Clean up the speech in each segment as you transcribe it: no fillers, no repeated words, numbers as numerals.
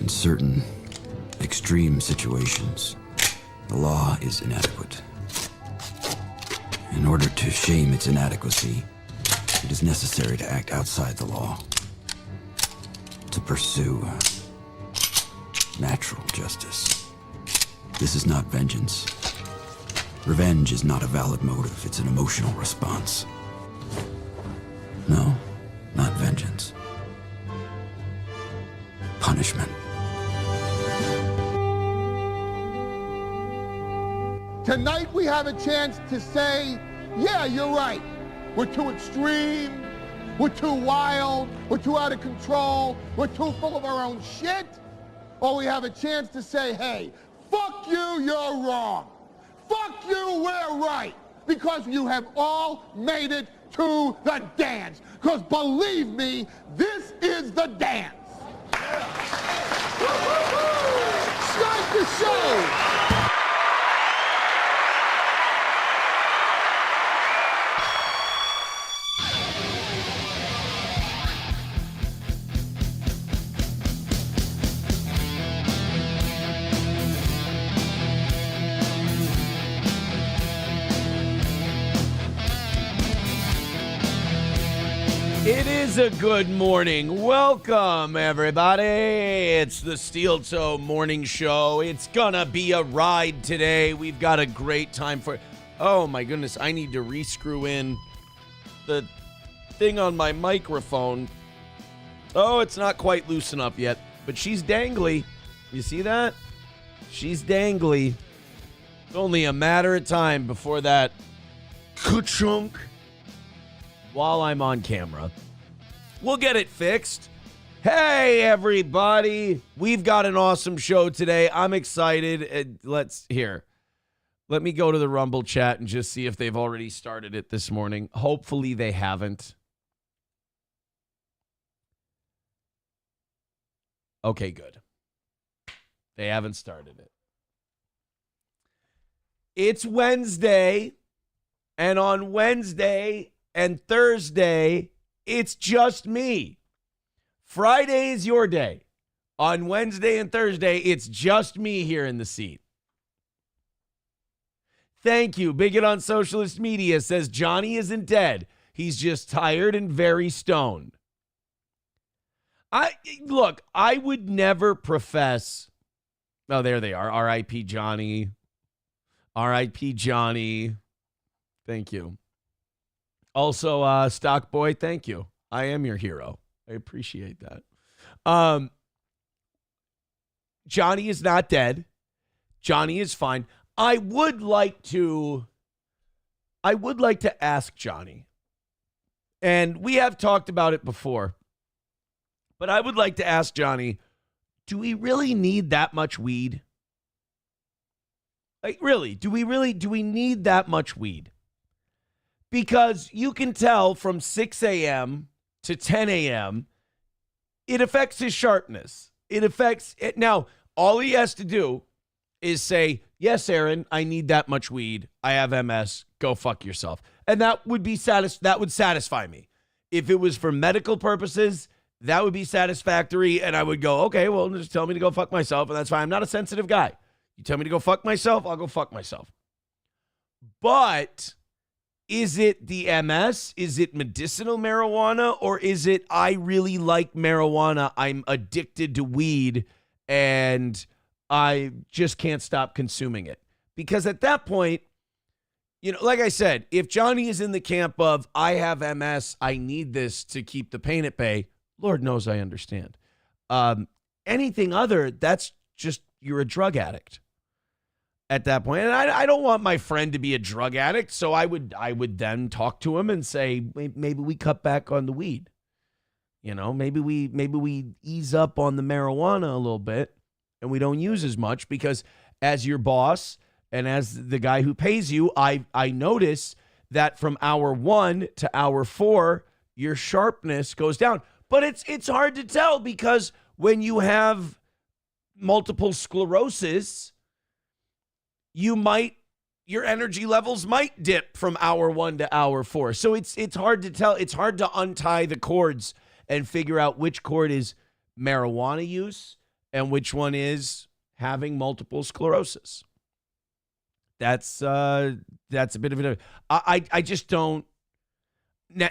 In certain extreme situations, the law is inadequate. In order to shame its inadequacy, it is necessary to act outside the law, to pursue natural justice. This is not vengeance. Revenge is not a valid motive, it's an emotional response. No, not vengeance. Punishment. Tonight we have a chance to say, yeah, you're right. We're too extreme, we're too wild, we're too out of control, we're too full of our own shit. Or we have a chance to say, hey, fuck you, you're wrong. Fuck you, we're right. Because you have all made it to the dance. Because believe me, this is the dance. Start the show. It is a good morning. Welcome, everybody. It's the Steel Toe Morning Show. It's gonna be a ride today. We've got a great time for it. Oh, my goodness. I need to re-screw in the thing on my microphone. Oh, it's not quite loosened up yet, but she's dangly. You see that? She's dangly. It's only a matter of time before that ka-chunk. While I'm on camera. We'll get it fixed. Hey, everybody. We've got an awesome show today. I'm excited. Let me go to the Rumble chat and just see if they've already started it this morning. Hopefully they haven't. Okay, good. They haven't started it. It's Wednesday, and on Wednesday and Thursday, it's just me. Friday is your day. On Wednesday and Thursday, it's just me here in the seat. Thank you. Bigot on Socialist Media says Johnny isn't dead. He's just tired and very stoned. I would never profess. Oh, there they are. R.I.P. Johnny. R.I.P. Johnny. Thank you. Also, Stockboy, thank you. I am your hero. I appreciate that. Johnny is not dead. Johnny is fine. I would like to ask Johnny, and we have talked about it before, but I would like to ask Johnny, do we really need that much weed? Like, really, do we need that much weed? Because you can tell from 6 a.m. to 10 a.m., it affects his sharpness. It affects it. Now, all he has to do is say, yes, Aaron, I need that much weed. I have MS. Go fuck yourself. And that would be that would satisfy me. If it was for medical purposes, that would be satisfactory. And I would go, okay, well, just tell me to go fuck myself. And that's fine. I'm not a sensitive guy. You tell me to go fuck myself, I'll go fuck myself. But is it the MS? Is it medicinal marijuana? Or is it I really like marijuana, I'm addicted to weed, and I just can't stop consuming it? Because at that point, you know, like I said, if Johnny is in the camp of I have MS, I need this to keep the pain at bay, Lord knows I understand. Anything other, that's just, you're a drug addict at that point. And I don't want my friend to be a drug addict, so I would then talk to him and say, maybe we cut back on the weed. You know, maybe we ease up on the marijuana a little bit and we don't use as much, because as your boss and as the guy who pays you, I notice that from hour 1 to hour 4, your sharpness goes down. But it's hard to tell, because when you have multiple sclerosis, your energy levels might dip from hour 1 to hour 4. So it's hard to tell. It's hard to untie the cords and figure out which cord is marijuana use and which one is having multiple sclerosis. That's a bit of it. I just don't.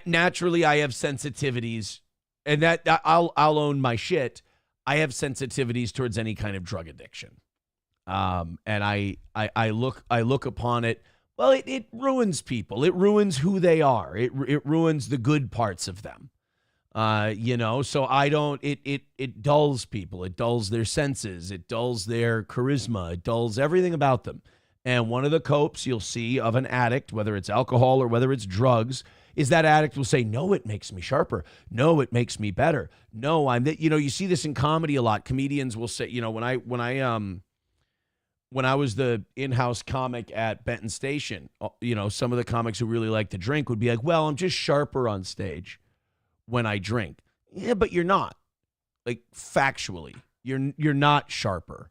Naturally, I have sensitivities, and that I'll own my shit. I have sensitivities towards any kind of drug addiction, and I look upon it. Well, it ruins people. It ruins who they are. It ruins the good parts of them. So I don't. It dulls people. It dulls their senses. It dulls their charisma. It dulls everything about them. And one of the copes you'll see of an addict, whether it's alcohol or whether it's drugs, is that addict will say, no, it makes me sharper. No, it makes me better. No, I'm that. You see this in comedy a lot. Comedians will say, when I was the in-house comic at Benton Station, some of the comics who really like to drink would be like, well, I'm just sharper on stage when I drink. Yeah, but you're not. Like, factually, you're not sharper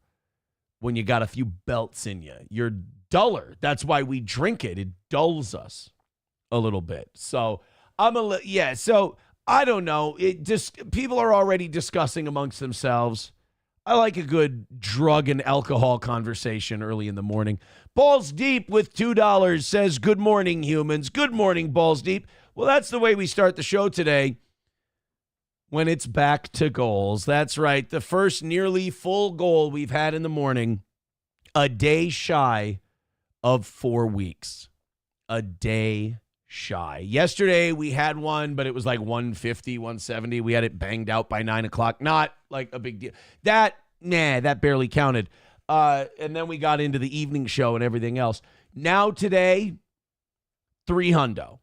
when you got a few belts in you. You're duller. That's why we drink it. It dulls us a little bit. So so I don't know. It just, people are already discussing amongst themselves. I like a good drug and alcohol conversation early in the morning. Balls Deep with $2 says, good morning, humans. Good morning, Balls Deep. Well, that's the way we start the show today. When it's back to goals. That's right. The first nearly full goal we've had in the morning, a day shy of 4 weeks. A day shy. Yesterday we had one, but it was like 150, 170. We had it banged out by 9 o'clock. Not like a big deal. That barely counted. And then we got into the evening show and everything else. Now today, 300.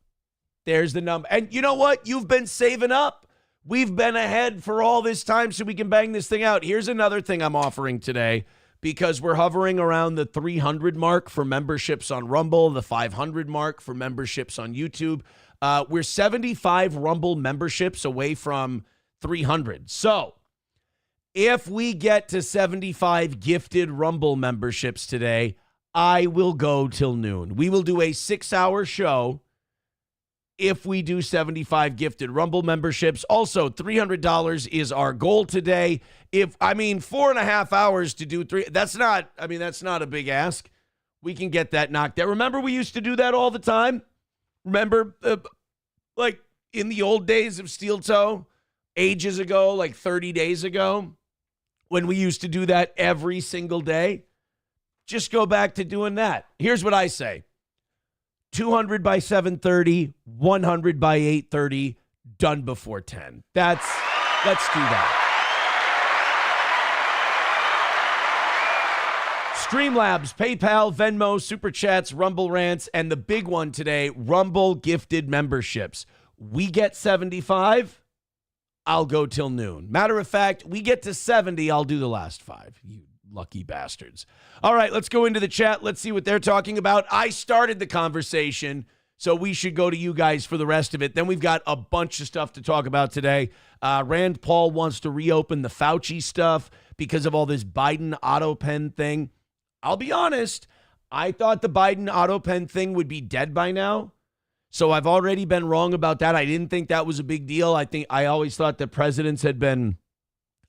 There's the number. And you know what? You've been saving up. We've been ahead for all this time so we can bang this thing out. Here's another thing I'm offering today, because we're hovering around the 300 mark for memberships on Rumble, the 500 mark for memberships on YouTube. We're 75 Rumble memberships away from 300. So if we get to 75 gifted Rumble memberships today, I will go till noon. We will do a 6-hour show if we do 75 gifted Rumble memberships. Also, $300 is our goal today. 4.5 hours to do three, that's not a big ask. We can get that knocked out. Remember, we used to do that all the time? Remember, like in the old days of Steel Toe, ages ago, like 30 days ago, when we used to do that every single day? Just go back to doing that. Here's what I say. 200 by 7:30, 100 by 8:30, done before 10. Let's do that. Streamlabs, PayPal, Venmo, Super Chats, Rumble Rants, and the big one today, Rumble gifted memberships. We get 75, I'll go till noon. Matter of fact, we get to 70, I'll do the last 5. You lucky bastards. All right, let's go into the chat. Let's see what they're talking about. I started the conversation, so we should go to you guys for the rest of it. Then we've got a bunch of stuff to talk about today. Rand Paul wants to reopen the Fauci stuff because of all this Biden Autopen thing. I'll be honest, I thought the Biden Autopen thing would be dead by now. So I've already been wrong about that. I didn't think that was a big deal. I always thought the presidents had been...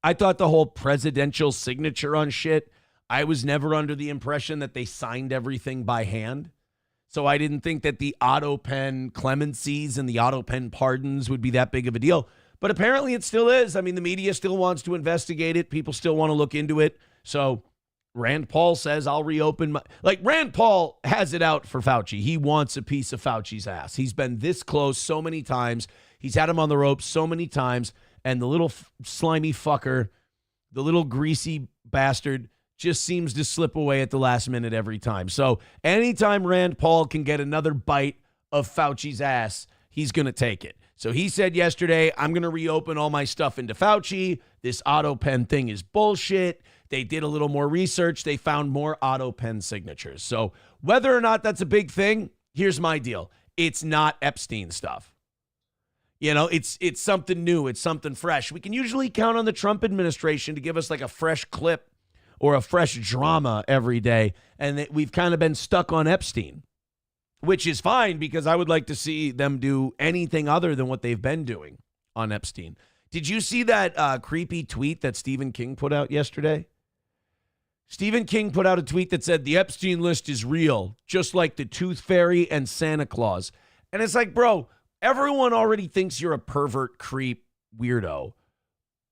I thought the whole presidential signature on shit, I was never under the impression that they signed everything by hand. So I didn't think that the Autopen clemencies and the Autopen pardons would be that big of a deal. But apparently it still is. I mean, the media still wants to investigate it. People still want to look into it. So Rand Paul says, I'll reopen my... Like, Rand Paul has it out for Fauci. He wants a piece of Fauci's ass. He's been this close so many times. He's had him on the ropes so many times. And the little slimy fucker, the little greasy bastard, just seems to slip away at the last minute every time. So anytime Rand Paul can get another bite of Fauci's ass, he's going to take it. So he said yesterday, I'm going to reopen all my stuff into Fauci. This Autopen thing is bullshit. They did a little more research. They found more Autopen signatures. So whether or not that's a big thing, here's my deal. It's not Epstein stuff. You know, it's something new. It's something fresh. We can usually count on the Trump administration to give us like a fresh clip or a fresh drama every day. And we've kind of been stuck on Epstein, which is fine because I would like to see them do anything other than what they've been doing on Epstein. Did you see that creepy tweet that Stephen King put out yesterday? Stephen King put out a tweet that said, the Epstein list is real, just like the Tooth Fairy and Santa Claus. And it's like, bro, everyone already thinks you're a pervert, creep, weirdo.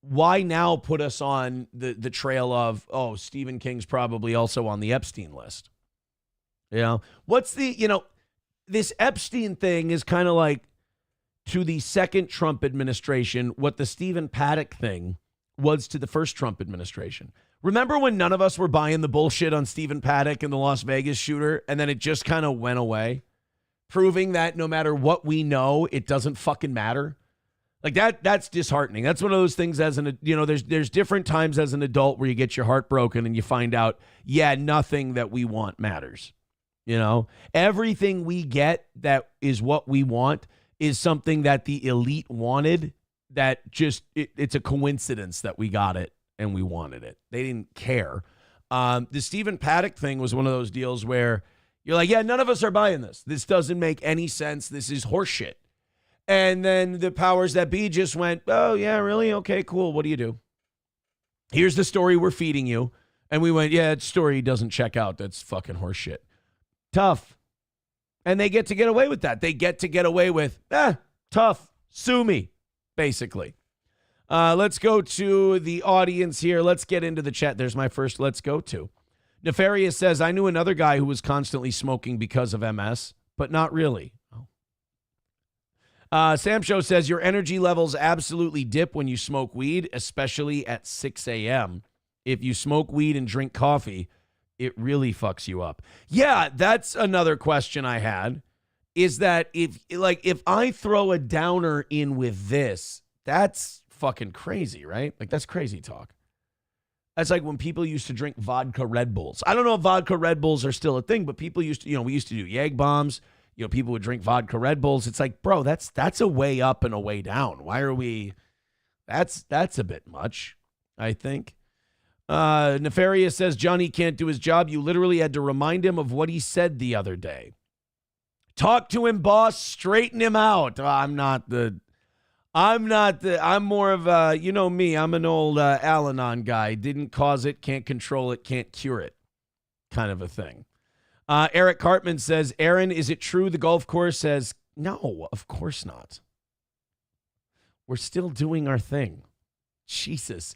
Why now put us on the trail of, oh, Stephen King's probably also on the Epstein list? You know, this Epstein thing is kind of like to the second Trump administration what the Stephen Paddock thing was to the first Trump administration. Remember when none of us were buying the bullshit on Stephen Paddock and the Las Vegas shooter, and then it just kind of went away, proving that no matter what we know, it doesn't fucking matter? Like that's disheartening. That's one of those things there's different times as an adult where you get your heart broken and you find out, yeah, nothing that we want matters. You know, everything we get that is what we want is something that the elite wanted, that just, it's a coincidence that we got it and we wanted it. They didn't care. The Stephen Paddock thing was one of those deals where you're like, yeah, none of us are buying this. This doesn't make any sense. This is horseshit. And then the powers that be just went, oh, yeah, really? Okay, cool. What do you do? Here's the story we're feeding you. And we went, yeah, that story doesn't check out. That's fucking horseshit. Tough. And they get to get away with that. They get to get away with, tough. Sue me, basically. Let's go to the audience here. Let's get into the chat. There's my first let's go to. Nefarious says, I knew another guy who was constantly smoking because of MS, but not really. Sam Show says, your energy levels absolutely dip when you smoke weed, especially at 6 a.m. If you smoke weed and drink coffee, it really fucks you up. Yeah, that's another question I had, is that if I throw a downer in with this, that's fucking crazy, right? Like, that's crazy talk. That's like when people used to drink vodka Red Bulls. I don't know if vodka Red Bulls are still a thing, but people used to, we used to do Yag bombs. People would drink vodka Red Bulls. It's like, bro, that's a way up and a way down. Why are we? That's a bit much, I think. Nefarious says, Johnny can't do his job. You literally had to remind him of what he said the other day. Talk to him, boss. Straighten him out. I'm more of a, me. I'm an old Al-Anon guy. Didn't cause it, can't control it, can't cure it kind of a thing. Eric Cartman says, Aaron, is it true the golf course says, no, of course not. We're still doing our thing. Jesus.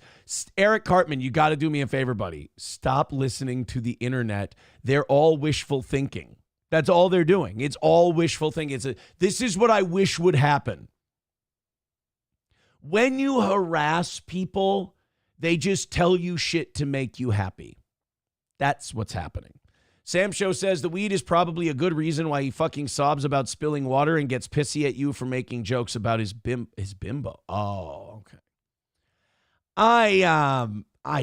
Eric Cartman, you got to do me a favor, buddy. Stop listening to the internet. They're all wishful thinking. That's all they're doing. It's all wishful thinking. This is what I wish would happen. When you harass people, they just tell you shit to make you happy. That's what's happening. Sam Show says the weed is probably a good reason why he fucking sobs about spilling water and gets pissy at you for making jokes about his bimbo. Oh, okay. I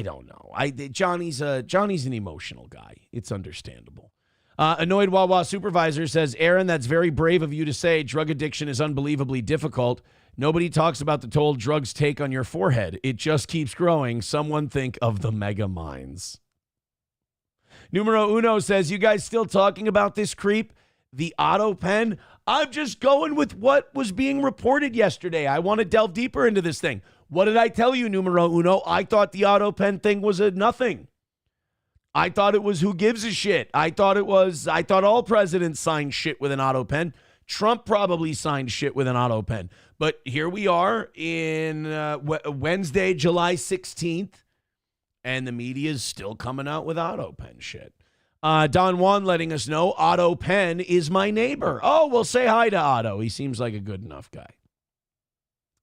don't know. Johnny's an emotional guy. It's understandable. Annoyed Wawa Supervisor says, Aaron, that's very brave of you to say. Drug addiction is unbelievably difficult. Nobody talks about the toll drugs take on your forehead. It just keeps growing. Someone think of the mega minds. Numero Uno says, you guys still talking about this creep? The Autopen? I'm just going with what was being reported yesterday. I want to delve deeper into this thing. What did I tell you, Numero Uno? I thought the Autopen thing was a nothing. I thought it was who gives a shit. I thought all presidents signed shit with an Autopen. Trump probably signed shit with an Autopen. But here we are in Wednesday, July 16th. And the media is still coming out with Autopen shit. Don Juan letting us know Autopen is my neighbor. Oh, well, say hi to Otto. He seems like a good enough guy.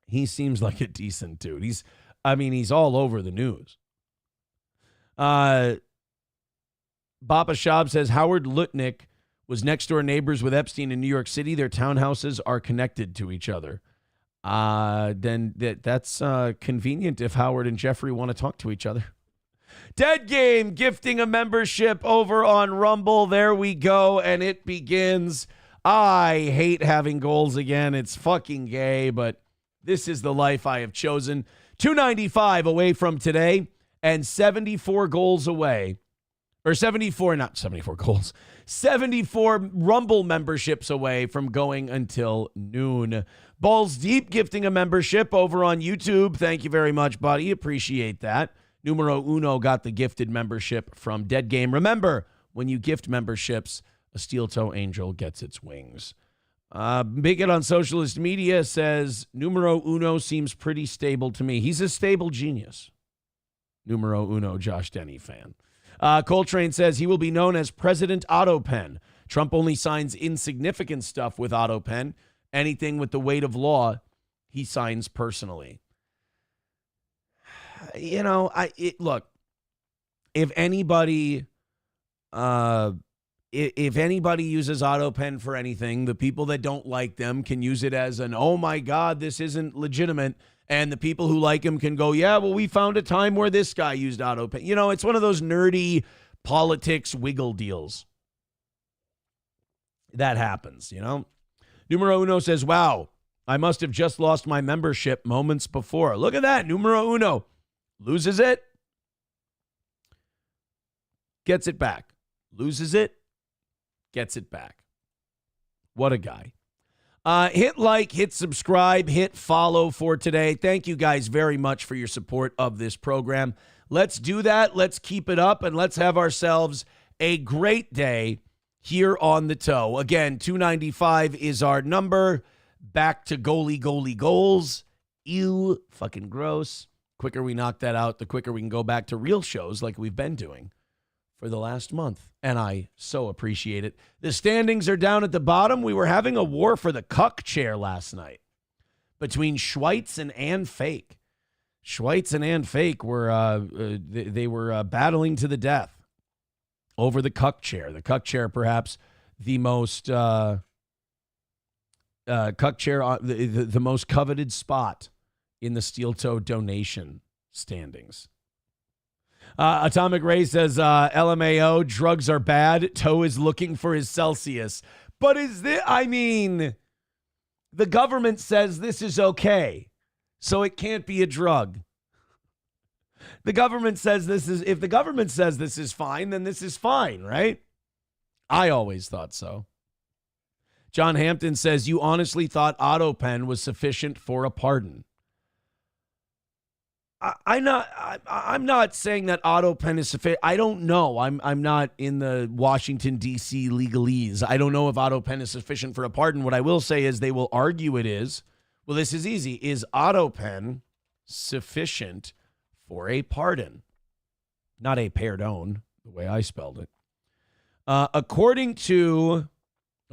He seems like a decent dude. He's all over the news. Baba Shab says Howard Lutnik was next door neighbors with Epstein in New York City. Their townhouses are connected to each other. Then that's convenient if Howard and Jeffrey want to talk to each other. Dead Game gifting a membership over on Rumble. There we go, and it begins. I hate having goals again. It's fucking gay, but this is the life I have chosen. 295 away from today and 74 goals away or 74, not 74 goals, 74 Rumble memberships away from going until noon. Balls Deep gifting a membership over on YouTube. Thank you very much, buddy. Appreciate that. Numero Uno got the gifted membership from Dead Game. Remember, when you gift memberships, a steel toe angel gets its wings. Bigot on socialist media says, Numero Uno seems pretty stable to me. He's a stable genius. Numero Uno, Josh Denny fan. Coltrane says he will be known as President Autopen. Trump only signs insignificant stuff with Autopen. Anything with the weight of law, he signs personally. You know, look, if anybody uses Autopen for anything, the people that don't like them can use it as an, oh my God, this isn't legitimate. And the people who like him can go, yeah, well, we found a time where this guy used Autopen. You know, it's one of those nerdy politics wiggle deals. That happens, you know. Numero Uno says, wow, I must have just lost my membership moments before. Look at that. Numero Uno loses it, gets it back. Loses it, gets it back. What a guy. Hit like, hit subscribe, hit follow for today. Thank you guys very much for your support of this program. Let's do that. Let's keep it up, and let's have ourselves a great day here on the toe. Again, 295 is our number. Back to goals. Ew, fucking gross. Quicker we knock that out, the quicker we can go back to real shows like we've been doing for the last month, and I so appreciate it. The standings are down at the bottom. We were having a war for the cuck chair last night between Schweitz and Ann Fake. Schweitz and Ann Fake were they were battling to the death over the cuck chair. The cuck chair, perhaps the most cuck chair, the most coveted spot in the steel toe donation standings. Atomic Ray says, LMAO, drugs are bad. Toe is looking for his Celsius. But the government says this is okay, so it can't be a drug. The government says if the government says this is fine, then this is fine, right? I always thought so. John Hampton says, you honestly thought Autopen was sufficient for a pardon. I'm not saying that Autopen is sufficient. I don't know. I'm not in the Washington, D.C. legalese. I don't know if Autopen is sufficient for a pardon. What I will say is they will argue it is. Well, this is easy. Is Autopen sufficient for a pardon? Not a pardon, the way I spelled it. According to...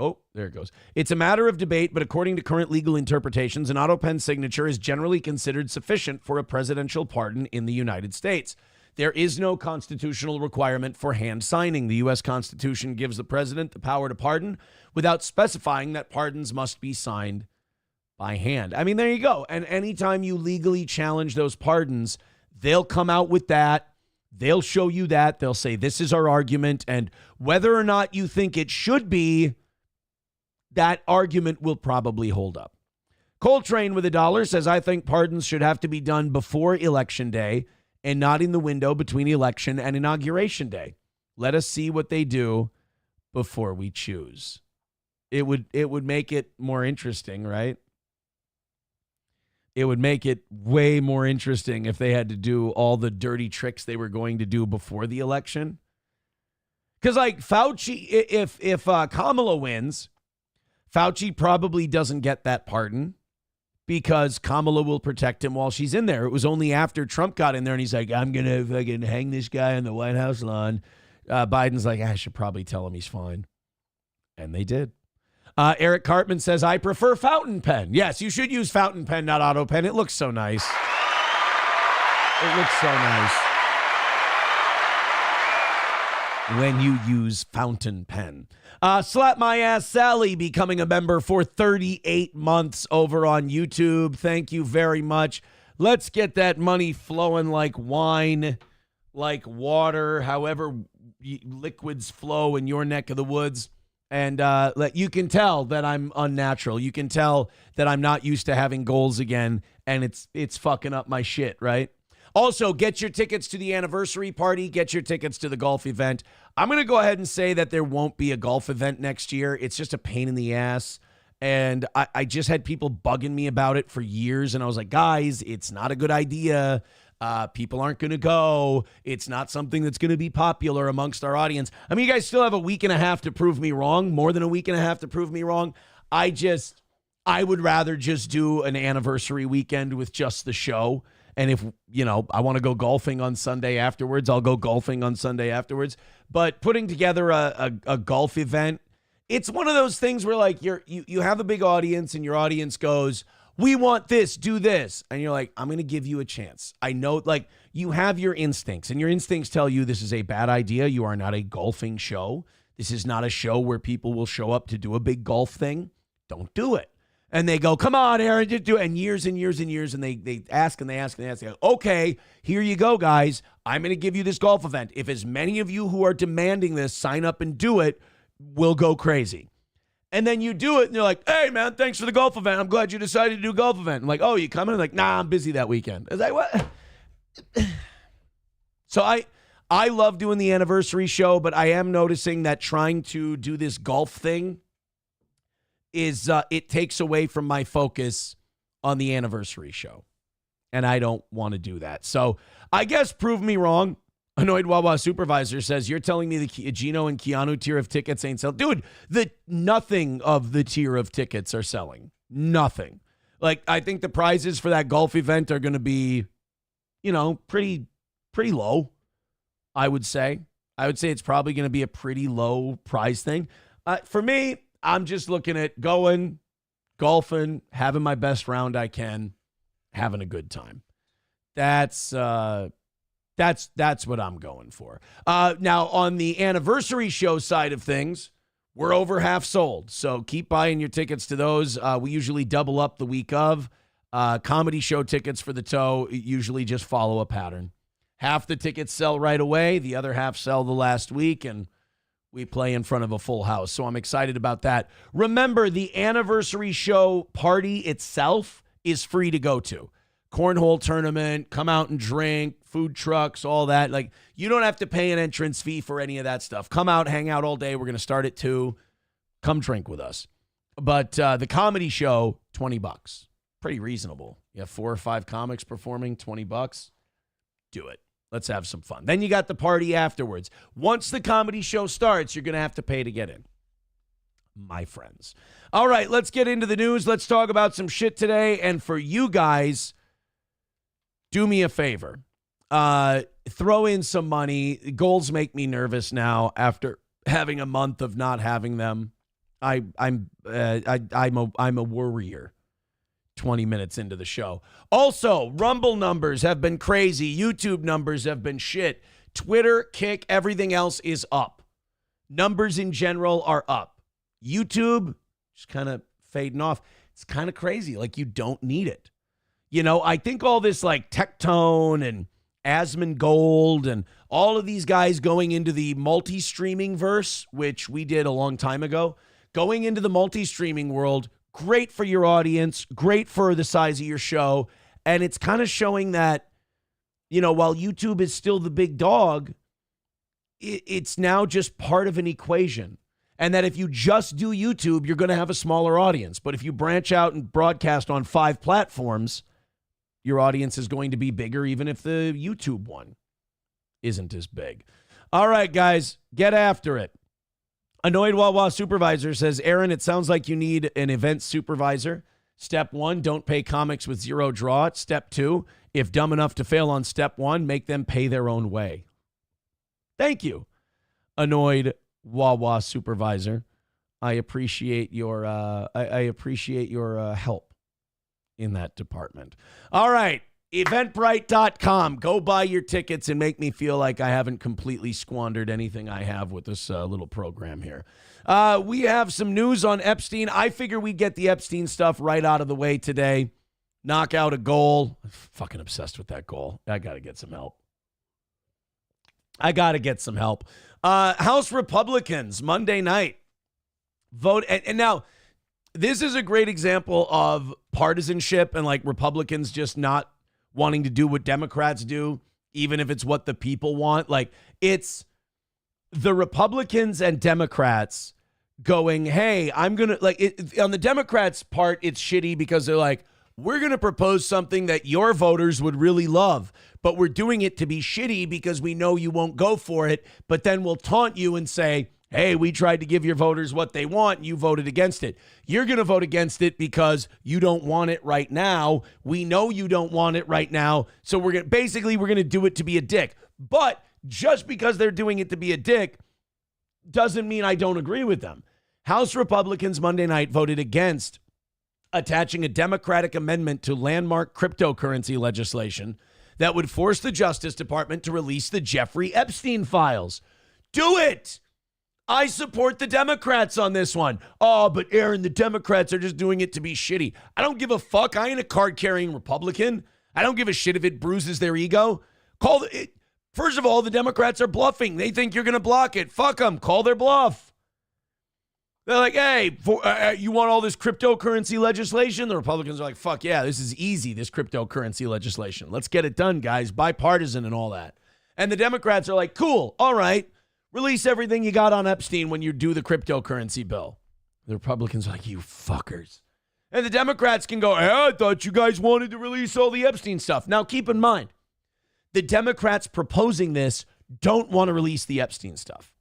Oh, there it goes. It's a matter of debate, but according to current legal interpretations, an Autopen signature is generally considered sufficient for a presidential pardon in the United States. There is no constitutional requirement for hand signing. The U.S. Constitution gives the president the power to pardon without specifying that pardons must be signed by hand. I mean, there you go. And anytime you legally challenge those pardons, they'll come out with that. They'll show you that. They'll say, this is our argument. And whether or not you think it should be, that argument will probably hold up. Coltrane with $1 says, I think pardons should have to be done before Election Day and not in the window between election and Inauguration Day. Let us see what they do before we choose. It would make it more interesting, right? It would make it way more interesting if they had to do all the dirty tricks they were going to do before the election. Because like Fauci, if Kamala wins, Fauci probably doesn't get that pardon because Kamala will protect him while she's in there. It was only after Trump got in there and he's like, I'm going to fucking hang this guy on the White House lawn. Biden's like, I should probably tell him he's fine. And they did. Eric Cartman says, I prefer fountain pen. Yes, you should use fountain pen, not auto pen. It looks so nice. It looks so nice when you use fountain pen. Slap My Ass Sally becoming a member for 38 months over on YouTube. Thank you very much. Let's get that money flowing like wine, like water, however liquids flow in your neck of the woods. And you can tell that I'm unnatural. You can tell that I'm not used to having goals again, and it's fucking up my shit, right? Also, get your tickets to the anniversary party. Get your tickets to the golf event. I'm going to go ahead and say that there won't be a golf event next year. It's just a pain in the ass. And I just had people bugging me about it for years. And I was like, guys, it's not a good idea. People aren't going to go. It's not something that's going to be popular amongst our audience. I mean, you guys still have a week and a half to prove me wrong, more than a week and a half to prove me wrong. I would rather just do an anniversary weekend with just the show. And if, I want to go golfing on Sunday afterwards, I'll go golfing on Sunday afterwards. But putting together a golf event, it's one of those things where like you have a big audience and your audience goes, we want this, do this. And you're like, I'm going to give you a chance. I know, like, you have your instincts, and your instincts tell you this is a bad idea. You are not a golfing show. This is not a show where people will show up to do a big golf thing. Don't do it. And they go, come on, Aaron, just do it. And years and years and years, and they ask and they ask and they ask. They go, okay, here you go, guys. I'm going to give you this golf event. If as many of you who are demanding this sign up and do it, we'll go crazy. And then you do it, and you're like, hey, man, thanks for the golf event. I'm glad you decided to do a golf event. I'm like, oh, you coming? I'm like, nah, I'm busy that weekend. I was like, what? So I love doing the anniversary show, but I am noticing that trying to do this golf thing is it takes away from my focus on the anniversary show. And I don't want to do that. So I guess prove me wrong. Annoyed Wawa Supervisor says, you're telling me the Gino and Keanu tier of tickets ain't selling? Dude, nothing of the tier of tickets are selling. Nothing. Like, I think the prizes for that golf event are going to be, pretty low, I would say. I would say it's probably going to be a pretty low prize thing. For me, I'm just looking at going, golfing, having my best round I can, having a good time. That's what I'm going for. Now, on the anniversary show side of things, we're over half sold. So keep buying your tickets to those. We usually double up the week of. Comedy show tickets for the toe usually just follow a pattern. Half the tickets sell right away. The other half sell the last week, and we play in front of a full house. So I'm excited about that. Remember, the anniversary show party itself is free to go to. Cornhole tournament, come out and drink, food trucks, all that. Like, you don't have to pay an entrance fee for any of that stuff. Come out, hang out all day. We're going to start at 2. Come drink with us. But the comedy show, $20. Pretty reasonable. You have 4 or 5 comics performing, $20. Do it. Let's have some fun. Then you got the party afterwards. Once the comedy show starts, you're going to have to pay to get in. My friends. All right, let's get into the news. Let's talk about some shit today. And for you guys, do me a favor. Throw in some money. Goals make me nervous now after having a month of not having them. I'm a worrier. 20 minutes into the show. Also, Rumble numbers have been crazy. YouTube numbers have been shit. Twitter, Kick, everything else is up. Numbers in general are up. YouTube just kind of fading off. It's kind of crazy. Like, you don't need it. I think all this like Tectone and Asmongold and all of these guys going into the multi-streaming verse, which we did a long time ago, going into the multi-streaming world, great for your audience, great for the size of your show. And it's kind of showing that, while YouTube is still the big dog, it's now just part of an equation. And that if you just do YouTube, you're going to have a smaller audience. But if you branch out and broadcast on 5 platforms, your audience is going to be bigger, even if the YouTube one isn't as big. All right, guys, get after it. Annoyed Wawa Supervisor says, Aaron, it sounds like you need an event supervisor. Step 1, don't pay comics with 0 draw. Step 2, if dumb enough to fail on step 1, make them pay their own way. Thank you, Annoyed Wawa Supervisor. I appreciate your help in that department. All right, eventbrite.com. Go buy your tickets and make me feel like I haven't completely squandered anything I have with this little program here. We have some news on Epstein. I figure we get the Epstein stuff right out of the way today. Knock out a goal. I'm fucking obsessed with that goal. I got to get some help. House Republicans, Monday night, vote. And now, this is a great example of partisanship and like Republicans just not wanting to do what Democrats do, even if it's what the people want. Like, it's the Republicans and Democrats going, hey, I'm going to, like, on the Democrats' part, it's shitty because they're like, we're going to propose something that your voters would really love, but we're doing it to be shitty because we know you won't go for it, but then we'll taunt you and say, hey, we tried to give your voters what they want, and you voted against it. You're going to vote against it because you don't want it right now. We know you don't want it right now, so we're going to do it to be a dick. But just because they're doing it to be a dick doesn't mean I don't agree with them. House Republicans Monday night voted against attaching a Democratic amendment to landmark cryptocurrency legislation that would force the Justice Department to release the Jeffrey Epstein files. Do it! I support the Democrats on this one. Oh, but Aaron, the Democrats are just doing it to be shitty. I don't give a fuck. I ain't a card-carrying Republican. I don't give a shit if it bruises their ego. First of all, the Democrats are bluffing. They think you're going to block it. Fuck them. Call their bluff. They're like, hey, you want all this cryptocurrency legislation? The Republicans are like, fuck yeah, this is easy, this cryptocurrency legislation. Let's get it done, guys. Bipartisan and all that. And the Democrats are like, cool, all right. Release everything you got on Epstein when you do the cryptocurrency bill. The Republicans are like, you fuckers. And the Democrats can go, hey, I thought you guys wanted to release all the Epstein stuff. Now, keep in mind, the Democrats proposing this don't want to release the Epstein stuff.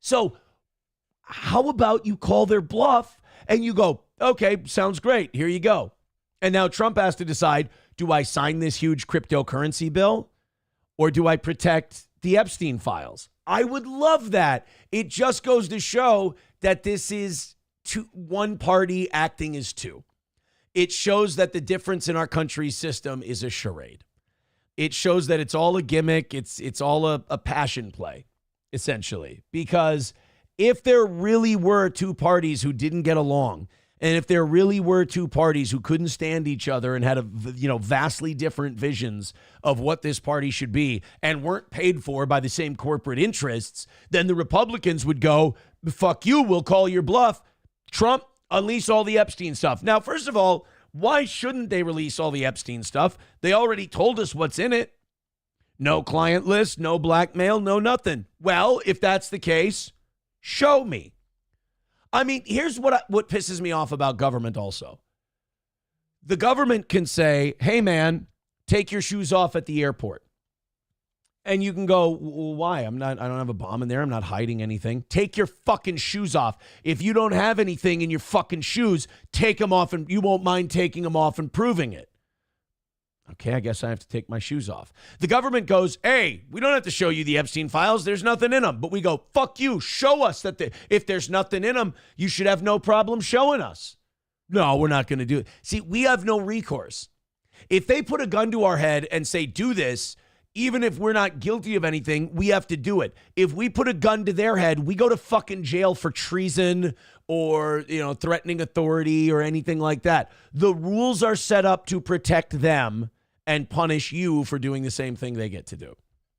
So how about you call their bluff and you go, okay, sounds great. Here you go. And now Trump has to decide, do I sign this huge cryptocurrency bill or do I protect the Epstein files? I would love that. It just goes to show that this is one party acting as two. It shows that the difference in our country's system is a charade. It shows that it's all a gimmick. It's all a passion play, essentially. Because if there really were two parties who didn't get along, and if there really were two parties who couldn't stand each other and had vastly different visions of what this party should be and weren't paid for by the same corporate interests, then the Republicans would go, fuck you, we'll call your bluff. Trump, unleash all the Epstein stuff. Now, first of all, why shouldn't they release all the Epstein stuff? They already told us what's in it. No client list, no blackmail, no nothing. Well, if that's the case, show me. I mean, here's what pisses me off about government also. The government can say, hey, man, take your shoes off at the airport. And you can go, well, why? I don't have a bomb in there. I'm not hiding anything. Take your fucking shoes off. If you don't have anything in your fucking shoes, take them off and you won't mind taking them off and proving it. Okay, I guess I have to take my shoes off. The government goes, hey, we don't have to show you the Epstein files. There's nothing in them. But we go, fuck you. Show us that if there's nothing in them, you should have no problem showing us. No, we're not going to do it. See, we have no recourse. If they put a gun to our head and say, do this, even if we're not guilty of anything, we have to do it. If we put a gun to their head, we go to fucking jail for treason or, threatening authority or anything like that. The rules are set up to protect them and punish you for doing the same thing they get to do.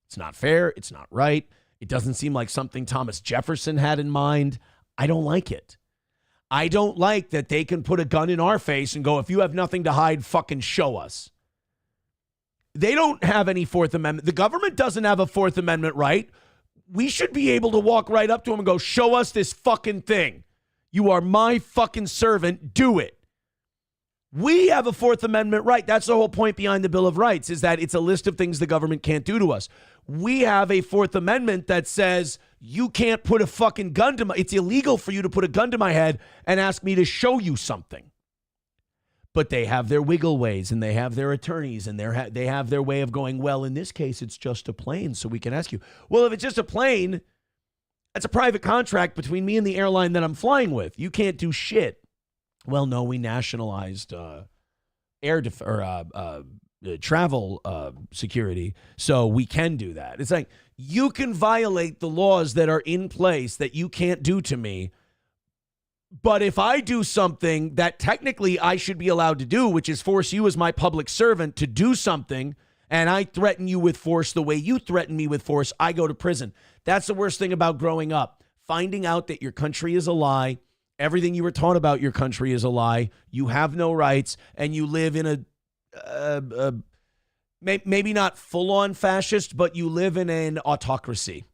It's not fair. It's not right. It doesn't seem like something Thomas Jefferson had in mind. I don't like it. I don't like that they can put a gun in our face and go, if you have nothing to hide, fucking show us. They don't have any Fourth Amendment. The government doesn't have a Fourth Amendment right. We should be able to walk right up to them and go, show us this fucking thing. You are my fucking servant. Do it. We have a Fourth Amendment right. That's the whole point behind the Bill of Rights, is that it's a list of things the government can't do to us. We have a Fourth Amendment that says you can't put a fucking gun to it's illegal for you to put a gun to my head and ask me to show you something. But they have their wiggle ways and they have their attorneys and they have their way of going, well, in this case, it's just a plane, so we can ask you. Well, if it's just a plane, that's a private contract between me and the airline that I'm flying with. You can't do shit. Well, no, we nationalized travel security, so we can do that. It's like you can violate the laws that are in place that you can't do to me. But if I do something that technically I should be allowed to do, which is force you as my public servant to do something, and I threaten you with force the way you threaten me with force, I go to prison. That's the worst thing about growing up. Finding out that your country is a lie. Everything you were taught about your country is a lie. You have no rights, and you live in maybe not full-on fascist, but you live in an autocracy.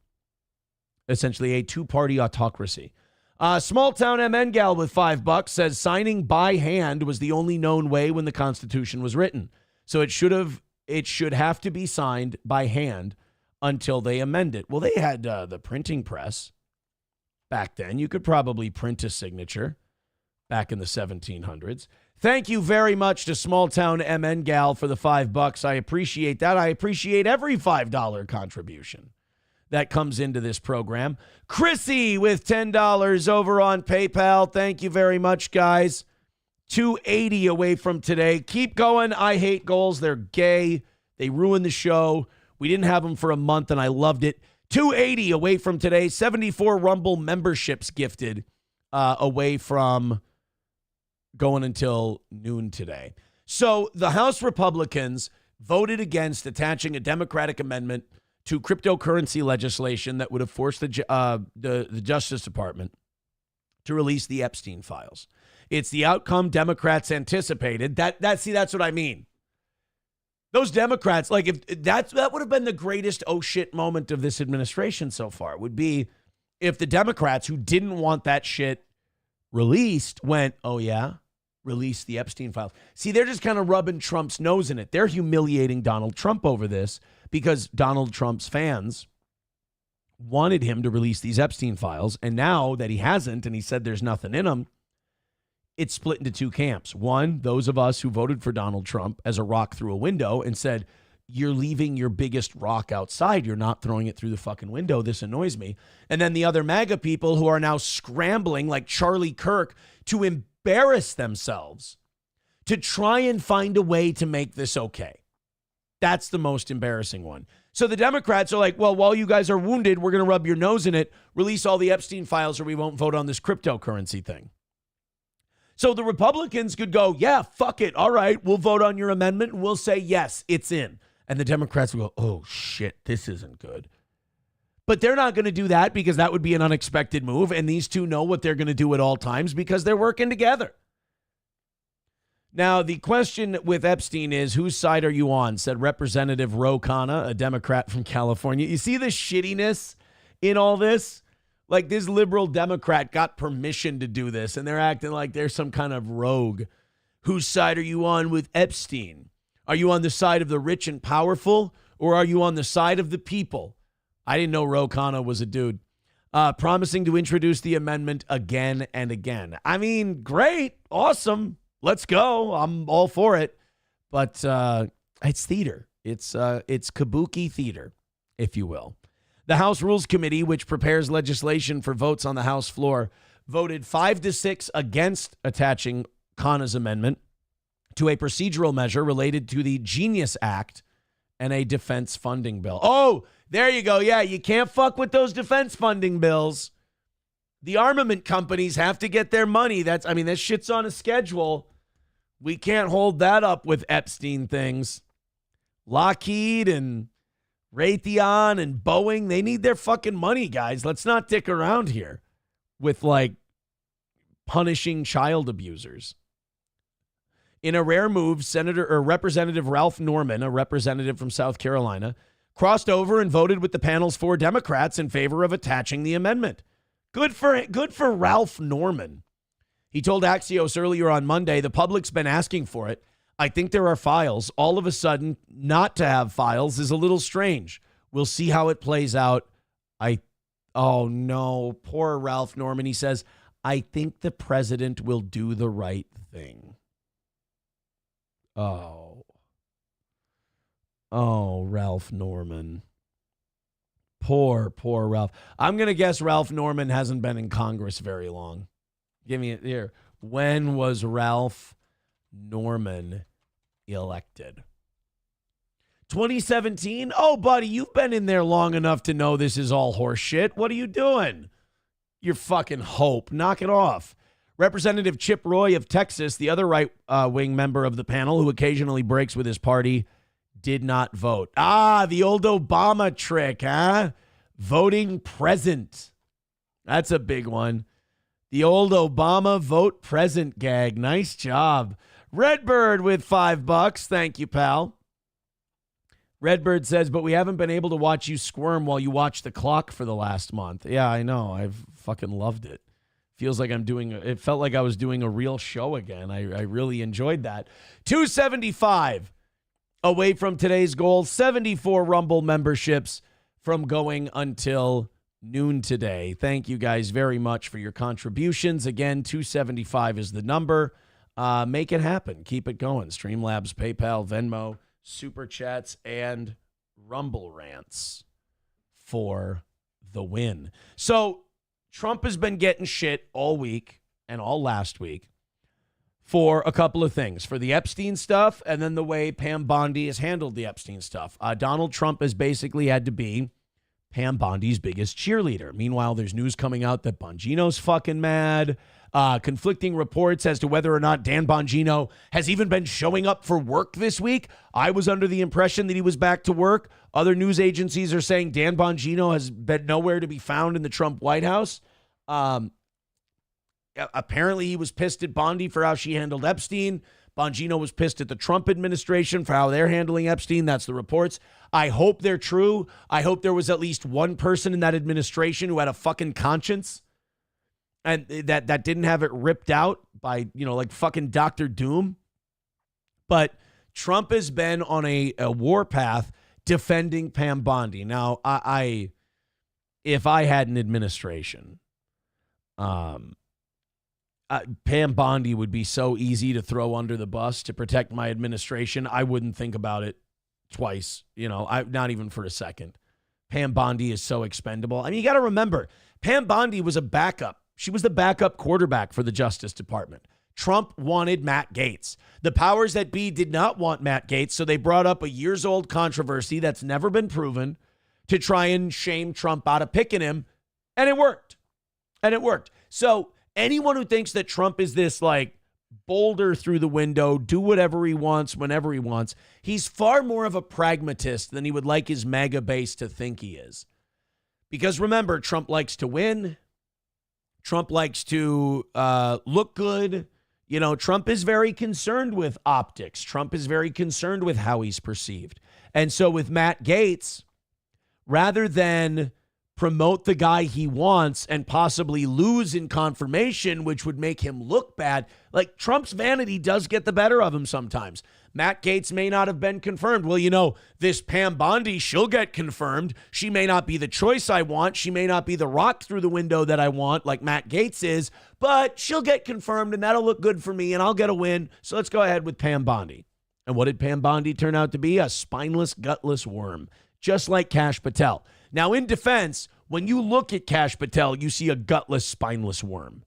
Essentially a two-party autocracy. Small-town MN gal with $5 says signing by hand was the only known way when the Constitution was written. So it should have to be signed by hand until they amend it. Well, they had the printing press back then. You could probably print a signature back in the 1700s. Thank you very much to Small-Town MN Gal for the $5. I appreciate that. I appreciate every $5 contribution that comes into this program. Chrissy with $10 over on PayPal. Thank you very much, guys. 280 away from today. Keep going. I hate goals. They're gay. They ruin the show. We didn't have them for a month, and I loved it. 280 away from today. 74 Rumble memberships gifted away from going until noon today. So the House Republicans voted against attaching a Democratic amendment to cryptocurrency legislation that would have forced the Justice Department to release the Epstein files. It's the outcome Democrats anticipated. That's what I mean. Those Democrats, like, if that would have been the greatest oh shit moment of this administration so far, would be if the Democrats who didn't want that shit released went, oh yeah, release the Epstein files. See, they're just kind of rubbing Trump's nose in it. They're humiliating Donald Trump over this because Donald Trump's fans wanted him to release these Epstein files. And now that he hasn't, and he said there's nothing in them, it's split into two camps. One, those of us who voted for Donald Trump as a rock through a window and said, you're leaving your biggest rock outside. You're not throwing it through the fucking window. This annoys me. And then the other MAGA people who are now scrambling like Charlie Kirk to embarrass themselves to try and find a way to make this okay. That's the most embarrassing one. So the Democrats are like, well, while you guys are wounded, we're going to rub your nose in it, release all the Epstein files or we won't vote on this cryptocurrency thing. So the Republicans could go, yeah, fuck it. All right, we'll vote on your amendment and we'll say, yes, it's in. And the Democrats will go, oh, shit, this isn't good. But they're not going to do that because that would be an unexpected move. And these two know what they're going to do at all times because they're working together. Now, the question with Epstein is, whose side are you on? Said Representative Ro Khanna, a Democrat from California. You see the shittiness in all this? Like, this liberal Democrat got permission to do this, and they're acting like they're some kind of rogue. Whose side are you on with Epstein? Are you on the side of the rich and powerful, or are you on the side of the people? I didn't know Ro Khanna was a dude. Promising to introduce the amendment again and again. I mean, great, awesome, let's go. I'm all for it. But it's theater. It's kabuki theater, if you will. The House Rules Committee, which prepares legislation for votes on the House floor, voted 5-6 against attaching Khanna's amendment to a procedural measure related to the Genius Act and a defense funding bill. Oh, there you go. Yeah, you can't fuck with those defense funding bills. The armament companies have to get their money. This shit's on a schedule. We can't hold that up with Epstein things. Lockheed and Raytheon and Boeing, they need their fucking money, guys. Let's not dick around here with, like, punishing child abusers. In a rare move, Representative Ralph Norman, a representative from South Carolina, crossed over and voted with the panel's 4 Democrats in favor of attaching the amendment. Good for Ralph Norman. He told Axios earlier on Monday, the public's been asking for it. I think there are files. All of a sudden, not to have files is a little strange. We'll see how it plays out. Oh no, poor Ralph Norman. He says, I think the president will do the right thing. Oh, Ralph Norman. Poor Ralph. I'm going to guess Ralph Norman hasn't been in Congress very long. Give me it here. When was Ralph Norman elected? 2017? Oh, buddy, you've been in there long enough to know this is all horse shit. What are you doing? You're fucking hope. Knock it off. Representative Chip Roy of Texas, the other right-wing member of the panel who occasionally breaks with his party, did not vote. The old Obama trick, huh? Voting present. That's a big one. The old Obama vote present gag. Nice job. Redbird with $5. Thank you, pal. Redbird says, but we haven't been able to watch you squirm while you watch the clock for the last month. Yeah, I know. I've fucking loved it. Feels like it felt like I was doing a real show again. I really enjoyed that. 275 away from today's goal. 74 Rumble memberships from going until noon today. Thank you guys very much for your contributions. Again, 275 is the number. Make it happen. Keep it going. Streamlabs, PayPal, Venmo, Super Chats, and Rumble Rants for the win. So Trump has been getting shit all week and all last week for a couple of things. For the Epstein stuff and then the way Pam Bondi has handled the Epstein stuff. Donald Trump has basically had to be Pam Bondi's biggest cheerleader. Meanwhile, there's news coming out that Bongino's fucking mad. Conflicting reports as to whether or not Dan Bongino has even been showing up for work this week. I was under the impression that he was back to work. Other news agencies are saying Dan Bongino has been nowhere to be found in the Trump White House. Apparently, he was pissed at Bondi for how she handled Epstein. Bongino was pissed at the Trump administration for how they're handling Epstein. That's the reports. I hope they're true. I hope there was at least one person in that administration who had a fucking conscience and that didn't have it ripped out by, like fucking Dr. Doom. But Trump has been on a warpath defending Pam Bondi. Now, if I had an administration, Pam Bondi would be so easy to throw under the bus to protect my administration. I wouldn't think about it twice, not even for a second. Pam Bondi is so expendable. I mean, you got to remember, Pam Bondi was a backup. She was the backup quarterback for the Justice Department. Trump wanted Matt Gaetz. The powers that be did not want Matt Gaetz, so they brought up a years-old controversy that's never been proven to try and shame Trump out of picking him, and it worked. So anyone who thinks that Trump is this, boulder through the window, do whatever he wants, whenever he wants, he's far more of a pragmatist than he would like his MAGA base to think he is. Because remember, Trump likes to win. Trump likes to look good. Trump is very concerned with optics. Trump is very concerned with how he's perceived. And so with Matt Gaetz, rather than promote the guy he wants and possibly lose in confirmation, which would make him look bad, Trump's vanity does get the better of him sometimes. Matt Gaetz may not have been confirmed. Well, this Pam Bondi, she'll get confirmed. She may not be the choice I want. She may not be the rock through the window that I want, like Matt Gaetz is, but she'll get confirmed and that'll look good for me and I'll get a win. So let's go ahead with Pam Bondi. And what did Pam Bondi turn out to be? A spineless, gutless worm, just like Kash Patel. Now, in defense, when you look at Kash Patel, you see a gutless, spineless worm.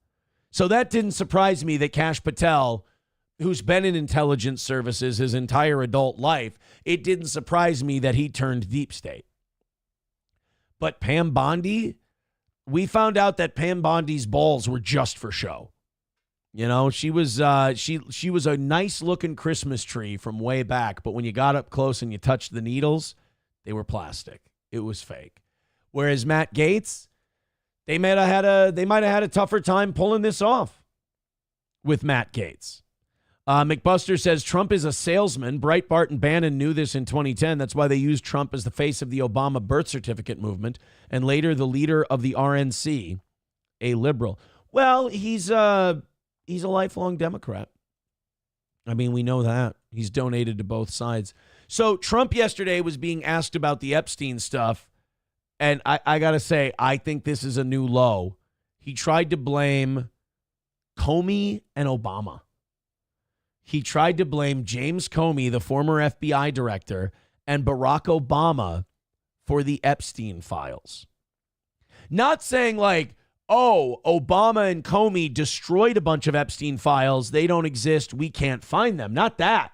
So that didn't surprise me that Kash Patel, who's been in intelligence services his entire adult life, it didn't surprise me that he turned deep state. But Pam Bondi, we found out that Pam Bondi's balls were just for show. She was she was a nice looking Christmas tree from way back, but when you got up close and you touched the needles, they were plastic. It was fake. Whereas Matt Gaetz, they might have had a tougher time pulling this off with Matt Gaetz. McBuster says Trump is a salesman. Breitbart and Bannon knew this in 2010. That's why they used Trump as the face of the Obama birth certificate movement and later the leader of the RNC, a liberal. Well, he's a lifelong Democrat. I mean, we know that. He's donated to both sides. So Trump yesterday was being asked about the Epstein stuff. And I got to say, I think this is a new low. He tried to blame Comey and Obama. He tried to blame James Comey, the former FBI director, and Barack Obama for the Epstein files. Not saying Obama and Comey destroyed a bunch of Epstein files. They don't exist. We can't find them. Not that.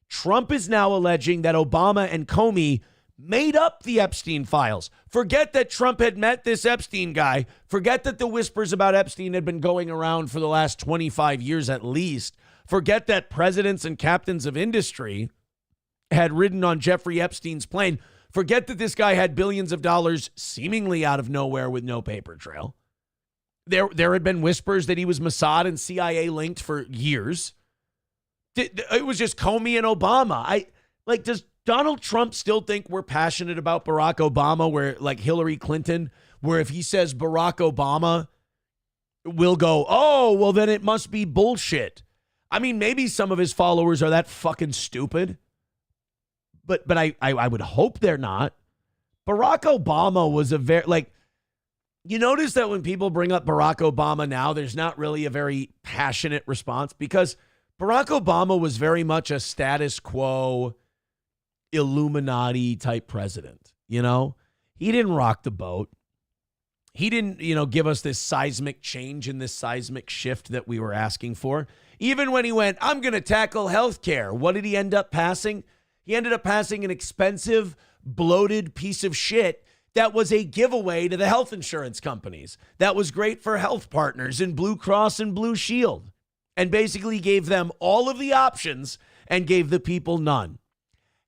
Trump is now alleging that Obama and Comey made up the Epstein files. Forget that Trump had met this Epstein guy. Forget that the whispers about Epstein had been going around for the last 25 years at least. Forget that presidents and captains of industry had ridden on Jeffrey Epstein's plane. Forget that this guy had billions of dollars seemingly out of nowhere with no paper trail. There had been whispers that he was Mossad and CIA linked for years. It was just Comey and Obama. Donald Trump still think we're passionate about Barack Obama, where like Hillary Clinton, where if he says Barack Obama, we'll go, oh, well, then it must be bullshit. I mean, maybe some of his followers are that fucking stupid, but I would hope they're not. Barack Obama was a very, like, you notice that when people bring up Barack Obama now, there's not really a very passionate response because Barack Obama was very much a status quo, Illuminati type president. You know, he didn't rock the boat. He didn't, give us this seismic change and this seismic shift that we were asking for. Even when he went, I'm going to tackle healthcare. What did he end up passing? He ended up passing an expensive, bloated piece of shit that was a giveaway to the health insurance companies. That was great for health partners and Blue Cross and Blue Shield, and basically gave them all of the options and gave the people none.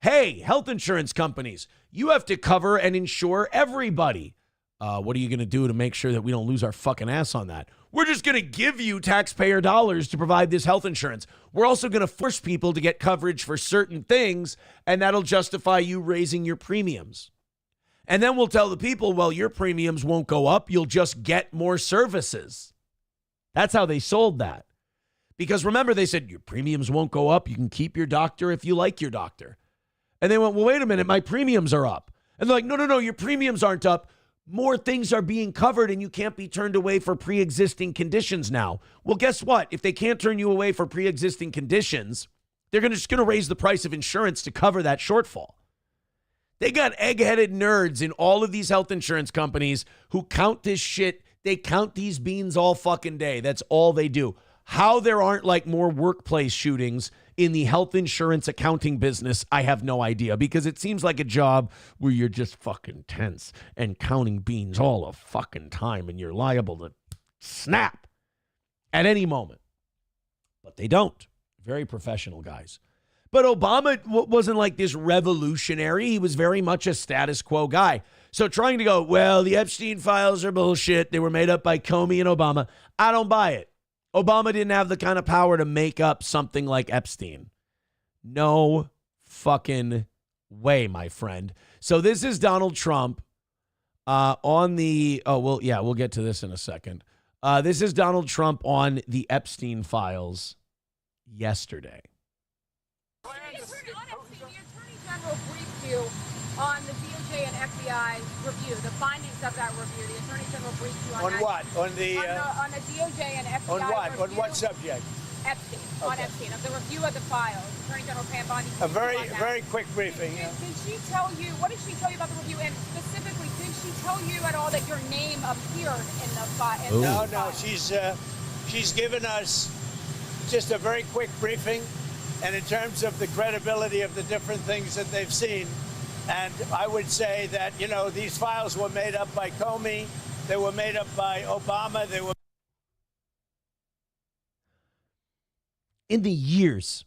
Hey, health insurance companies, you have to cover and insure everybody. What are you going to do to make sure that we don't lose our fucking ass on that? We're just going to give you taxpayer dollars to provide this health insurance. We're also going to force people to get coverage for certain things, and that'll justify you raising your premiums. And then we'll tell the people, well, your premiums won't go up. You'll just get more services. That's how they sold that. Because remember, they said your premiums won't go up. You can keep your doctor if you like your doctor. And they went, well, wait a minute, my premiums are up. And they're like, no, your premiums aren't up. More things are being covered and you can't be turned away for pre-existing conditions now. Well, guess what? If they can't turn you away for pre-existing conditions, they're just going to raise the price of insurance to cover that shortfall. They got egg-headed nerds in all of these health insurance companies who count this shit. They count these beans all fucking day. That's all they do. How there aren't like more workplace shootings in the health insurance accounting business, I have no idea, because it seems like a job where you're just fucking tense and counting beans all the fucking time and you're liable to snap at any moment. But they don't. Very professional guys. But Obama wasn't like this revolutionary. He was very much a status quo guy. So trying to go, well, the Epstein files are bullshit. They were made up by Comey and Obama. I don't buy it. Obama didn't have the kind of power to make up something like Epstein. No fucking way, my friend. So this is Donald Trump on the, we'll get to this in a second. This is Donald Trump on the Epstein files yesterday. The Attorney General briefed you on the DOJ and FBI review, the findings of that review. The Attorney General briefed you on that. On what? On the DOJ and FBI On what? review. On what subject? Epstein. Okay. On Epstein, of the review of the files. Attorney General Pam Bondi. A very quick briefing. Did she tell you, what did she tell you about the review? And specifically, did she tell you at all that your name appeared in the file? No, she's given us just a very quick briefing, and in terms of the credibility of the different things that they've seen. And I would say that, these files were made up by Comey. They were made up by Obama. They were. In the years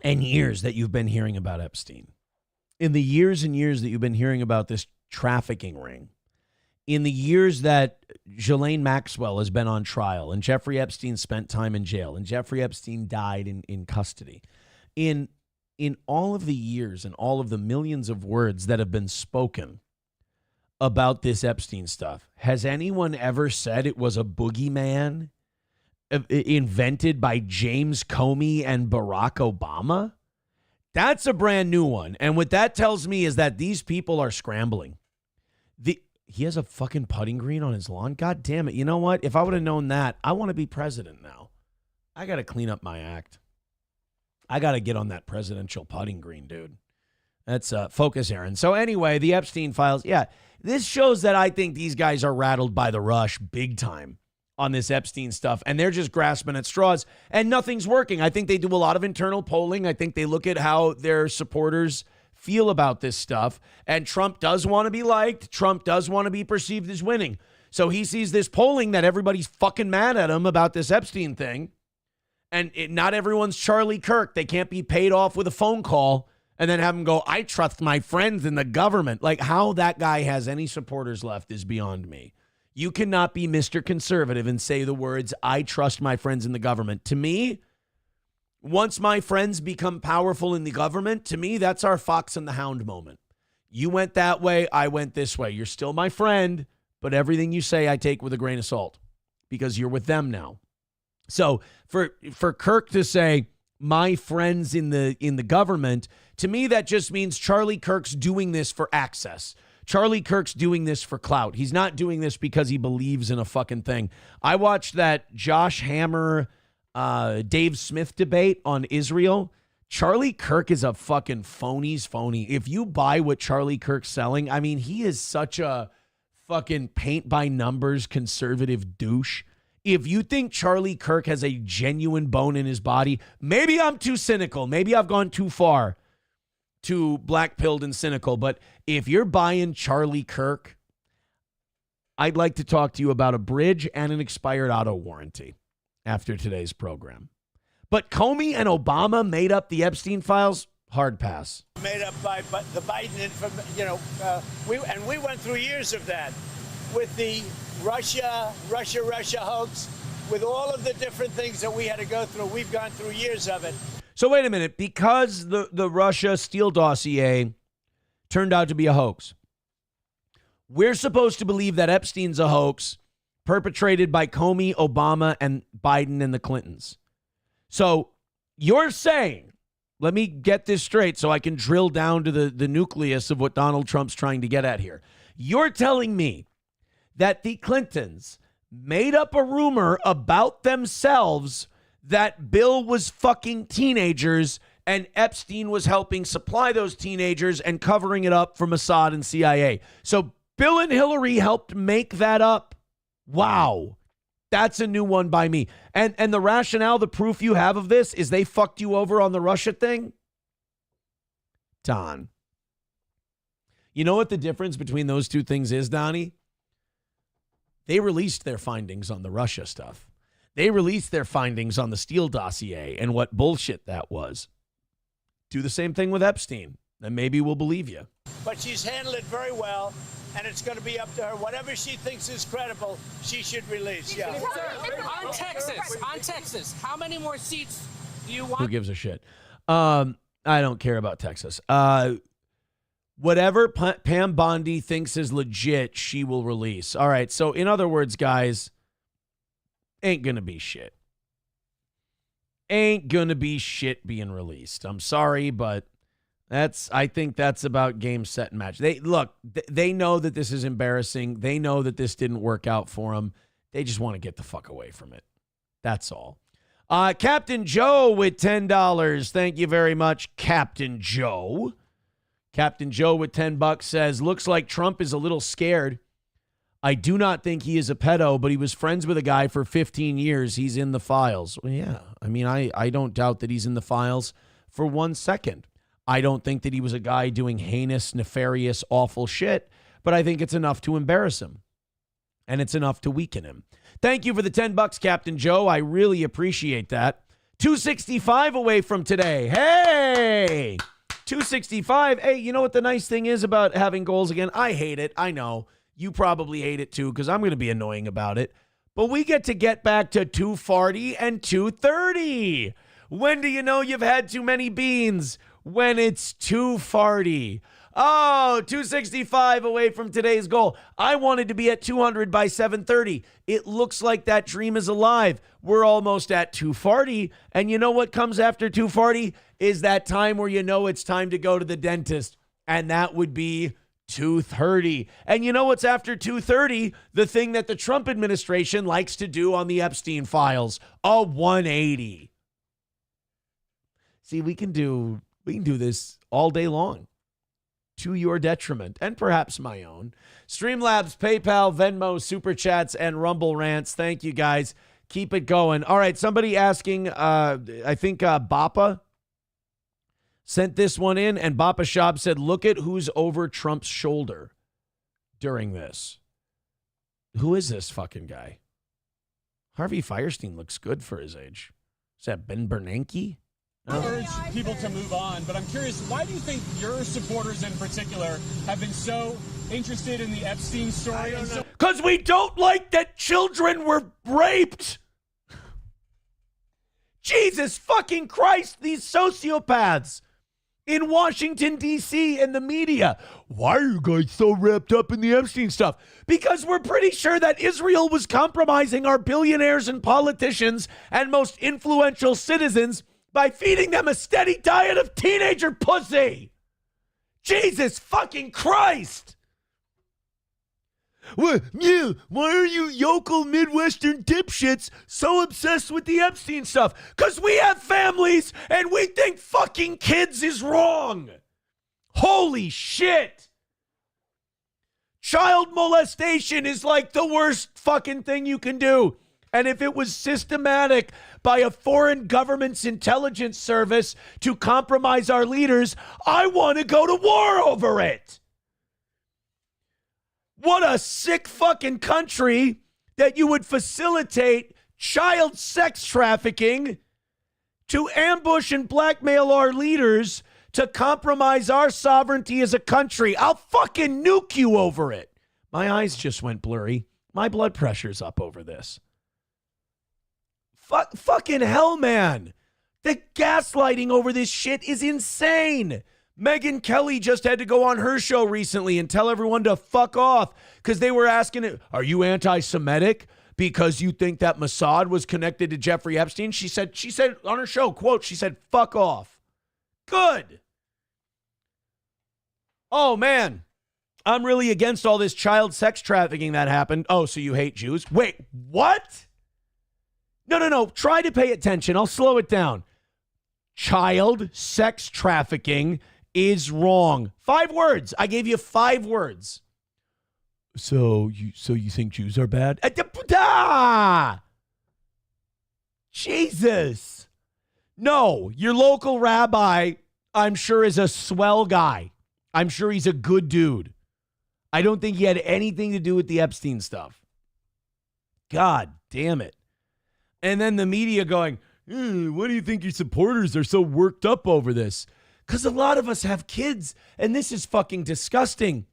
and years that you've been hearing about Epstein, in the years and years that you've been hearing about this trafficking ring, in the years that Ghislaine Maxwell has been on trial and Jeffrey Epstein spent time in jail and Jeffrey Epstein died in custody, in all of the years and all of the millions of words that have been spoken about this Epstein stuff, has anyone ever said it was a boogeyman invented by James Comey and Barack Obama? That's a brand new one. And what that tells me is that these people are scrambling. He has a fucking putting green on his lawn. God damn it. You know what? If I would have known that, I want to be president now. I got to clean up my act. I got to get on that presidential putting green, dude. That's focus, Aaron. So anyway, the Epstein files. Yeah, this shows that I think these guys are rattled by the rush big time on this Epstein stuff. And they're just grasping at straws and nothing's working. I think they do a lot of internal polling. I think they look at how their supporters feel about this stuff. And Trump does want to be liked. Trump does want to be perceived as winning. So he sees this polling that everybody's fucking mad at him about this Epstein thing. And not everyone's Charlie Kirk. They can't be paid off with a phone call and then have him go, I trust my friends in the government. Like, how that guy has any supporters left is beyond me. You cannot be Mr. Conservative and say the words, I trust my friends in the government. To me, Once my friends become powerful in the government, to me, that's our Fox and the Hound moment. You went that way, I went this way. You're still my friend, but everything you say I take with a grain of salt because you're with them now. So for Kirk to say my friends in the government, to me that just means Charlie Kirk's doing this for access. Charlie Kirk's doing this for clout. He's not doing this because he believes in a fucking thing. I watched that Josh Hammer Dave Smith debate on Israel. Charlie Kirk is a fucking phony's phony. If you buy what Charlie Kirk's selling, I mean, he is such a fucking paint by numbers conservative douche. If you think Charlie Kirk has a genuine bone in his body, maybe I'm too cynical. Maybe I've gone too far, too black-pilled and cynical. But if you're buying Charlie Kirk, I'd like to talk to you about a bridge and an expired auto warranty after today's program. But Comey and Obama made up the Epstein files. Hard pass. Made up by the Biden information, we went through years of that with the Russia hoax, with all of the different things that we had to go through. We've gone through years of it. So wait a minute, because the Russia Steele dossier turned out to be a hoax, we're supposed to believe that Epstein's a hoax perpetrated by Comey, Obama, and Biden and the Clintons. So you're saying, let me get this straight so I can drill down to the nucleus of what Donald Trump's trying to get at here. You're telling me that the Clintons made up a rumor about themselves that Bill was fucking teenagers and Epstein was helping supply those teenagers and covering it up for Mossad and CIA. So Bill and Hillary helped make that up. Wow. That's a new one by me. And the rationale, the proof you have of this is they fucked you over on the Russia thing? Don. You know what the difference between those two things is, Donnie? They released their findings on the Russia stuff. They released their findings on the Steele dossier and what bullshit that was. Do the same thing with Epstein, and maybe we'll believe you. But she's handled it very well, and it's going to be up to her. Whatever she thinks is credible, she should release. Yeah. On Texas, how many more seats do you want? Who gives a shit? I don't care about Texas. Whatever Pam Bondi thinks is legit, she will release. All right. So in other words, guys, ain't going to be shit. Ain't going to be shit being released. I'm sorry, but I think that's about game, set, and match. They know that this is embarrassing. They know that this didn't work out for them. They just want to get the fuck away from it. That's all. Captain Joe with $10. Thank you very much, Captain Joe. Captain Joe with $10 says, looks like Trump is a little scared. I do not think he is a pedo, but he was friends with a guy for 15 years. He's in the files. Well, yeah. I mean, I don't doubt that he's in the files for 1 second. I don't think that he was a guy doing heinous, nefarious, awful shit, but I think it's enough to embarrass him. And it's enough to weaken him. Thank you for the $10, Captain Joe. I really appreciate that. 265 away from today. Hey! 265. Hey, you know what the nice thing is about having goals again? I hate it. I know. You probably hate it too because I'm going to be annoying about it. But we get to get back to 240 and 230. When do you know you've had too many beans? When it's 240. Oh, 265 away from today's goal. I wanted to be at 200 by 7:30. It looks like that dream is alive. We're almost at 240. And you know what comes after 240? Is that time where you know it's time to go to the dentist. And that would be 230. And you know what's after 230? The thing that the Trump administration likes to do on the Epstein files. A 180. See, we can do this all day long. To your detriment, and perhaps my own. Streamlabs, PayPal, Venmo, Super Chats, and Rumble Rants. Thank you, guys. Keep it going. All right, somebody asking, I think Bappa sent this one in, and Bappa Shab said, look at who's over Trump's shoulder during this. Who is this fucking guy? Harvey Fierstein looks good for his age. Is that Ben Bernanke? I urge people to move on, but I'm curious, why do you think your supporters in particular have been so interested in the Epstein story? Because we don't like that children were raped. Jesus fucking Christ, these sociopaths in Washington, D.C. and the media. Why are you guys so wrapped up in the Epstein stuff? Because we're pretty sure that Israel was compromising our billionaires and politicians and most influential citizens by feeding them a steady diet of teenager pussy. Jesus fucking Christ. Well, yeah, why are you yokel Midwestern dipshits so obsessed with the Epstein stuff? Because we have families and we think fucking kids is wrong. Holy shit. Child molestation is like the worst fucking thing you can do. And if it was systematic by a foreign government's intelligence service to compromise our leaders, I want to go to war over it. What a sick fucking country that you would facilitate child sex trafficking to ambush and blackmail our leaders to compromise our sovereignty as a country. I'll fucking nuke you over it. My eyes just went blurry. My blood pressure's up over this. Fucking hell, man. The gaslighting over this shit is insane. Megyn Kelly just had to go on her show recently and tell everyone to fuck off because they were asking it, are you anti-Semitic because you think that Mossad was connected to Jeffrey Epstein? She said on her show, quote, she said, fuck off. Good. Oh, man. I'm really against all this child sex trafficking that happened. Oh, so you hate Jews? Wait, what? No. Try to pay attention. I'll slow it down. Child sex trafficking is wrong. 5 words. I gave you 5 words. So you think Jews are bad? Jesus. No, your local rabbi, I'm sure, is a swell guy. I'm sure he's a good dude. I don't think he had anything to do with the Epstein stuff. God damn it. And then the media going, what do you think your supporters are so worked up over this? Because a lot of us have kids, and this is fucking disgusting.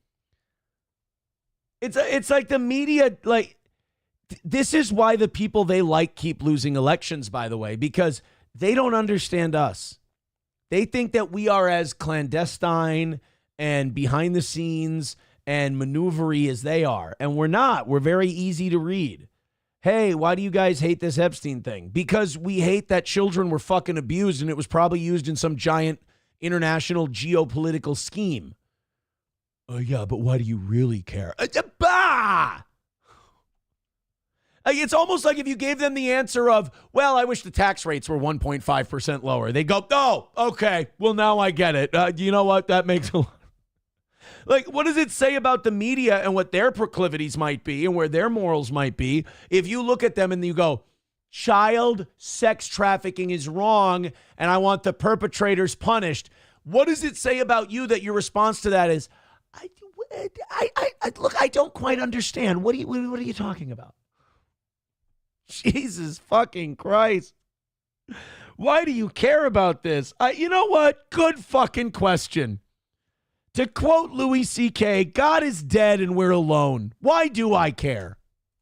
It's like the media, like, this is why the people they like keep losing elections, by the way, because they don't understand us. They think that we are as clandestine and behind the scenes and maneuvery as they are, and we're not. We're very easy to read. Hey, why do you guys hate this Epstein thing? Because we hate that children were fucking abused and it was probably used in some giant international geopolitical scheme. Oh, yeah, but why do you really care? Bah! It's almost like if you gave them the answer of, well, I wish the tax rates were 1.5% lower. They go, oh, okay, well, now I get it. You know what? That makes a lot. Like, what does it say about the media and what their proclivities might be and where their morals might be if you look at them and you go, child sex trafficking is wrong and I want the perpetrators punished? What does it say about you that your response to that is, look, I don't quite understand. What are you talking about? Jesus fucking Christ. Why do you care about this? You know what? Good fucking question. To quote Louis C.K., God is dead and we're alone. Why do I care?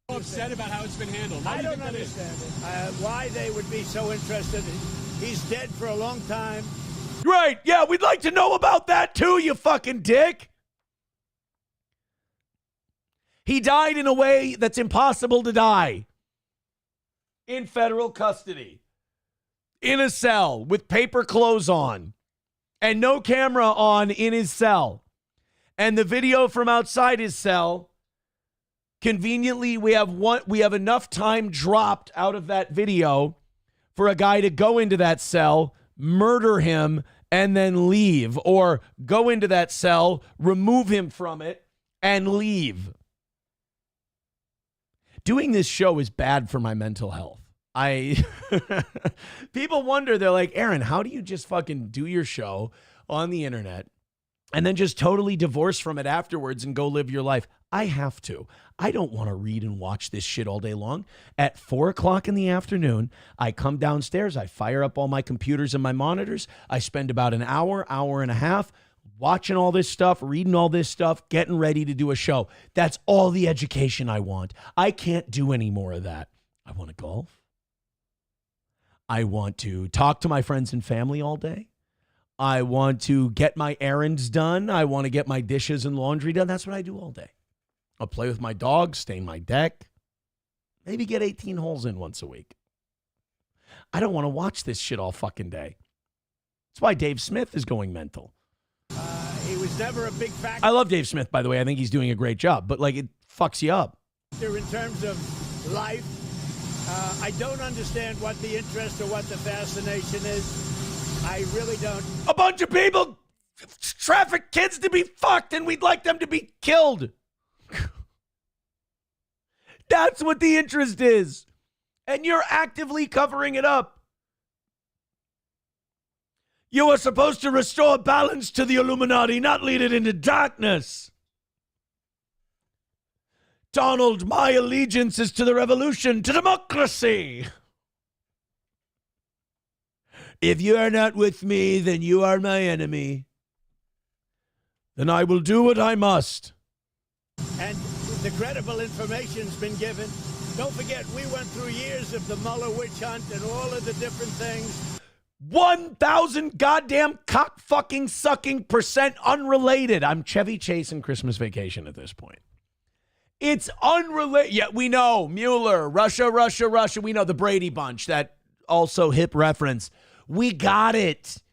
Upset about how it's been handled. I don't understand it. Why they would be so interested. He's dead for a long time. Right. Yeah, we'd like to know about that too, you fucking dick. He died in a way that's impossible to die. In federal custody. In a cell with paper clothes on. And no camera on in his cell. And the video from outside his cell, conveniently, we have enough time dropped out of that video for a guy to go into that cell, murder him, and then leave. Or go into that cell, remove him from it, and leave. Doing this show is bad for my mental health. People wonder, they're like, Aaron, how do you just fucking do your show on the internet and then just totally divorce from it afterwards and go live your life? I have to. I don't want to read and watch this shit all day long. At 4 o'clock in the afternoon, I come downstairs, I fire up all my computers and my monitors. I spend about an hour and a half watching all this stuff, reading all this stuff, getting ready to do a show. That's all the education I want. I can't do any more of that. I want to golf. I want to talk to my friends and family all day. I want to get my errands done. I want to get my dishes and laundry done. That's what I do all day. I'll play with my dog, stain my deck, maybe get 18 holes in once a week. I don't want to watch this shit all fucking day. That's why Dave Smith is going mental. He was never a big factor. I love Dave Smith, by the way. I think he's doing a great job, but like it fucks you up. In terms of life, I don't understand what the interest or what the fascination is. I really don't. A bunch of people traffic kids to be fucked and we'd like them to be killed. That's what the interest is. And you're actively covering it up. You are supposed to restore balance to the Illuminati, not lead it into darkness. Donald, my allegiance is to the revolution, to democracy. If you are not with me, then you are my enemy. Then I will do what I must. And the credible information's been given. Don't forget, we went through years of the Mueller witch hunt and all of the different things. 1,000 goddamn cock fucking sucking % unrelated. I'm Chevy Chase in Christmas Vacation at this point. It's unrelated. Yeah, we know Mueller, Russia. We know the Brady Bunch, that also hip reference. We got it.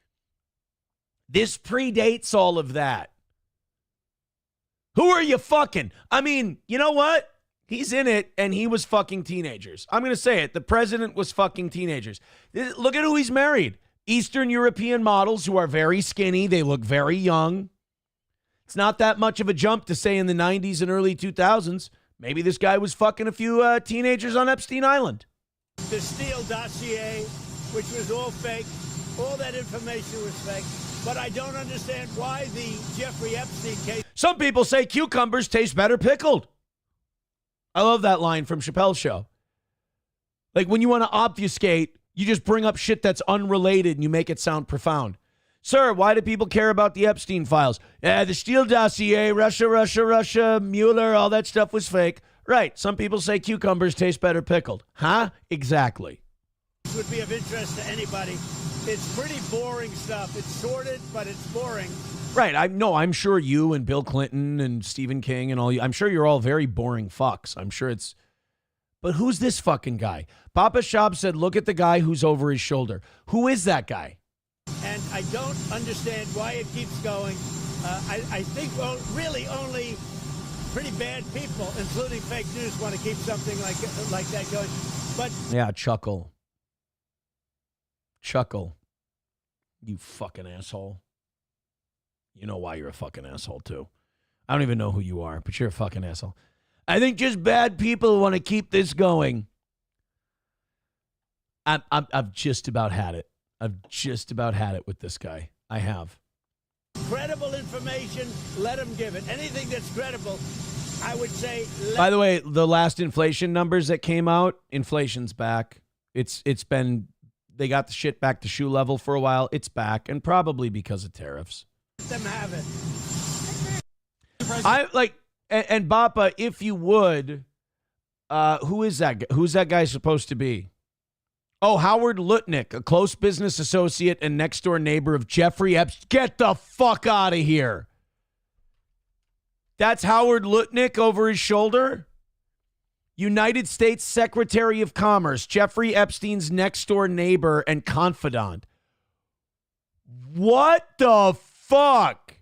This predates all of that. Who are you fucking? I mean, you know what? He's in it, and he was fucking teenagers. I'm going to say it. The president was fucking teenagers. Look at who he's married. Eastern European models who are very skinny. They look very young. It's not that much of a jump to say in the 90s and early 2000s, maybe this guy was fucking a few teenagers on Epstein Island. The Steele dossier, which was all fake, all that information was fake. But I don't understand why the Jeffrey Epstein case. Some people say cucumbers taste better pickled. I love that line from Chappelle's show. Like when you want to obfuscate, you just bring up shit that's unrelated and you make it sound profound. Sir, why do people care about the Epstein files? The Steele dossier, Russia, Mueller, all that stuff was fake. Right. Some people say cucumbers taste better pickled. Huh? Exactly. This would be of interest to anybody. It's pretty boring stuff. It's sordid, but it's boring. Right. I'm sure you and Bill Clinton and Stephen King and all you, I'm sure you're all very boring fucks. I'm sure it's, but who's this fucking guy? Papa Shab said, look at the guy who's over his shoulder. Who is that guy? And I don't understand why it keeps going. I think, well, really only pretty bad people, including fake news, want to keep something like that going. But yeah, chuckle. You fucking asshole. You know why you're a fucking asshole, too. I don't even know who you are, but you're a fucking asshole. I think just bad people want to keep this going. I've just about had it. I've just about had it with this guy. I have. Credible information, let them give it. Anything that's credible, I would say. By the way, the last inflation numbers that came out, inflation's back. It's been, they got the shit back to shoe level for a while. It's back, and probably because of tariffs. Let them have it. I like, and Bappa, if you would, who is that guy? Who's that guy supposed to be? Oh, Howard Lutnik, a close business associate and next door neighbor of Jeffrey Epstein. Get the fuck out of here. That's Howard Lutnik over his shoulder? United States Secretary of Commerce, Jeffrey Epstein's next door neighbor and confidant. What the fuck?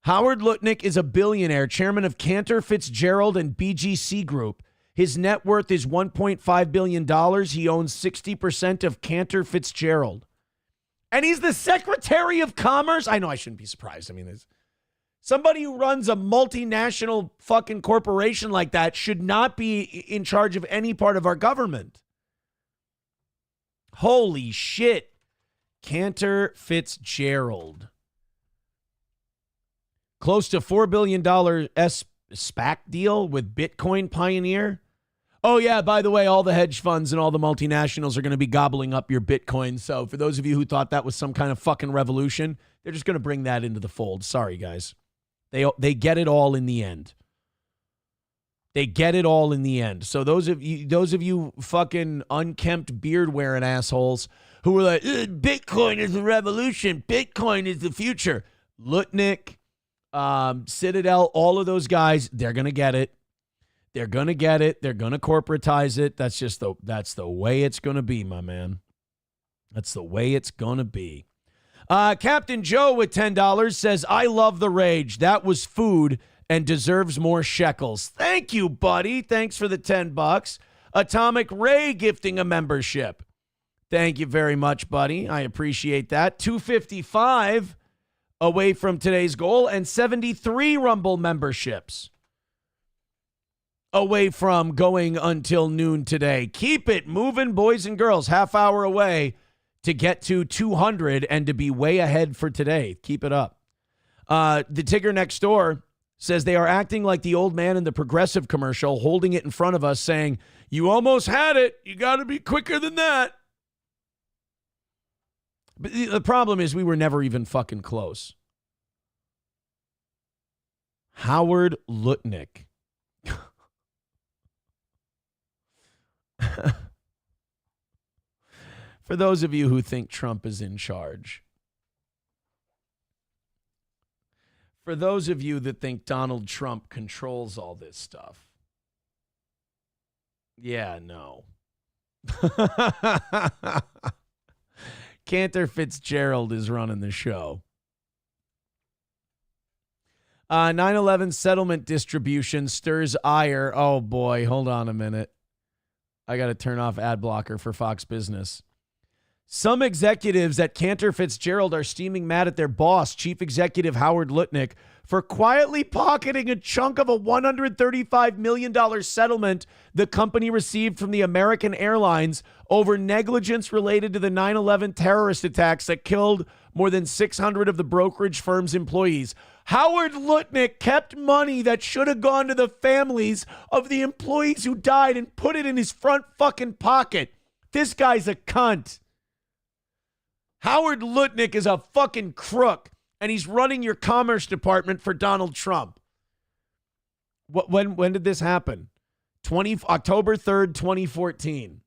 Howard Lutnik is a billionaire, chairman of Cantor Fitzgerald and BGC Group. His net worth is $1.5 billion. He owns 60% of Cantor Fitzgerald. And he's the Secretary of Commerce? I know I shouldn't be surprised. I mean, there's somebody who runs a multinational fucking corporation like that should not be in charge of any part of our government. Holy shit. Cantor Fitzgerald. Close to $4 billion SPAC deal with Bitcoin Pioneer. Oh, yeah, by the way, all the hedge funds and all the multinationals are going to be gobbling up your Bitcoin. So for those of you who thought that was some kind of fucking revolution, they're just going to bring that into the fold. Sorry, guys. They get it all in the end. They get it all in the end. So those of you fucking unkempt beard wearing assholes who were like, Bitcoin is the revolution, Bitcoin is the future. Lutnik, Citadel, all of those guys, they're gonna get it. They're gonna get it. They're gonna corporatize it. That's the way it's gonna be, my man. That's the way it's gonna be. Captain Joe with $10 says, I love the rage. That was food and deserves more shekels. Thank you, buddy. Thanks for the $10. Atomic Ray gifting a membership. Thank you very much, buddy. I appreciate that. 255 away from today's goal and 73 Rumble memberships away from going until noon today. Keep it moving, boys and girls. Half hour away to get to 200 and to be way ahead for today. Keep it up. The Tigger next door says they are acting like the old man in the Progressive commercial, holding it in front of us saying, you almost had it. You got to be quicker than that. But the problem is we were never even fucking close. Howard Lutnik. For those of you who think Trump is in charge. For those of you that think Donald Trump controls all this stuff. Yeah, no. Cantor Fitzgerald is running the show. 9/11 settlement distribution stirs ire. Oh, boy. Hold on a minute. I got to turn off ad blocker for Fox Business. Some executives at Cantor Fitzgerald are steaming mad at their boss, Chief Executive Howard Lutnik, for quietly pocketing a chunk of a $135 million settlement the company received from the American Airlines over negligence related to the 9/11 terrorist attacks that killed more than 600 of the brokerage firm's employees. Howard Lutnik kept money that should have gone to the families of the employees who died and put it in his front fucking pocket. This guy's a cunt. Howard Lutnik is a fucking crook, and he's running your commerce department for Donald Trump. When did this happen? October 3rd, 2014.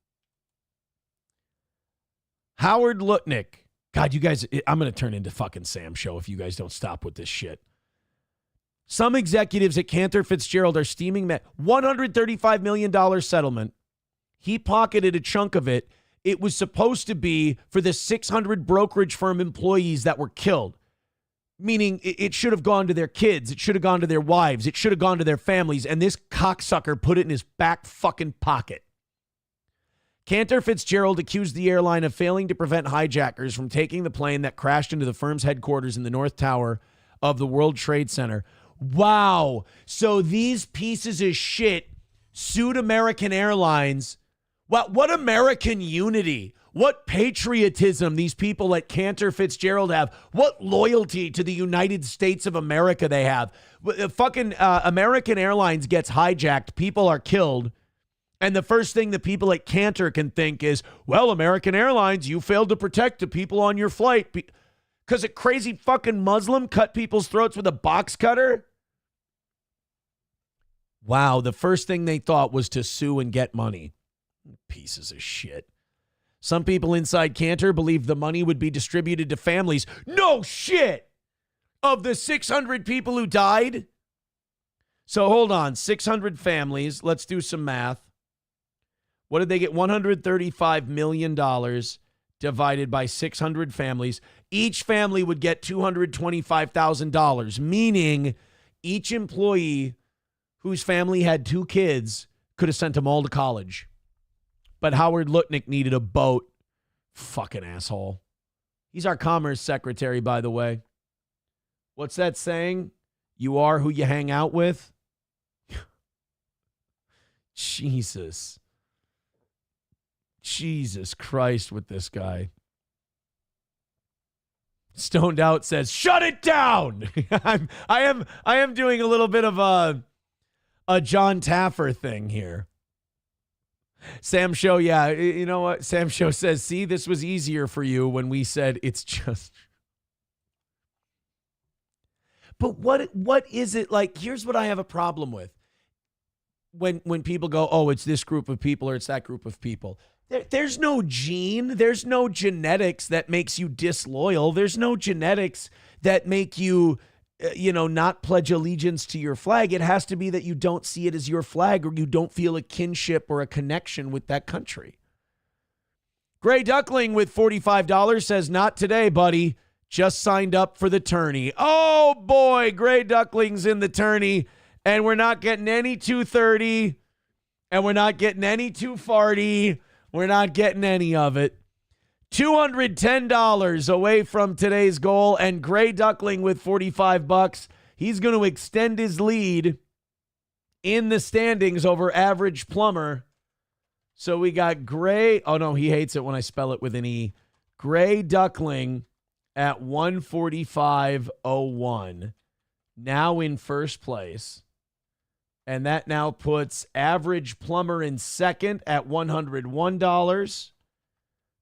Howard Lutnik. God, you guys, I'm going to turn into fucking Sam Show if you guys don't stop with this shit. Some executives at Cantor Fitzgerald are steaming mad. $135 million settlement. He pocketed a chunk of it. It was supposed to be for the 600 brokerage firm employees that were killed, meaning it should have gone to their kids. It should have gone to their wives. It should have gone to their families. And this cocksucker put it in his back fucking pocket. Cantor Fitzgerald accused the airline of failing to prevent hijackers from taking the plane that crashed into the firm's headquarters in the North Tower of the World Trade Center. Wow. So these pieces of shit sued American Airlines. What American unity, what patriotism these people at Cantor Fitzgerald have, what loyalty to the United States of America they have. Fucking American Airlines gets hijacked, people are killed, and the first thing the people at Cantor can think is, well, American Airlines, you failed to protect the people on your flight because a crazy fucking Muslim cut people's throats with a box cutter? Wow, the first thing they thought was to sue and get money. Pieces of shit. Some people inside Cantor believed the money would be distributed to families. No shit! Of the 600 people who died? So hold on, 600 families. Let's do some math. What did they get? $135 million divided by 600 families. Each family would get $225,000, meaning each employee whose family had 2 kids could have sent them all to college. But Howard Lutnik needed a boat. Fucking asshole. He's our commerce secretary, by the way. What's that saying? You are who you hang out with? Jesus. Jesus Christ with this guy. Stoned Out says, shut it down. I am doing a little bit of a John Taffer thing here. Sam Show, yeah, you know what? Sam Show says, see, this was easier for you when we said it's just. But what is it like? Here's what I have a problem with. when people go, oh, it's this group of people or it's that group of people. There's no gene. There's no genetics that makes you disloyal. There's no genetics that make you, not pledge allegiance to your flag. It has to be that you don't see it as your flag or you don't feel a kinship or a connection with that country. Gray Duckling with $45 says, not today, buddy. Just signed up for the tourney. Oh, boy, Gray Duckling's in the tourney, and we're not getting any 230, and we're not getting any 240. We're not getting any of it. $210 away from today's goal, and Gray Duckling with $45. He's going to extend his lead in the standings over Average Plumber. So we got Gray. Oh, no, he hates it when I spell it with an E. Gray Duckling at 145.01. Now in first place. And that now puts Average Plumber in second at $101.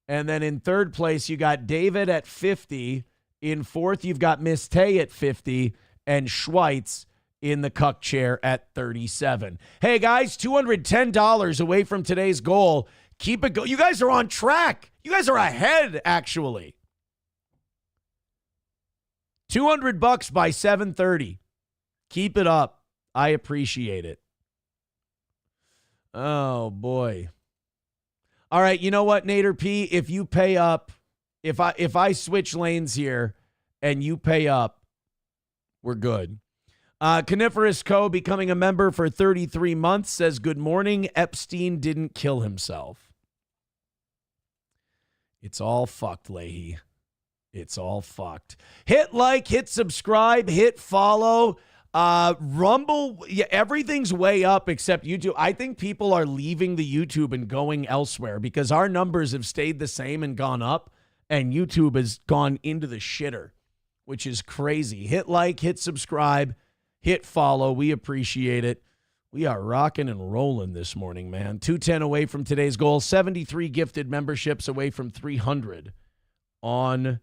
And then in third place, you got David at 50. In fourth, you've got Miss Tay at 50. And Schweitz in the cuck chair at 37. Hey, guys, $210 away from today's goal. Keep it going. You guys are on track. You guys are ahead, actually. $200 by 7:30. Keep it up. I appreciate it. Oh, boy. All right, you know what, Nader P? If you pay up, if I switch lanes here and you pay up, we're good. Coniferous Co. becoming a member for 33 months says, good morning. Epstein didn't kill himself. It's all fucked, Leahy. It's all fucked. Hit like, hit subscribe, hit follow. Rumble, yeah, everything's way up except YouTube. I think people are leaving the YouTube and going elsewhere because our numbers have stayed the same and gone up, and YouTube has gone into the shitter, which is crazy. Hit like, hit subscribe, hit follow. We appreciate it. We are rocking and rolling this morning, man. 210 away from today's goal. 73 gifted memberships away from 300 on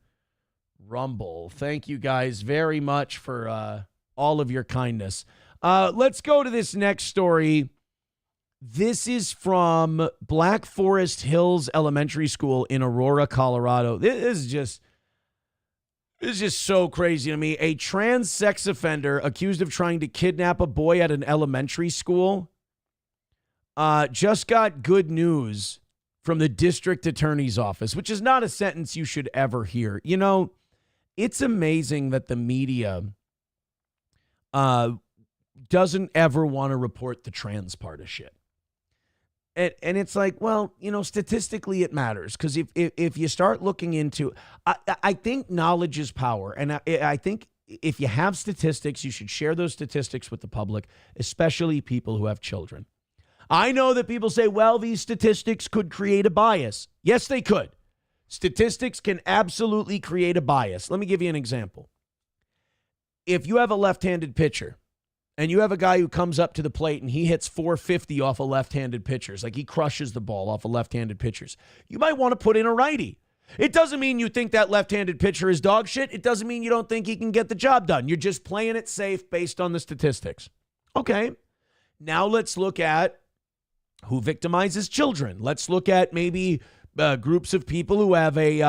Rumble. Thank you guys very much for all of your kindness. Let's go to this next story. This is from Black Forest Hills Elementary School in Aurora, Colorado. This is just so crazy to me. A trans sex offender accused of trying to kidnap a boy at an elementary school just got good news from the district attorney's office, which is not a sentence you should ever hear. You know, it's amazing that the media doesn't ever want to report the trans part of shit. And it's like, well, you know, statistically it matters because if you start looking into, I think knowledge is power. And I think if you have statistics, you should share those statistics with the public, especially people who have children. I know that people say, well, these statistics could create a bias. Yes, they could. Statistics can absolutely create a bias. Let me give you an example. If you have a left-handed pitcher and you have a guy who comes up to the plate and he hits 450 off of left-handed pitchers, like he crushes the ball off of left-handed pitchers, you might want to put in a righty. It doesn't mean you think that left-handed pitcher is dog shit. It doesn't mean you don't think he can get the job done. You're just playing it safe based on the statistics. Okay, now let's look at who victimizes children. Let's look at maybe groups of people who have a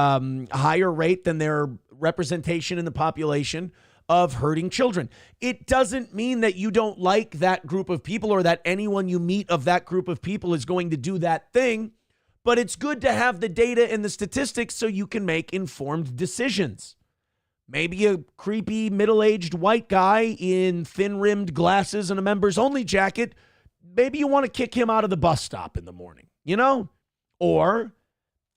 higher rate than their representation in the population of hurting children. It doesn't mean that you don't like that group of people or that anyone you meet of that group of people is going to do that thing, but it's good to have the data and the statistics so you can make informed decisions. Maybe a creepy middle-aged white guy in thin-rimmed glasses and a members-only jacket, maybe you want to kick him out of the bus stop in the morning, you know? Or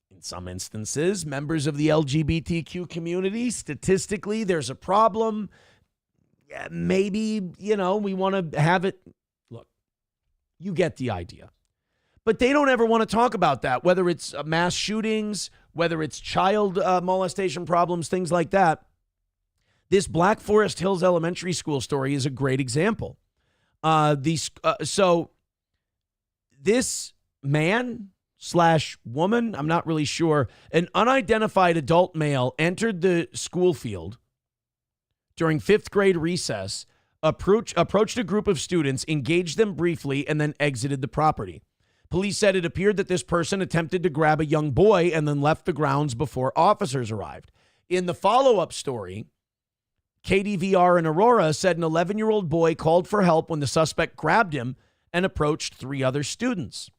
in some instances, members of the LGBTQ community, statistically, there's a problem. Yeah, maybe, you know, we want to have it. Look, you get the idea. But they don't ever want to talk about that, whether it's mass shootings, whether it's child molestation problems, things like that. This Black Forest Hills Elementary School story is a great example. So this man / woman, I'm not really sure, an unidentified adult male entered the school field during 5th grade recess approached a group of students, engaged them briefly, and then exited the property. Police said it appeared that this person attempted to grab a young boy and then left the grounds before officers arrived. In the follow-up story, KDVR in Aurora said an 11-year-old boy called for help when the suspect grabbed him and approached 3 other students.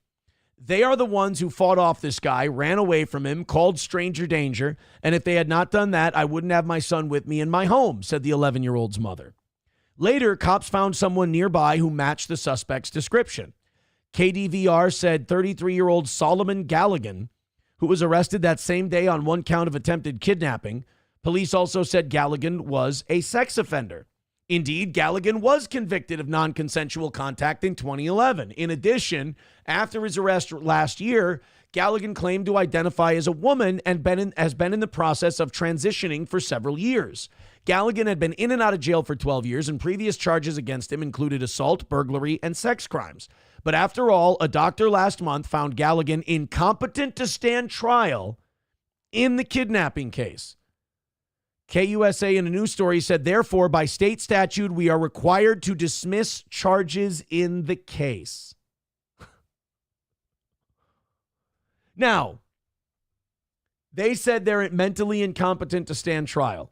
They are the ones who fought off this guy, ran away from him, called stranger danger, and if they had not done that, I wouldn't have my son with me in my home, said the 11-year-old's mother. Later, cops found someone nearby who matched the suspect's description. KDVR said 33-year-old Solomon Galligan, who was arrested that same day on 1 count of attempted kidnapping. Police also said Galligan was a sex offender. Indeed, Galligan was convicted of non-consensual contact in 2011. In addition, after his arrest last year, Galligan claimed to identify as a woman and has been in the process of transitioning for several years. Galligan had been in and out of jail for 12 years, and previous charges against him included assault, burglary, and sex crimes. But after all, a doctor last month found Galligan incompetent to stand trial in the kidnapping case. KUSA in a news story said, therefore, by state statute, we are required to dismiss charges in the case. Now, they said they're mentally incompetent to stand trial.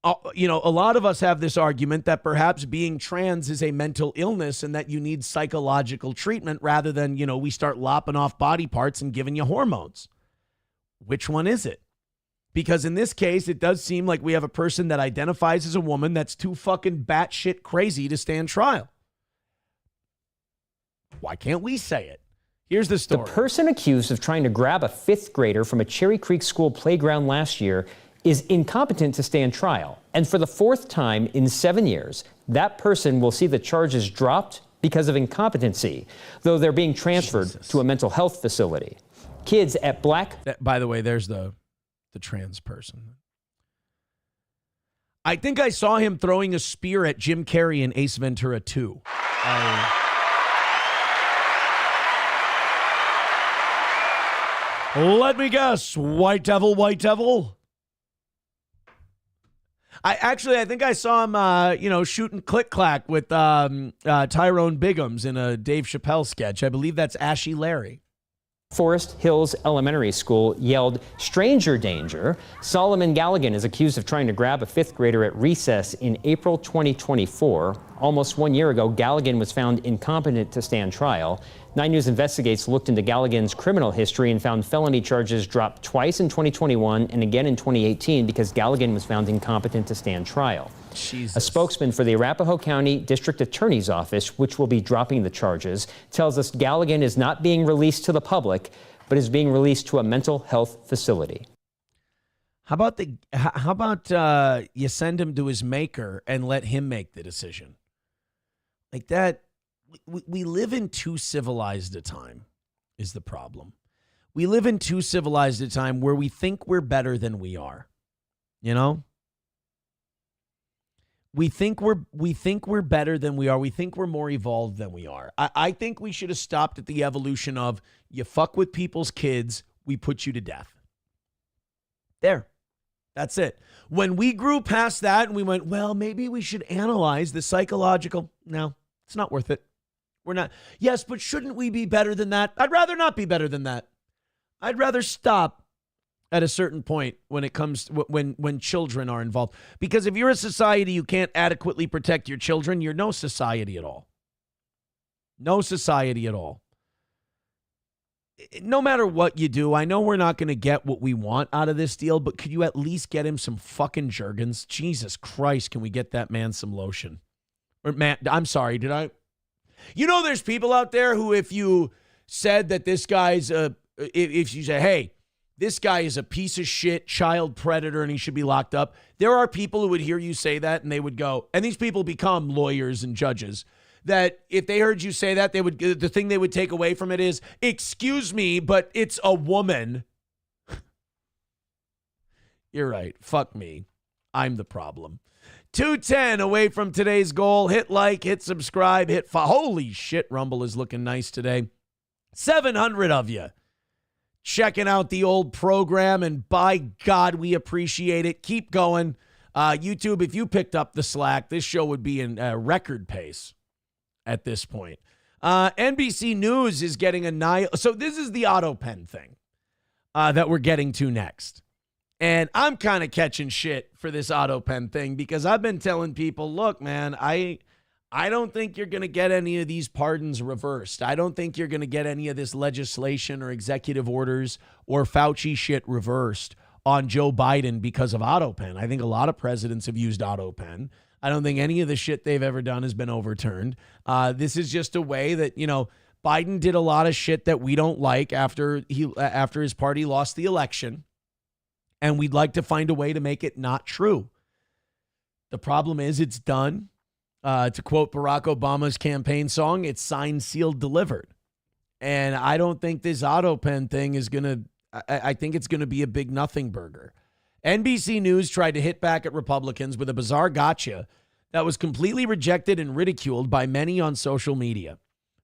A lot of us have this argument that perhaps being trans is a mental illness and that you need psychological treatment rather than, we start lopping off body parts and giving you hormones. Which one is it? Because in this case, it does seem like we have a person that identifies as a woman that's too fucking batshit crazy to stand trial. Why can't we say it? Here's the story. The person accused of trying to grab a 5th grader from a Cherry Creek school playground last year is incompetent to stand trial. And for the 4th time in 7 years, that person will see the charges dropped because of incompetency, though they're being transferred to a mental health facility. Kids at By the way, there's the trans person. I think I saw him throwing a spear at Jim Carrey in Ace Ventura 2. Let me guess, White Devil, White Devil. I think I saw him, shooting click-clack with Tyrone Biggums in a Dave Chappelle sketch. I believe that's Ashy Larry. Forest Hills Elementary School yelled stranger danger. Solomon Galligan is accused of trying to grab a 5th grader at recess in April 2024. Almost 1 year ago, Galligan was found incompetent to stand trial. 9 News Investigates looked into Galligan's criminal history and found felony charges dropped twice in 2021 and again in 2018 because Galligan was found incompetent to stand trial. Jesus. A spokesman for the Arapahoe County District Attorney's Office, which will be dropping the charges, tells us Galligan is not being released to the public, but is being released to a mental health facility. How about you send him to his maker and let him make the decision? Like that, we live in too civilized a time is the problem. We live in too civilized a time where we think we're better than we are. We think we're better than we are. We think we're more evolved than we are. I think we should have stopped at the evolution of you fuck with people's kids, we put you to death. There. That's it. When we grew past that and we went, well, maybe we should analyze the psychological. No, it's not worth it. We're not. Yes, but shouldn't we be better than that? I'd rather not be better than that. I'd rather stop at a certain point when it comes to when children are involved. Because if you're a society you can't adequately protect your children, you're no society at all. No society at all. No matter what you do, I know we're not going to get what we want out of this deal, but could you at least get him some fucking Jergens? Jesus Christ, can we get that man some lotion? Or man, I'm sorry, did I? There's people out there who if you said that this guy's if you say, hey, this guy is a piece of shit child predator and he should be locked up, there are people who would hear you say that and they would go, and these people become lawyers and judges, that if they heard you say that, the thing they would take away from it is, excuse me, but it's a woman. You're right. Fuck me. I'm the problem. 210 away from today's goal. Hit like, hit subscribe, hit follow. Holy shit, Rumble is looking nice today. 700 of you checking out the old program, and by God, we appreciate it. Keep going. YouTube, if you picked up the slack, this show would be in record pace at this point. NBC News is getting so this is the Autopen thing that we're getting to next. And I'm kind of catching shit for this Autopen thing because I've been telling people, look, man, I don't think you're going to get any of these pardons reversed. I don't think you're going to get any of this legislation or executive orders or Fauci shit reversed on Joe Biden because of Autopen. I think a lot of presidents have used Autopen. I don't think any of the shit they've ever done has been overturned. This is just a way that, Biden did a lot of shit that we don't like after his party lost the election. And we'd like to find a way to make it not true. The problem is it's done. To quote Barack Obama's campaign song, it's signed, sealed, delivered. And I don't think this Autopen thing is going to, I think it's going to be a big nothing burger. NBC News tried to hit back at Republicans with a bizarre gotcha that was completely rejected and ridiculed by many on social media.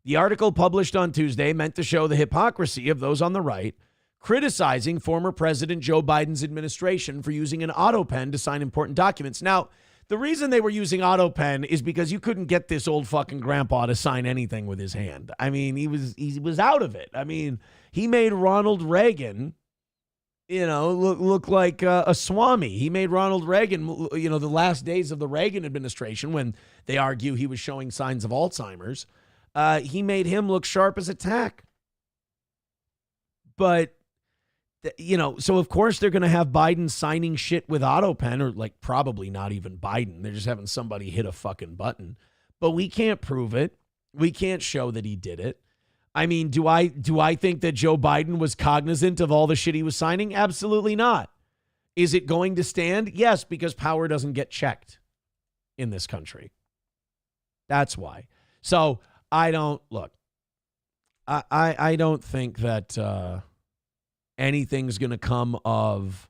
The article published on Tuesday meant to show the hypocrisy of those on the right criticizing former President Joe Biden's administration for using an Autopen to sign important documents. Now, the reason they were using Autopen is because you couldn't get this old fucking grandpa to sign anything with his hand. I mean, he was out of it. I mean, he made Ronald Reagan, look like a Swami. He made Ronald Reagan, the last days of the Reagan administration when they argue he was showing signs of Alzheimer's. He made him look sharp as a tack. But so of course they're going to have Biden signing shit with Autopen, or probably not even Biden. They're just having somebody hit a fucking button. But we can't prove it. We can't show that he did it. I mean, do I think that Joe Biden was cognizant of all the shit he was signing? Absolutely not. Is it going to stand? Yes, because power doesn't get checked in this country. That's why. So I don't think that anything's going to come of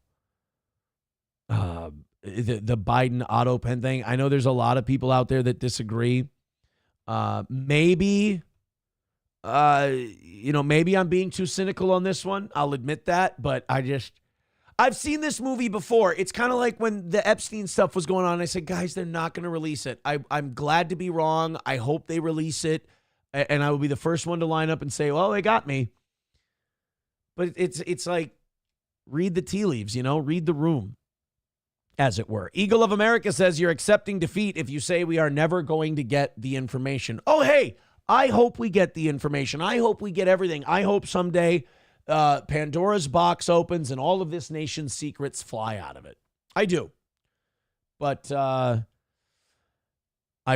the Biden Autopen thing. I know there's a lot of people out there that disagree. Maybe I'm being too cynical on this one. I'll admit that, but I've seen this movie before. It's kind of like when the Epstein stuff was going on. I said, guys, they're not going to release it. I'm glad to be wrong. I hope they release it. And I will be the first one to line up and say, well, they got me. But it's like, read the tea leaves, read the room, as it were. Eagle of America says you're accepting defeat if you say we are never going to get the information. Oh, hey, I hope we get the information. I hope we get everything. I hope someday Pandora's box opens and all of this nation's secrets fly out of it. I do. But I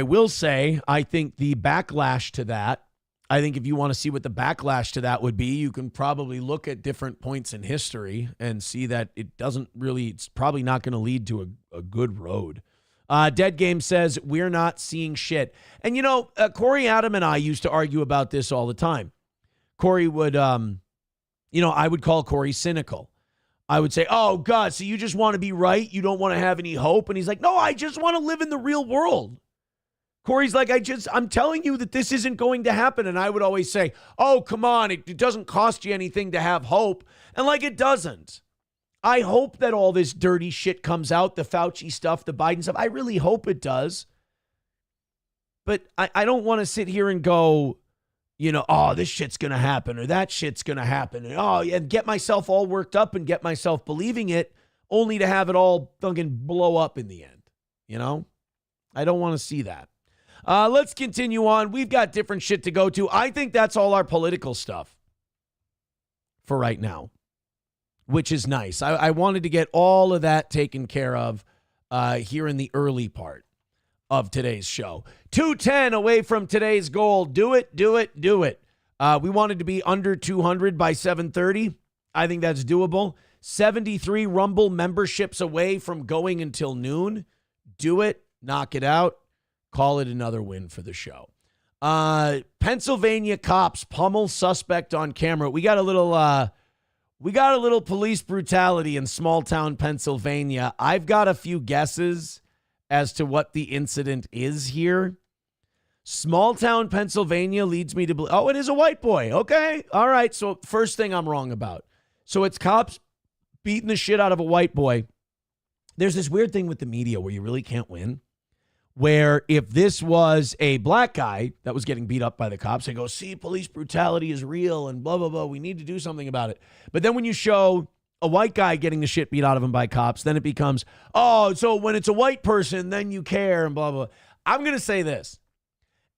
will say, I think the backlash to that, I think if you want to see what the backlash to that would be, you can probably look at different points in history and see that it's probably not going to lead to a good road. Dead Game says, we're not seeing shit. And, Corey Adam and I used to argue about this all the time. Corey would, I would call Corey cynical. I would say, oh, God, so you just want to be right? You don't want to have any hope? And he's like, no, I just want to live in the real world. Corey's like, I'm telling you that this isn't going to happen. And I would always say, oh, come on. It doesn't cost you anything to have hope. And it doesn't. I hope that all this dirty shit comes out, the Fauci stuff, the Biden stuff. I really hope it does. But I don't want to sit here and go, oh, this shit's going to happen or that shit's going to happen. And get myself all worked up and get myself believing it only to have it all fucking blow up in the end. I don't want to see that. Let's continue on. We've got different shit to go to. I think that's all our political stuff for right now, which is nice. I wanted to get all of that taken care of here in the early part of today's show. 210 away from today's goal. Do it, do it, do it. We wanted to be under 200 by 7:30. I think that's doable. 73 Rumble memberships away from going until noon. Do it. Knock it out. Call it another win for the show. Pennsylvania cops pummel suspect on camera. We got a little police brutality in small town Pennsylvania. I've got a few guesses as to what the incident is here. Small town Pennsylvania leads me to believe, it is a white boy. Okay. All right. So first thing I'm wrong about. So it's cops beating the shit out of a white boy. there's this weird thing with the media where you really can't win. Where if this was a black guy that was getting beat up by the cops, they go, see, police brutality is real and blah, blah, blah. We need to do something about it. But then when you show a white guy getting the shit beat out of him by cops, then it becomes, oh, so when it's a white person, then you care and blah, blah. I'm going to say this.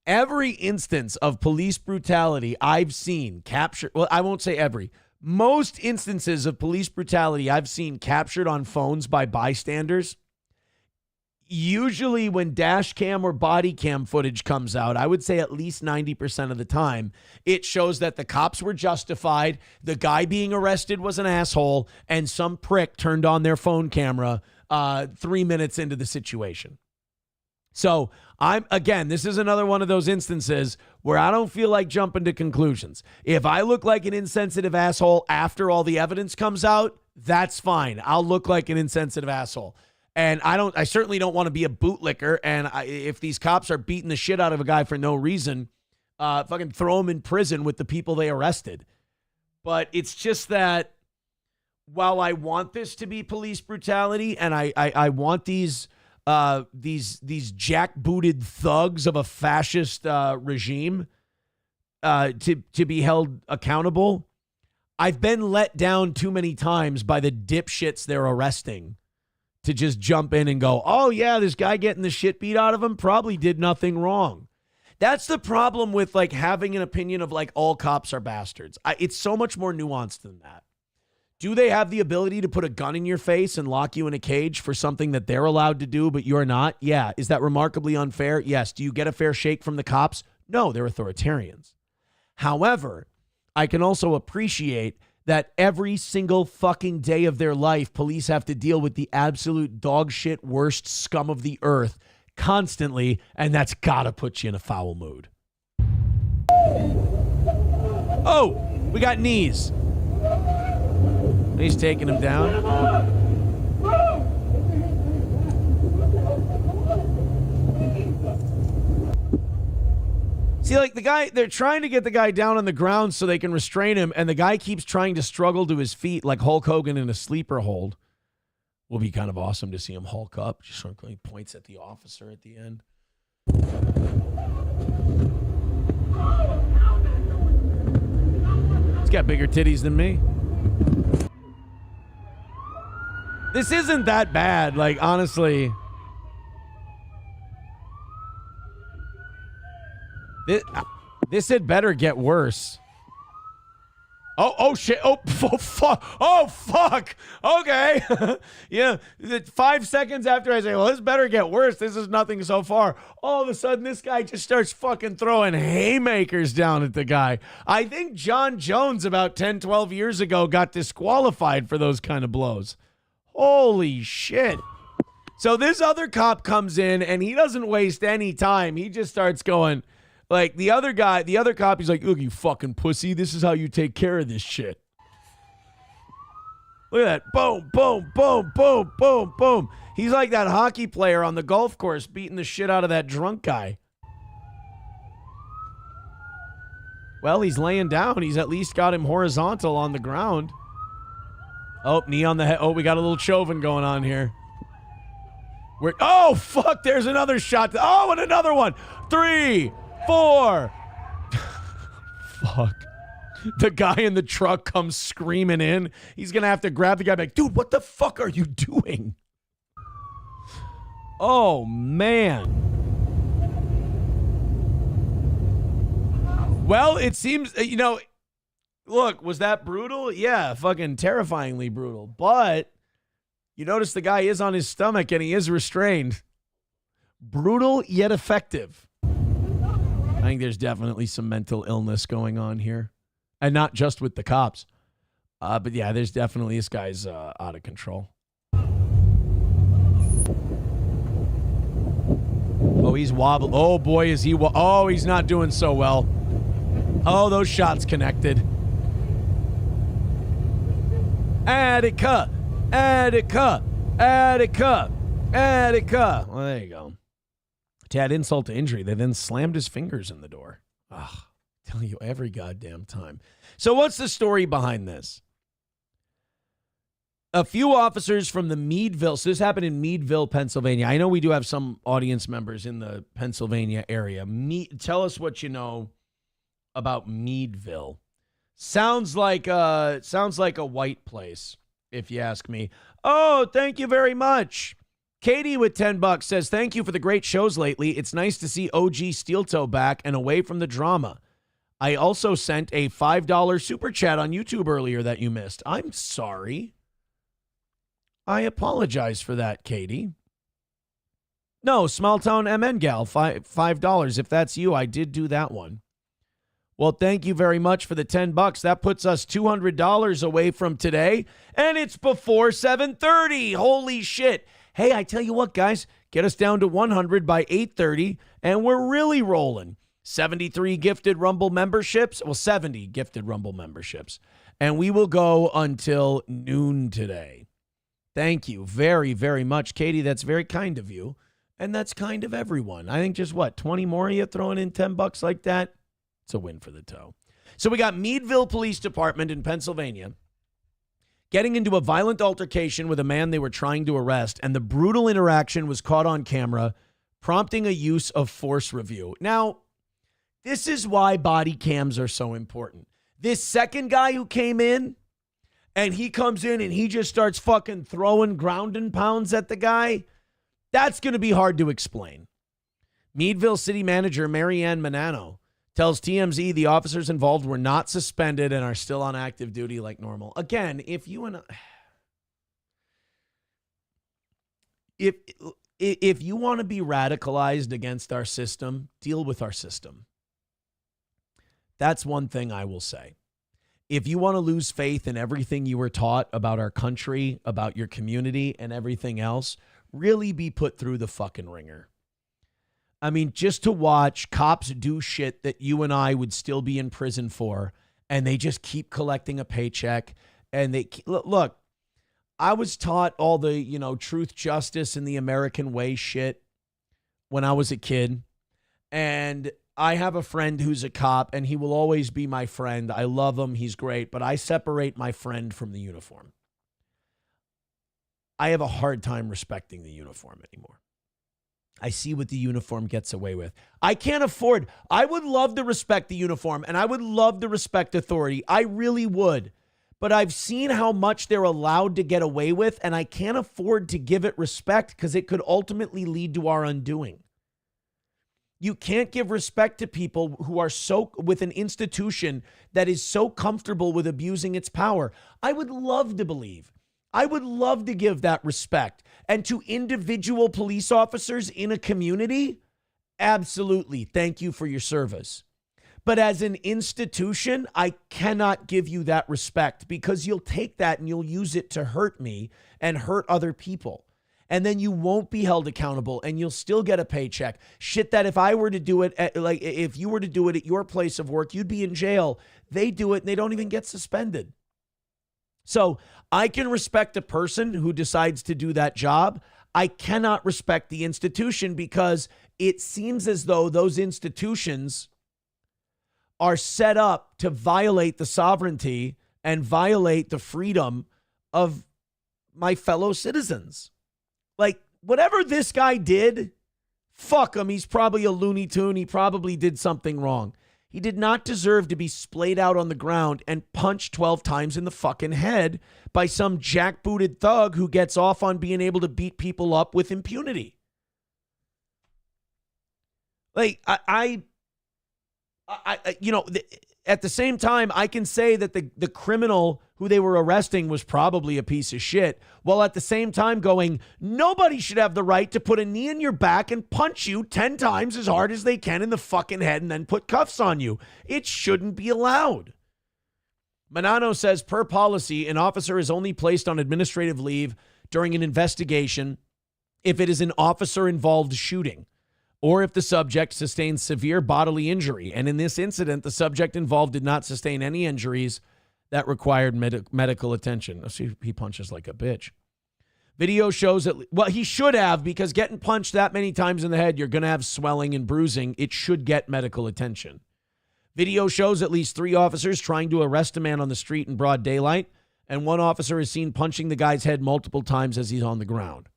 Every instance of police brutality I've seen captured, well, I won't say every. Most instances of police brutality I've seen captured on phones by bystanders, usually when dash cam or body cam footage comes out, I would say at least 90% of the time, it shows that the cops were justified, the guy being arrested was an asshole, and some prick turned on their phone camera 3 minutes into the situation. So this is another one of those instances where I don't feel like jumping to conclusions. If I look like an insensitive asshole after all the evidence comes out, that's fine. I'll look like an insensitive asshole. And I certainly don't want to be a bootlicker. And if these cops are beating the shit out of a guy for no reason, fucking throw him in prison with the people they arrested. But it's just that while I want this to be police brutality and I want these jackbooted thugs of a fascist regime to be held accountable, I've been let down too many times by the dipshits they're arresting to just jump in and go, oh yeah, this guy getting the shit beat out of him probably did nothing wrong. That's the problem with like having an opinion of like all cops are bastards. It's so much more nuanced than that. Do they have the ability to put a gun in your face and lock you in a cage for something that they're allowed to do, but you're not? Yeah. Is that remarkably unfair? Yes. Do you get a fair shake from the cops? No, they're authoritarians. However, I can also appreciate that every single fucking day of their life, police have to deal with the absolute dog shit worst scum of the earth constantly, and that's gotta put you in a foul mood. Oh, we got knees. He's taking him down. See, like the guy, they're trying to get the guy down on the ground so they can restrain him, and the guy keeps trying to struggle to his feet like Hulk Hogan in a sleeper hold. Will be kind of awesome to see him hulk up. Just sort of he points at the officer at the end. He's got bigger titties than me. This isn't that bad, like, honestly. This had better get worse. Oh shit. Oh, fuck. Oh, fuck. Okay. Yeah. 5 seconds after I say, well, this better get worse. This is nothing so far. All of a sudden, this guy just starts fucking throwing haymakers down at the guy. I think John Jones about 10, 12 years ago got disqualified for those kind of blows. Holy shit. So this other cop comes in and he doesn't waste any time. He just starts going, like, the other cop, he's like, look, you fucking pussy. This is how you take care of this shit. Look at that. Boom, boom, boom, boom, boom, boom. He's like that hockey player on the golf course beating the shit out of that drunk guy. Well, he's laying down. He's at least got him horizontal on the ground. Oh, knee on the head. Oh, we got a little Chauvin going on here. Oh, fuck. There's another shot. Oh, and another one. 3, 4. Fuck. The guy in the truck comes screaming in. He's going to have to grab the guy back. Dude, what the fuck are you doing? Oh, man. Well, it seems, look, was that brutal? Yeah, fucking terrifyingly brutal. But you notice the guy is on his stomach and he is restrained. Brutal yet effective. I think there's definitely some mental illness going on here. And not just with the cops. But yeah, there's definitely, this guy's out of control. Oh, he's wobbling. Oh, boy, is he. Oh, he's not doing so well. Oh, those shots connected. Attica. Attica. Attica. Attica. Well, there you go. To add insult to injury, they then slammed his fingers in the door. Ugh. Tell you every goddamn time. So what's the story behind this? A few officers from the Meadville, so this happened in Meadville, Pennsylvania. I know we do have some audience members in the Pennsylvania area. Tell us what you know about Meadville. Sounds like a white place, if you ask me. Oh, thank you very much. Katie with $10 says, thank you for the great shows lately. It's nice to see OG Steel Toe back and away from the drama. I also sent a $5 super chat on YouTube earlier that you missed. I'm sorry. I apologize for that, Katie. No, Small Town MN Gal, $5. If that's you, I did do that one. Well, thank you very much for the $10. That puts us $200 away from today, and it's before 7:30. Holy shit. Hey, I tell you what, guys, get us down to 100 by 8:30, and we're really rolling. 73 gifted Rumble memberships. Well, 70 gifted Rumble memberships. And we will go until noon today. Thank you very, very much, Katie. That's very kind of you. And that's kind of everyone. I think just 20 more of you throwing in $10 like that? It's a win for the toe. So we got Meadville Police Department in Pennsylvania getting into a violent altercation with a man they were trying to arrest, and the brutal interaction was caught on camera, prompting a use of force review. Now, this is why body cams are so important. This second guy who came in, and he comes in and he just starts fucking throwing ground and pounds at the guy, that's going to be hard to explain. Meadville City Manager Marianne Manano tells TMZ the officers involved were not suspended and are still on active duty like normal. Again, if you want to be radicalized against our system, deal with our system. That's one thing I will say. If you want to lose faith in everything you were taught about our country, about your community, and everything else, really be put through the fucking ringer. I mean, just to watch cops do shit that you and I would still be in prison for, and they just keep collecting a paycheck. And they look, I was taught all the, truth, justice, and the American way shit when I was a kid. And I have a friend who's a cop, and he will always be my friend. I love him. He's great. But I separate my friend from the uniform. I have a hard time respecting the uniform anymore. I see what the uniform gets away with. I can't afford. I would love to respect the uniform, and I would love to respect authority. I really would. But I've seen how much they're allowed to get away with, and I can't afford to give it respect because it could ultimately lead to our undoing. You can't give respect to people who are so with an institution that is so comfortable with abusing its power. I would love to believe. I would love to give that respect. And to individual police officers in a community, absolutely. Thank you for your service. But as an institution, I cannot give you that respect because you'll take that and you'll use it to hurt me and hurt other people. And then you won't be held accountable and you'll still get a paycheck. Shit that if I were to do it, if you were to do it at your place of work, you'd be in jail. They do it and they don't even get suspended. So I can respect a person who decides to do that job. I cannot respect the institution because it seems as though those institutions are set up to violate the sovereignty and violate the freedom of my fellow citizens. Like, whatever this guy did, fuck him. He's probably a Looney Tune. He probably did something wrong. He did not deserve to be splayed out on the ground and punched 12 times in the fucking head by some jackbooted thug who gets off on being able to beat people up with impunity. Like, at the same time, I can say that the criminal who they were arresting was probably a piece of shit, while at the same time going, nobody should have the right to put a knee in your back and punch you 10 times as hard as they can in the fucking head and then put cuffs on you. It shouldn't be allowed. Manano says, per policy, an officer is only placed on administrative leave during an investigation if it is an officer-involved shooting, or if the subject sustains severe bodily injury. And in this incident, the subject involved did not sustain any injuries that required medical attention. See, he punches like a bitch. Video shows that, well, he should have, because getting punched that many times in the head, you're going to have swelling and bruising. It should get medical attention. Video shows at least 3 officers trying to arrest a man on the street in broad daylight, and one officer is seen punching the guy's head multiple times as he's on the ground.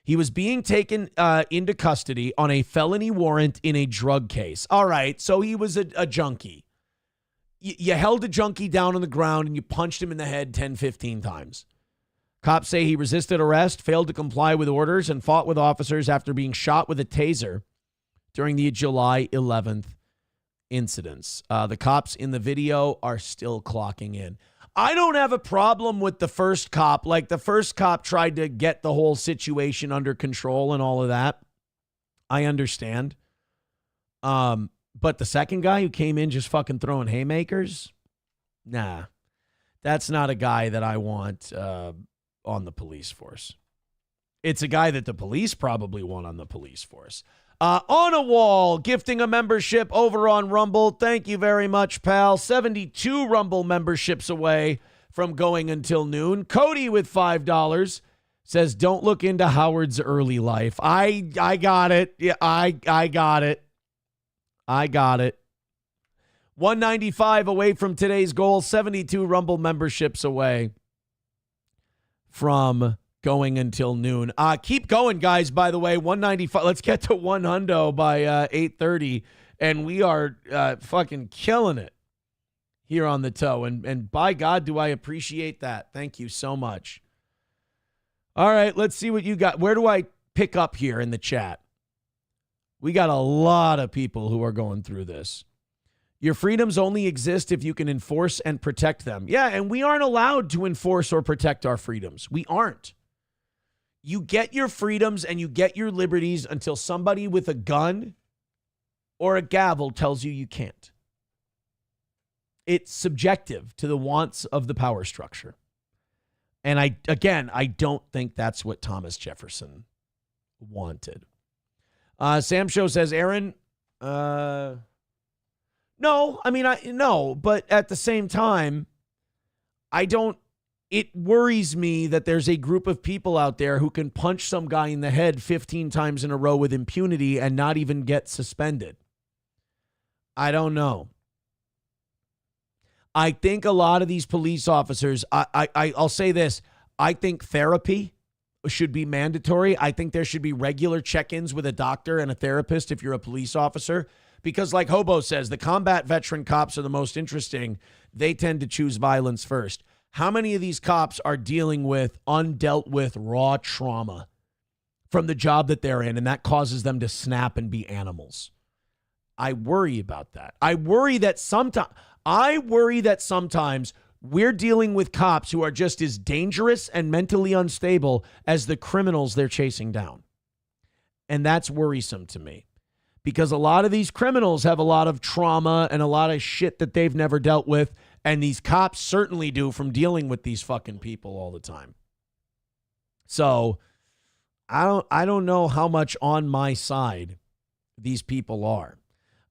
He was being taken into custody on a felony warrant in a drug case. All right, so he was a junkie. You held a junkie down on the ground and you punched him in the head 10, 15 times. Cops say he resisted arrest, failed to comply with orders, and fought with officers after being shot with a taser during the July 11th incidents. The cops in the video are still clocking in. I don't have a problem with the first cop. Like, the first cop tried to get the whole situation under control and all of that. I understand. But the second guy who came in just fucking throwing haymakers, nah, that's not a guy that I want on the police force. It's a guy that the police probably want on the police force. On a Wall, gifting a membership over on Rumble. Thank you very much, pal. 72 Rumble memberships away from going until noon. Cody with $5 says, don't look into Howard's early life. I got it. Yeah, I got it. I got it. 195 away from today's goal. 72 Rumble memberships away from going until noon. Keep going, guys, by the way. 195. Let's get to 100 by 8:30. And we are fucking killing it here on the toe. And by God, do I appreciate that. Thank you so much. All right, let's see what you got. Where do I pick up here in the chat? We got a lot of people who are going through this. Your freedoms only exist if you can enforce and protect them. Yeah, and we aren't allowed to enforce or protect our freedoms. We aren't. You get your freedoms and you get your liberties until somebody with a gun or a gavel tells you can't. It's subjective to the wants of the power structure. And I don't think that's what Thomas Jefferson wanted. Sam Show says, Aaron, no, but at the same time, it worries me that there's a group of people out there who can punch some guy in the head 15 times in a row with impunity and not even get suspended. I don't know. I think a lot of these police officers, I'll say this, I think therapy should be mandatory. I think there should be regular check-ins with a doctor and a therapist if you're a police officer. Because like Hobo says, the combat veteran cops are the most interesting. They tend to choose violence first. How many of these cops are dealing with undealt with raw trauma from the job that they're in, and that causes them to snap and be animals? I worry about that. I worry that sometimes we're dealing with cops who are just as dangerous and mentally unstable as the criminals they're chasing down. And that's worrisome to me, because a lot of these criminals have a lot of trauma and a lot of shit that they've never dealt with. And these cops certainly do from dealing with these fucking people all the time. So I don't know how much on my side these people are.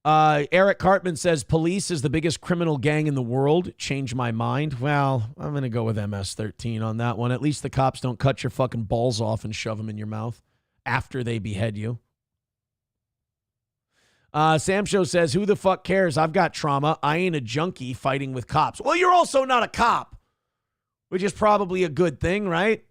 Eric Cartman says, police is the biggest criminal gang in the world. Change my mind. Well, I'm going to go with MS-13 on that one. At least the cops don't cut your fucking balls off and shove them in your mouth after they behead you. Sam Show says, who the fuck cares? I've got trauma. I ain't a junkie fighting with cops. Well, you're also not a cop, which is probably a good thing, right?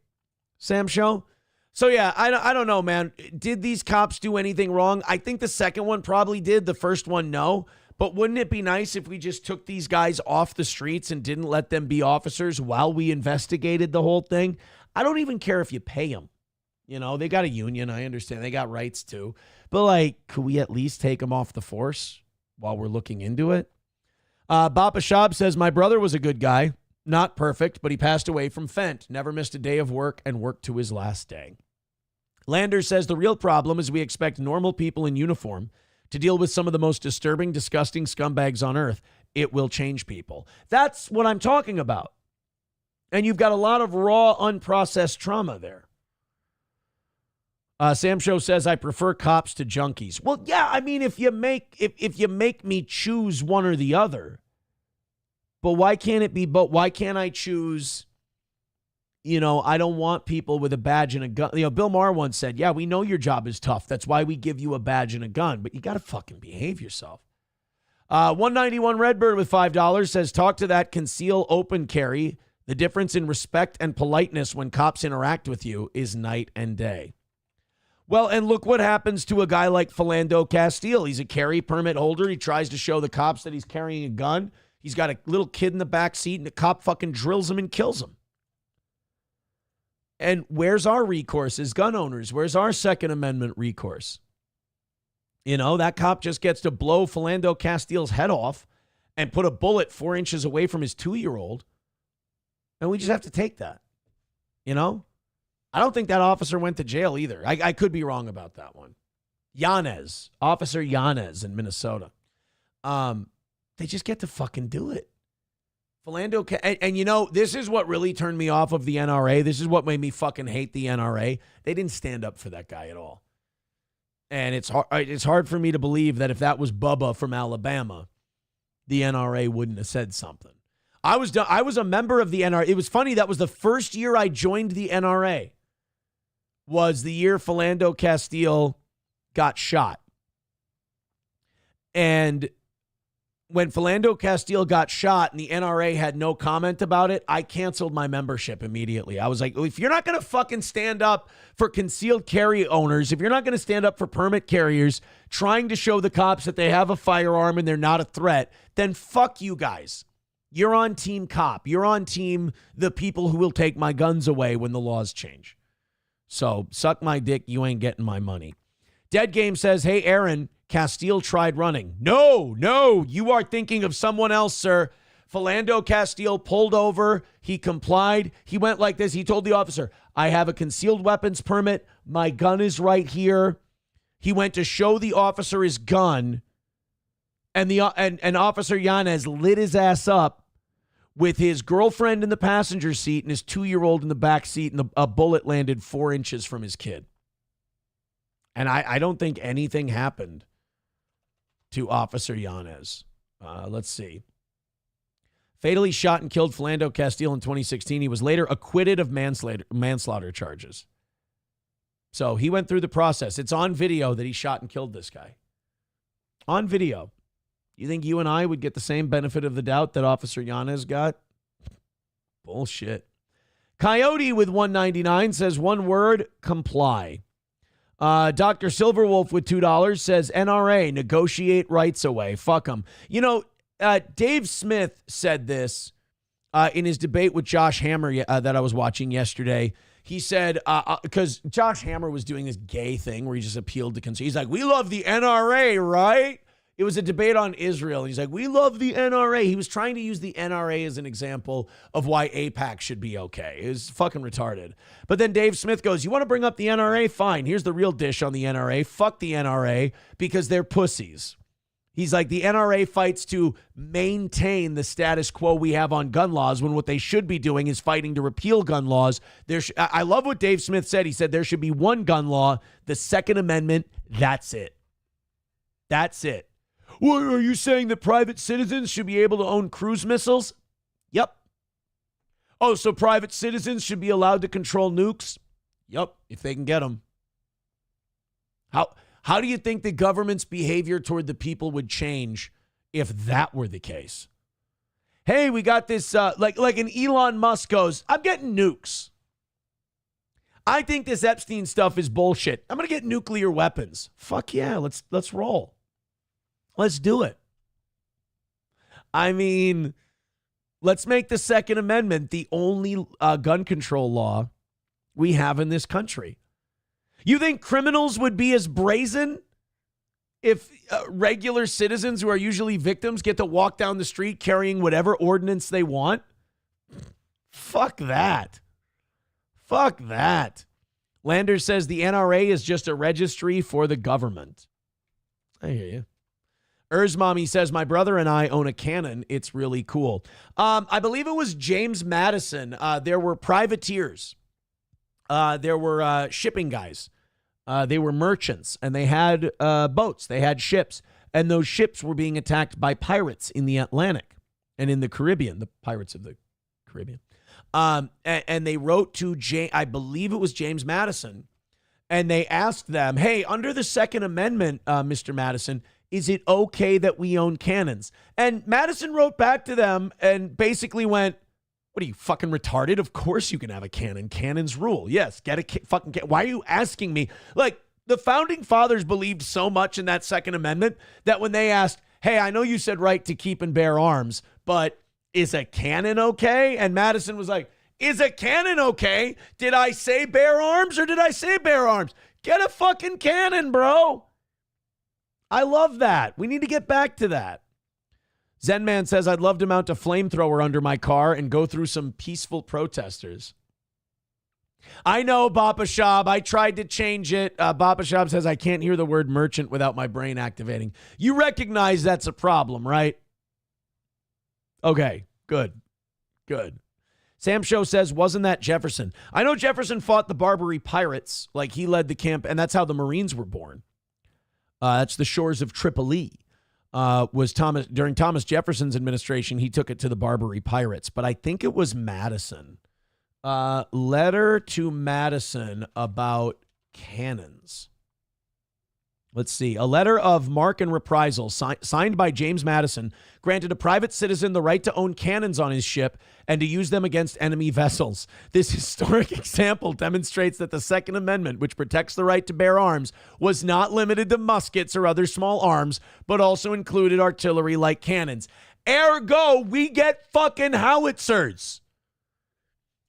Sam Show? So, yeah, I don't know, man. Did these cops do anything wrong? I think the second one probably did. The first one, no. But wouldn't it be nice if we just took these guys off the streets and didn't let them be officers while we investigated the whole thing? I don't even care if you pay them. You know, they got a union. I understand. They got rights, too. But, like, could we at least take them off the force while we're looking into it? Bapa Shab says, my brother was a good guy. Not perfect, but he passed away from fent. Never missed a day of work and worked to his last day. Lander says the real problem is we expect normal people in uniform to deal with some of the most disturbing, disgusting scumbags on earth. It will change people. That's what I'm talking about. And you've got a lot of raw, unprocessed trauma there. Sam Show says, I prefer cops to junkies. Well, yeah, I mean, if you make me choose one or the other, but why can't it be both? Why can't I choose, I don't want people with a badge and a gun. Bill Maher once said, yeah, we know your job is tough. That's why we give you a badge and a gun, but you got to fucking behave yourself. 191 Redbird with $5 says, talk to that conceal open carry The difference in respect and politeness when cops interact with you is night and day. Well, and look what happens to a guy like Philando Castile. He's a carry permit holder. He tries to show the cops that he's carrying a gun. He's got a little kid in the back seat, and the cop fucking drills him and kills him. And where's our recourse as gun owners? Where's our Second Amendment recourse? You know, that cop just gets to blow Philando Castile's head off and put a bullet 4 inches away from his 2-year-old. And we just have to take that. You know? I don't think that officer went to jail either. I could be wrong about that one. Yanez, Officer Yanez in Minnesota. They just get to fucking do it. Philando, and you know, this is what really turned me off of the NRA. This is what made me fucking hate the NRA. They didn't stand up for that guy at all. And it's hard for me to believe that if that was Bubba from Alabama, the NRA wouldn't have said something. I was a member of the NRA. It was funny. That was the first year I joined the NRA. Was the year Philando Castile got shot. And when Philando Castile got shot and the NRA had no comment about it, I canceled my membership immediately. I was like, if you're not going to fucking stand up for concealed carry owners, if you're not going to stand up for permit carriers trying to show the cops that they have a firearm and they're not a threat, then fuck you guys. You're on team cop. You're on team the people who will take my guns away when the laws change. So suck my dick. You ain't getting my money. Dead Game says, hey, Aaron, Castile tried running. No, you are thinking of someone else, sir. Philando Castile pulled over. He complied. He went like this. He told the officer, I have a concealed weapons permit. My gun is right here. He went to show the officer his gun. And Officer Yanez lit his ass up with his girlfriend in the passenger seat and his 2-year-old in the back seat, and a bullet landed 4 inches from his kid. And I don't think anything happened to Officer Yanez. Let's see. Fatally shot and killed Philando Castile in 2016. He was later acquitted of manslaughter charges. So he went through the process. It's on video that he shot and killed this guy. On video. You think you and I would get the same benefit of the doubt that Officer Yanez got? Bullshit. Coyote with 199 says one word, comply. Dr. Silverwolf with $2 says NRA, negotiate rights away. Fuck them. You know, Dave Smith said this in his debate with Josh Hammer that I was watching yesterday. He said, because Josh Hammer was doing this gay thing where he just appealed to conservatives. He's like, we love the NRA, right? It was a debate on Israel. He's like, we love the NRA. He was trying to use the NRA as an example of why AIPAC should be okay. It was fucking retarded. But then Dave Smith goes, you want to bring up the NRA? Fine. Here's the real dish on the NRA. Fuck the NRA because they're pussies. He's like, the NRA fights to maintain the status quo we have on gun laws when what they should be doing is fighting to repeal gun laws. I love what Dave Smith said. He said there should be one gun law, the Second Amendment. That's it. That's it. What, are you saying that private citizens should be able to own cruise missiles? Yep. Oh, so private citizens should be allowed to control nukes? Yep, if they can get them. How do you think the government's behavior toward the people would change if that were the case? Hey, we got this, like an Elon Musk goes, I'm getting nukes. I think this Epstein stuff is bullshit. I'm going to get nuclear weapons. Fuck yeah, let's roll. Let's do it. I mean, let's make the Second Amendment the only gun control law we have in this country. You think criminals would be as brazen if regular citizens who are usually victims get to walk down the street carrying whatever ordinance they want? Fuck that. Fuck that. Landers says the NRA is just a registry for the government. I hear you. Mommy says, my brother and I own a cannon. It's really cool. I believe it was James Madison. There were privateers. There were shipping guys. They were merchants, and they had boats. They had ships, and those ships were being attacked by pirates in the Atlantic and in the Caribbean, the pirates of the Caribbean. And they wrote to, I believe it was James Madison, and they asked them, hey, under the Second Amendment, Mr. Madison, is it okay that we own cannons? And Madison wrote back to them and basically went, What are you, fucking retarded? Of course you can have a cannon. Cannons rule. Yes, get a fucking cannon. Why are you asking me? Like, the founding fathers believed so much in that Second Amendment that when they asked, hey, I know you said right to keep and bear arms, but is a cannon okay? And Madison was like, is a cannon okay? Did I say bear arms or did I say bear arms? Get a fucking cannon, bro. I love that. We need to get back to that. Zen Man says, I'd love to mount a flamethrower under my car and go through some peaceful protesters. I know, Bapa Shab. I tried to change it. Bapa Shab says, I can't hear the word merchant without my brain activating. You recognize that's a problem, right? Okay, good. Sam Show says, wasn't that Jefferson? I know Jefferson fought the Barbary pirates, like he led the camp, and that's how the Marines were born. That's the shores of Tripoli. Was Thomas during Thomas Jefferson's administration, he took it to the Barbary pirates, but I think it was Madison. Letter to Madison about cannons. Let's see. A letter of marque and reprisal signed by James Madison granted a private citizen the right to own cannons on his ship and to use them against enemy vessels. This historic example demonstrates that the Second Amendment, which protects the right to bear arms, was not limited to muskets or other small arms, but also included artillery like cannons. Ergo, we get fucking howitzers.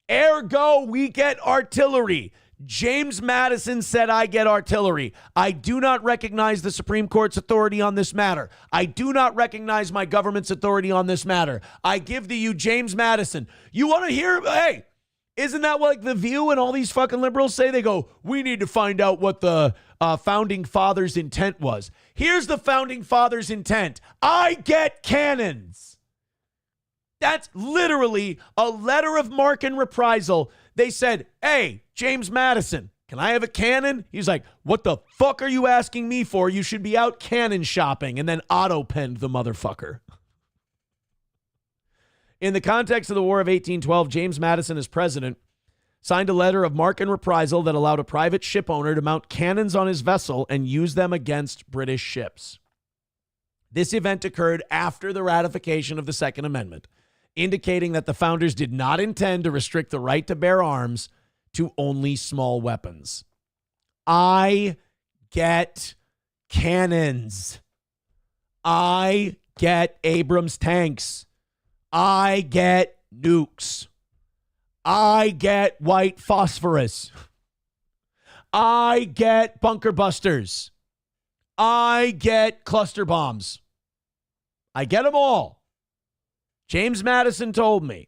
Ergo, we get artillery. James Madison said, I get artillery. I do not recognize the Supreme Court's authority on this matter. I do not recognize my government's authority on this matter. I give to you James Madison. You want to hear? Hey, isn't that what like The View and all these fucking liberals say? They go, we need to find out what the founding fathers' intent was. Here's the founding fathers' intent. I get cannons. That's literally a letter of marque and reprisal. They said, hey, James Madison, can I have a cannon? He's like, what the fuck are you asking me for? You should be out cannon shopping. And then Autopenned the motherfucker. In the context of the War of 1812, James Madison, as president, signed a letter of marque and reprisal that allowed a private ship owner to mount cannons on his vessel and use them against British ships. This event occurred after the ratification of the Second Amendment, indicating that the founders did not intend to restrict the right to bear arms to only small weapons. I get cannons. I get Abrams tanks. I get nukes. I get white phosphorus. I get bunker busters. I get cluster bombs. I get them all. James Madison told me.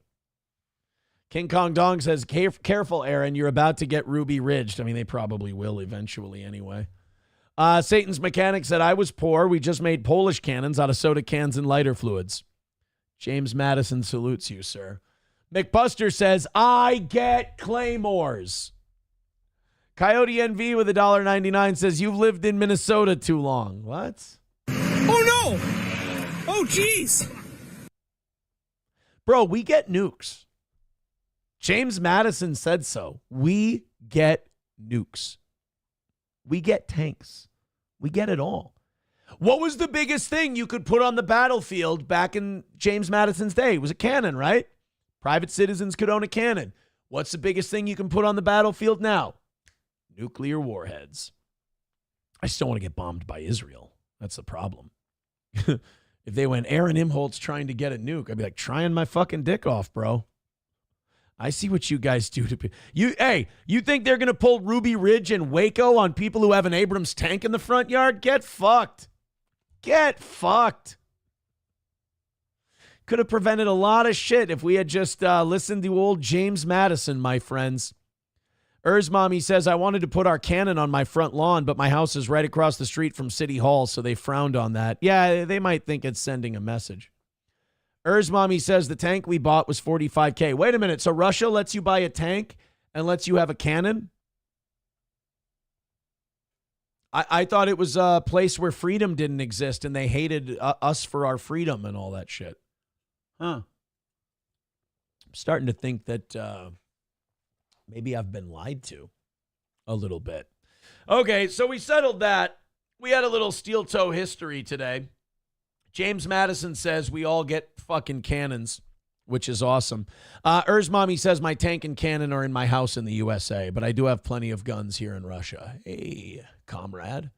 King Kong Dong says, careful, Aaron, you're about to get Ruby Ridged. I mean, they probably will eventually anyway. Satan's Mechanic said, I was poor. We just made Polish cannons out of soda cans and lighter fluids. James Madison salutes you, sir. McBuster says, I get claymores. Coyote NV with $1.99 says, you've lived in Minnesota too long. What? Oh, no. Oh, jeez. Bro, we get nukes. James Madison said so. We get nukes. We get tanks. We get it all. What was the biggest thing you could put on the battlefield back in James Madison's day? It was a cannon, right? Private citizens could own a cannon. What's the biggest thing you can put on the battlefield now? Nuclear warheads. I still want to get bombed by Israel. That's the problem. If they went, Aaron Imholt's trying to get a nuke, I'd be like, trying my fucking dick off, bro. I see what you guys do to people. You think they're going to pull Ruby Ridge and Waco on people who have an Abrams tank in the front yard? Get fucked. Get fucked. Could have prevented a lot of shit if we had just listened to old James Madison, my friends. Mommy says, I wanted to put our cannon on my front lawn, but my house is right across the street from City Hall, so they frowned on that. Yeah, they might think it's sending a message. Mommy says the tank we bought was $45K. Wait a minute, so Russia lets you buy a tank and lets you have a cannon? I thought it was a place where freedom didn't exist and they hated us for our freedom and all that shit. Huh. I'm starting to think that maybe I've been lied to a little bit. Okay, so we settled that. We had a little steel toe history today. James Madison says we all get fucking cannons. which is awesome. Urs Mommy says, my tank and cannon are in my house in the USA, but I do have plenty of guns here in Russia. Hey, comrade.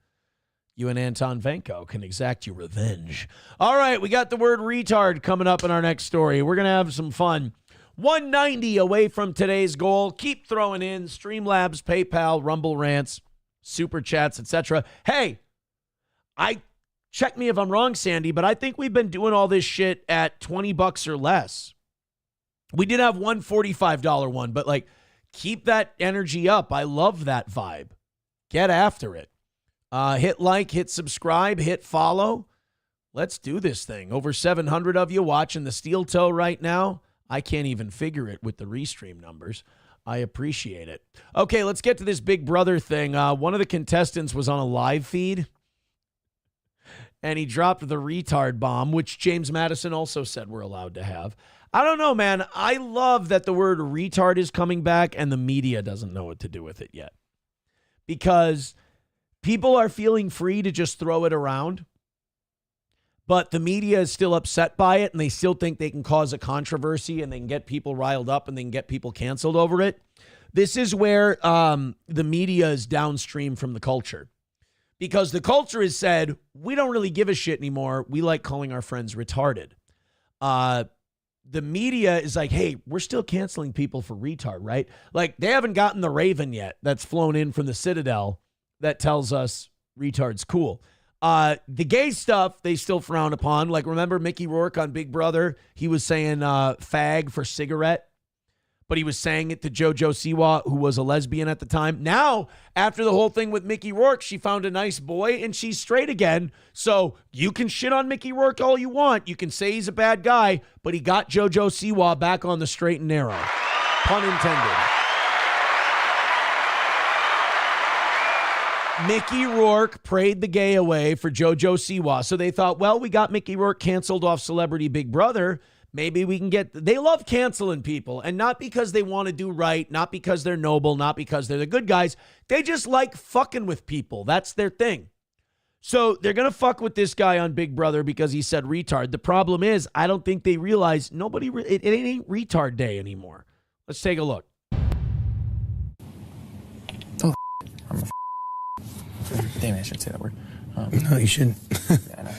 You and Anton Vanko can exact your revenge. All right, we got the word retard coming up in our next story. We're going to have some fun. 190 away from today's goal. Keep throwing in Streamlabs, PayPal, Rumble Rants, Super Chats, etc. Hey, check me if I'm wrong, Sandy, but I think we've been doing all this shit at $20 or less. We did have one $45 one, but like, keep that energy up. I love that vibe. Get after it. Hit like, hit subscribe, hit follow. Let's do this thing. Over 700 of you watching the Steel Toe right now. I can't even figure it with the restream numbers. I appreciate it. Okay, let's get to this Big Brother thing. One of the contestants was on a live feed, and he dropped the retard bomb, which James Madison also said we're allowed to have. I don't know, man. I love that the word retard is coming back, and the media doesn't know what to do with it yet. Because people are feeling free to just throw it around, but the media is still upset by it, and they still think they can cause a controversy, and they can get people riled up, and they can get people canceled over it. This is where the media is downstream from the culture. Because the culture has said, we don't really give a shit anymore. We like calling our friends retarded. The media is like, hey, we're still canceling people for retard, right? Like, they haven't gotten the Raven yet that's flown in from the Citadel that tells us retard's cool. The gay stuff, they still frown upon. Like, remember Mickey Rourke on Big Brother? He was saying fag for cigarette, but he was saying it to JoJo Siwa, who was a lesbian at the time. Now, after the whole thing with Mickey Rourke, she found a nice boy, and she's straight again. So you can shit on Mickey Rourke all you want. You can say he's a bad guy, but he got JoJo Siwa back on the straight and narrow. Pun intended. Mickey Rourke prayed the gay away for JoJo Siwa. So they thought, well, we got Mickey Rourke canceled off Celebrity Big Brother. Maybe we can get... They love canceling people, and not because they want to do right, not because they're noble, not because they're the good guys. They just like fucking with people. That's their thing. So they're going to fuck with this guy on Big Brother because he said retard. The problem is, I don't think they realize it ain't retard day anymore. Let's take a look. Oh, I'm a damn it, I shouldn't say that word. No, you shouldn't. Yeah, I know.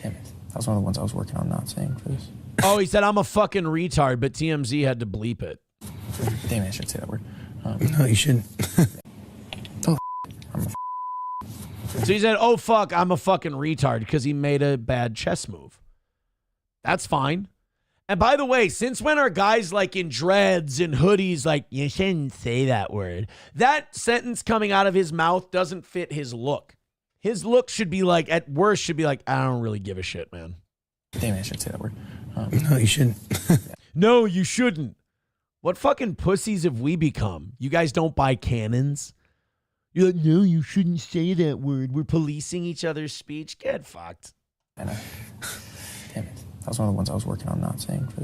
Damn it. That was one of the ones I was working on not saying for this. Oh, he said, I'm a fucking retard, but TMZ had to bleep it. Damn it, I shouldn't say that word. No, you shouldn't. Oh, I'm a So he said, oh, fuck, I'm a fucking retard because he made a bad chess move. That's fine. And by the way, since when are guys like in dreads and hoodies like, you shouldn't say that word? That sentence coming out of his mouth doesn't fit his look. His look should be like, at worst, should be like, I don't really give a shit, man. Damn it, I shouldn't say that word. No, you shouldn't. No, you shouldn't. What fucking pussies have we become? You guys don't buy cannons? You're like, no, you shouldn't say that word. We're policing each other's speech. Get fucked. I know. Damn it. That was one of the ones I was working on not saying for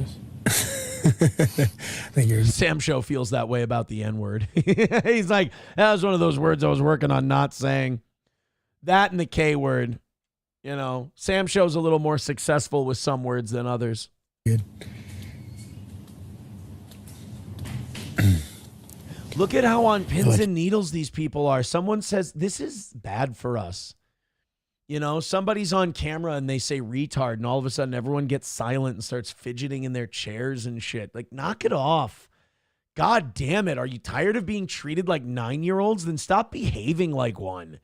this. Sam Show feels that way about the N-word. He's like, that was one of those words I was working on not saying. That and the K word. You know, Sam Show's a little more successful with some words than others. Good. Look at how on pins and needles these people are. Someone says, this is bad for us. You know, somebody's on camera and they say retard, and all of a sudden everyone gets silent and starts fidgeting in their chairs and shit. Like, knock it off. God damn it. Are you tired of being treated like 9-year-olds? Then stop behaving like one.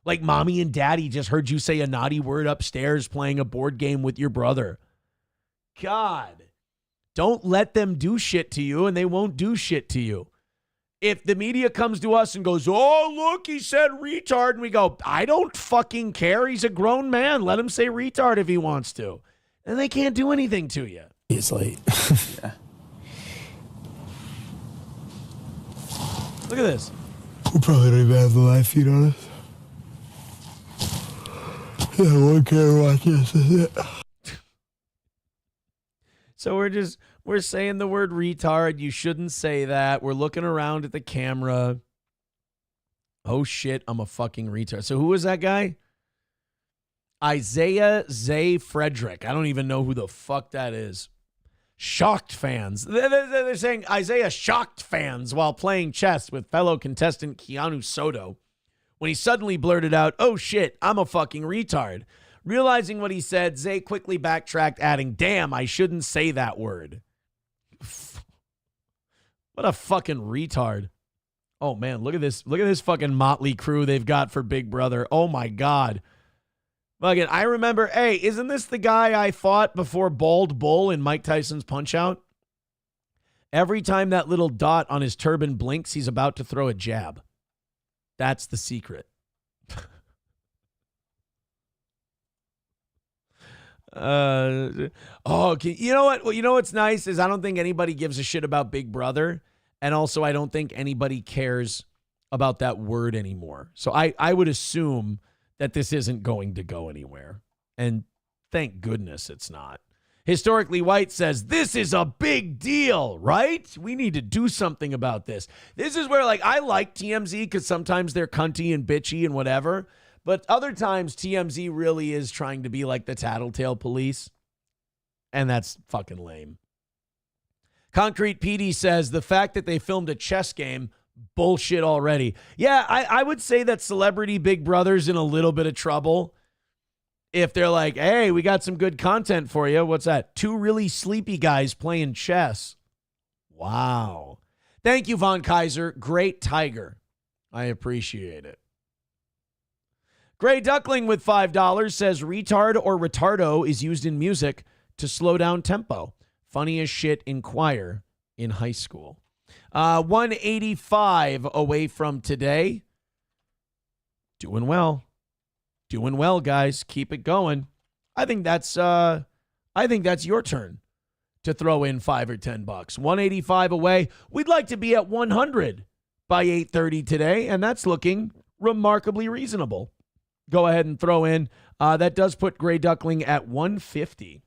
Like mommy and daddy just heard you say a naughty word upstairs playing a board game with your brother. God. Don't let them do shit to you, and they won't do shit to you. If the media comes to us and goes, oh, look, he said retard, and we go, I don't fucking care. He's a grown man. Let him say retard if he wants to. And they can't do anything to you. It's late. Yeah. Look at this. We probably don't even have the live feed on us. Yeah, one camera watching us, is it? So we're saying the word retard. You shouldn't say that. We're looking around at the camera. Oh shit, I'm a fucking retard. So who was that guy? Isaiah Zay Frederick. I don't even know who the fuck that is. Shocked fans. They're saying Isaiah shocked fans while playing chess with fellow contestant Keanu Soto when he suddenly blurted out, "Oh shit, I'm a fucking retard." Realizing what he said, Zay quickly backtracked, adding, "Damn, I shouldn't say that word." What a fucking retard. Oh man, look at this. Look at this fucking motley crew they've got for Big Brother. Oh my God. Fucking, I remember, hey, isn't this the guy I fought before Bald Bull in Mike Tyson's Punch-Out? Every time that little dot on his turban blinks, he's about to throw a jab. That's the secret. You know what? Well, you know what's nice is I don't think anybody gives a shit about Big Brother. And also, I don't think anybody cares about that word anymore. So I would assume that this isn't going to go anywhere. And thank goodness it's not. Historically White says, this is a big deal, right? We need to do something about this. This is where, like, I like TMZ because sometimes they're cunty and bitchy and whatever. But other times, TMZ really is trying to be like the tattletale police. And that's fucking lame. Concrete PD says, the fact that they filmed a chess game, bullshit already. Yeah, I would say that celebrity Big Brother's in a little bit of trouble. If they're like, hey, we got some good content for you. What's that? 2 really sleepy guys playing chess. Wow. Thank you, Von Kaiser. Great tiger. I appreciate it. Gray Duckling with $5 says, retard or retardo is used in music to slow down tempo. Funny as shit in choir in high school. 185 away from today. Doing well. Doing well, guys. Keep it going. I think that's your turn to throw in $5 or $10. 185 away. We'd like to be at 100 by 8:30 today, and that's looking remarkably reasonable. Go ahead and throw in. That does put Gray Duckling at 150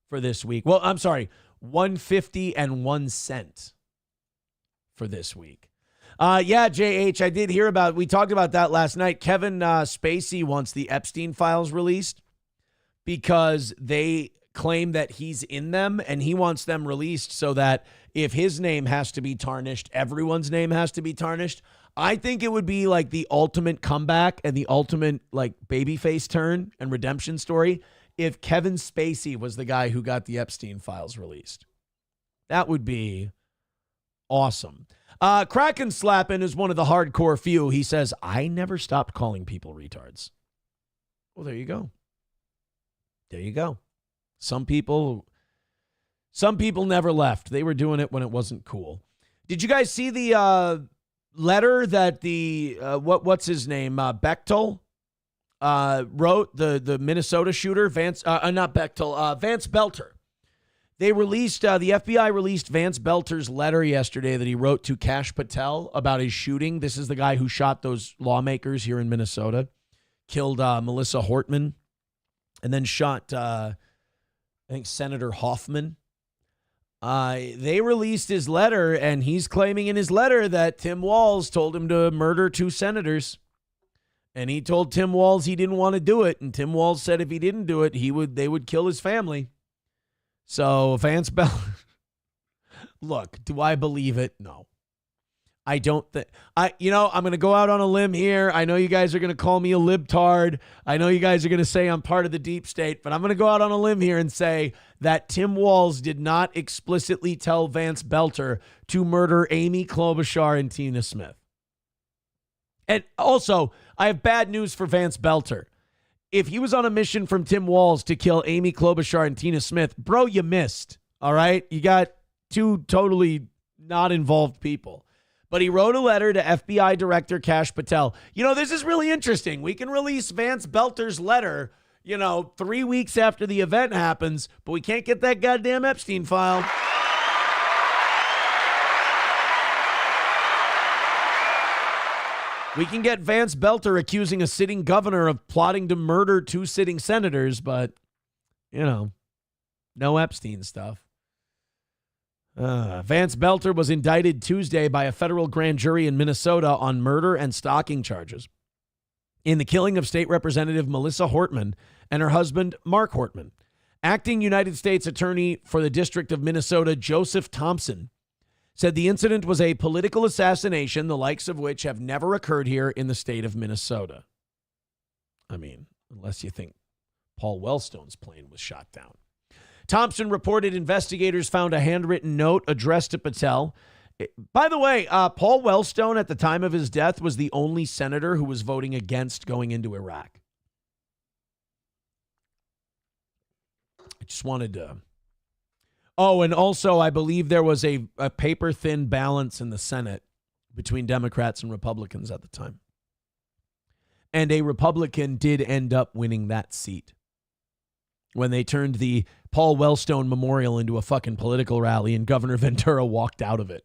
for this week. Well, I'm sorry, 150 and 1 cent for this week. Yeah, JH, I did hear about, we talked about that last night. Kevin Spacey wants the Epstein files released because they claim that he's in them, and he wants them released so that if his name has to be tarnished, everyone's name has to be tarnished. I think it would be like the ultimate comeback and the ultimate like babyface turn and redemption story if Kevin Spacey was the guy who got the Epstein files released. That would be awesome. Kraken Slappin' is one of the hardcore few. He says, I never stopped calling people retards. Well, there you go. There you go. Some people never left. They were doing it when it wasn't cool. Did you guys see the letter that the what's his name, Bechtel wrote, the Minnesota shooter, Vance Belter? They released, the FBI released Vance Belter's letter yesterday that he wrote to Kash Patel about his shooting. This is the guy who shot those lawmakers here in Minnesota, killed Melissa Hortman, and then shot, I think, Senator Hoffman. They released his letter, and he's claiming in his letter that Tim Walz told him to murder 2 senators. And he told Tim Walz he didn't want to do it. And Tim Walz said if he didn't do it, they would kill his family. So Vance Belter, look, do I believe it? No. I don't think, I'm going to go out on a limb here. I know you guys are going to call me a libtard. I know you guys are going to say I'm part of the deep state, but I'm going to go out on a limb here and say that Tim Walz did not explicitly tell Vance Belter to murder Amy Klobuchar and Tina Smith. And also, I have bad news for Vance Belter. If he was on a mission from Tim Walz to kill Amy Klobuchar and Tina Smith, bro, you missed. All right? You got 2 totally not involved people. But he wrote a letter to FBI Director Kash Patel. This is really interesting. We can release Vance Belter's letter, 3 weeks after the event happens, but we can't get that goddamn Epstein file. We can get Vance Belter accusing a sitting governor of plotting to murder 2 sitting senators, but, no Epstein stuff. Vance Belter was indicted Tuesday by a federal grand jury in Minnesota on murder and stalking charges in the killing of State Representative Melissa Hortman and her husband, Mark Hortman, Acting United States Attorney for the District of Minnesota, Joseph Thompson, said the incident was a political assassination, the likes of which have never occurred here in the state of Minnesota. I mean, unless you think Paul Wellstone's plane was shot down. Thompson reported investigators found a handwritten note addressed to Patel. By the way, Paul Wellstone at the time of his death was the only senator who was voting against going into Iraq. I just wanted to... Oh, and also I believe there was a paper-thin balance in the Senate between Democrats and Republicans at the time. And a Republican did end up winning that seat when they turned the Paul Wellstone Memorial into a fucking political rally and Governor Ventura walked out of it.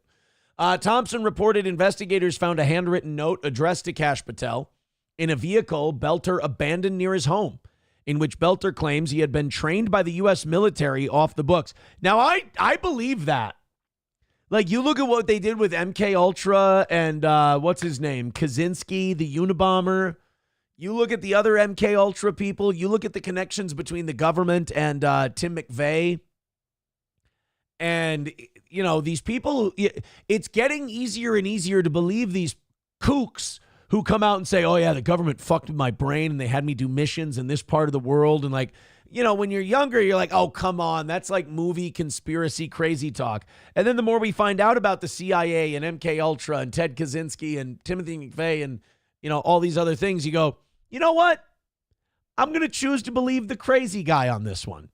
Thompson reported investigators found a handwritten note addressed to Kash Patel in a vehicle Belter abandoned near his home, in which Belter claims he had been trained by the U.S. military off the books. Now, I believe that. Like, you look at what they did with MK Ultra and what's his name? Kaczynski, the Unabomber. You look at the other MK Ultra people. You look at the connections between the government and Tim McVeigh. And, you know, these people, it's getting easier and easier to believe these kooks who come out and say, oh, yeah, the government fucked with my brain and they had me do missions in this part of the world. And, like, you know, when you're younger, you're like, oh, come on. That's like movie conspiracy crazy talk. And then the more we find out about the CIA and MK Ultra and Ted Kaczynski and Timothy McVeigh and, you know, all these other things, you go, you know what? I'm going to choose to believe the crazy guy on this one.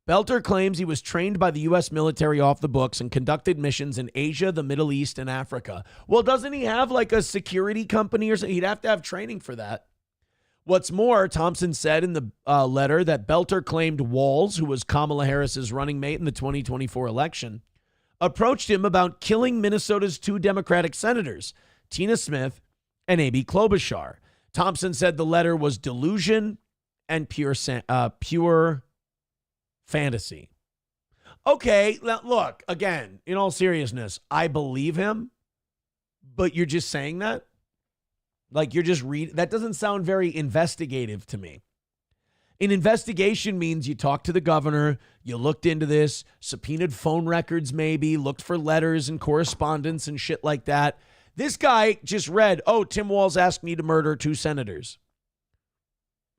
Belter claims he was trained by the U.S. military off the books and conducted missions in Asia, the Middle East, and Africa. Well, doesn't he have like a security company or something? He'd have to have training for that. What's more, Thompson said in the letter that Belter claimed Walz, who was Kamala Harris's running mate in the 2024 election, approached him about killing Minnesota's two Democratic senators, Tina Smith and Amy Klobuchar. Thompson said the letter was delusion and pure fantasy. Okay, look, again, in all seriousness, I believe him, but you're just saying that? Like, you're just that doesn't sound very investigative to me. An investigation means you talked to the governor, you looked into this, subpoenaed phone records maybe, looked for letters and correspondence and shit like that. This guy just read, oh, Tim Walz asked me to murder two senators.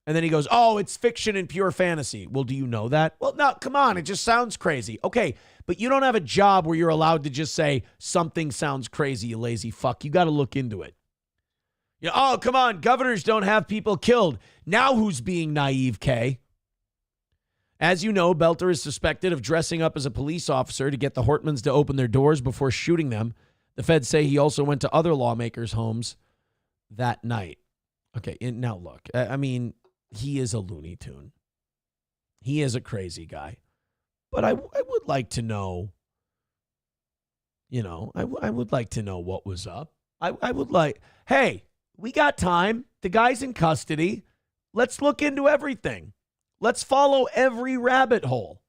And then he goes, oh, it's fiction and pure fantasy. Well, do you know that? Well, no, come on. It just sounds crazy. Okay, but you don't have a job where you're allowed to just say something sounds crazy, you lazy fuck. You got to look into it. You know, oh, come on. Governors don't have people killed. Now who's being naive, Kay? As you know, Belter is suspected of dressing up as a police officer to get the Hortmans to open their doors before shooting them. The feds say he also went to other lawmakers' homes that night. Okay, now look, I mean, he is a Looney Tune. He is a crazy guy. But I would like to know, you know, I would like to know what was up. I would like, hey, we got time. The guy's in custody. Let's look into everything. Let's follow every rabbit hole,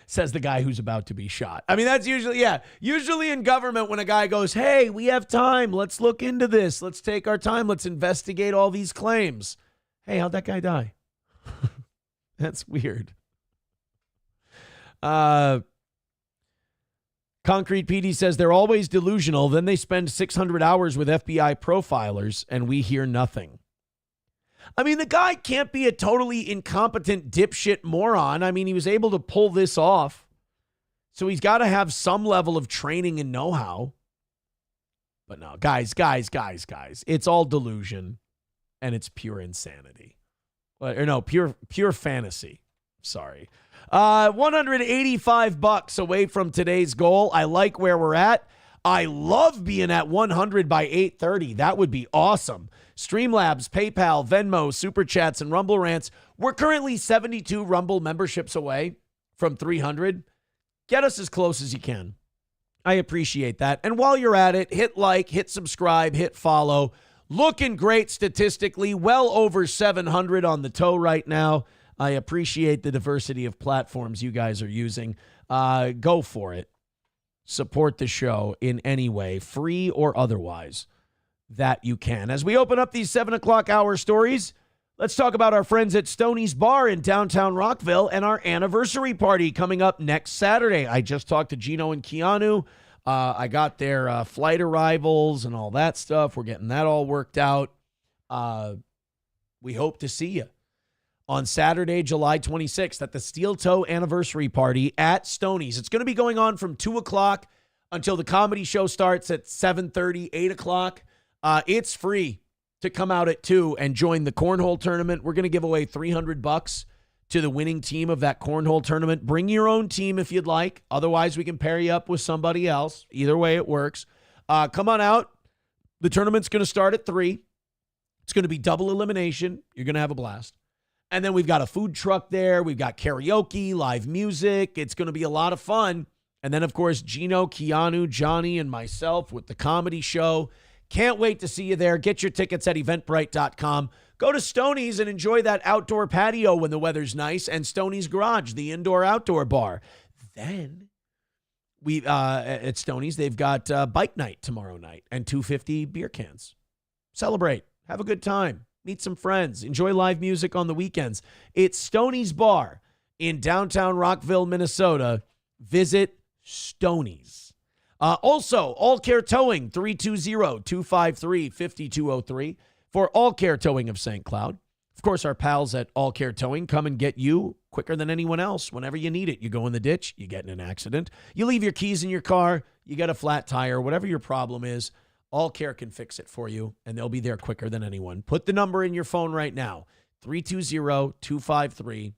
says the guy who's about to be shot. I mean, that's usually in government when a guy goes, hey, we have time. Let's look into this. Let's take our time. Let's investigate all these claims. Hey, how'd that guy die? That's weird. Concrete PD says they're always delusional. Then they spend 600 hours with FBI profilers and we hear nothing. I mean, the guy can't be a totally incompetent dipshit moron. I mean, he was able to pull this off. So he's got to have some level of training and know-how. But no, guys. It's all delusion and it's pure insanity. Or no, pure fantasy. Sorry. $185 away from today's goal. I like where we're at. I love being at 100 by 8:30. That would be awesome. Streamlabs, PayPal, Venmo, Super Chats, and Rumble Rants. We're currently 72 Rumble memberships away from 300. Get us as close as you can. I appreciate that. And while you're at it, hit like, hit subscribe, hit follow. Looking great statistically. Well over 700 on the toe right now. I appreciate the diversity of platforms you guys are using. Go for it. Support the show in any way, free or otherwise, that you can. As we open up these 7 o'clock hour stories, Let's talk about our friends at Stoney's Bar in downtown Rockville and our anniversary party coming up next Saturday. I just talked to Gino and Keanu. I got their flight arrivals and all that stuff. We're getting that all worked out. We hope to see you on Saturday, July 26th at the Steel Toe Anniversary Party at Stoney's. It's going to be going on from 2 o'clock until the comedy show starts at 7:30, 8 o'clock. It's free to come out at 2 and join the cornhole tournament. We're going to give away $300 to the winning team of that cornhole tournament. Bring your own team if you'd like. Otherwise, we can pair you up with somebody else. Either way, it works. Come on out. The tournament's going to start at 3. It's going to be double elimination. You're going to have a blast. And then we've got a food truck there. We've got karaoke, live music. It's going to be a lot of fun. And then, of course, Gino, Keanu, Johnny, and myself with the comedy show. Can't wait to see you there. Get your tickets at eventbrite.com. Go to Stoney's and enjoy that outdoor patio when the weather's nice, and Stoney's Garage, the indoor-outdoor bar. Then we at Stoney's, they've got bike night tomorrow night and 250 beer cans. Celebrate. Have a good time. Meet some friends. Enjoy live music on the weekends. It's Stoney's Bar in downtown Rockville, Minnesota. Visit Stoney's. Also, All Care Towing, 320-253-5203 for All Care Towing of St. Cloud. Of course, our pals at All Care Towing come and get you quicker than anyone else whenever you need it. You go in the ditch, you get in an accident, you leave your keys in your car, you get a flat tire, whatever your problem is, All Care can fix it for you, and they'll be there quicker than anyone. Put the number in your phone right now, 320-253-5203.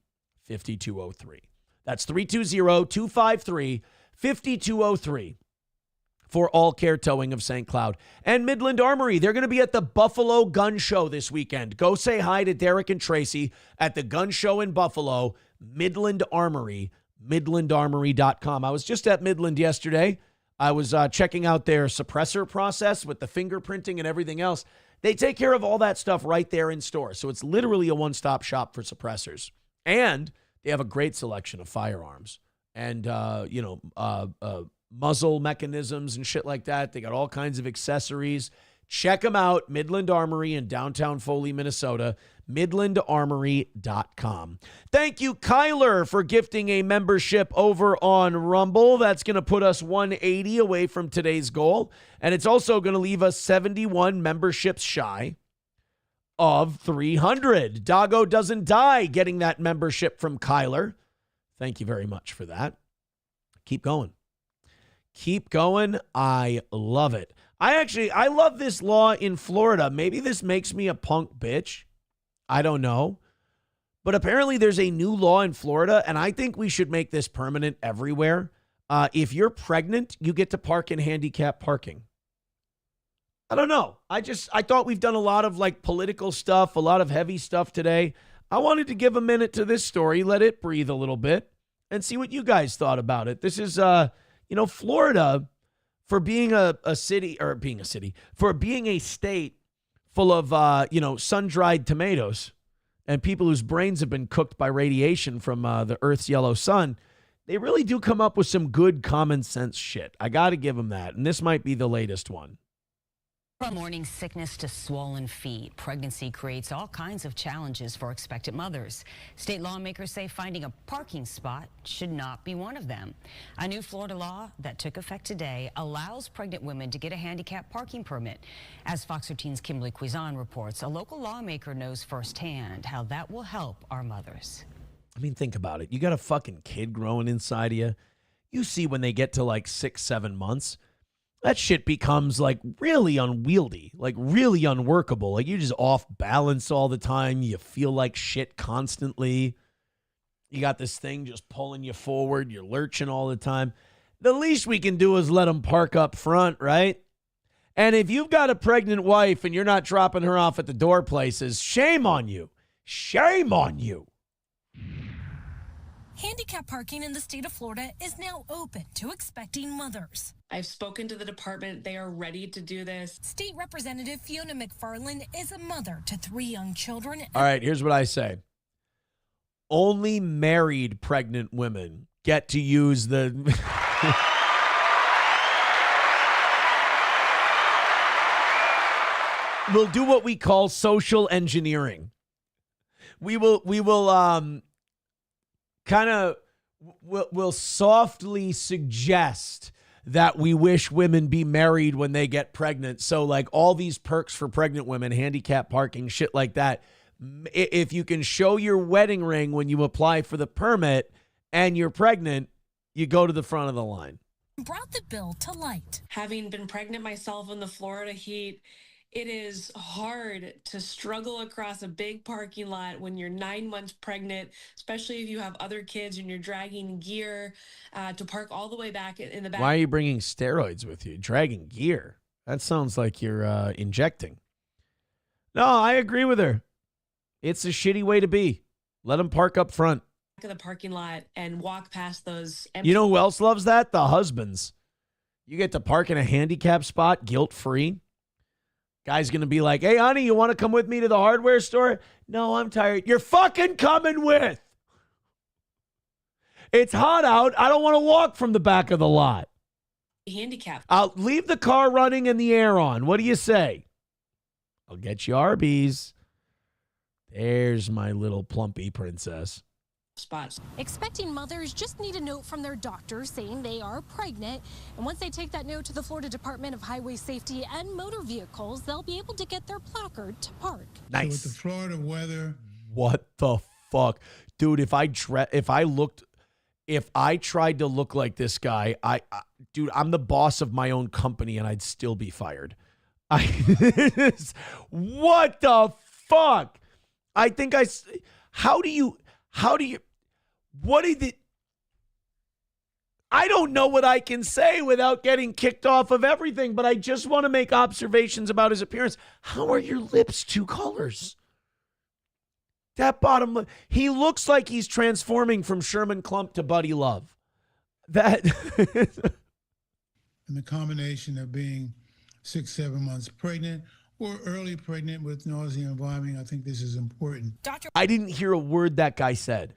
That's 320-253-5203. For All Care Towing of St. Cloud. And Midland Armory, they're going to be at the Buffalo Gun Show this weekend. Go say hi to Derek and Tracy at the gun show in Buffalo. Midland Armory, midlandarmory.com. I was just at Midland yesterday. I was checking out their suppressor process with the fingerprinting and everything else. They take care of all that stuff right there in store. So it's literally a one-stop shop for suppressors. And they have a great selection of firearms and, muzzle mechanisms and shit like that. They got all kinds of accessories. Check them out. Midland Armory in downtown Foley, Minnesota. midlandarmory.com. Thank you, Kyler, for gifting a membership over on Rumble. That's going to put us 180 away from today's goal. And it's also going to leave us 71 memberships shy of 300. Doggo doesn't die getting that membership from Kyler. Thank you very much for that. Keep going. Keep going. I love it. I love this law in Florida. Maybe this makes me a punk bitch. I don't know. But apparently there's a new law in Florida, and I think we should make this permanent everywhere. If you're pregnant, you get to park in handicap parking. I don't know. I thought we've done a lot of like political stuff, a lot of heavy stuff today. I wanted to give a minute to this story, let it breathe a little bit, and see what you guys thought about it. This is Florida, for being for being a state full of, sun-dried tomatoes and people whose brains have been cooked by radiation from the Earth's yellow sun, they really do come up with some good common sense shit. I got to give them that. And this might be the latest one. From morning sickness to swollen feet, pregnancy creates all kinds of challenges for expectant mothers. State lawmakers say finding a parking spot should not be one of them. A new Florida law that took effect today allows pregnant women to get a handicap parking permit. As Fox 13's Kimberly Cuisin reports, a local lawmaker knows firsthand how that will help our mothers. I mean, think about it. You got a fucking kid growing inside of you. You see when they get to like 6-7 months, that shit becomes like really unwieldy, like really unworkable. Like you're just off balance all the time. You feel like shit constantly. You got this thing just pulling you forward. You're lurching all the time. The least we can do is let them park up front, right? And if you've got a pregnant wife and you're not dropping her off at the door places, shame on you. Shame on you. Handicap parking in the state of Florida is now open to expecting mothers. I've spoken to the department. They are ready to do this. State Representative Fiona McFarland is a mother to 3 young children. All right, here's what I say. Only married pregnant women get to use the... We'll do what we call social engineering. We will kind of will softly suggest that we wish women be married when they get pregnant. So like all these perks for pregnant women, handicap parking, shit like that. If you can show your wedding ring when you apply for the permit and you're pregnant, you go to the front of the line. Brought the bill to light. Having been pregnant myself in the Florida heat, it is hard to struggle across a big parking lot when you're 9 months pregnant, especially if you have other kids and you're dragging gear to park all the way back in the back. Why are you bringing steroids with you? Dragging gear? That sounds like you're injecting. No, I agree with her. It's a shitty way to be. Let them park up front. Of the parking lot and walk past those empty. You know who else loves that? The husbands. You get to park in a handicap spot guilt-free. Guy's going to be like, hey, honey, you want to come with me to the hardware store? No, I'm tired. You're fucking coming with. It's hot out. I don't want to walk from the back of the lot. Handicap. I'll leave the car running and the air on. What do you say? I'll get you Arby's. There's my little plumpy princess. Spots. Expecting mothers just need a note from their doctor saying they are pregnant. And once they take that note to the Florida Department of Highway Safety and Motor Vehicles, they'll be able to get their placard to park. Nice. So with the Florida weather. What the fuck? Dude, if I tried to look like this guy, dude, I'm the boss of my own company and I'd still be fired. What the fuck? I don't know what I can say without getting kicked off of everything, but I just want to make observations about his appearance. How are your lips two colors? That bottom lip, he looks like he's transforming from Sherman Klump to Buddy Love. That And the combination of being 6-7 months pregnant or early pregnant with nausea and vomiting, I think this is important. I didn't hear a word that guy said.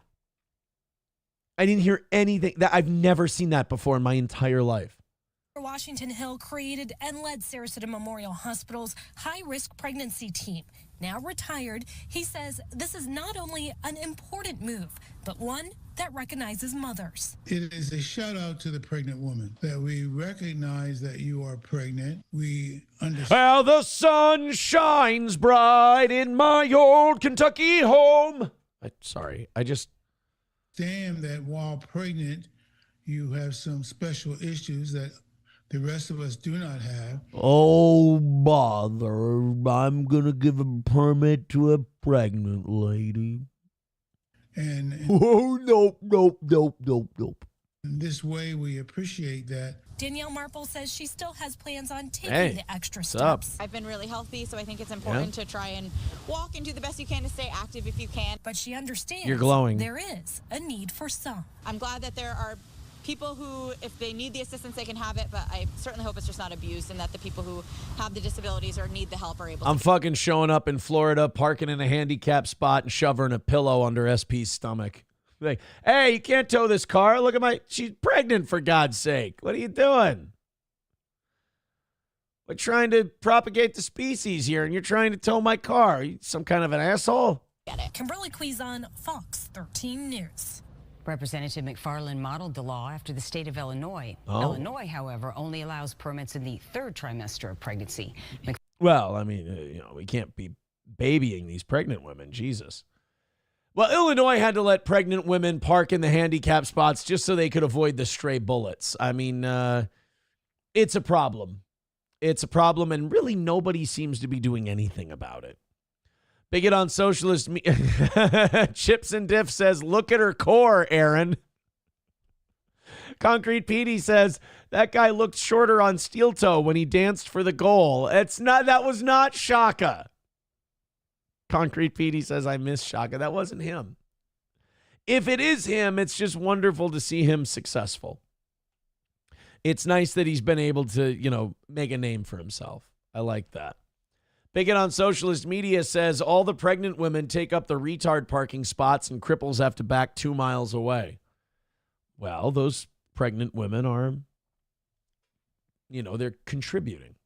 I didn't hear anything. That I've never seen that before in my entire life. Washington Hill created and led Sarasota Memorial Hospital's high-risk pregnancy team. Now retired, he says this is not only an important move, but one that recognizes mothers. It is a shout out to the pregnant woman that we recognize that you are pregnant. We understand. Well, the sun shines bright in my old Kentucky home. Damn that while pregnant, you have some special issues that the rest of us do not have. Oh, bother. I'm going to give a permit to a pregnant lady. And oh, nope. In this way, we appreciate that. Danielle Marple says she still has plans on taking the extra steps. Up? I've been really healthy, so I think it's important to try and walk and do the best you can to stay active if you can. But she understands you're glowing. There is a need for some. I'm glad that there are people who, if they need the assistance, they can have it, but I certainly hope it's just not abused and that the people who have the disabilities or need the help are able to. I'm fucking showing up in Florida, parking in a handicap spot and shoving a pillow under SP's stomach. Like, hey, you can't tow this car. Look at she's pregnant, for God's sake. What are you doing? We're trying to propagate the species here, and you're trying to tow my car. Are you some kind of an asshole? Get it. Kimberly Quizon, Fox 13 News. Representative McFarland modeled the law after the state of Illinois. Oh. Illinois, however, only allows permits in the third trimester of pregnancy. Well, I mean, we can't be babying these pregnant women. Jesus. Well, Illinois had to let pregnant women park in the handicap spots just so they could avoid the stray bullets. I mean, it's a problem. It's a problem, and really nobody seems to be doing anything about it. Bigot on socialist Chips and Diff says, look at her core, Aaron. Concrete Petey says, that guy looked shorter on steel toe when he danced for the goal. That was not Shaka. Concrete Petey says, I miss Shaka. That wasn't him. If it is him, it's just wonderful to see him successful. It's nice that he's been able to, make a name for himself. I like that. Bigot on Socialist Media says, all the pregnant women take up the retard parking spots and cripples have to back 2 miles away. Well, those pregnant women are, they're contributing.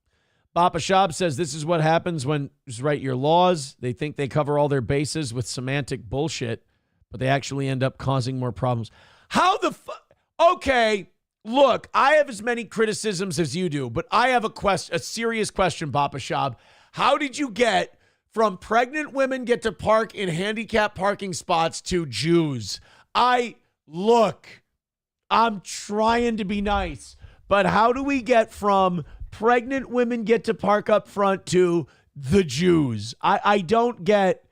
Bappa Shab says this is what happens when you write your laws. They think they cover all their bases with semantic bullshit, but they actually end up causing more problems. How the fuck? Okay, look, I have as many criticisms as you do, but I have a serious question, Bappa Shab. How did you get from pregnant women get to park in handicapped parking spots to Jews? I'm trying to be nice, but how do we get from pregnant women get to park up front to the Jews? I don't get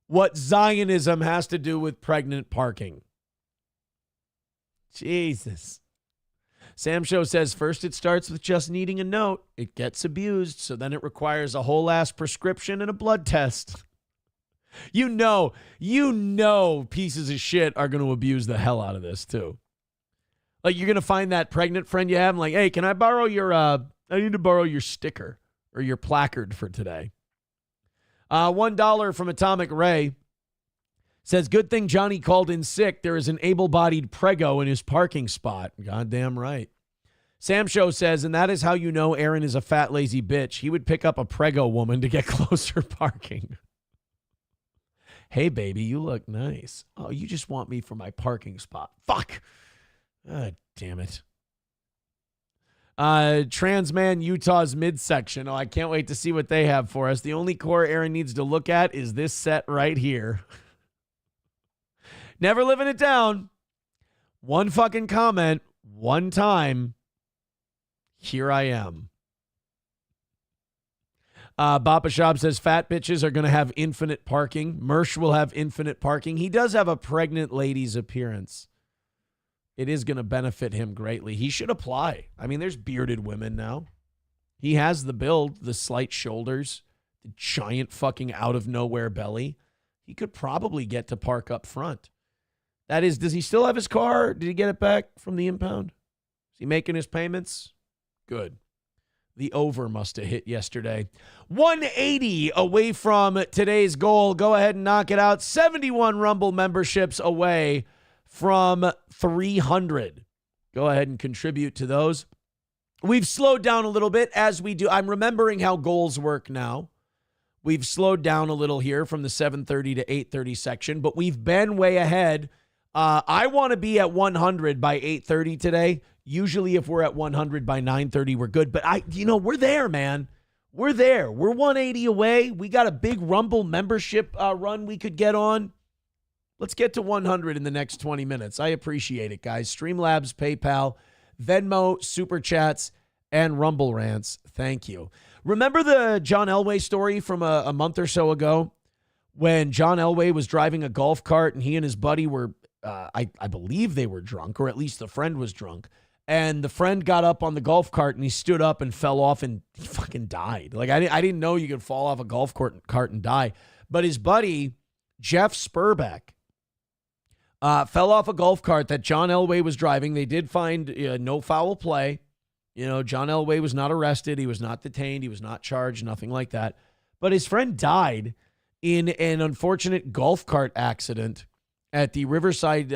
what Zionism has to do with pregnant parking. Jesus. Sam Show says, first it starts with just needing a note. It gets abused, so then it requires a whole ass prescription and a blood test. You know pieces of shit are going to abuse the hell out of this too. Like, you're going to find that pregnant friend you have and like, hey, can I borrow your, I need to borrow your sticker or your placard for today. $1 from Atomic Ray says, good thing Johnny called in sick. There is an able-bodied prego in his parking spot. Goddamn right. Sam Show says, and that is how you know Aaron is a fat, lazy bitch. He would pick up a prego woman to get closer parking. Hey, baby, you look nice. Oh, you just want me for my parking spot. Fuck. God damn it. Trans Man Utah's midsection. Oh, I can't wait to see what they have for us. The only core Aaron needs to look at is this set right here. Never living it down. One fucking comment, one time. Here I am. Bappa Shab says fat bitches are going to have infinite parking. Mersh will have infinite parking. He does have a pregnant lady's appearance. It is going to benefit him greatly. He should apply. I mean, there's bearded women now. He has the build, the slight shoulders, the giant fucking out of nowhere belly. He could probably get to park up front. That is, does he still have his car? Did he get it back from the impound? Is he making his payments? Good. The over must have hit yesterday. 180 away from today's goal. Go ahead and knock it out. 71 Rumble memberships away from 300. Go ahead and contribute to those. We've slowed down a little bit as we do. I'm remembering how goals work now. We've slowed down a little here from the 7:30 to 8:30 section, but we've been way ahead. I want to be at 100 by 8:30 today. Usually if we're at 100 by 9:30, we're good. But we're there, man. We're there. We're 180 away. We got a big Rumble membership run we could get on. Let's get to 100 in the next 20 minutes. I appreciate it, guys. Streamlabs, PayPal, Venmo, Super Chats, and Rumble Rants. Thank you. Remember the John Elway story from a month or so ago when John Elway was driving a golf cart and he and his buddy were, I believe they were drunk, or at least the friend was drunk. And the friend got up on the golf cart and he stood up and fell off and he fucking died. Like, I didn't know you could fall off a golf cart and die. But his buddy, Jeff Spurbeck, fell off a golf cart that John Elway was driving. They did find no foul play. John Elway was not arrested. He was not detained. He was not charged, nothing like that. But his friend died in an unfortunate golf cart accident at the Riverside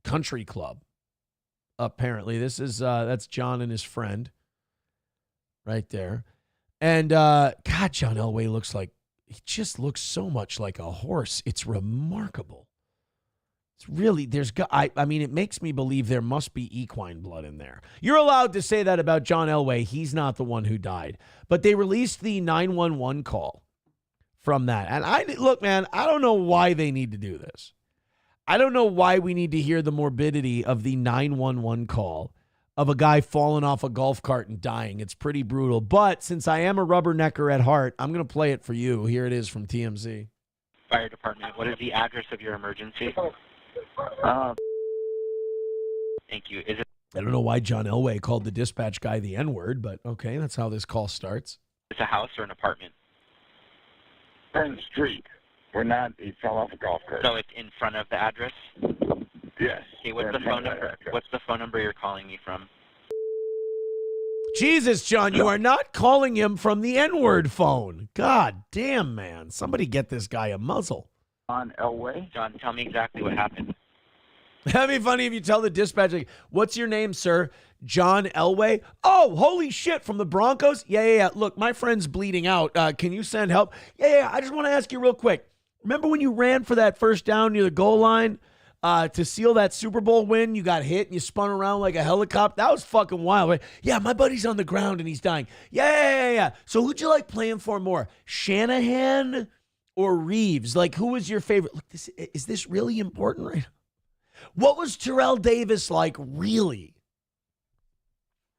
Country Club. Apparently, that's John and his friend right there. And God, John Elway he just looks so much like a horse. It's remarkable. It's really, it makes me believe there must be equine blood in there. You're allowed to say that about John Elway. He's not the one who died. But they released the 911 call from that. And look, man, I don't know why they need to do this. I don't know why we need to hear the morbidity of the 911 call of a guy falling off a golf cart and dying. It's pretty brutal. But since I am a rubbernecker at heart, I'm going to play it for you. Here it is from TMZ. Fire department, what is the address of your emergency? Thank you. Is it? I don't know why John Elway called the dispatch guy the N-word, but okay, that's how this call starts. It's a house or an apartment? Burn Street. He fell off a golf cart. So it's in front of the address? Yes. Okay, what's the phone number? What's the phone number you're calling me from? Jesus, John, you are not calling him from the N-word phone. God damn, man. Somebody get this guy a muzzle. On Elway? John, tell me exactly what happened. That'd be funny if you tell the dispatcher, like, what's your name, sir? John Elway? Oh, holy shit, from the Broncos? Yeah. Look, my friend's bleeding out. Can you send help? Yeah. I just want to ask you real quick. Remember when you ran for that first down near the goal line to seal that Super Bowl win? You got hit and you spun around like a helicopter. That was fucking wild. Right? Yeah, my buddy's on the ground and he's dying. Yeah. So who'd you like playing for more? Shanahan or Reeves? Like, who was your favorite? Look, is this really important right now? What was Terrell Davis like, really?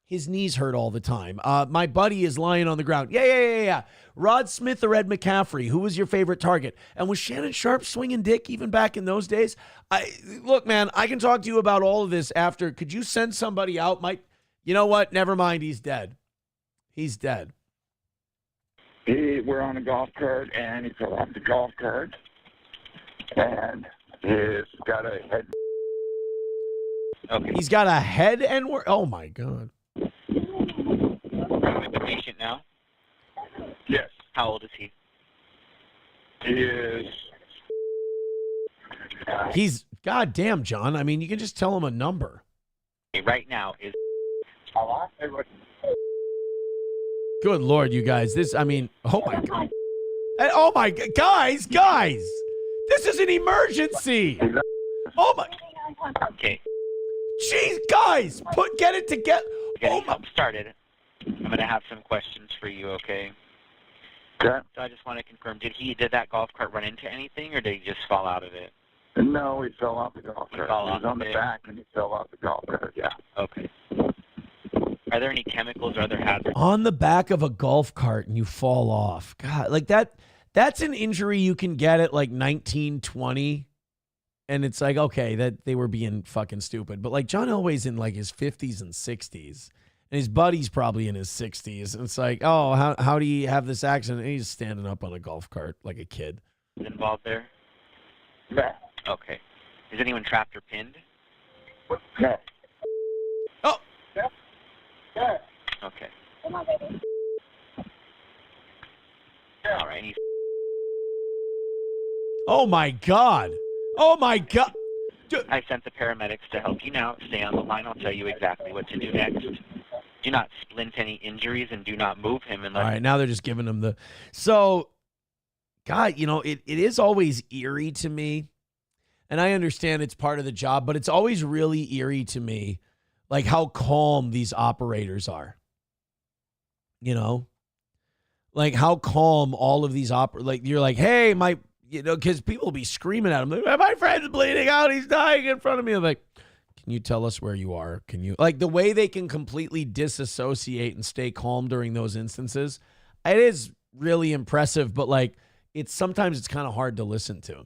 His knees hurt all the time. My buddy is lying on the ground. Yeah. Rod Smith or Ed McCaffrey? Who was your favorite target? And was Shannon Sharp swinging dick even back in those days? Look, man, I can talk to you about all of this after. Could you send somebody out? You know what? Never mind. He's dead. He's dead. We're on a golf cart, and he fell off the golf cart, and he's got a head. Okay. He's got a head and oh my God. Are you with the patient now? Yes. How old is he? He is. He's goddamn, John. I mean, you can just tell him a number. Right now is. Good Lord, you guys. Oh my God. Oh my God. Guys. This is an emergency. Oh my. Okay. Jeez, guys, get it together. Getting help started. I'm going to have some questions for you, okay? Okay. So I just want to confirm, did that golf cart run into anything, or did he just fall out of it? No, he fell off the golf cart. He was on the it. back, and he fell off the golf cart, yeah. Okay. Are there any chemicals or other hazards? On the back of a golf cart and you fall off. God, like that's an injury you can get at like 19, 20. And it's like, okay, that they were being fucking stupid. But like John Elway's in like his 50s and 60s. And his buddy's probably in his 60s. And it's like, oh, how do you have this accident? And he's standing up on a golf cart like a kid. Involved there? No. Okay. Is anyone trapped or pinned? No. Oh. Yeah. Okay. Come on, baby. All right. Oh my God. Oh my God. I sent the paramedics to help you now. Stay on the line. I'll tell you exactly what to do next. Do not splint any injuries and do not move him unless. All right, now they're just giving him the. So, God, it is always eerie to me. And I understand it's part of the job, but it's always really eerie to me, like how calm these operators are. Like how calm all of these you're like, hey, because people will be screaming at him. My friend's bleeding out. He's dying in front of me. I'm like, can you tell us where you are? Can you, like, the way they can completely disassociate and stay calm during those instances, it is really impressive, but like, sometimes it's kind of hard to listen to.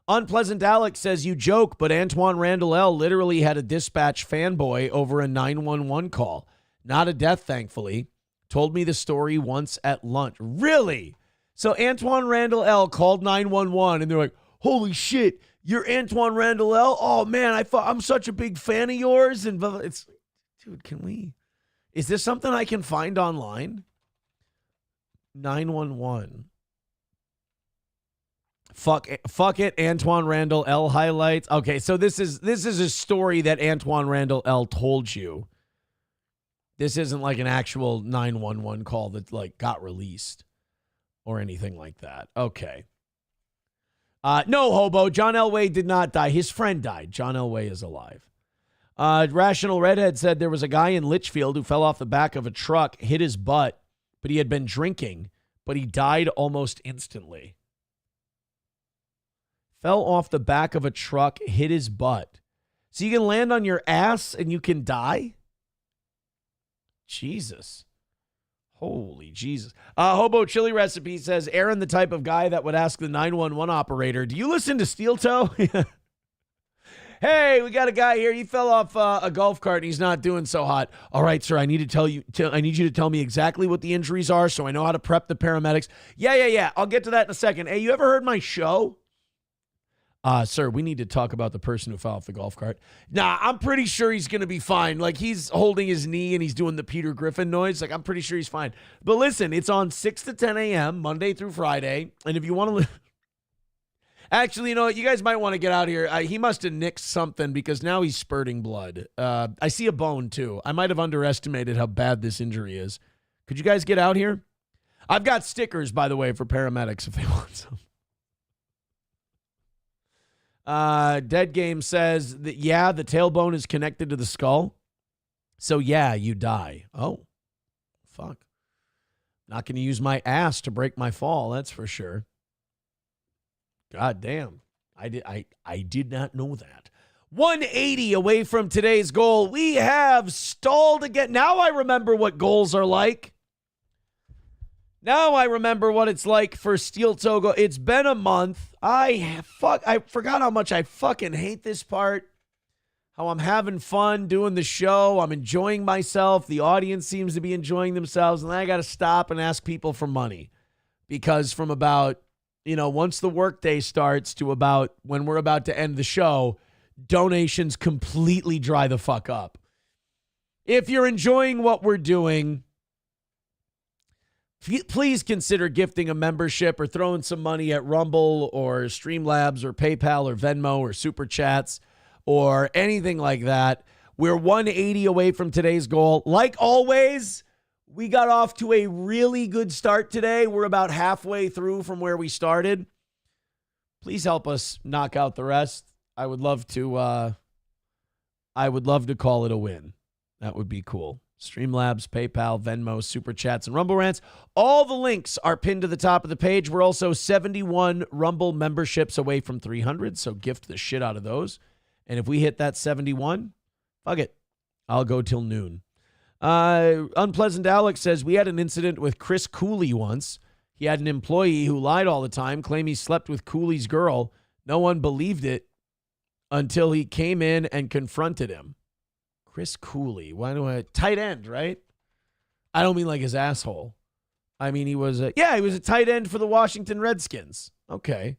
Unpleasant Alex says, you joke, but Antoine Randall L. literally had a dispatch fanboy over a 911 call. Not a death, thankfully. Told me the story once at lunch. Really? So Antoine Randall L. called 911, and they're like, holy shit, you're Antoine Randall L.? Oh, man, I'm such a big fan of yours. And it's, dude, is this something I can find online? 911. Fuck it, Antoine Randall L. highlights. Okay, so this is a story that Antoine Randall L. told you. This isn't like an actual 911 call that like got released or anything like that. Okay. No, hobo. John Elway did not die. His friend died. John Elway is alive. Rational Redhead said there was a guy in Litchfield who fell off the back of a truck, hit his butt, but he had been drinking, but he died almost instantly. Fell off the back of a truck, hit his butt. So you can land on your ass and you can die? Jesus. Holy Jesus. Hobo Chili Recipe says, Aaron, the type of guy that would ask the 911 operator, do you listen to Steel Toe? Hey, we got a guy here. He fell off a golf cart and he's not doing so hot. All right, sir, I need you to tell me exactly what the injuries are so I know how to prep the paramedics. Yeah. I'll get to that in a second. Hey, you ever heard my show? Sir, we need to talk about the person who fell off the golf cart. Nah, I'm pretty sure he's going to be fine. Like, he's holding his knee and he's doing the Peter Griffin noise. Like, I'm pretty sure he's fine. But listen, it's on 6 to 10 a.m., Monday through Friday. And if you want to Actually, you know what? You guys might want to get out of here. He must have nicked something because now he's spurting blood. I see a bone, too. I might have underestimated how bad this injury is. Could you guys get out here? I've got stickers, by the way, for paramedics if they want some. Dead Game says that, yeah, the tailbone is connected to the skull. So, yeah, you die. Oh, fuck. Not going to use my ass to break my fall, that's for sure. God damn. I did not know that. 180 away from today's goal. We have stalled again. Now I remember what goals are like. Now I remember what it's like for Steel Toe goal. It's been a month. I forgot how much I fucking hate this part. How I'm having fun doing the show. I'm enjoying myself. The audience seems to be enjoying themselves. And then I got to stop and ask people for money. Because from about, once the workday starts to about when we're about to end the show, donations completely dry the fuck up. If you're enjoying what we're doing, please consider gifting a membership or throwing some money at Rumble or Streamlabs or PayPal or Venmo or Super Chats or anything like that. We're 180 away from today's goal. Like always, we got off to a really good start today. We're about halfway through from where we started. Please help us knock out the rest. I would love to call it a win. That would be cool. Streamlabs, PayPal, Venmo, Super Chats, and Rumble Rants. All the links are pinned to the top of the page. We're also 71 Rumble memberships away from 300, so gift the shit out of those. And if we hit that 71, fuck it. I'll go till noon. Unpleasant Alex says, we had an incident with Chris Cooley once. He had an employee who lied all the time, claimed he slept with Cooley's girl. No one believed it until he came in and confronted him. Chris Cooley. Tight end, right? I don't mean like his asshole. I mean, he was a tight end for the Washington Redskins. Okay.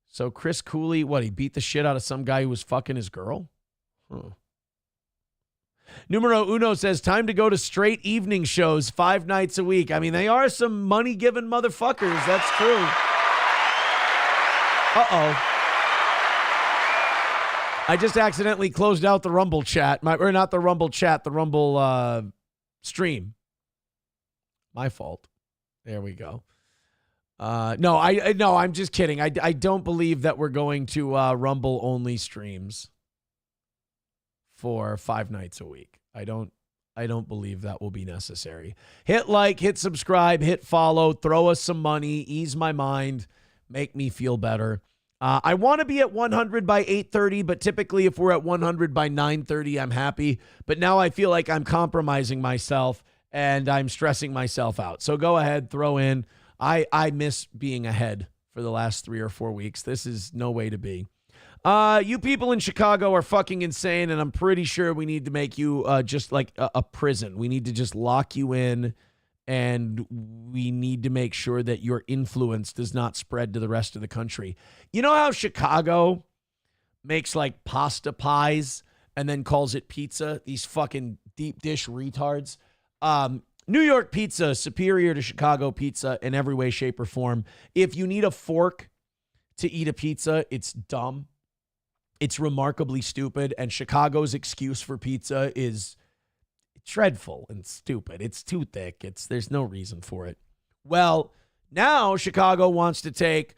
So Chris Cooley, he beat the shit out of some guy who was fucking his girl? Huh. Numero Uno says, time to go to straight evening shows 5 nights a week. I mean, they are some money-giving motherfuckers. That's true. Uh-oh. I just accidentally closed out the Rumble chat. Or not the Rumble chat, the Rumble stream. My fault. There we go. No, I'm just kidding. I don't believe that we're going to Rumble-only streams for 5 nights a week. I don't believe that will be necessary. Hit like, hit subscribe, hit follow, throw us some money, ease my mind, make me feel better. I want to be at 100 by 8:30, but typically if we're at 100 by 9:30, I'm happy. But now I feel like I'm compromising myself and I'm stressing myself out. So go ahead, throw in. I miss being ahead for the last 3 or 4 weeks. This is no way to be. You people in Chicago are fucking insane, and I'm pretty sure we need to make you just like a prison. We need to just lock you in, and we need to make sure that your influence does not spread to the rest of the country. You know how Chicago makes like pasta pies and then calls it pizza? These fucking deep dish retards. New York pizza is superior to Chicago pizza in every way, shape, or form. If you need a fork to eat a pizza, it's dumb. It's remarkably stupid, and Chicago's excuse for pizza is dreadful and stupid. It's too thick. There's no reason for it. Well, now Chicago wants to take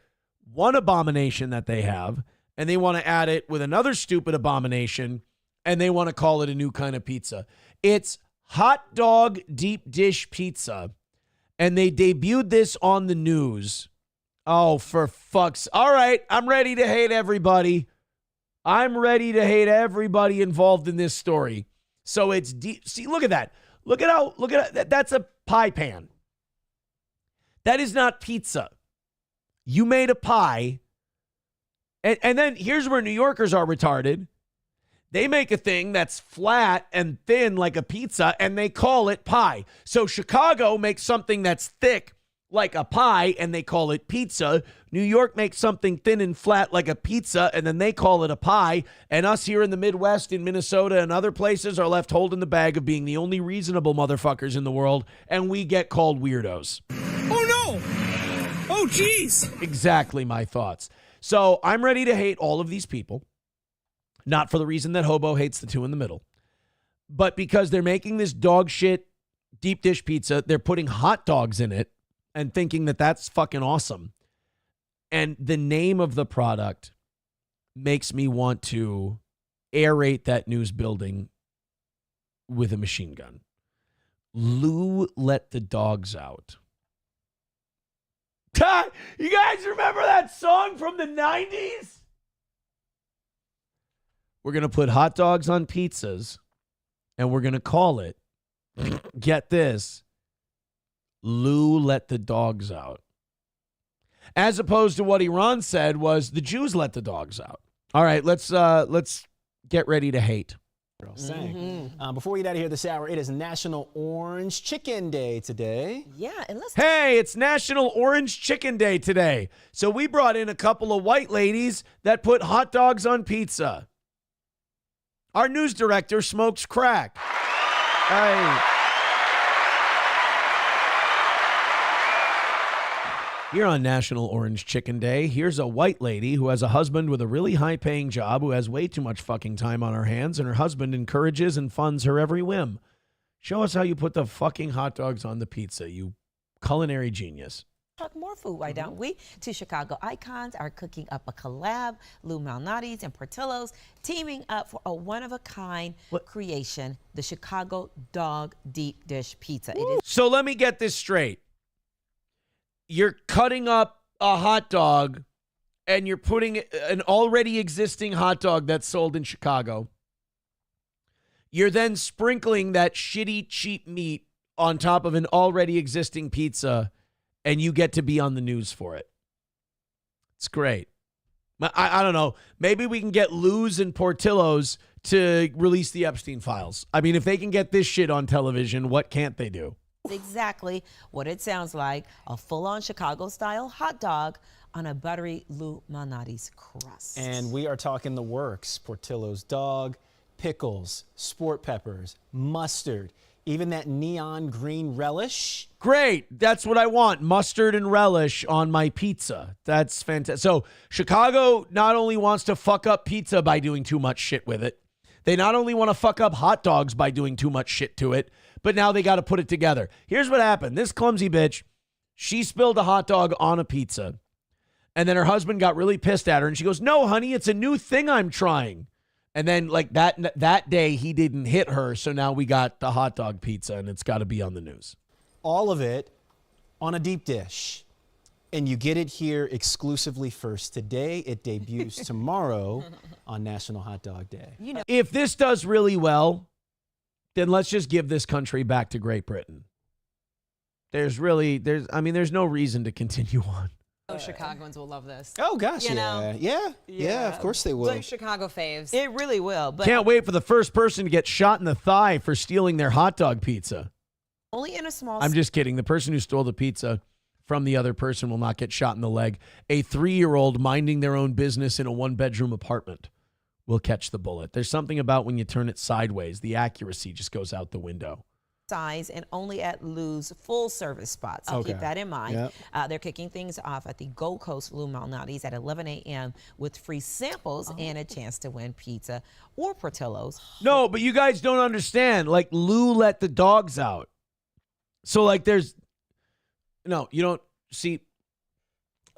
one abomination that they have, and they want to add it with another stupid abomination, and they want to call it a new kind of pizza. It's hot dog deep dish pizza, and they debuted this on the news. Oh, for fuck's... All right, I'm ready to hate everybody. I'm ready to hate everybody involved in this story. So it's deep. See, look at that. Look at that. That's a pie pan. That is not pizza. You made a pie. And then here's where New Yorkers are retarded. They make a thing that's flat and thin like a pizza, and they call it pie. So Chicago makes something that's thick like a pie, and they call it pizza. New York makes something thin and flat like a pizza, and then they call it a pie. And us here in the Midwest, in Minnesota and other places, are left holding the bag of being the only reasonable motherfuckers in the world, and we get called weirdos. Oh, no! Oh, jeez! Exactly my thoughts. So I'm ready to hate all of these people, not for the reason that Hobo hates the two in the middle, but because they're making this dog shit deep dish pizza. They're putting hot dogs in it and thinking that that's fucking awesome. And the name of the product makes me want to aerate that news building with a machine gun. Lou let the dogs out. You guys remember that song from the 90s? We're going to put hot dogs on pizzas and we're going to call it, get this, Lou let the dogs out. As opposed to what Iran said was the Jews let the dogs out. All right, let's get ready to hate. Before we get out of here this hour, it is National Orange Chicken Day today. Yeah, and let's. Hey, it's National Orange Chicken Day today. So we brought in a couple of white ladies that put hot dogs on pizza. Our news director smokes crack. Hey. Here on National Orange Chicken Day, here's a white lady who has a husband with a really high-paying job who has way too much fucking time on her hands, and her husband encourages and funds her every whim. Show us how you put the fucking hot dogs on the pizza, you culinary genius. Talk more food, why don't we? Two Chicago icons are cooking up a collab. Lou Malnati's and Portillo's teaming up for a one-of-a-kind creation, the Chicago Dog Deep Dish Pizza. It is. So let me get this straight. You're cutting up a hot dog and you're putting an already existing hot dog that's sold in Chicago. You're then sprinkling that shitty, cheap meat on top of an already existing pizza, and you get to be on the news for it. It's great. I don't know. Maybe we can get Lou's and Portillo's to release the Epstein files. I mean, if they can get this shit on television, what can't they do? Exactly what it sounds like, a full-on Chicago-style hot dog on a buttery Lou Malnati's crust. And we are talking the works. Portillo's dog, pickles, sport peppers, mustard, even that neon green relish. Great. That's what I want. Mustard and relish on my pizza. That's fantastic. So Chicago not only wants to fuck up pizza by doing too much shit with it, they not only want to fuck up hot dogs by doing too much shit to it, but now they got to put it together. Here's what happened. This clumsy bitch, she spilled a hot dog on a pizza. And then her husband got really pissed at her. And she goes, no, honey, it's a new thing I'm trying. And then like that day, he didn't hit her. So now we got the hot dog pizza and it's got to be on the news. All of it on a deep dish. And you get it here exclusively first today. It debuts tomorrow on National Hot Dog Day. You know, if this does really well, then let's just give this country back to Great Britain. There's no reason to continue on. Oh, Chicagoans will love this. Oh, gosh, You yeah. know? Yeah, of course they will. Like Chicago faves. It really will. But Can't wait for the first person to get shot in the thigh for stealing their hot dog pizza. only in a small. I'm just kidding. The person who stole the pizza from the other person will not get shot in the leg. A 3-year-old minding their own business in a 1-bedroom apartment will catch the bullet. There's something about when you turn it sideways, the accuracy just goes out the window. Size and only at Lou's full service spots. So keep that in mind. Yep. They're kicking things off at the Gold Coast Lou Malnati's at 11 a.m. with free samples and a chance to win pizza or Portillo's. No, but you guys don't understand. Like, Lou let the dogs out. So, like, no, you don't see.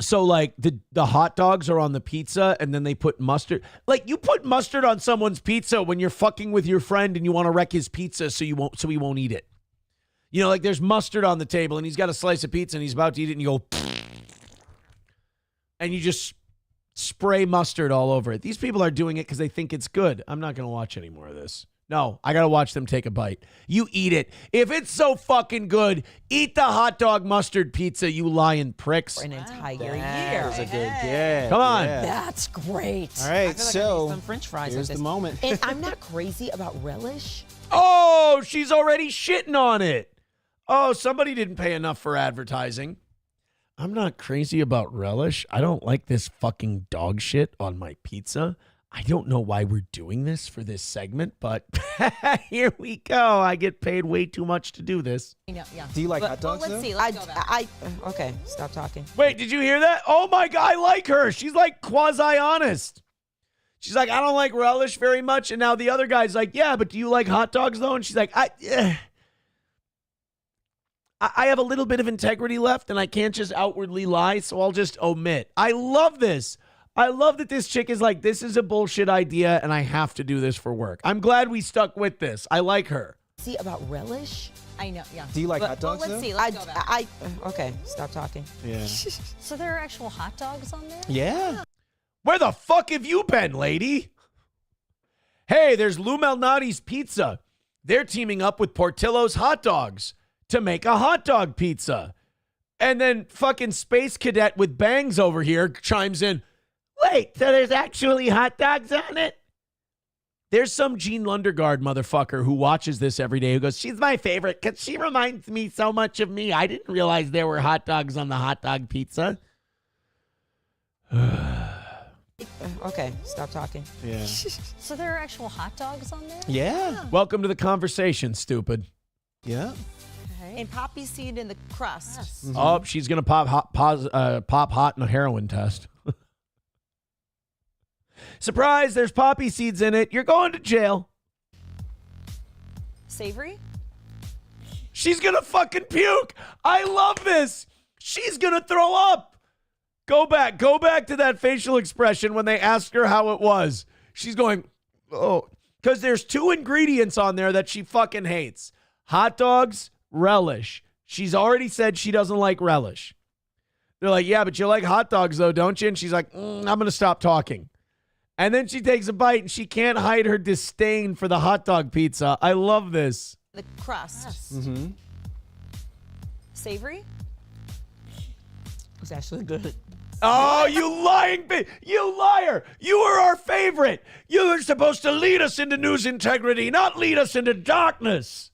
So, like, the hot dogs are on the pizza and then they put mustard. Like, you put mustard on someone's pizza when you're fucking with your friend and you want to wreck his pizza so he won't eat it. You know, like, there's mustard on the table and he's got a slice of pizza and he's about to eat it and you go, and you just spray mustard all over it. These people are doing it because they think it's good. I'm not going to watch any more of this. No, I got to watch them take a bite. You eat it. If it's so fucking good, eat the hot dog mustard pizza, you lying pricks. For an entire year. That was a good get. Come on. Yeah. That's great. All right, I feel like I so need some French fries here's with the this. moment. And I'm not crazy about relish. Oh, she's already shitting on it. Oh, somebody didn't pay enough for advertising. I'm not crazy about relish. I don't like this fucking dog shit on my pizza. I don't know why we're doing this for this segment, but here we go. I get paid way too much to do this. Yeah. Do you like hot dogs? Let's though? see. Let's go back. Okay, stop talking. Wait, did you hear that? Oh my God, I like her. She's like quasi-honest. She's like, I don't like relish very much. And now the other guy's like, yeah, but do you like hot dogs though? And she's like, I have a little bit of integrity left and I can't just outwardly lie, so I'll just omit. I love this. I love that this chick is like, this is a bullshit idea and I have to do this for work. I'm glad we stuck with this. I like her. See about relish? I know, yeah. Do you like hot dogs? Let's though? see. Let's go back. Okay, stop talking. Yeah. So there are actual hot dogs on there? Yeah. Where the fuck have you been, lady? Hey, there's Lou Malnati's Pizza. They're teaming up with Portillo's Hot Dogs to make a hot dog pizza. And then fucking Space Cadet with bangs over here chimes in, wait, so there's actually hot dogs on it? There's some Gene Lundergaard motherfucker who watches this every day who goes, she's my favorite because she reminds me so much of me. I didn't realize there were hot dogs on the hot dog pizza. Okay, stop talking. Yeah. So there are actual hot dogs on there? Yeah. Welcome to the conversation, stupid. Yeah. Okay. And poppy seed in the crust. Yes. Mm-hmm. Oh, she's going to pop hot in a heroin test. Surprise, there's poppy seeds in it. You're going to jail. Savory? She's going to fucking puke. I love this. She's going to throw up. Go back to that facial expression when they asked her how it was. She's going, oh, because there's 2 ingredients on there that she fucking hates. Hot dogs, relish. She's already said she doesn't like relish. They're like, yeah, but you like hot dogs though, don't you? And she's like, I'm going to stop talking. And then she takes a bite and she can't hide her disdain for the hot dog pizza. I love this. The crust. Yes. Mm-hmm. Savory? It's actually good. Oh, you lying bitch. You liar. You are our favorite. You were supposed to lead us into news integrity, not lead us into darkness.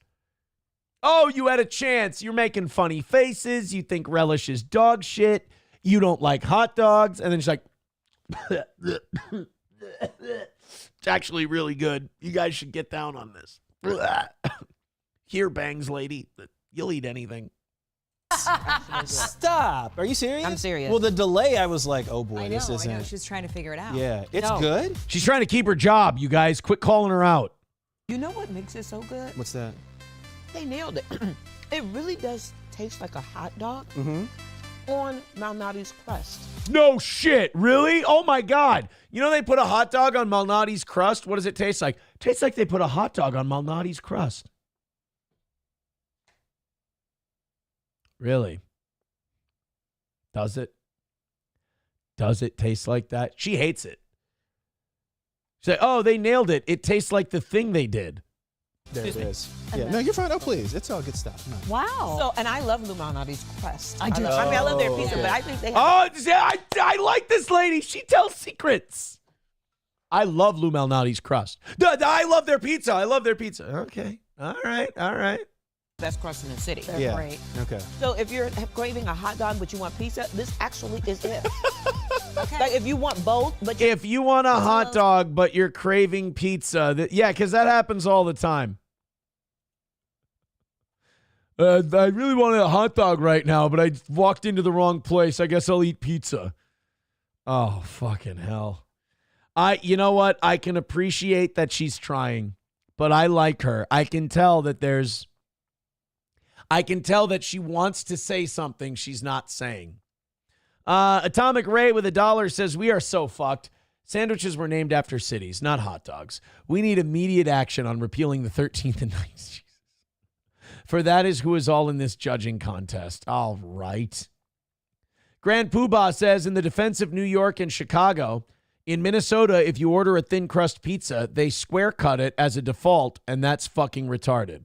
Oh, you had a chance. You're making funny faces. You think relish is dog shit. You don't like hot dogs. And then she's like, it's actually really good. You guys should get down on this. Here, bangs lady. You'll eat anything. Stop. Are you serious? I'm serious. Well, the delay, I was like, oh boy, this I isn't. know. She's trying to figure it out. Yeah. It's No. good. She's trying to keep her job, you guys. Quit calling her out. You know what makes it so good? What's that? They nailed it. It really does taste like a hot dog Mm-hmm. on Malnati's crust. No shit. Really? Oh my God. You know they put a hot dog on Malnati's crust? What does it taste like? It tastes like they put a hot dog on Malnati's crust. Really? Does it? Does it taste like that? She hates it. She's like, oh, they nailed it. It tastes like the thing they did. There it is. Yeah. No, you're fine. Oh, please. It's all good stuff. No. Wow. So, and I love Lou Malnati's crust. I do. I love their pizza, but I think they have Oh, yeah, I like this lady. She tells secrets. I love Lou Malnati's crust. I love their pizza. I love their pizza. Okay. All right. the best crust in the city. They're great. Okay. So if you're craving a hot dog but you want pizza, this actually is it. Okay. Like if you want both, but If you want a hot dog but you're craving pizza, yeah, because that happens all the time. I really want a hot dog right now, but I walked into the wrong place. I guess I'll eat pizza. Oh, fucking hell. You know what? I can appreciate that she's trying, but I like her. I can tell that she wants to say something she's not saying. Atomic Ray with $1 says, we are so fucked. Sandwiches were named after cities, not hot dogs. We need immediate action on repealing the 13th and 19th. For that is who is all in this judging contest. All right. Grand Poobah says, in the defense of New York and Chicago, in Minnesota, if you order a thin crust pizza, they square cut it as a default, and that's fucking retarded.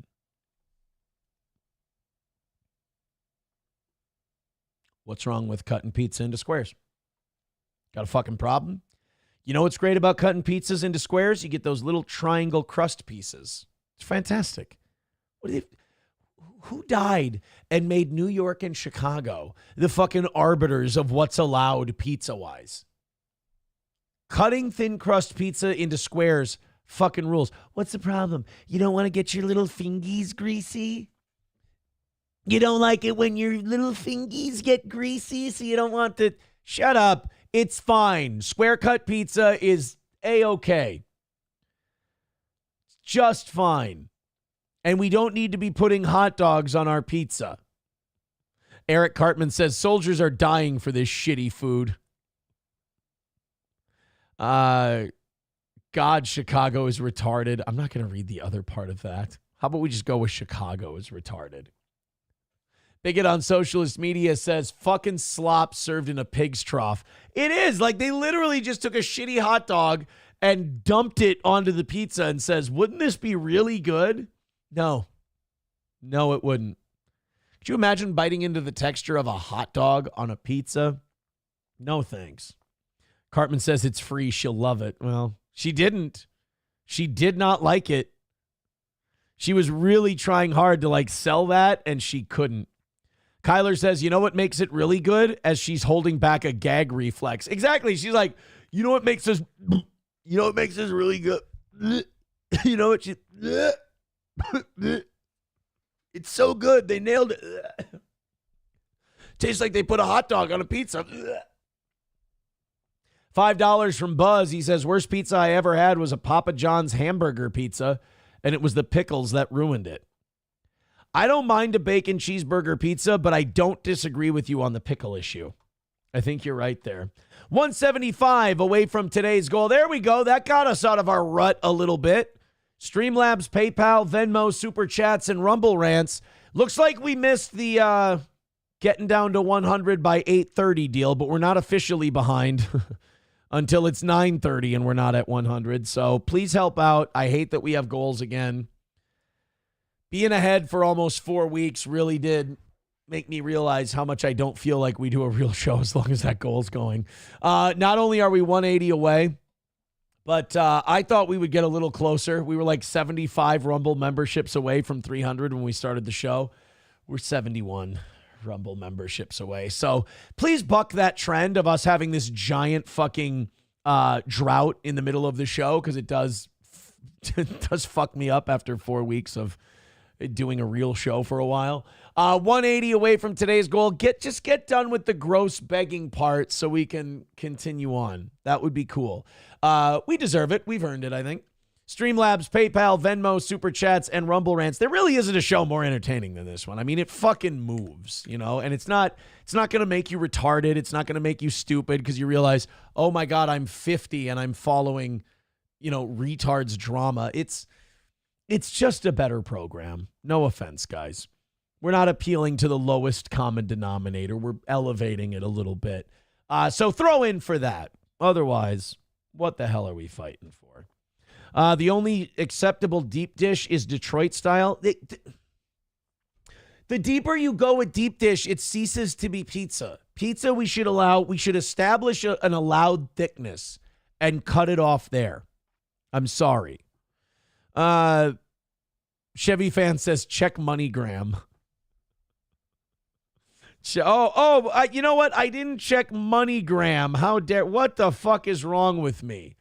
What's wrong with cutting pizza into squares? Got a fucking problem? You know what's great about cutting pizzas into squares? You get those little triangle crust pieces. It's fantastic. Who died and made New York and Chicago the fucking arbiters of what's allowed pizza-wise? Cutting thin crust pizza into squares fucking rules. What's the problem? You don't want to get your little fingies greasy? You don't like it when your little fingies get greasy, so you don't want to... Shut up. It's fine. Square cut pizza is A-okay. Just fine. And we don't need to be putting hot dogs on our pizza. Eric Cartman says soldiers are dying for this shitty food. God, Chicago is retarded. I'm not going to read the other part of that. How about we just go with Chicago is retarded? Bigot on socialist media says fucking slop served in a pig's trough. It is. Like, they literally just took a shitty hot dog and dumped it onto the pizza and says, wouldn't this be really good? No. No, it wouldn't. Could you imagine biting into the texture of a hot dog on a pizza? No, thanks. Cartman says it's free. She'll love it. Well, she didn't. She did not like it. She was really trying hard to like sell that, and she couldn't. Kyler says, you know what makes it really good? As she's holding back a gag reflex. Exactly. She's like, you know what makes this really good? You know what? It's so good. They nailed it. Tastes like they put a hot dog on a pizza. $5 from Buzz. He says, worst pizza I ever had was a Papa John's hamburger pizza, and it was the pickles that ruined it. I don't mind a bacon cheeseburger pizza, but I don't disagree with you on the pickle issue. I think you're right there. 175 away from today's goal. There we go. That got us out of our rut a little bit. Streamlabs, PayPal, Venmo, Super Chats, and Rumble Rants. Looks like we missed the getting down to 100 by 8:30 deal, but we're not officially behind until it's 9:30 and we're not at 100. So please help out. I hate that we have goals again. Being ahead for almost 4 weeks really did make me realize how much I don't feel like we do a real show as long as that goal's going. Not only are we 180 away, but I thought we would get a little closer. We were like 75 Rumble memberships away from 300 when we started the show. We're 71 Rumble memberships away. So please buck that trend of us having this giant fucking drought in the middle of the show, because it does fuck me up after 4 weeks of doing a real show for a while. 180 away from today's goal. Just get done with the gross begging part so we can continue on. That would be cool. We deserve it. We've earned it, I think. Streamlabs, PayPal, Venmo, Super Chats, and Rumble Rants. There really isn't a show more entertaining than this one. I mean, it fucking moves, you know, and it's not going to make you retarded. It's not going to make you stupid because you realize, oh my God, I'm 50 and I'm following, you know, retards drama. It's just a better program. No offense, guys. We're not appealing to the lowest common denominator. We're elevating it a little bit. So throw in for that. Otherwise, what the hell are we fighting for? The only acceptable deep dish is Detroit style. The deeper you go with deep dish, it ceases to be pizza. Pizza, we should establish an allowed thickness and cut it off there. I'm sorry. Chevy fan says, check MoneyGram. You know what? I didn't check MoneyGram. How dare, what the fuck is wrong with me?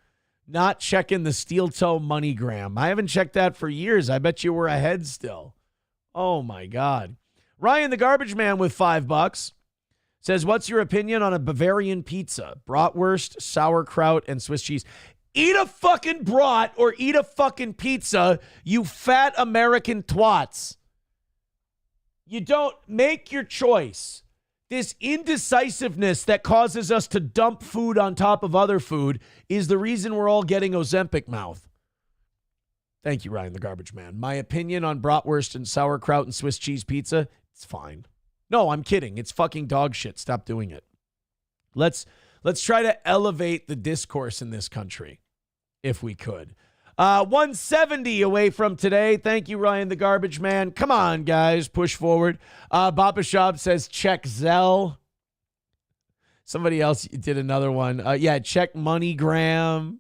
Not checking the steel toe MoneyGram. I haven't checked that for years. I bet you were ahead still. Oh my God. Ryan the Garbage Man with $5 says, what's your opinion on a Bavarian pizza? Bratwurst, sauerkraut, and Swiss cheese. Eat a fucking brat or eat a fucking pizza, you fat American twats. You don't make your choice. This indecisiveness that causes us to dump food on top of other food is the reason we're all getting Ozempic mouth. Thank you, Ryan the Garbage Man. My opinion on bratwurst and sauerkraut and Swiss cheese pizza, it's fine. No, I'm kidding. It's fucking dog shit. Stop doing it. Let's try to elevate the discourse in this country, if we could. 170 away from today. Thank you, Ryan the Garbage Man. Come on, guys. Push forward. Baba Shab says, check Zelle. Somebody else did another one. Check MoneyGram.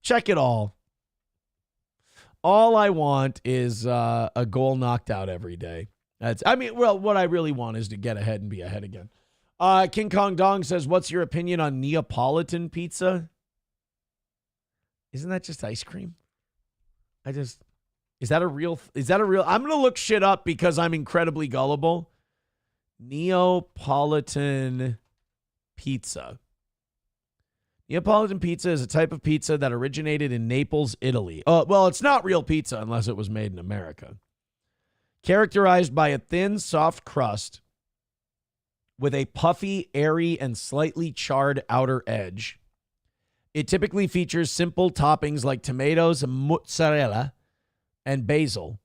Check it all. All I want is a goal knocked out every day. What I really want is to get ahead and be ahead again. King Kong Dong says, what's your opinion on Neapolitan pizza? Isn't that just ice cream? Is that a real, I'm going to look shit up because I'm incredibly gullible. Neapolitan pizza. Neapolitan pizza is a type of pizza that originated in Naples, Italy. Oh, well, it's not real pizza unless it was made in America. Characterized by a thin, soft crust with a puffy, airy, and slightly charred outer edge. It typically features simple toppings like tomatoes, mozzarella, and basil,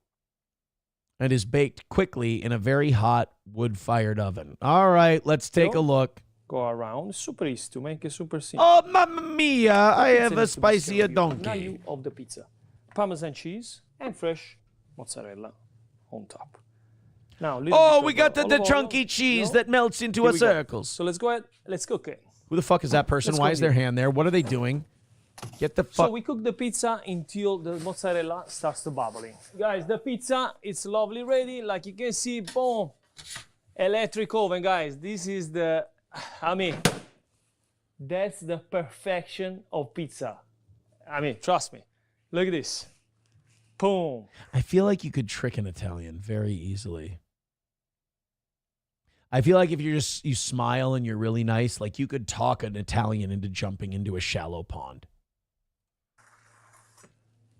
and is baked quickly in a very hot wood-fired oven. All right, let's take a look. Go around. Super easy to make it super simple. Oh, mamma mia, I have a spicier donkey. Value of the pizza. Parmesan cheese and fresh mozzarella on top. Now, we got the chunky cheese that melts into a circle. So let's go ahead. Let's cook it. Who the fuck is that person? Why is their hand there? What are they doing? Get the fuck. So we cook the pizza until the mozzarella starts to bubbling. Guys, the pizza is lovely ready. Like you can see, boom. Electric oven, guys. This is the, that's the perfection of pizza. Trust me. Look at this. Boom. I feel like you could trick an Italian very easily. I feel like if you smile and you're really nice, like you could talk an Italian into jumping into a shallow pond.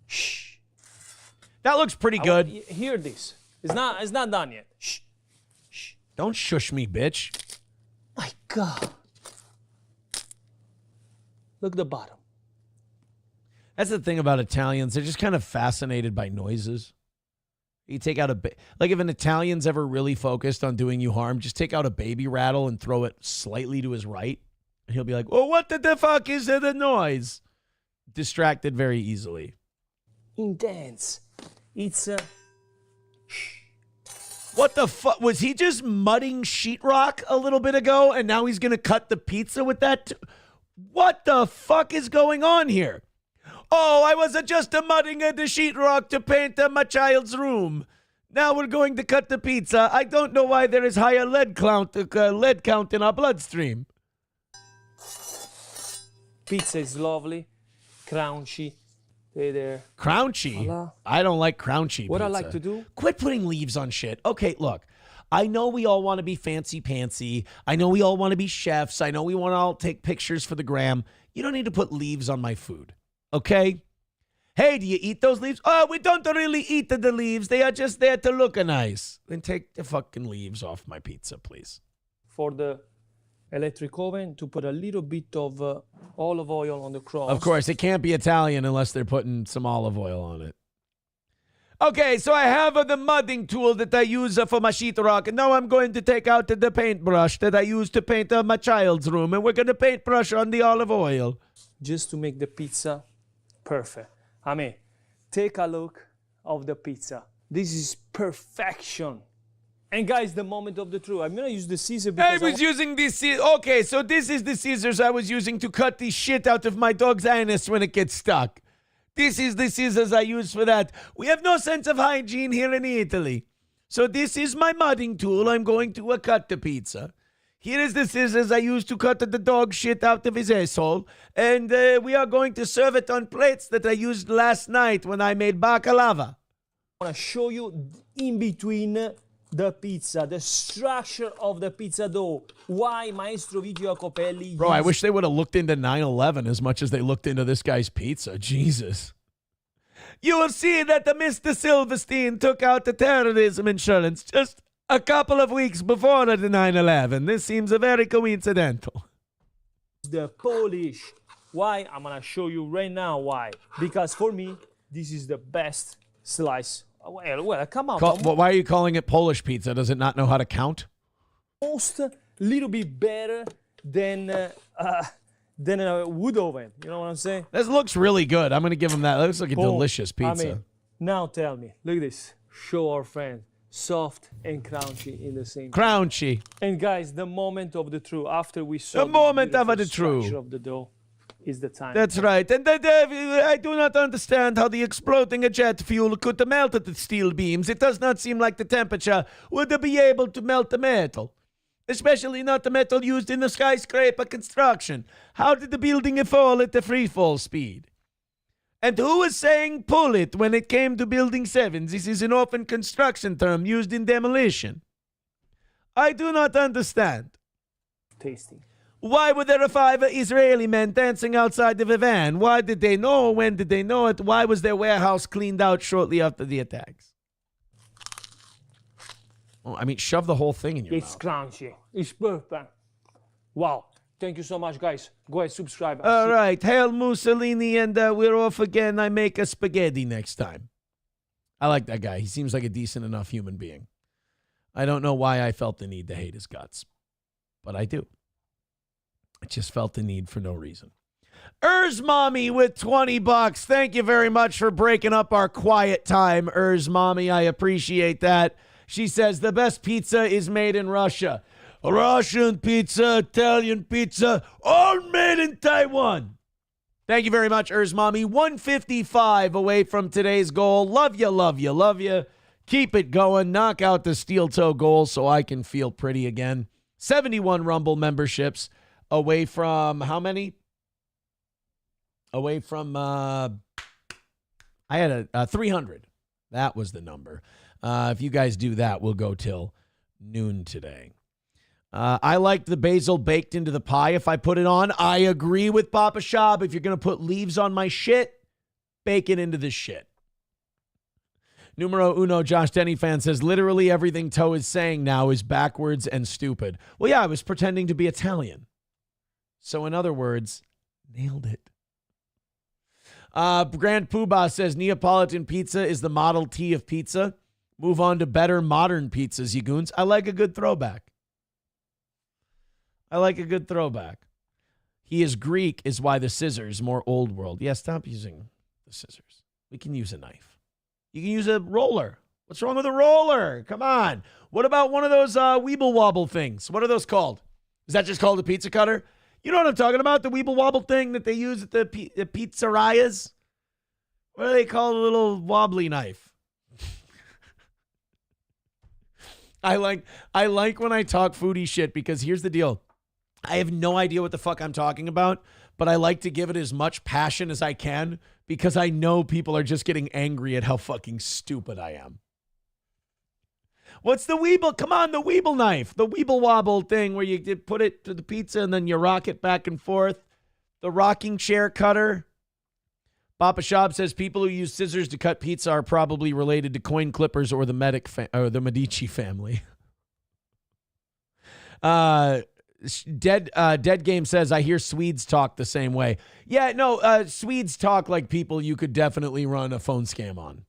Shh. That looks pretty good. Hear this. It's not done yet. Shh. Shh. Don't shush me, bitch. My God. Look at the bottom. That's the thing about Italians. They're just kind of fascinated by noises. You take out like if an Italian's ever really focused on doing you harm, just take out a baby rattle and throw it slightly to his right. And he'll be like, well, what the fuck is the noise? Distracted very easily. Intense. It's What the fuck? Was he just mudding sheetrock a little bit ago and now he's going to cut the pizza with that? What the fuck is going on here? Oh, I was just mudding the sheetrock to paint my child's room. Now we're going to cut the pizza. I don't know why there is higher lead count in our bloodstream. Pizza is lovely, crunchy. Hey there. Crunchy? Voila. I don't like crunchy What pizza. I like to do? Quit putting leaves on shit. Okay, look. I know we all want to be fancy-pantsy. I know we all want to be chefs. I know we want to all take pictures for the gram. You don't need to put leaves on my food. Okay? Hey, do you eat those leaves? Oh, we don't really eat the leaves. They are just there to look nice. Then take the fucking leaves off my pizza, please. For the electric oven, to put a little bit of olive oil on the crust. Of course, it can't be Italian unless they're putting some olive oil on it. Okay, so I have the mudding tool that I use for my sheetrock, and now I'm going to take out the paintbrush that I use to paint my child's room, and we're going to paintbrush on the olive oil. Just to make the pizza perfect. Take a look of the pizza. This is perfection. And guys, the moment of the truth. I'm going to use the scissors because I was using this scissors. Okay, so this is the scissors I was using to cut the shit out of my dog's anus when it gets stuck. This is the scissors I use for that. We have no sense of hygiene here in Italy. So this is my mudding tool. I'm going to cut the pizza. Here is the scissors I use to cut the dog shit out of his asshole. And we are going to serve it on plates that I used last night when I made baklava. I want to show you in between the pizza, the structure of the pizza dough. Why Maestro Vigio Jacopelli. Bro, I wish they would have looked into 9/11 as much as they looked into this guy's pizza. Jesus. You will see that the Mr. Silverstein took out the terrorism insurance just a couple of weeks before the 9/11. This seems very coincidental. The Polish. Why? I'm going to show you right now why. Because for me, this is the best slice. Well, come on. Why are you calling it Polish pizza? Does it not know how to count? Most little bit better than a wood oven. You know what I'm saying? This looks really good. I'm going to give him that. It looks like a delicious pizza. Now tell me. Look at this. Show our friend. Soft and crunchy in the same time. And guys, the moment of the truth. After we saw the moment of the structure truth of the dough is the time. That's right. And I do not understand how the exploding jet fuel could melt the steel beams. It does not seem like the temperature would be able to melt the metal. Especially not the metal used in the skyscraper construction. How did the building fall at the free fall speed? And who was saying pull it when it came to Building 7? This is an often construction term used in demolition. I do not understand. Tasty. Why were there 5 Israeli men dancing outside of a van? Why did they know? When did they know it? Why was their warehouse cleaned out shortly after the attacks? Oh, I mean, shove the whole thing in your It's mouth. crunchy. It's perfect. Wow. Thank you so much, guys. Go ahead, subscribe. All right. Hail Mussolini, and we're off again. I make a spaghetti next time. I like that guy. He seems like a decent enough human being. I don't know why I felt the need to hate his guts, but I do. I just felt the need for no reason. Mommy with $20. Thank you very much for breaking up our quiet time, Mommy. I appreciate that. She says the best pizza is made in Russia. Russian pizza, Italian pizza, all made in Taiwan. Thank you very much, Mommy. 155 away from today's goal. Love you, love you, love you. Keep it going. Knock out the steel toe goal so I can feel pretty again. 71 Rumble memberships away from how many? Away from, I had a 300. That was the number. If you guys do that, we'll go till noon today. I like the basil baked into the pie if I put it on. I agree with Papa Shab. If you're going to put leaves on my shit, bake it into the shit. Numero uno, Josh Denny fan says, literally everything Toe is saying now is backwards and stupid. Well, yeah, I was pretending to be Italian. So in other words, nailed it. Grand Poobah says, Neapolitan pizza is the Model T of pizza. Move on to better modern pizzas, you goons. I like a good throwback. He is Greek is why the scissors, more old world. Yeah, stop using the scissors. We can use a knife. You can use a roller. What's wrong with a roller? Come on. What about one of those Weeble Wobble things? What are those called? Is that just called a pizza cutter? You know what I'm talking about? The Weeble Wobble thing that they use at the pizzerias? What do they call a little wobbly knife? I like when I talk foodie shit because here's the deal. I have no idea what the fuck I'm talking about, but I like to give it as much passion as I can because I know people are just getting angry at how fucking stupid I am. What's the Weeble? Come on, the Weeble knife. The Weeble Wobble thing where you put it to the pizza and then you rock it back and forth. The rocking chair cutter. Papa Shab says people who use scissors to cut pizza are probably related to coin clippers or the Medici family. Dead Game says, I hear Swedes talk the same way. Yeah, no, Swedes talk like people you could definitely run a phone scam on.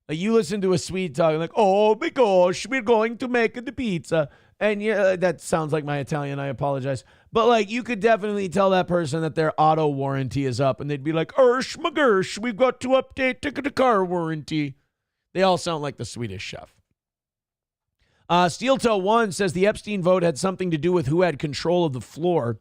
Like you listen to a Swede talking like, oh my gosh, we're going to make the pizza. And yeah, that sounds like my Italian. I apologize. But like you could definitely tell that person that their auto warranty is up and they'd be like, Ersh McGersh, we've got to update the car warranty. They all sound like the Swedish chef. Steel Toe 1 says the Epstein vote had something to do with who had control of the floor.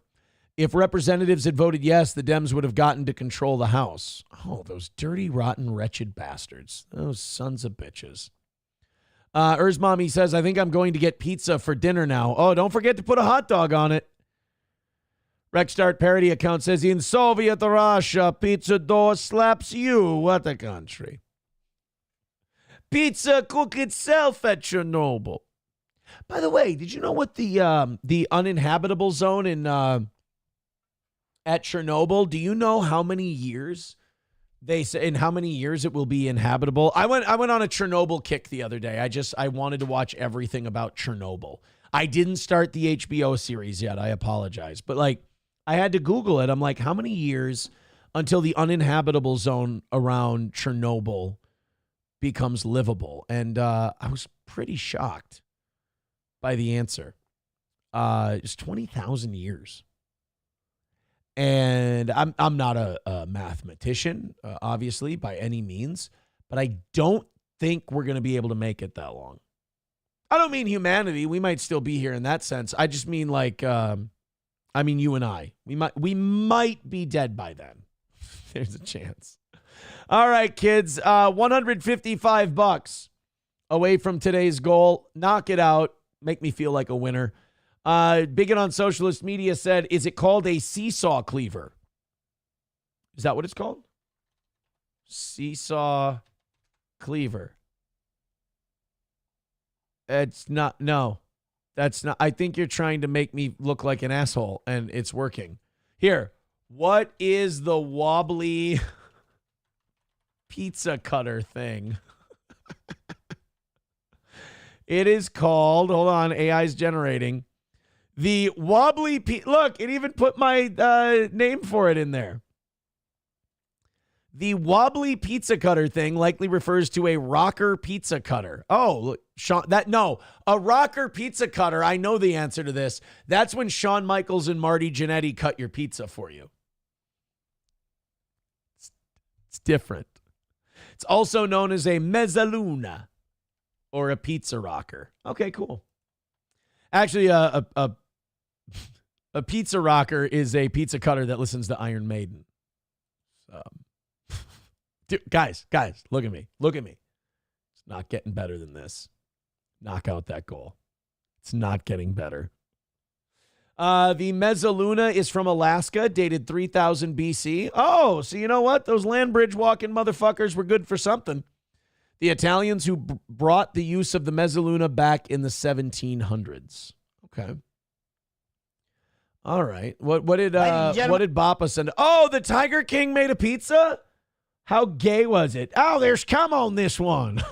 If representatives had voted yes, the Dems would have gotten to control the House. Oh, those dirty, rotten, wretched bastards. Those sons of bitches. Mommy says, I think I'm going to get pizza for dinner now. Oh, don't forget to put a hot dog on it. Rexstart parody account says, in Soviet Russia, pizza dough slaps you. What a country. Pizza cook itself at Chernobyl. By the way, did you know what the uninhabitable zone in at Chernobyl? Do you know how many years they say in how many years it will be inhabitable? I went on a Chernobyl kick the other day. I wanted to watch everything about Chernobyl. I didn't start the HBO series yet. I apologize, but like I had to Google it. I'm like, how many years until the uninhabitable zone around Chernobyl becomes livable? And I was pretty shocked by the answer. It's 20,000 years. And I'm not a mathematician, obviously, by any means, but I don't think we're going to be able to make it that long. I don't mean humanity. We might still be here in that sense. I just mean like, I mean you and I. We might be dead by then. There's a chance. All right, kids, $155 away from today's goal. Knock it out. Make me feel like a winner. Bigot on Socialist Media said, is it called a seesaw cleaver? Is that what it's called? Seesaw cleaver. It's not. No, that's not. I think you're trying to make me look like an asshole, and it's working. Here, what is the wobbly pizza cutter thing? It is called, hold on, AI's generating. The wobbly, look, it even put my name for it in there. The wobbly pizza cutter thing likely refers to a rocker pizza cutter. Oh, look, Sean, a rocker pizza cutter. I know the answer to this. That's when Shawn Michaels and Marty Jannetty cut your pizza for you. It's different. It's also known as a mezzaluna or a pizza rocker. Okay, cool. Actually, a pizza rocker is a pizza cutter that listens to Iron Maiden. Dude, guys, look at me. It's not getting better than this. Knock out that goal. It's not getting better. The mezzaluna is from Alaska, dated 3000 BC. Oh, so you know what? Those land bridge walking motherfuckers were good for something. The Italians who brought the use of the mezzaluna back in the 1700s. Okay. All right. What did Bappa send? Oh, the Tiger King made a pizza? How gay was it? Oh, there's cum on this one.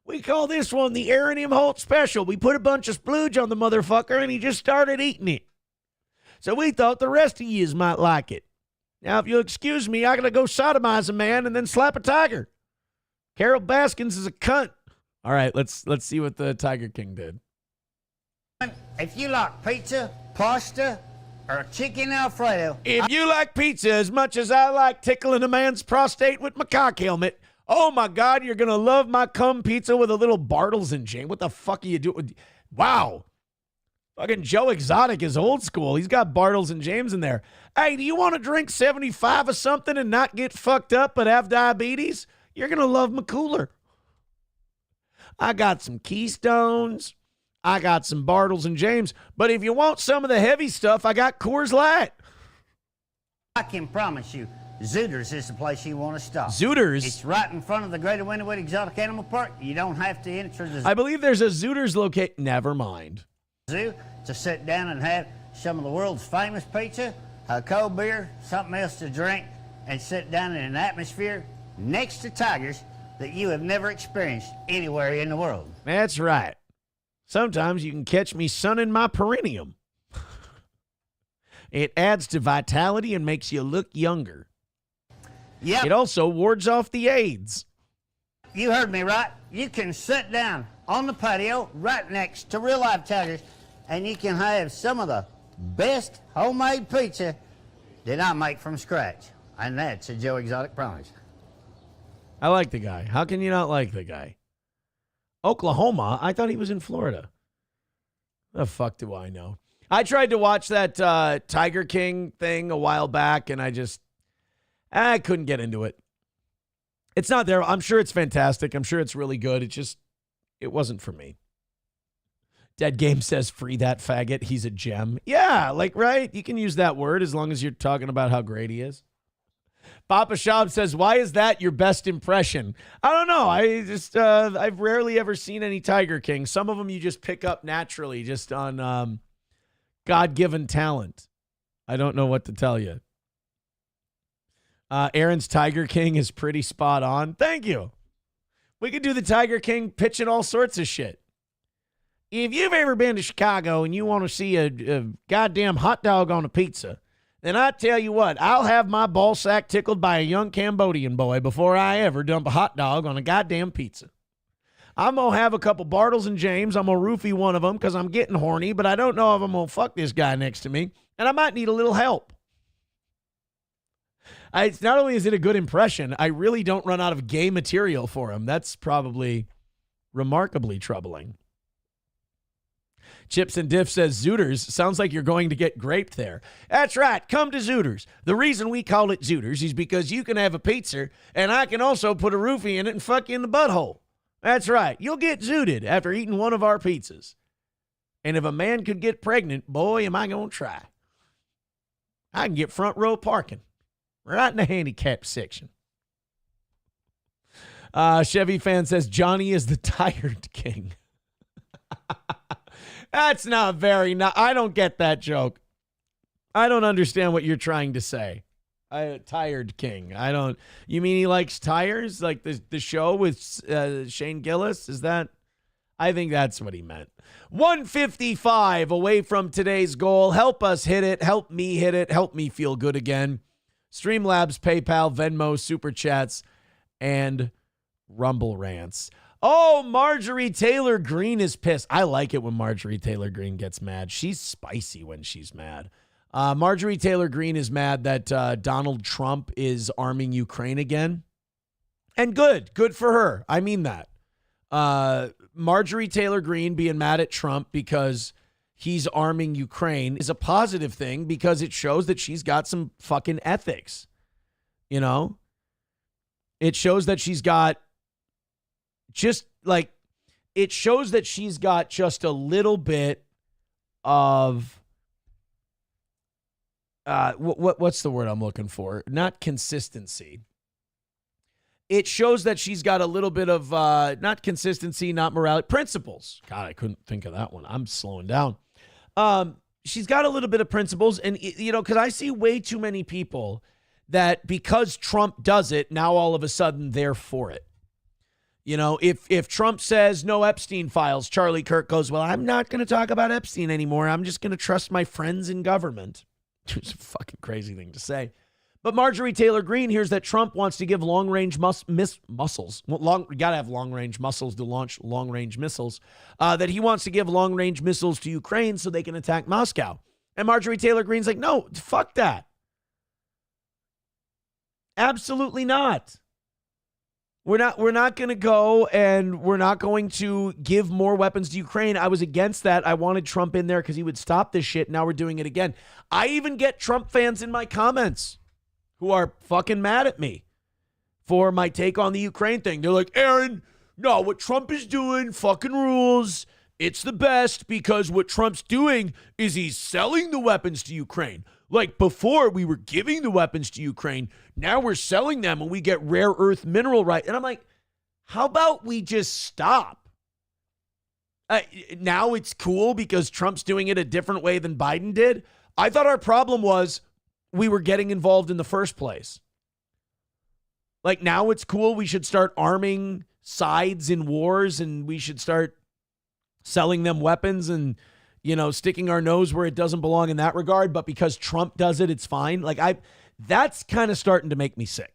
We call this one the Aaron M. Holt special. We put a bunch of splooge on the motherfucker and he just started eating it. So we thought the rest of yous might like it. Now, if you'll excuse me, I gotta go sodomize a man and then slap a tiger. Carol Baskins is a cunt. All right, let's see what the Tiger King did. If you like pizza, pasta, or chicken Alfredo. If you like pizza as much as I like tickling a man's prostate with my cock helmet, oh my God, you're going to love my cum pizza with a little Bartles and James. What the fuck are you doing? Wow. Fucking Joe Exotic is old school. He's got Bartles and James in there. Hey, do you want to drink 75 of something and not get fucked up but have diabetes? You're going to love my cooler. I got some Keystones. I got some Bartles and James. But if you want some of the heavy stuff, I got Coors Light. I can promise you, Zooters is the place you want to stop. Zooters? It's right in front of the Greater Winterwood Exotic Animal Park. You don't have to enter the zoo. I believe there's a Zooters location. Never mind. Zoo to sit down and have some of the world's famous pizza, a cold beer, something else to drink, and sit down in an atmosphere next to tigers that you have never experienced anywhere in the world. That's right. Sometimes you can catch me sunning my perineum. It adds to vitality and makes you look younger. Yep. It also wards off the AIDS. You heard me right. You can sit down on the patio right next to real live tigers, and you can have some of the best homemade pizza that I make from scratch. And that's a Joe Exotic promise. I like the guy. How can you not like the guy? Oklahoma? I thought he was in Florida. The fuck do I know? I tried to watch that Tiger King thing a while back, and I couldn't get into it. It's not there. I'm sure it's fantastic. I'm sure it's really good. It wasn't for me. Dead Game says, free that faggot. He's a gem. Yeah, like, right? You can use that word as long as you're talking about how great he is. Papa Shab says, why is that your best impression? I don't know. I've rarely ever seen any Tiger King. Some of them you just pick up naturally just on God-given talent. I don't know what to tell you. Aaron's Tiger King is pretty spot on. Thank you. We could do the Tiger King pitching all sorts of shit. If you've ever been to Chicago and you want to see a goddamn hot dog on a pizza, then I tell you what, I'll have my ball sack tickled by a young Cambodian boy before I ever dump a hot dog on a goddamn pizza. I'm going to have a couple Bartles and James. I'm going to roofie one of them because I'm getting horny, but I don't know if I'm going to fuck this guy next to me, and I might need a little help. It's not only is it a good impression, I really don't run out of gay material for him. That's probably remarkably troubling. Chips and Diff says, Zooters, sounds like you're going to get graped there. That's right. Come to Zooters. The reason we call it Zooters is because you can have a pizza, and I can also put a roofie in it and fuck you in the butthole. That's right. You'll get zooted after eating one of our pizzas. And if a man could get pregnant, boy, am I going to try. I can get front row parking right in the handicap section. Chevy fan says Johnny is the tired king. That's not very. I don't get that joke. I don't understand what you're trying to say. Tired king. I don't. You mean he likes tires, like the show with Shane Gillis? Is that? I think that's what he meant. 155 away from today's goal. Help us hit it. Help me hit it. Help me feel good again. Streamlabs, PayPal, Venmo, Super Chats, and Rumble Rants. Oh, Marjorie Taylor Green is pissed. I like it when Marjorie Taylor Green gets mad. She's spicy when she's mad. Marjorie Taylor Green is mad that Donald Trump is arming Ukraine again. And good for her. I mean that. Marjorie Taylor Green being mad at Trump because he's arming Ukraine is a positive thing because it shows that she's got some fucking ethics. You know? It shows that she's got just like, it shows that she's got just a little bit of, what's the word I'm looking for? Not consistency. It shows that she's got a little bit of, not consistency, not morality, principles. God, I couldn't think of that one. I'm slowing down. She's got a little bit of principles. And, you know, because I see way too many people that because Trump does it, now all of a sudden they're for it. You know, if Trump says no Epstein files, Charlie Kirk goes, well, I'm not going to talk about Epstein anymore. I'm just going to trust my friends in government. It's a fucking crazy thing to say. But Marjorie Taylor Greene hears that Trump wants to give long-range muscles. You got to have long-range muscles to launch long-range missiles. That he wants to give long-range missiles to Ukraine so they can attack Moscow. And Marjorie Taylor Greene's like, no, fuck that. Absolutely not. We're not going to go and we're not going to give more weapons to Ukraine. I was against that. I wanted Trump in there because he would stop this shit. Now we're doing it again. I even get Trump fans in my comments who are fucking mad at me for my take on the Ukraine thing. They're like, Aaron, no, what Trump is doing fucking rules. It's the best because what Trump's doing is he's selling the weapons to Ukraine. Like before we were giving the weapons to Ukraine, now we're selling them and we get rare earth mineral right. And I'm like, how about we just stop? Now it's cool because Trump's doing it a different way than Biden did. I thought our problem was we were getting involved in the first place. Like now it's cool. We should start arming sides in wars and we should start selling them weapons and, you know, sticking our nose where it doesn't belong in that regard. But because Trump does it, it's fine. Like that's kind of starting to make me sick,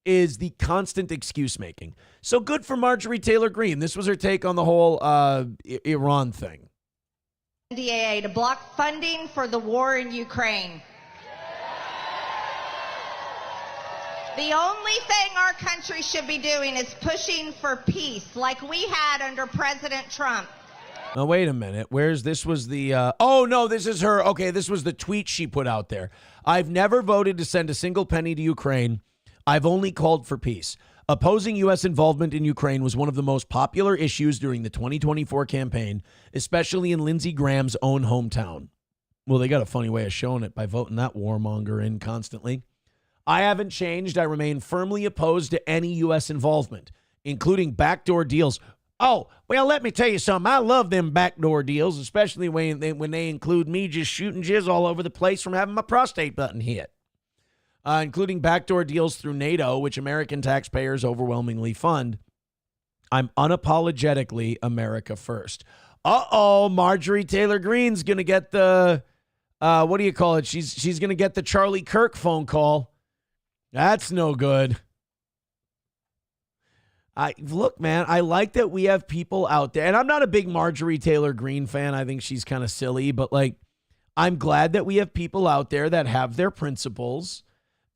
is the constant excuse making. So good for Marjorie Taylor Greene. This was her take on the whole Iran thing. NDAA to block funding for the war in Ukraine. The only thing our country should be doing is pushing for peace like we had under President Trump. Now, wait a minute. This was the, oh no, this is her. Okay, this was the tweet she put out there. I've never voted to send a single penny to Ukraine. I've only called for peace. Opposing U.S. involvement in Ukraine was one of the most popular issues during the 2024 campaign, especially in Lindsey Graham's own hometown. Well, they got a funny way of showing it by voting that warmonger in constantly. I haven't changed. I remain firmly opposed to any U.S. involvement, including backdoor deals. Oh, well, let me tell you something. I love them backdoor deals, especially when they include me just shooting jizz all over the place from having my prostate button hit. Including backdoor deals through NATO, which American taxpayers overwhelmingly fund. I'm unapologetically America first. Uh-oh, Marjorie Taylor Greene's going to get the, what do you call it? She's going to get the Charlie Kirk phone call. That's no good. Look, man, I like that we have people out there, and I'm not a big Marjorie Taylor Greene fan. I think she's kind of silly, but like, I'm glad that we have people out there that have their principles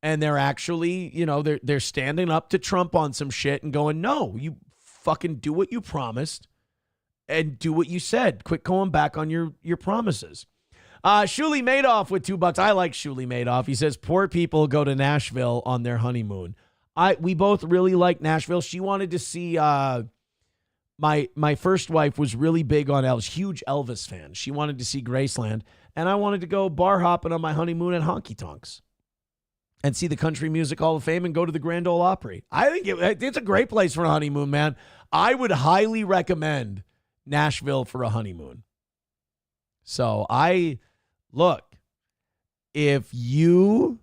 and they're actually, you know, they're standing up to Trump on some shit and going, no, you fucking do what you promised and do what you said. Quit going back on your promises. Shuli Madoff with $2. I like Shuli Madoff. He says, poor people go to Nashville on their honeymoon. We both really like Nashville. She wanted to see, my first wife was really big on Elvis, huge Elvis fan. She wanted to see Graceland, and I wanted to go bar hopping on my honeymoon at Honky Tonks. and see the Country Music Hall of Fame and go to the Grand Ole Opry. I think it's a great place for a honeymoon, man. I would highly recommend Nashville for a honeymoon. So look, if you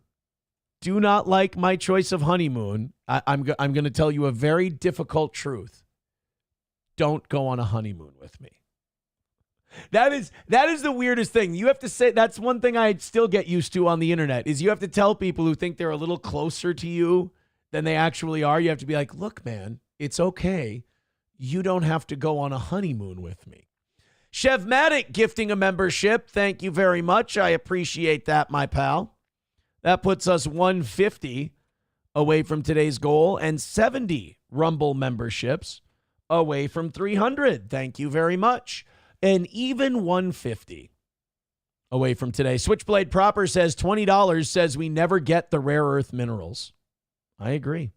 do not like my choice of honeymoon, I'm going to tell you a very difficult truth. Don't go on a honeymoon with me. That is the weirdest thing. You have to say, that's one thing I still get used to on the internet, is you have to tell people who think they're a little closer to you than they actually are. You have to be like, look, man, it's okay. You don't have to go on a honeymoon with me. Chevmatic gifting a membership. Thank you very much. I appreciate that, my pal. That puts us 150 away from today's goal and 70 Rumble memberships away from 300. Thank you very much. And even 150 away from today. Switchblade Proper says $20 says we never get the rare earth minerals. I agree.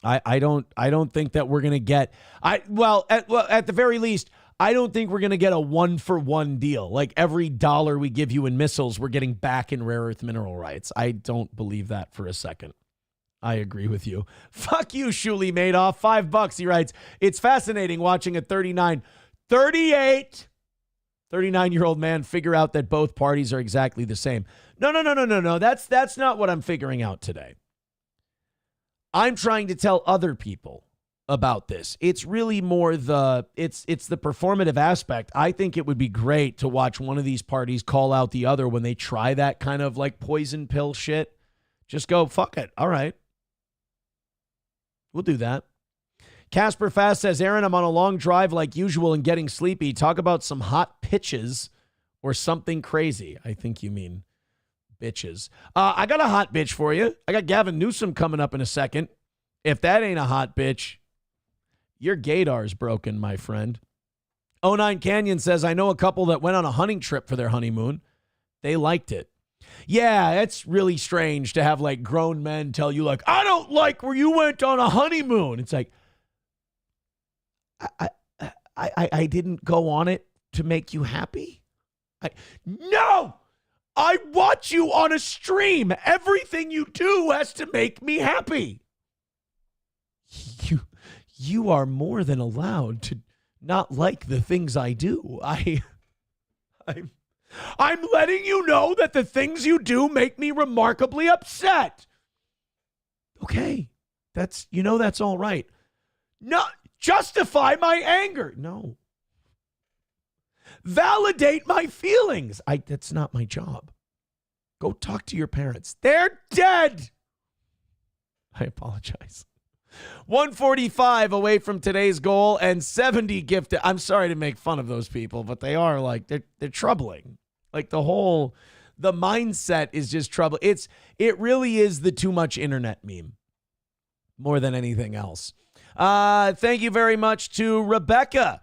I don't think that we're going to get at the very least, I don't think we're going to get a 1-for-1 deal. Like every dollar we give you in missiles, we're getting back in rare earth mineral rights. I don't believe that for a second. I agree with you. Fuck you, Shuli Madoff. $5. He writes, it's fascinating watching a 39-year-old man figure out that both parties are exactly the same. No. That's not what I'm figuring out today. I'm trying to tell other people about this. It's really more it's the performative aspect. I think it would be great to watch one of these parties call out the other when they try that kind of like poison pill shit. Just go, fuck it. All right. We'll do that. Casper Fast says, Aaron, I'm on a long drive like usual and getting sleepy. Talk about some hot pitches or something crazy. I think you mean bitches. I got a hot bitch for you. I got Gavin Newsom coming up in a second. If that ain't a hot bitch, your gaydar's broken, my friend. 09 Canyon says, I know a couple that went on a hunting trip for their honeymoon. They liked it. Yeah, it's really strange to have like grown men tell you like, I don't like where you went on a honeymoon. It's like, I didn't go on it to make you happy. No, I watch you on a stream. Everything you do has to make me happy. You are more than allowed to not like the things I do. I'm letting you know that the things you do make me remarkably upset. Okay, that's all right. No, justify my anger. No. Validate my feelings. That's not my job. Go talk to your parents. They're dead. I apologize. 145 away from today's goal and 70 gifted. I'm sorry to make fun of those people, but they are like, they're troubling. Like the mindset is just trouble. It really is the too much internet meme more than anything else. Thank you very much to Rebecca.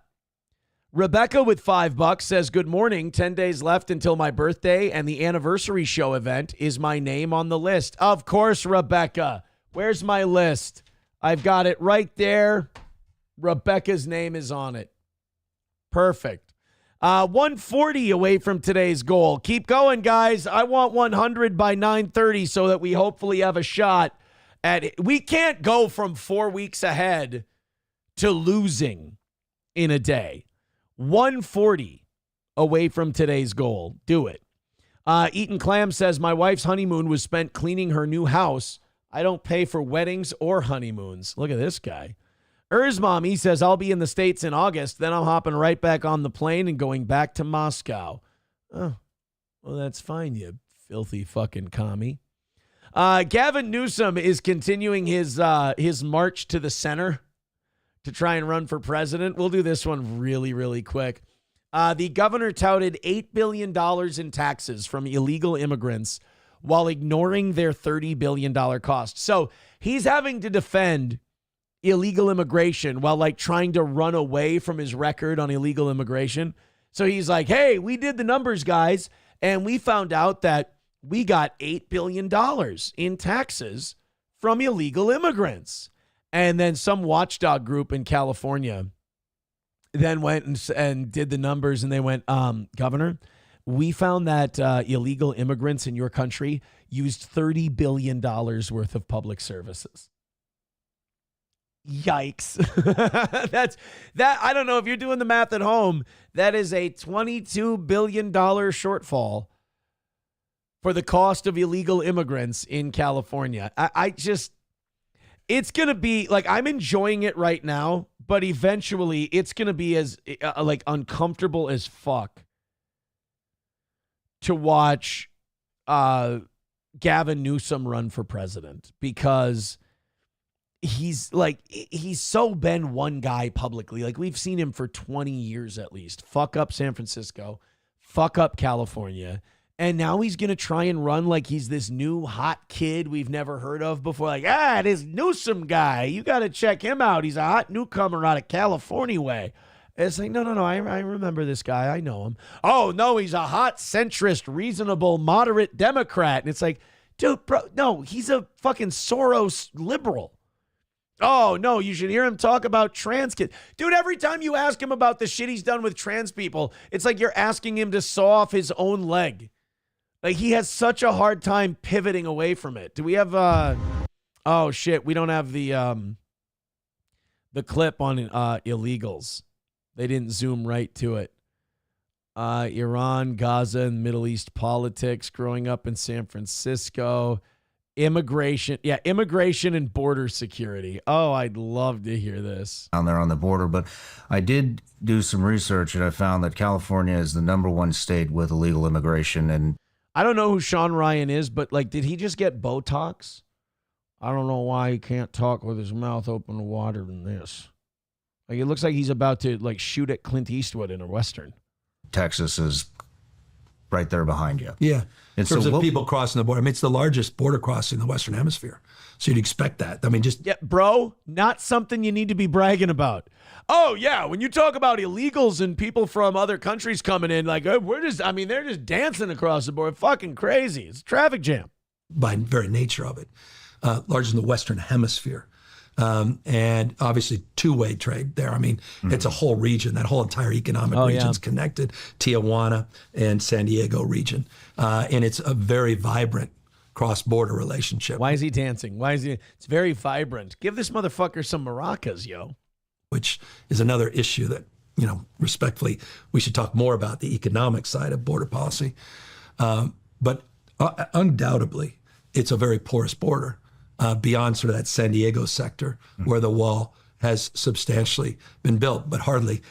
Rebecca with $5 says, good morning. 10 days left until my birthday and the anniversary show event. Is my name on the list? Of course, Rebecca. Where's my list? I've got it right there. Rebecca's name is on it. Perfect. 140 away from today's goal. Keep going, guys. I want 100 by 9:30 so that we hopefully have a shot at it. We can't go from 4 weeks ahead to losing in a day. 140 away from today's goal. Do it. Eaton Clam says, my wife's honeymoon was spent cleaning her new house. I don't pay for weddings or honeymoons. Look at this guy. Mom, he says, I'll be in the States in August. Then I'm hopping right back on the plane and going back to Moscow. Oh, well, that's fine, you filthy fucking commie. Gavin Newsom is continuing his march to the center to try and run for president. We'll do this one really, really quick. The governor touted $8 billion in taxes from illegal immigrants while ignoring their $30 billion cost. So he's having to defend illegal immigration while like trying to run away from his record on illegal immigration. So he's like, hey, we did the numbers, guys, and we found out that we got $8 billion in taxes from illegal immigrants. And then some watchdog group in California then went and did the numbers, and they went, Governor, we found that illegal immigrants in your country used $30 billion worth of public services. Yikes. I don't know if you're doing the math at home. That is a $22 billion shortfall for the cost of illegal immigrants in California. It's going to be like, I'm enjoying it right now, but eventually it's going to be as uncomfortable as fuck to watch Gavin Newsom run for president, because he's so been one guy publicly. Like, we've seen him for 20 years at least. Fuck up San Francisco, fuck up California. And now he's going to try and run like he's this new hot kid we've never heard of before. Like, this Newsom guy, you got to check him out. He's a hot newcomer out of California way. It's like, no, I remember this guy. I know him. Oh, no, he's a hot centrist, reasonable, moderate Democrat. And it's like, dude, bro, no, he's a fucking Soros liberal. Oh, no, you should hear him talk about trans kids. Dude, every time you ask him about the shit he's done with trans people, it's like you're asking him to saw off his own leg. Like, he has such a hard time pivoting away from it. Do we have, oh, shit, we don't have the clip on illegals. They didn't zoom right to it. Iran, Gaza, and Middle East politics, growing up in San Francisco. Immigration and border security. Oh, I'd love to hear this. Down there on the border, but I did do some research and I found that California is the #1 state with illegal immigration. And I don't know who Sean Ryan is, but did he just get Botox? I don't know why he can't talk with his mouth open to water than this. Like, it looks like he's about to shoot at Clint Eastwood in a Western. Texas is right there behind you. Yeah. In terms of people crossing the border. I mean, it's the largest border crossing in the Western Hemisphere. So you'd expect that. I mean, Yeah, bro, not something you need to be bragging about. Oh, yeah, when you talk about illegals and people from other countries coming in, they're just dancing across the board. Fucking crazy. It's a traffic jam. By very nature of it. Largest in the Western Hemisphere. And obviously two-way trade there. I mean, it's a whole region. That whole entire economic region's connected. Tijuana and San Diego region. And it's a very vibrant cross-border relationship. Why is he dancing? It's very vibrant. Give this motherfucker some maracas, yo. Which is another issue that, respectfully, we should talk more about, the economic side of border policy. But undoubtedly, it's a very porous border. Beyond sort of that San Diego sector where the wall has substantially been built, but hardly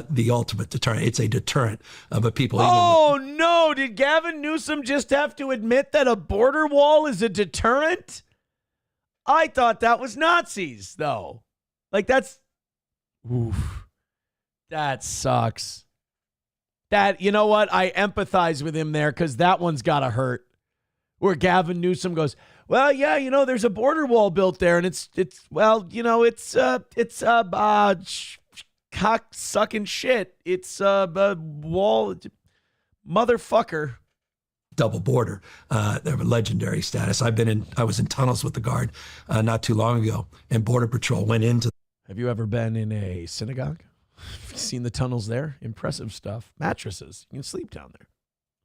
the ultimate deterrent. It's a deterrent, but people... no! Did Gavin Newsom just have to admit that a border wall is a deterrent? I thought that was Nazis, though. Oof. That sucks. You know what? I empathize with him there, because that one's got to hurt. Where Gavin Newsom goes, well, yeah, there's a border wall built there, and it's cock sucking shit. It's a wall, motherfucker. Double border. They have a legendary status. I was in tunnels with the Guard not too long ago, and Border Patrol went into. Have you ever been in a synagogue? Seen the tunnels there? Impressive stuff. Mattresses. You can sleep down there.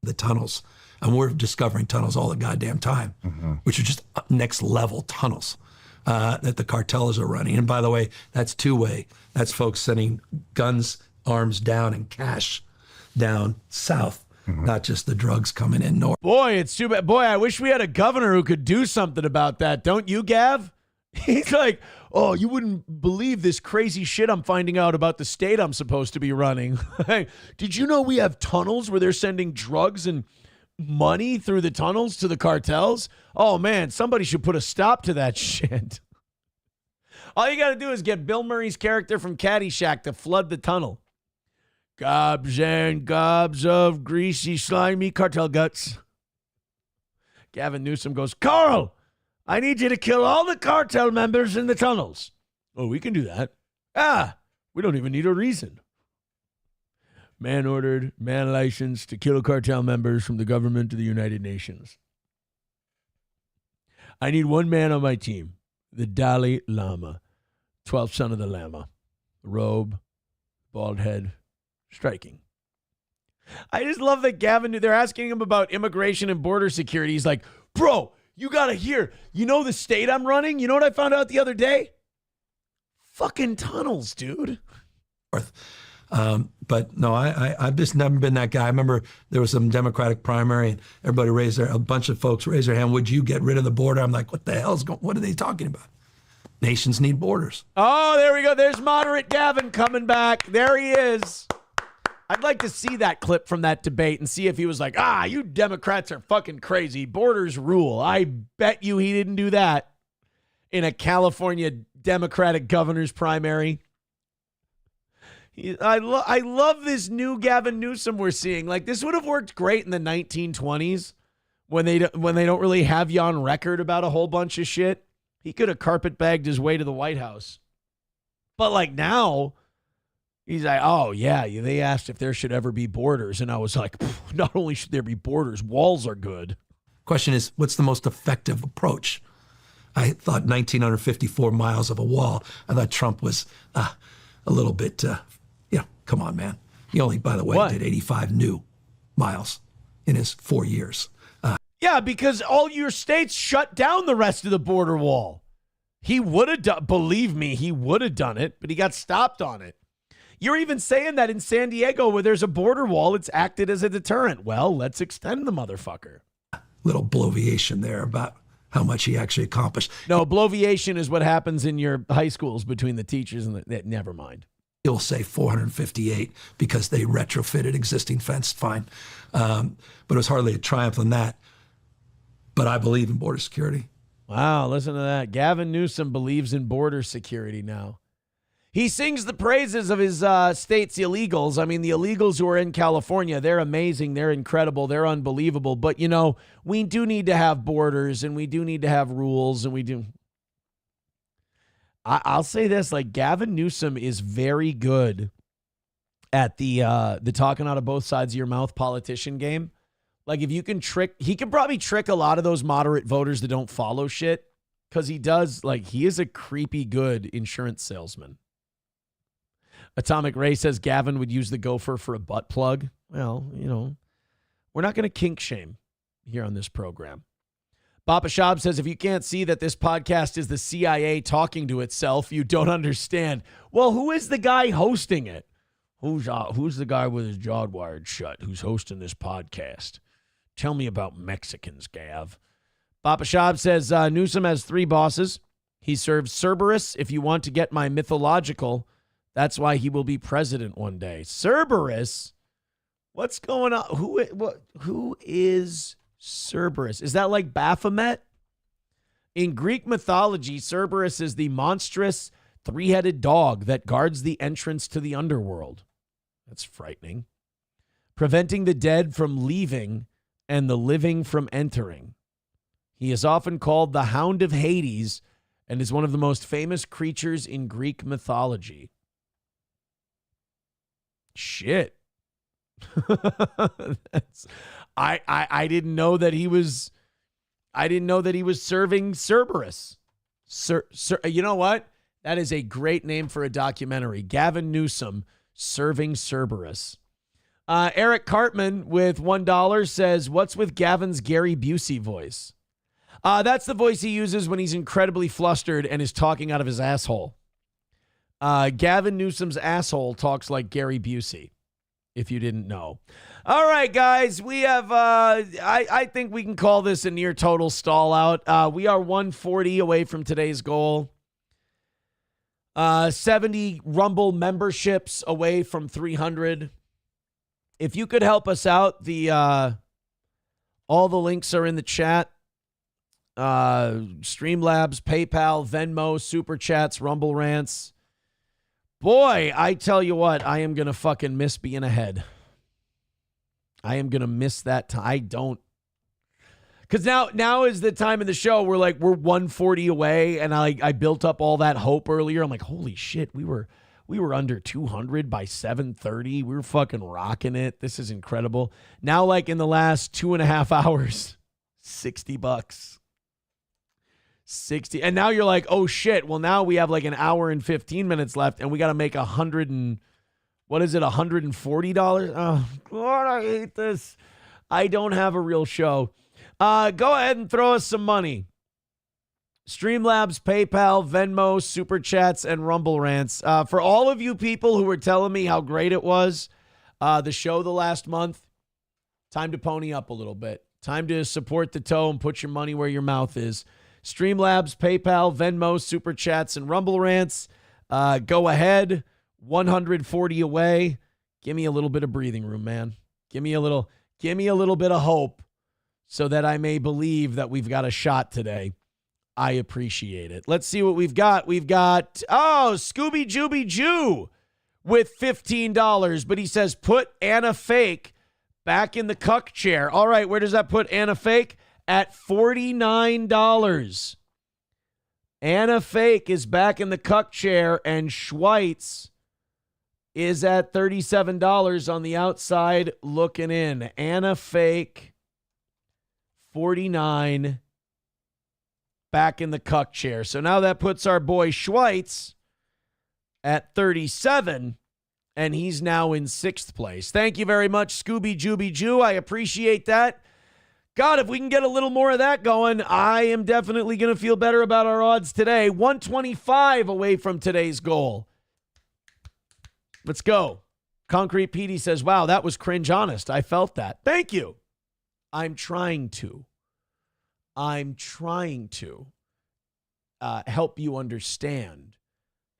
The tunnels, and we're discovering tunnels all the goddamn time, which are just next level tunnels that the cartels are running. And by the way, that's two-way. That's folks sending guns, arms down, and cash down south, not just the drugs coming in north. Boy, it's too bad. Boy, I wish we had a governor who could do something about that. Don't you, Gav? He's like, oh, you wouldn't believe this crazy shit I'm finding out about the state I'm supposed to be running. Did you know we have tunnels where they're sending drugs and money through the tunnels to the cartels? Oh, man, somebody should put a stop to that shit. All you got to do is get Bill Murray's character from Caddyshack to flood the tunnel. Gobs and gobs of greasy, slimy cartel guts. Gavin Newsom goes, Carl, I need you to kill all the cartel members in the tunnels. Oh, we can do that. We don't even need a reason. Man ordered, man licensed to kill cartel members from the government of the United Nations. I need one man on my team, the Dalai Lama, 12th son of the Lama. Robe, bald head, striking. I just love that they're asking him about immigration and border security. He's like, bro, you got to hear. You know the state I'm running? You know what I found out the other day? Fucking tunnels, dude. But no, I've just never been that guy. I remember there was some Democratic primary and everybody a bunch of folks raised their hand. Would you get rid of the border? I'm like, what the hell's going, what are they talking about? Nations need borders. Oh, there we go. There's moderate Gavin coming back. There he is. I'd like to see that clip from that debate and see if he was like, you Democrats are fucking crazy. Borders rule. I bet you he didn't do that in a California Democratic governor's primary. I love this new Gavin Newsom we're seeing. Like, this would have worked great in the 1920s when they don't really have you on record about a whole bunch of shit. He could have carpetbagged his way to the White House. But like now, he's like, oh, yeah, they asked if there should ever be borders. And I was like, not only should there be borders, walls are good. Question is, what's the most effective approach? I thought 1,954 miles of a wall. I thought Trump was a little bit, come on, man. He only, by the way, did 85 new miles in his 4 years. Yeah, because all your states shut down the rest of the border wall. He would have done, believe me, he would have done it, but he got stopped on it. You're even saying that in San Diego where there's a border wall, it's acted as a deterrent. Well, let's extend the motherfucker. Little bloviation there about how much he actually accomplished. No, bloviation is what happens in your high schools between the teachers and never mind. He'll say 458 because they retrofitted existing fence. Fine. But it was hardly a triumph on that. But I believe in border security. Wow, listen to that. Gavin Newsom believes in border security now. He sings the praises of his state's illegals. I mean, the illegals who are in California, they're amazing. They're incredible. They're unbelievable. But, we do need to have borders and we do need to have rules and we do. I'll say this, like Gavin Newsom is very good at the talking out of both sides of your mouth politician game. Like if you can he can probably trick a lot of those moderate voters that don't follow shit because he does, like he is a creepy good insurance salesman. Atomic Ray says Gavin would use the gopher for a butt plug. Well, we're not going to kink shame here on this program. Papa Shab says, if you can't see that this podcast is the CIA talking to itself, you don't understand. Well, who is the guy hosting it? Who's the guy with his jaw wired shut who's hosting this podcast? Tell me about Mexicans, Gav. Papa Shab says, Newsom has 3 bosses. He serves Cerberus. If you want to get my mythological, that's why he will be president one day. Cerberus? What's going on? Who is Cerberus? Is that like Baphomet? In Greek mythology, Cerberus is the monstrous 3-headed dog that guards the entrance to the underworld. That's frightening. Preventing the dead from leaving and the living from entering. He is often called the Hound of Hades and is one of the most famous creatures in Greek mythology. Shit. I didn't know that he was serving Cerberus. You know what? That is a great name for a documentary. Gavin Newsom serving Cerberus. Eric Cartman with $1 says, what's with Gavin's Gary Busey voice? That's the voice he uses when he's incredibly flustered and is talking out of his asshole. Gavin Newsom's asshole talks like Gary Busey, if you didn't know. All right, guys, we have, I think we can call this a near total stall out. We are 140 away from today's goal. 70 Rumble memberships away from 300. If you could help us out, all the links are in the chat. Streamlabs, PayPal, Venmo, Super Chats, Rumble Rants. Boy, I tell you what, I am going to fucking miss being ahead. I am going to miss that time. I don't. Because now is the time of the show where we're 140 away, and I built up all that hope earlier. I'm like, holy shit, we were under 200 by 7:30. We were fucking rocking it. This is incredible. Now, in the last 2.5 hours, $60. 60. And now you're like, oh shit. Well, now we have an hour and 15 minutes left, and we got to make 100 and What is it, $140? Oh, God, I hate this. I don't have a real show. Go ahead and throw us some money. Streamlabs, PayPal, Venmo, Super Chats, and Rumble Rants. For all of you people who were telling me how great it was, the show the last month, time to pony up a little bit. Time to support the toe and put your money where your mouth is. Streamlabs, PayPal, Venmo, Super Chats, and Rumble Rants. Go ahead. 140 away. Give me a little bit of breathing room, man. Give me a little bit of hope so that I may believe that we've got a shot today. I appreciate it. Let's see what we've got. We've got, Scooby Jooby Jew with $15, but he says, put Anna Fake back in the cuck chair. All right, where does that put Anna Fake? At $49. Anna Fake is back in the cuck chair, and Schweitz is at $37 on the outside looking in. Anna Fake, 49, back in the cuck chair. So now that puts our boy Schweitz at 37, and he's now in 6th place. Thank you very much, Scooby Jooby Jew. I appreciate that. God, if we can get a little more of that going, I am definitely going to feel better about our odds today. 125 away from today's goal. Let's go. Concrete Petey says, wow, that was cringe honest. I felt that. Thank you. I'm trying to help you understand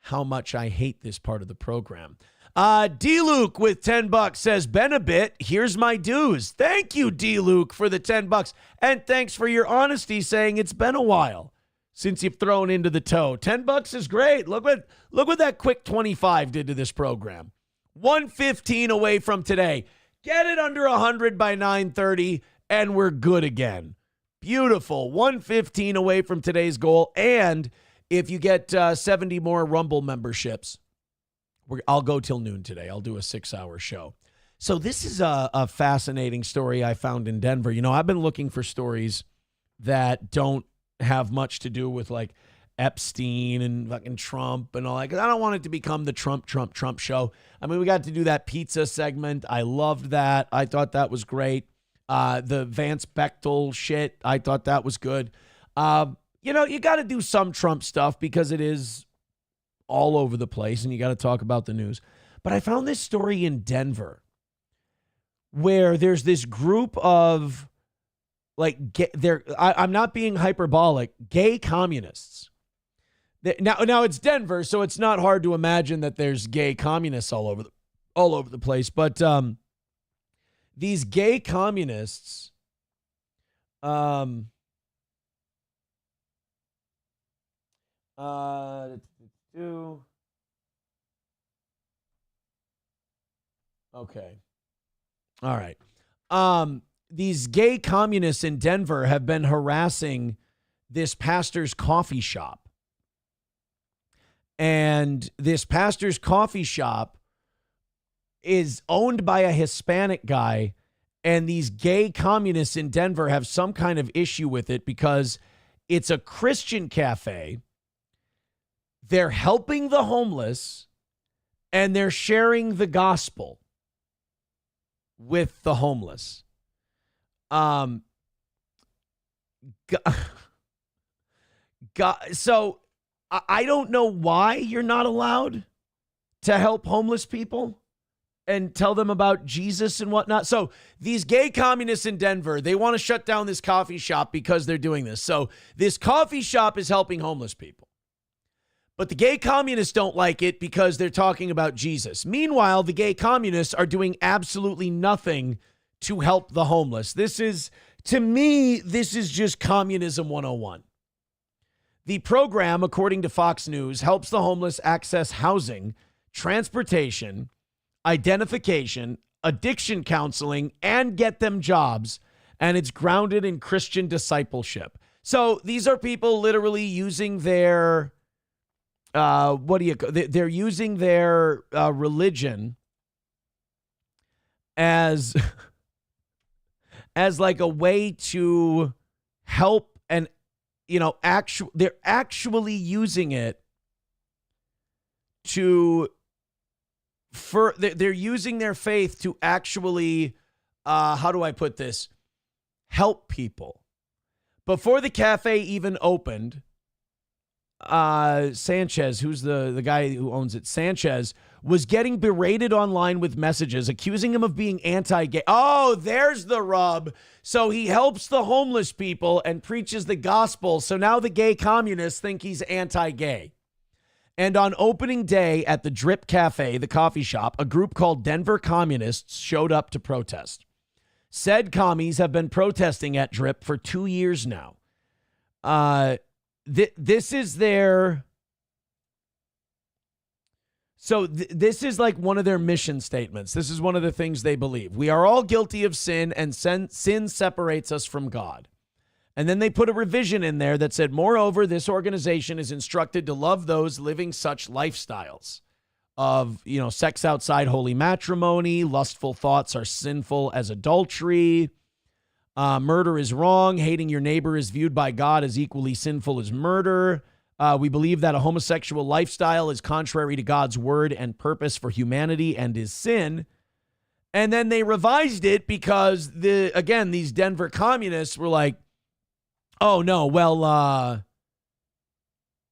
how much I hate this part of the program. D-Luke with $10 says, been a bit. Here's my dues. Thank you, D-Luke, for the $10. And thanks for your honesty saying it's been a while since you've thrown into the toe. $10 is great. Look what that quick 25 did to this program. 115 away from today. Get it under 100 by 9:30, and we're good again. Beautiful. 115 away from today's goal. And if you get 70 more Rumble memberships, I'll go till noon today. I'll do a 6-hour show. So this is a fascinating story I found in Denver. You know, I've been looking for stories that don't have much to do with like Epstein and fucking Trump and all that. 'Cause I don't want it to become the Trump show. I mean, we got to do that pizza segment. I loved that. I thought that was great. The Vance Belter shit, I thought that was good. You know, you got to do some Trump stuff because it is all over the place and you got to talk about the news. But I found this story in Denver where there's this group of I'm not being hyperbolic, gay communists. Now it's Denver, so it's not hard to imagine that there's gay communists all over the place. But these gay communists, okay. All right. These gay communists in Denver have been harassing this pastor's coffee shop. And this pastor's coffee shop is owned by a Hispanic guy. And these gay communists in Denver have some kind of issue with it because it's a Christian cafe. They're helping the homeless and they're sharing the gospel with the homeless. So I don't know why you're not allowed to help homeless people and tell them about Jesus and whatnot. So these gay communists in Denver, they want to shut down this coffee shop because they're doing this. So this coffee shop is helping homeless people. But the gay communists don't like it because they're talking about Jesus. Meanwhile, the gay communists are doing absolutely nothing to help the homeless. To me, this is just communism 101. The program, according to Fox News, helps the homeless access housing, transportation, identification, addiction counseling, and get them jobs. And it's grounded in Christian discipleship. So these are people literally using their, they're using their religion as like a way to help, and they're actually using it to they're using their faith to actually, how do I put this? Help people. Before the cafe even opened, Sanchez, who's the guy who owns it, Sanchez, was getting berated online with messages accusing him of being anti-gay. Oh, there's the rub. So he helps the homeless people and preaches the gospel. So now the gay communists think he's anti-gay. And on opening day at the Drip Cafe, the coffee shop, a group called Denver Communists showed up to protest. Said commies have been protesting at Drip for 2 years now. This is their... So this is like one of their mission statements. This is one of the things they believe. We are all guilty of sin, and sin separates us from God. And then they put a revision in there that said, moreover, this organization is instructed to love those living such lifestyles of, sex outside holy matrimony, lustful thoughts are sinful as adultery, murder is wrong, hating your neighbor is viewed by God as equally sinful as murder. We believe that a homosexual lifestyle is contrary to God's word and purpose for humanity and is sin. And then they revised it because, these Denver communists were like, oh, no, well,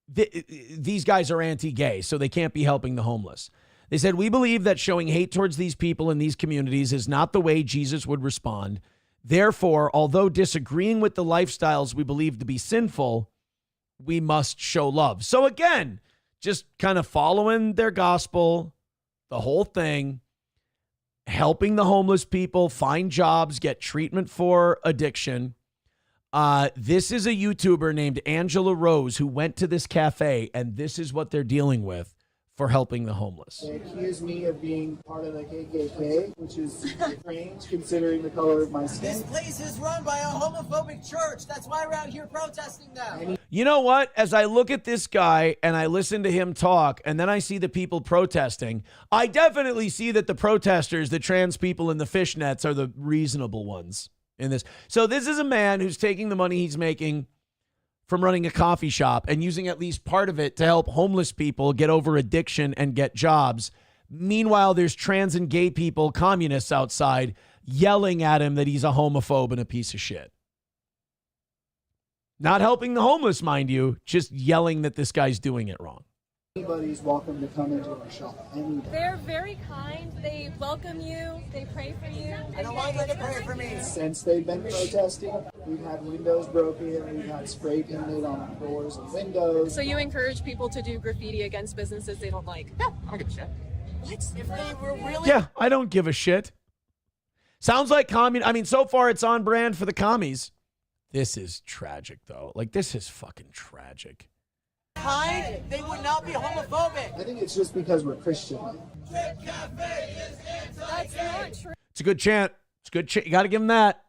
these guys are anti-gay, so they can't be helping the homeless. They said, we believe that showing hate towards these people in these communities is not the way Jesus would respond. Therefore, although disagreeing with the lifestyles we believe to be sinful, we must show love. So again, just kind of following their gospel, the whole thing, helping the homeless people find jobs, get treatment for addiction. This is a YouTuber named Angela Rose who went to this cafe, and this is what they're dealing with for helping the homeless. They accuse me of being part of the KKK, which is strange considering the color of my skin. This place is run by a homophobic church. That's why we're out here protesting now. You know what? As I look at this guy and I listen to him talk, and then I see the people protesting, I definitely see that the protesters, the trans people in the fishnets, are the reasonable ones in this. So this is a man who's taking the money he's making from running a coffee shop and using at least part of it to help homeless people get over addiction and get jobs. Meanwhile, there's trans and gay people, communists outside, yelling at him that he's a homophobe and a piece of shit. Not helping the homeless, mind you, just yelling that this guy's doing it wrong. Anybody's welcome to come into our shop. Anybody. They're very kind. They welcome you. They pray for you. I don't want them to pray for me. Since they've been protesting, we've had windows broken. We've had spray painted on doors and windows. So you encourage people to do graffiti against businesses they don't like? Yeah, I don't give a shit. What? If they were really... Yeah, I don't give a shit. Sounds like so far it's on brand for the commies. This is tragic, though. Like, this is fucking tragic. They would not be homophobic. I think it's just because we're Christian. That's not true. It's a good chant. It's a good chant. You got to give him that.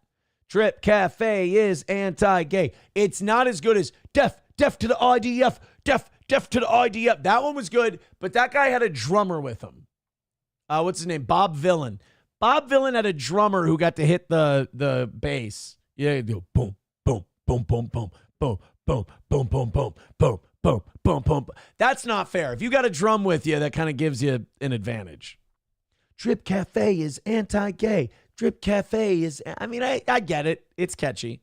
Drip Cafe is anti-gay. It's not as good as deaf to the IDF, deaf to the IDF. That one was good, but that guy had a drummer with him. What's his name? Bob Villain. Bob Villain had a drummer who got to hit the bass. Yeah, do boom, boom, boom, boom, boom, boom, boom, boom, boom, boom, boom. Boom, boom, boom. That's not fair. If you got a drum with you, that kind of gives you an advantage. Drip Cafe is anti-gay. Drip Cafe is, I get it. It's catchy.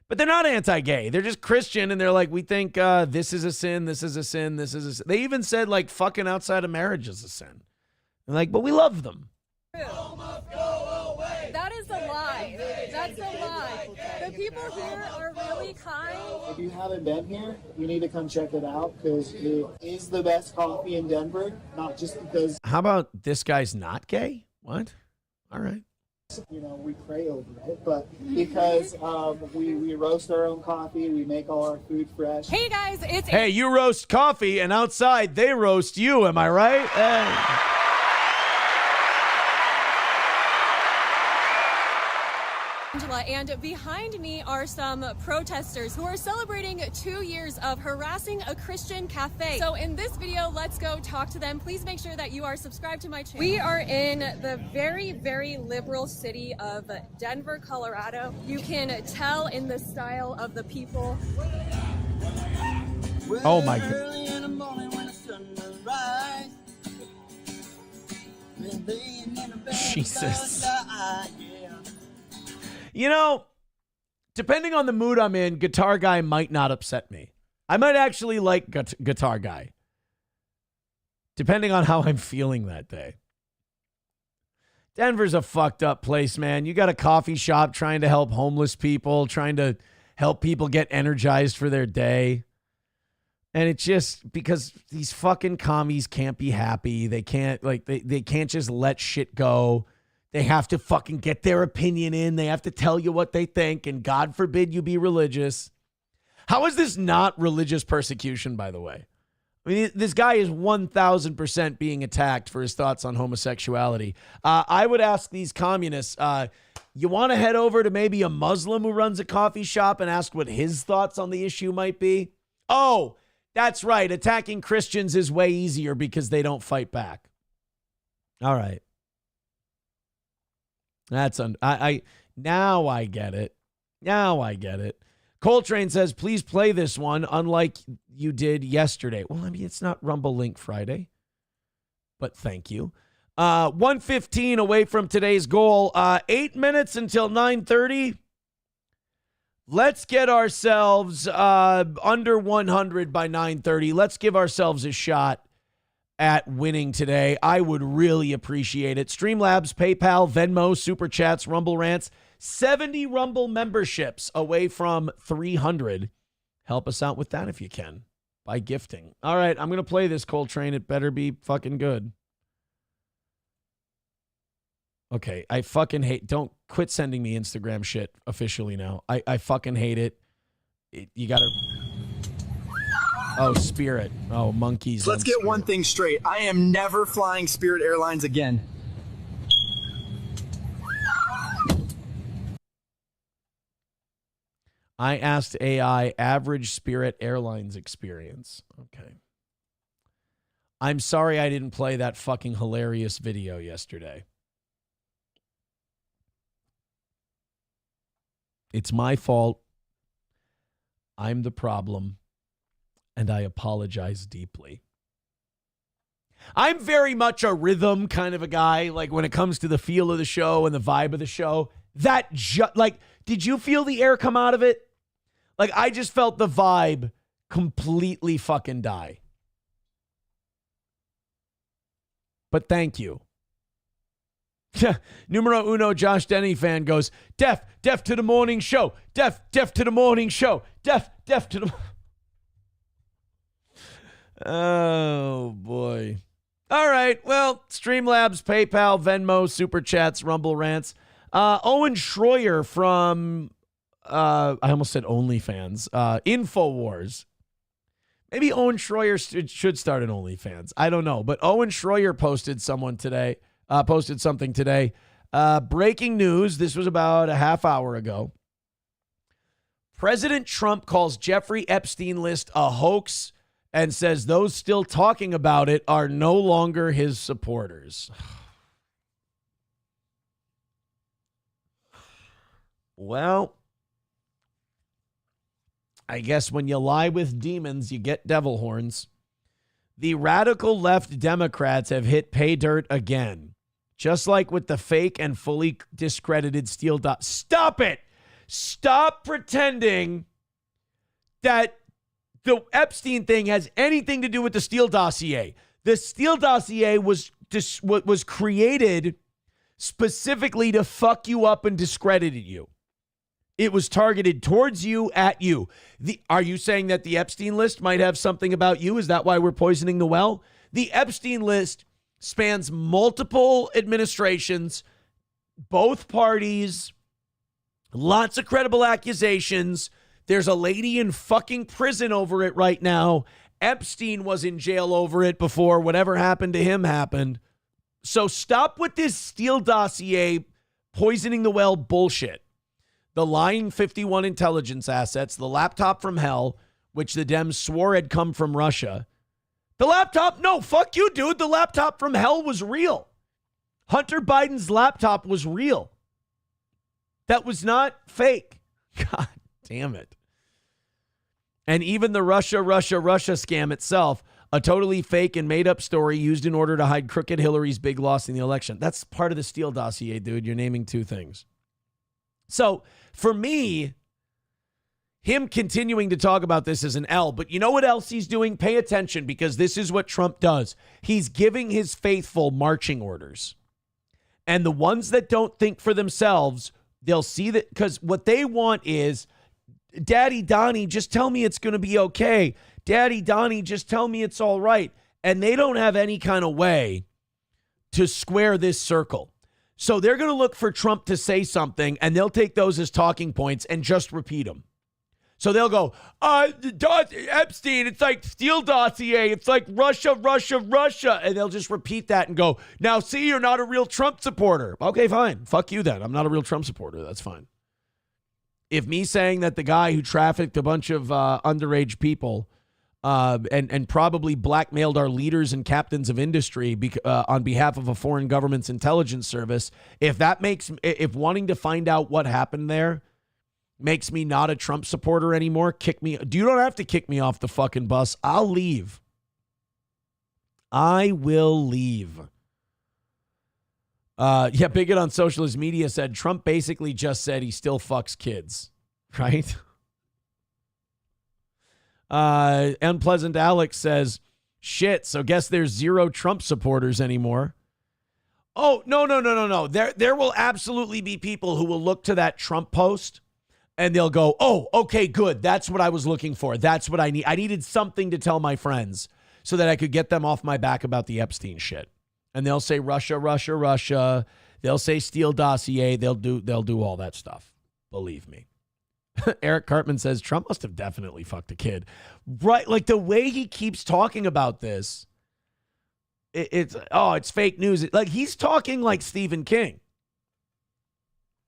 But they're not anti-gay. They're just Christian, and they're like, we think this is a sin, this is a sin, this is a sin. They even said, like, fucking outside of marriage is a sin. They're like, but we love them. That is a lie. That's a lie. The people here are really kind. If you haven't been here, you need to come check it out because it is the best coffee in Denver, not just because... How about this guy's not gay? What? All right. We pray over it, but because we roast our own coffee, we make all our food fresh. Hey, guys, it's... Hey, you roast coffee, and outside they roast you, am I right? Hey. And behind me are some protesters who are celebrating 2 years of harassing a Christian cafe. So in this video, let's go talk to them. Please make sure that you are subscribed to my channel. We are in the very, very liberal city of Denver, Colorado. You can tell in the style of the people. Oh my God. Jesus. You know, depending on the mood I'm in, Guitar Guy might not upset me. I might actually like Guitar Guy, depending on how I'm feeling that day. Denver's a fucked up place, man. You got a coffee shop trying to help homeless people, trying to help people get energized for their day. And it's just because these fucking commies can't be happy. They can't they can't just let shit go. They have to fucking get their opinion in. They have to tell you what they think. And God forbid you be religious. How is this not religious persecution, by the way? I mean, this guy is 1,000% being attacked for his thoughts on homosexuality. I would ask these communists, you want to head over to maybe a Muslim who runs a coffee shop and ask what his thoughts on the issue might be? Oh, that's right. Attacking Christians is way easier because they don't fight back. All right. Now I get it. Now I get it. Coltrane says, please play this one, unlike you did yesterday. Well, I mean, it's not Rumble Link Friday, but thank you. 1:15 away from today's goal. 8 minutes until 9:30. Let's get ourselves under 100 by 9:30. Let's give ourselves a shot at winning today. I would really appreciate it. Streamlabs, PayPal, Venmo, Super Chats, Rumble Rants. 70 Rumble memberships away from 300. Help us out with that if you can by gifting. All right, I'm going to play this, Coltrane. It better be fucking good. Okay, I fucking hate... Don't quit sending me Instagram shit officially now. I fucking hate it. You got to... Oh, Spirit. Oh, monkeys. Let's get one thing straight. I am never flying Spirit Airlines again. I asked AI average Spirit Airlines experience. Okay. I'm sorry I didn't play that fucking hilarious video yesterday. It's my fault. I'm the problem. And I apologize deeply. I'm very much a rhythm kind of a guy. Like when it comes to the feel of the show and the vibe of the show, did you feel the air come out of it? Like, I just felt the vibe completely fucking die. But thank you. Numero uno Josh Denny fan goes, deaf to the morning show. Deaf to the morning show. Deaf to the... Oh, boy. All right, well, Streamlabs, PayPal, Venmo, Super Chats, Rumble Rants. Owen Schroyer from... I almost said OnlyFans. InfoWars. Maybe Owen Schroyer should start an OnlyFans. I don't know. But Owen Schroyer posted something today. Breaking news. This was about a half hour ago. President Trump calls Jeffrey Epstein list a hoax and says those still talking about it are no longer his supporters. Well, I guess when you lie with demons, you get devil horns. The radical left Democrats have hit pay dirt again. Just like with the fake and fully discredited Steele dossier. Stop it! Stop pretending that the Epstein thing has anything to do with the Steele dossier. The Steele dossier was created specifically to fuck you up and discredit you. It was targeted towards you, at you. Are you saying that the Epstein list might have something about you? Is that why we're poisoning the well? The Epstein list spans multiple administrations, both parties, lots of credible accusations. There's a lady in fucking prison over it right now. Epstein was in jail over it before whatever happened to him happened. So stop with this Steele dossier poisoning the well bullshit. The lying 51 intelligence assets, the laptop from hell, which the Dems swore had come from Russia. The laptop, no, fuck you, dude. The laptop from hell was real. Hunter Biden's laptop was real. That was not fake. God damn it. And even the Russia scam itself, A totally fake and made up story used in order to hide crooked Hillary's big loss in the election. That's part of the Steele dossier, dude. You're naming two things. So for me, him continuing to talk about this is an L. But you know what else he's doing? Pay attention, because this is what Trump does. He's giving his faithful marching orders. And the ones that don't think for themselves, they'll see that, because what they want is, Daddy Donnie, just tell me it's going to be okay. Daddy Donnie, just tell me it's all right. And they don't have any kind of way to square this circle. So they're going to look for Trump to say something, and they'll take those as talking points and just repeat them. So they'll go, Epstein, it's like Steele dossier. It's like Russia, Russia, Russia. And they'll just repeat that and go, now see, you're not a real Trump supporter. Okay, fine. Fuck you then. I'm not a real Trump supporter. That's fine. If me saying that the guy who trafficked a bunch of underage people and probably blackmailed our leaders and captains of industry on behalf of a foreign government's intelligence service, if wanting to find out what happened there makes me not a Trump supporter anymore, kick me. You don't have to kick me off the fucking bus. I'll leave. I will leave. Bigot on socialist media said Trump basically just said he still fucks kids, right? Unpleasant Alex says, shit, so guess there's zero Trump supporters anymore. Oh, no. There will absolutely be people who will look to that Trump post and they'll go, oh, okay, good. That's what I was looking for. That's what I need. I needed something to tell my friends so that I could get them off my back about the Epstein shit. And they'll say Russia, Russia, Russia. They'll say Steele dossier. They'll do all that stuff. Believe me. Eric Cartman says Trump must have definitely fucked a kid. Right, like the way he keeps talking about this, it's fake news. Like he's talking like Stephen King.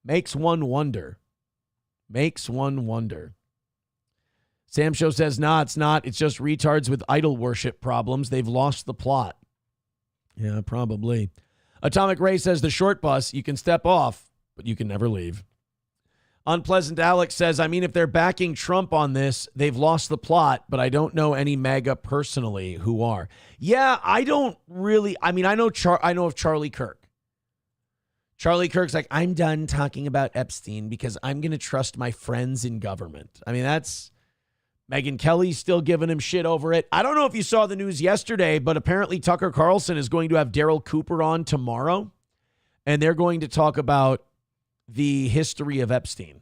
Makes one wonder. Sam Show says, nah, it's not. It's just retards with idol worship problems. They've lost the plot. Yeah, probably. Atomic Ray says the short bus, you can step off, but you can never leave. Unpleasant Alex says, I mean, if they're backing Trump on this, they've lost the plot, but I don't know any MAGA personally who are. Yeah, I don't really. I mean, I know of Charlie Kirk. Charlie Kirk's like, I'm done talking about Epstein because I'm going to trust my friends in government. I mean, that's Megyn Kelly's still giving him shit over it. I don't know if you saw the news yesterday, but apparently Tucker Carlson is going to have Daryl Cooper on tomorrow, and they're going to talk about the history of Epstein.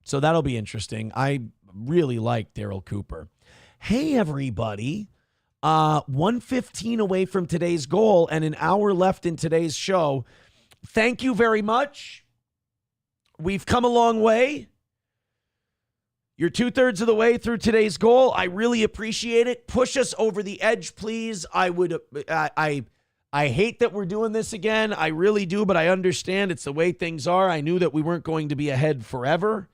So that'll be interesting. I really like Daryl Cooper. Hey, everybody. 1:15 away from today's goal and an hour left in today's show. Thank you very much. We've come a long way. You're 2/3 of the way through today's goal. I really appreciate it. Push us over the edge, please. I hate that we're doing this again. I really do, but I understand it's the way things are. I knew that we weren't going to be ahead forever.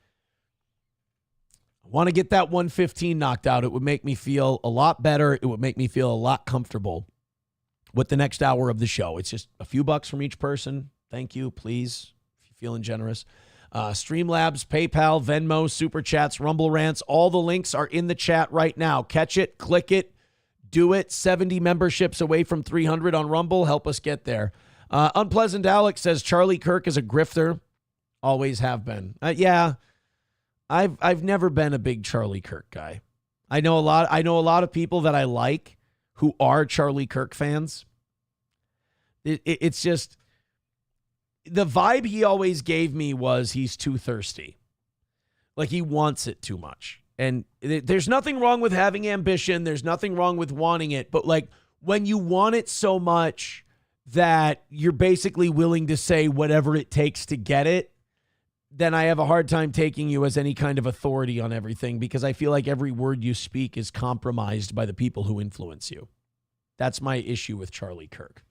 I want to get that 1:15 knocked out. It would make me feel a lot better. It would make me feel a lot comfortable with the next hour of the show. It's just a few bucks from each person. Thank you, please, if you're feeling generous. Streamlabs, PayPal, Venmo, Super Chats, Rumble Rants. All the links are in the chat right now. Catch it, click it, do it. 70 memberships away from 300 on Rumble. Help us get there. Unpleasant Alex says Charlie Kirk is a grifter. Always have been. Yeah, I've never been a big Charlie Kirk guy. I know a lot of people that I like who are Charlie Kirk fans. It's just the vibe he always gave me was he's too thirsty. Like he wants it too much. And there's nothing wrong with having ambition. There's nothing wrong with wanting it. But like when you want it so much that you're basically willing to say whatever it takes to get it, then I have a hard time taking you as any kind of authority on everything because I feel like every word you speak is compromised by the people who influence you. That's my issue with Charlie Kirk.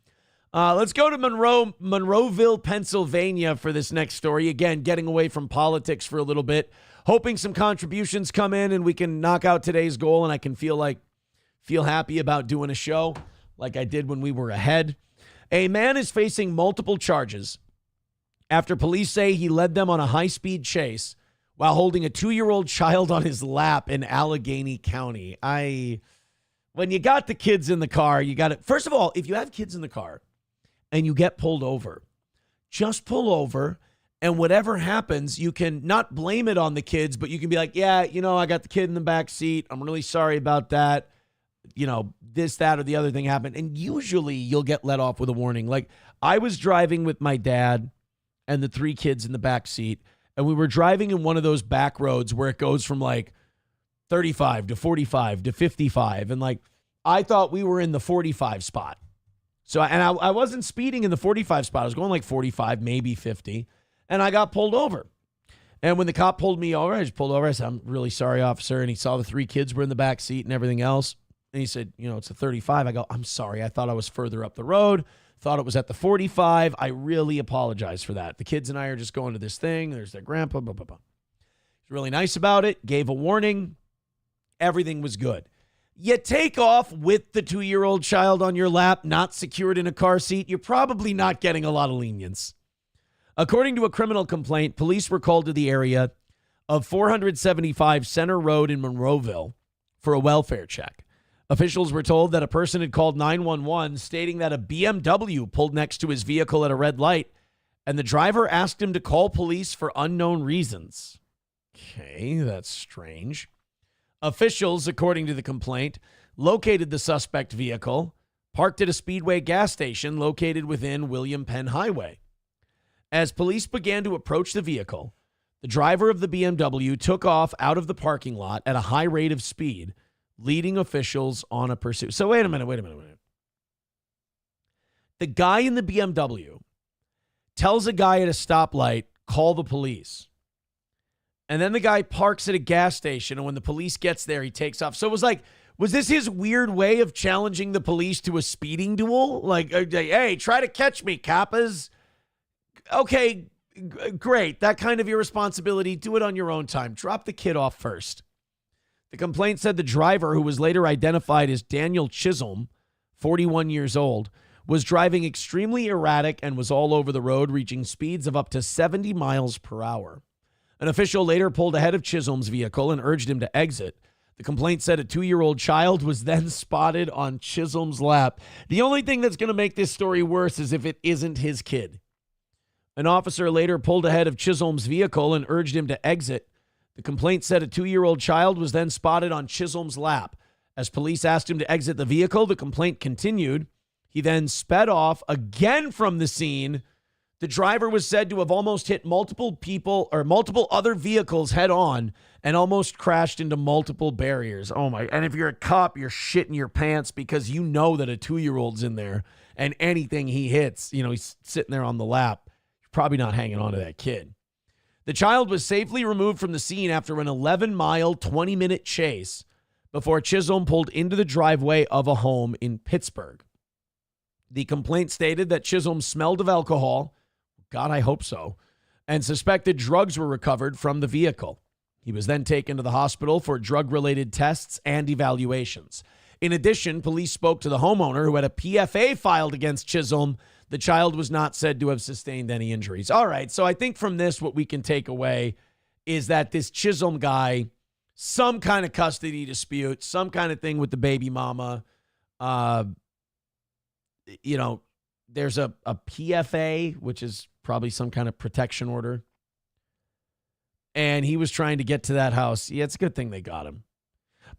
Let's go to Monroeville, Pennsylvania for this next story. Again, getting away from politics for a little bit, hoping some contributions come in and we can knock out today's goal and I can feel happy about doing a show like I did when we were ahead. A man is facing multiple charges after police say he led them on a high-speed chase while holding a 2-year-old child on his lap in Allegheny County. when you got the kids in the car, you got it. First of all, if you have kids in the car and you get pulled over, just pull over. And whatever happens, you can not blame it on the kids, but you can be like, yeah, I got the kid in the back seat. I'm really sorry about that. This, that, or the other thing happened. And usually you'll get let off with a warning. Like, I was driving with my dad and the 3 kids in the back seat, and we were driving in one of those back roads where it goes from like 35 to 45 to 55. And like, I thought we were in the 45 spot. So, and I wasn't speeding in the 45 spot. I was going like 45, maybe 50. And I got pulled over. And when the cop pulled me over, I just pulled over. I said, I'm really sorry, officer. And he saw the 3 kids were in the back seat and everything else. And he said, it's a 35. I go, I'm sorry. I thought I was further up the road. Thought it was at the 45. I really apologize for that. The kids and I are just going to this thing. There's their grandpa, blah, blah, blah. He's really nice about it. Gave a warning. Everything was good. You take off with the 2-year-old child on your lap, not secured in a car seat. You're probably not getting a lot of lenience. According to a criminal complaint, police were called to the area of 475 Center Road in Monroeville for a welfare check. Officials were told that a person had called 911 stating that a BMW pulled next to his vehicle at a red light, and the driver asked him to call police for unknown reasons. Okay, that's strange. Officials, according to the complaint, located the suspect vehicle, parked at a Speedway gas station located within William Penn Highway. As police began to approach the vehicle, the driver of the BMW took off out of the parking lot at a high rate of speed, leading officials on a pursuit. So wait a minute. The guy in the BMW tells a guy at a stoplight, call the police. And then the guy parks at a gas station, and when the police gets there, he takes off. So it was like, was this his weird way of challenging the police to a speeding duel? Like, hey, try to catch me, coppers. Okay, great. That kind of irresponsibility, do it on your own time. Drop the kid off first. The complaint said the driver, who was later identified as Daniel Chisholm, 41 years old, was driving extremely erratic and was all over the road, reaching speeds of up to 70 miles per hour. An official later pulled ahead of Chisholm's vehicle and urged him to exit. The complaint said a 2-year-old child was then spotted on Chisholm's lap. The only thing that's going to make this story worse is if it isn't his kid. An officer later pulled ahead of Chisholm's vehicle and urged him to exit. The complaint said a 2-year-old child was then spotted on Chisholm's lap. As police asked him to exit the vehicle, the complaint continued. He then sped off again from the scene. The driver was said to have almost hit multiple people or multiple other vehicles head on and almost crashed into multiple barriers. Oh my. And if you're a cop, you're shitting your pants because you know that a 2-year-old's in there and anything he hits, he's sitting there on the lap. Probably not hanging on to that kid. The child was safely removed from the scene after an 11-mile, 20-minute chase before Chisholm pulled into the driveway of a home in Pittsburgh. The complaint stated that Chisholm smelled of alcohol, God, I hope so, and suspected drugs were recovered from the vehicle. He was then taken to the hospital for drug-related tests and evaluations. In addition, police spoke to the homeowner who had a PFA filed against Chisholm. The child was not said to have sustained any injuries. All right, so I think from this what we can take away is that this Chisholm guy, some kind of custody dispute, some kind of thing with the baby mama. There's a PFA, which is probably some kind of protection order. And he was trying to get to that house. Yeah, it's a good thing they got him.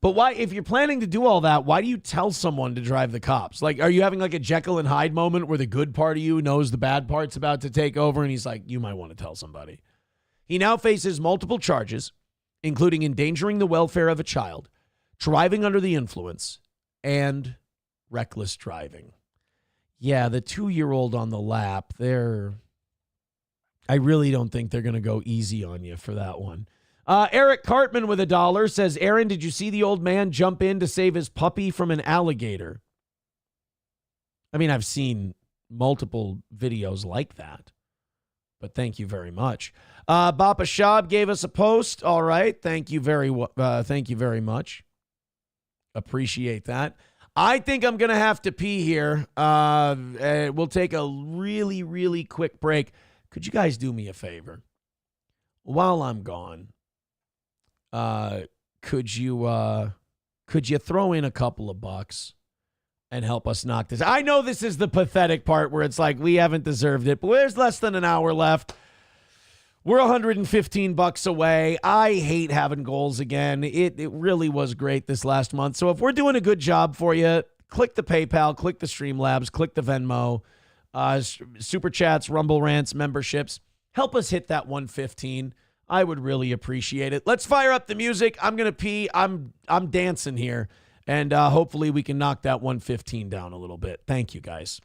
But why, if you're planning to do all that, why do you tell someone to drive the cops? Like, are you having like a Jekyll and Hyde moment where the good part of you knows the bad part's about to take over and he's like, you might want to tell somebody? He now faces multiple charges, including endangering the welfare of a child, driving under the influence, and reckless driving. Yeah, the 2-year-old on the lap, I really don't think they're going to go easy on you for that one. Eric Cartman with $1 says, Aaron, did you see the old man jump in to save his puppy from an alligator? I mean, I've seen multiple videos like that, but thank you very much. Bapa Shab gave us a post. All right. Thank you very much. Appreciate that. I think I'm going to have to pee here. We'll take a really, really quick break. Could you guys do me a favor? While I'm gone, could you could you throw in a couple of bucks and help us knock this? I know this is the pathetic part where it's like we haven't deserved it, but there's less than an hour left. We're $115 away. I hate having goals again. It really was great this last month. So if we're doing a good job for you, click the PayPal, click the Streamlabs, click the Venmo, Super Chats, Rumble Rants, memberships. Help us hit that 115. I would really appreciate it. Let's fire up the music. I'm going to pee. I'm dancing here. And hopefully we can knock that 115 down a little bit. Thank you, guys.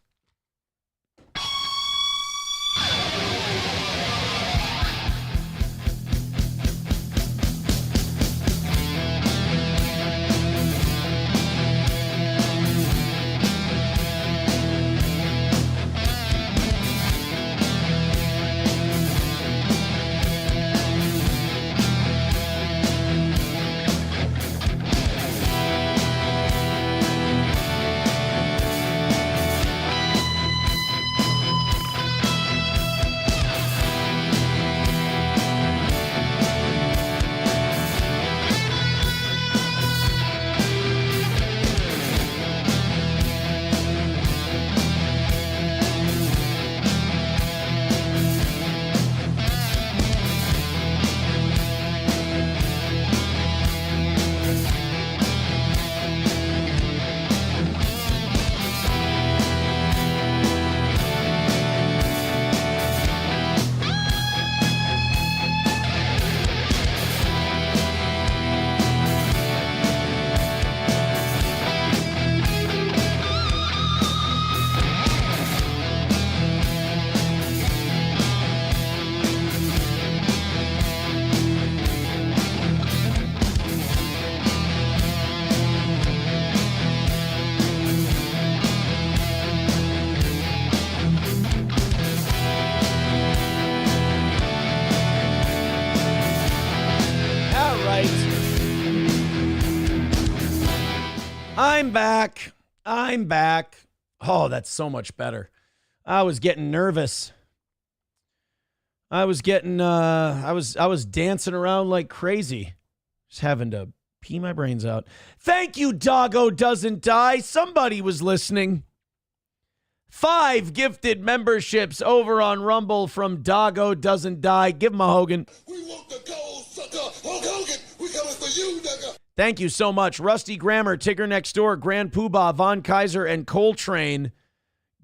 I'm back. Oh, that's so much better. I was getting nervous. I was dancing around like crazy. Just having to pee my brains out. Thank you, Doggo Doesn't Die. Somebody was listening. 5 gifted memberships over on Rumble from Doggo Doesn't Die. Give him a Hogan. We want the gold, sucker. Hulk Hogan, we coming for you, nigga. Thank you so much. Rusty Grammar, Tigger Next Door, Grand Poobah, Von Kaiser, and Coltrane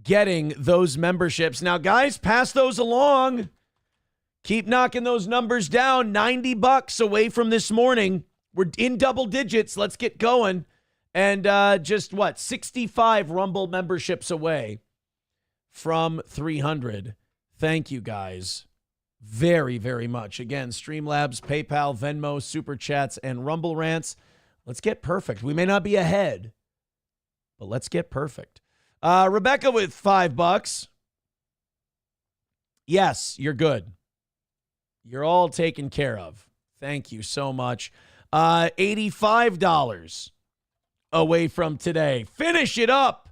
getting those memberships. Now, guys, pass those along. Keep knocking those numbers down. $90 away from this morning. We're in double digits. Let's get going. And 65 Rumble memberships away from 300. Thank you, guys, very, very much. Again, Streamlabs, PayPal, Venmo, Super Chats, and Rumble Rants. Let's get perfect. We may not be ahead, but let's get perfect. Rebecca with $5. Yes, you're good. You're all taken care of. Thank you so much. $85 away from today. Finish it up.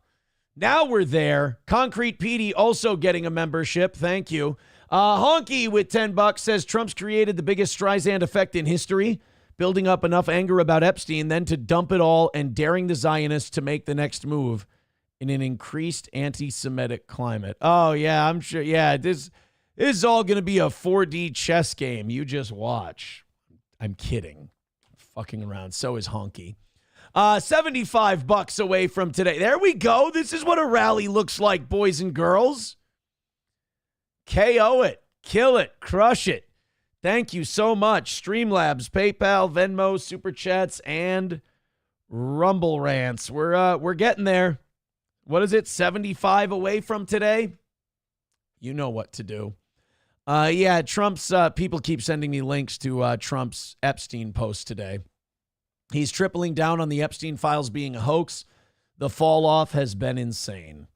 Now we're there. Concrete Petey also getting a membership. Thank you. Honky with $10 says Trump's created the biggest Streisand effect in history, building up enough anger about Epstein, then to dump it all and daring the Zionists to make the next move in an increased anti-Semitic climate. Oh, yeah, I'm sure. Yeah, this is all going to be a 4D chess game. You just watch. I'm kidding. I'm fucking around. So is Honky. $75 away from today. There we go. This is what a rally looks like, boys and girls. KO it. Kill it. Crush it. Thank you so much. Streamlabs, PayPal, Venmo, Super Chats, and Rumble Rants. We're getting there. What is it? 75 away from today? You know what to do. Yeah, Trump's people keep sending me links to Trump's Epstein post today. He's tripling down on the Epstein files being a hoax. The fall off has been insane.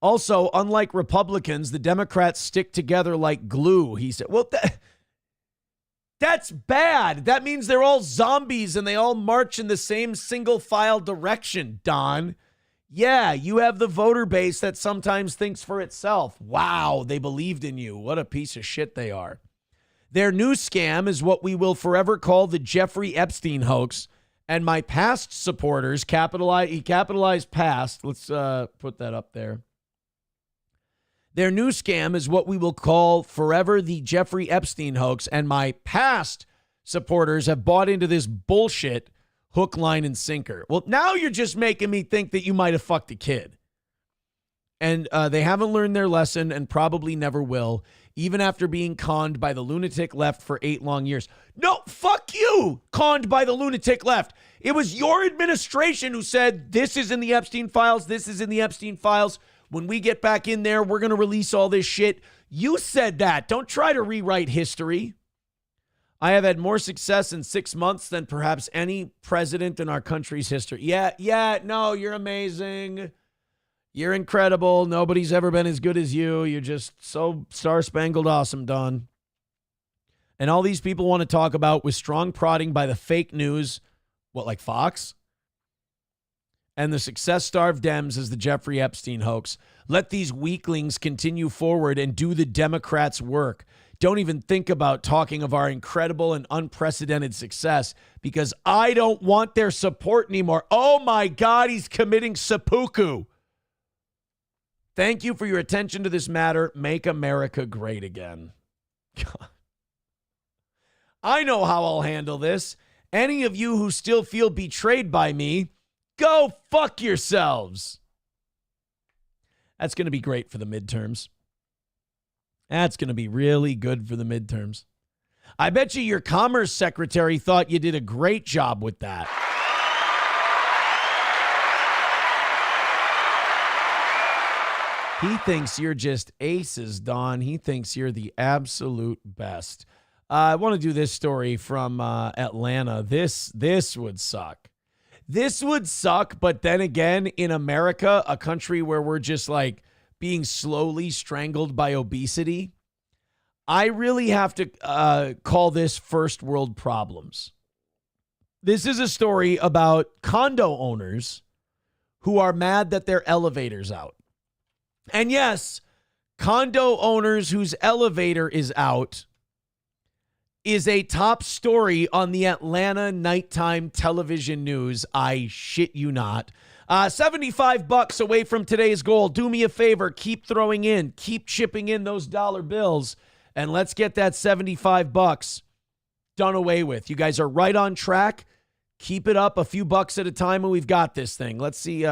Also, unlike Republicans, the Democrats stick together like glue. He said, well, that's bad. That means they're all zombies and they all march in the same single file direction, Don. Yeah, you have the voter base that sometimes thinks for itself. Wow, they believed in you. What a piece of shit they are. Their new scam is what we will forever call the Jeffrey Epstein hoax, and my past supporters, he capitalized past. Let's put that up there. Their new scam is what we will call forever the Jeffrey Epstein hoax, and my past supporters have bought into this bullshit hook, line, and sinker. Well, now you're just making me think that you might have fucked a kid. And they haven't learned their lesson and probably never will, even after being conned by the lunatic left for 8 long years. No, fuck you, conned by the lunatic left. It was your administration who said, this is in the Epstein files, this is in the Epstein files. When we get back in there, we're going to release all this shit. You said that. Don't try to rewrite history. I have had more success in 6 months than perhaps any president in our country's history. No, you're amazing. You're incredible. Nobody's ever been as good as you. You're just so star-spangled awesome, Don. And all these people want to talk about with strong prodding by the fake news, what, like Fox? And the success-starved Dems is the Jeffrey Epstein hoax. Let these weaklings continue forward and do the Democrats' work. Don't even think about talking of our incredible and unprecedented success because I don't want their support anymore. Oh my God, he's committing seppuku. Thank you for your attention to this matter. Make America great again. God. I know how I'll handle this. Any of you who still feel betrayed by me, go fuck yourselves. That's going to be great for the midterms. That's going to be really good for the midterms. I bet you your Commerce Secretary thought you did a great job with that. He thinks you're just aces, Don. He thinks you're the absolute best. I want to do this story from Atlanta. This would suck. This would suck, but then again, in America, a country where we're just like being slowly strangled by obesity, I really have to call this first world problems. This is a story about condo owners who are mad that their elevator's out. And yes, condo owners whose elevator is out is a top story on the Atlanta nighttime television news. I shit you not. $75 away from today's goal. Do me a favor. Keep throwing in. Keep chipping in those dollar bills. And let's get that $75 done away with. You guys are right on track. Keep it up a few bucks at a time, and we've got this thing. Let's see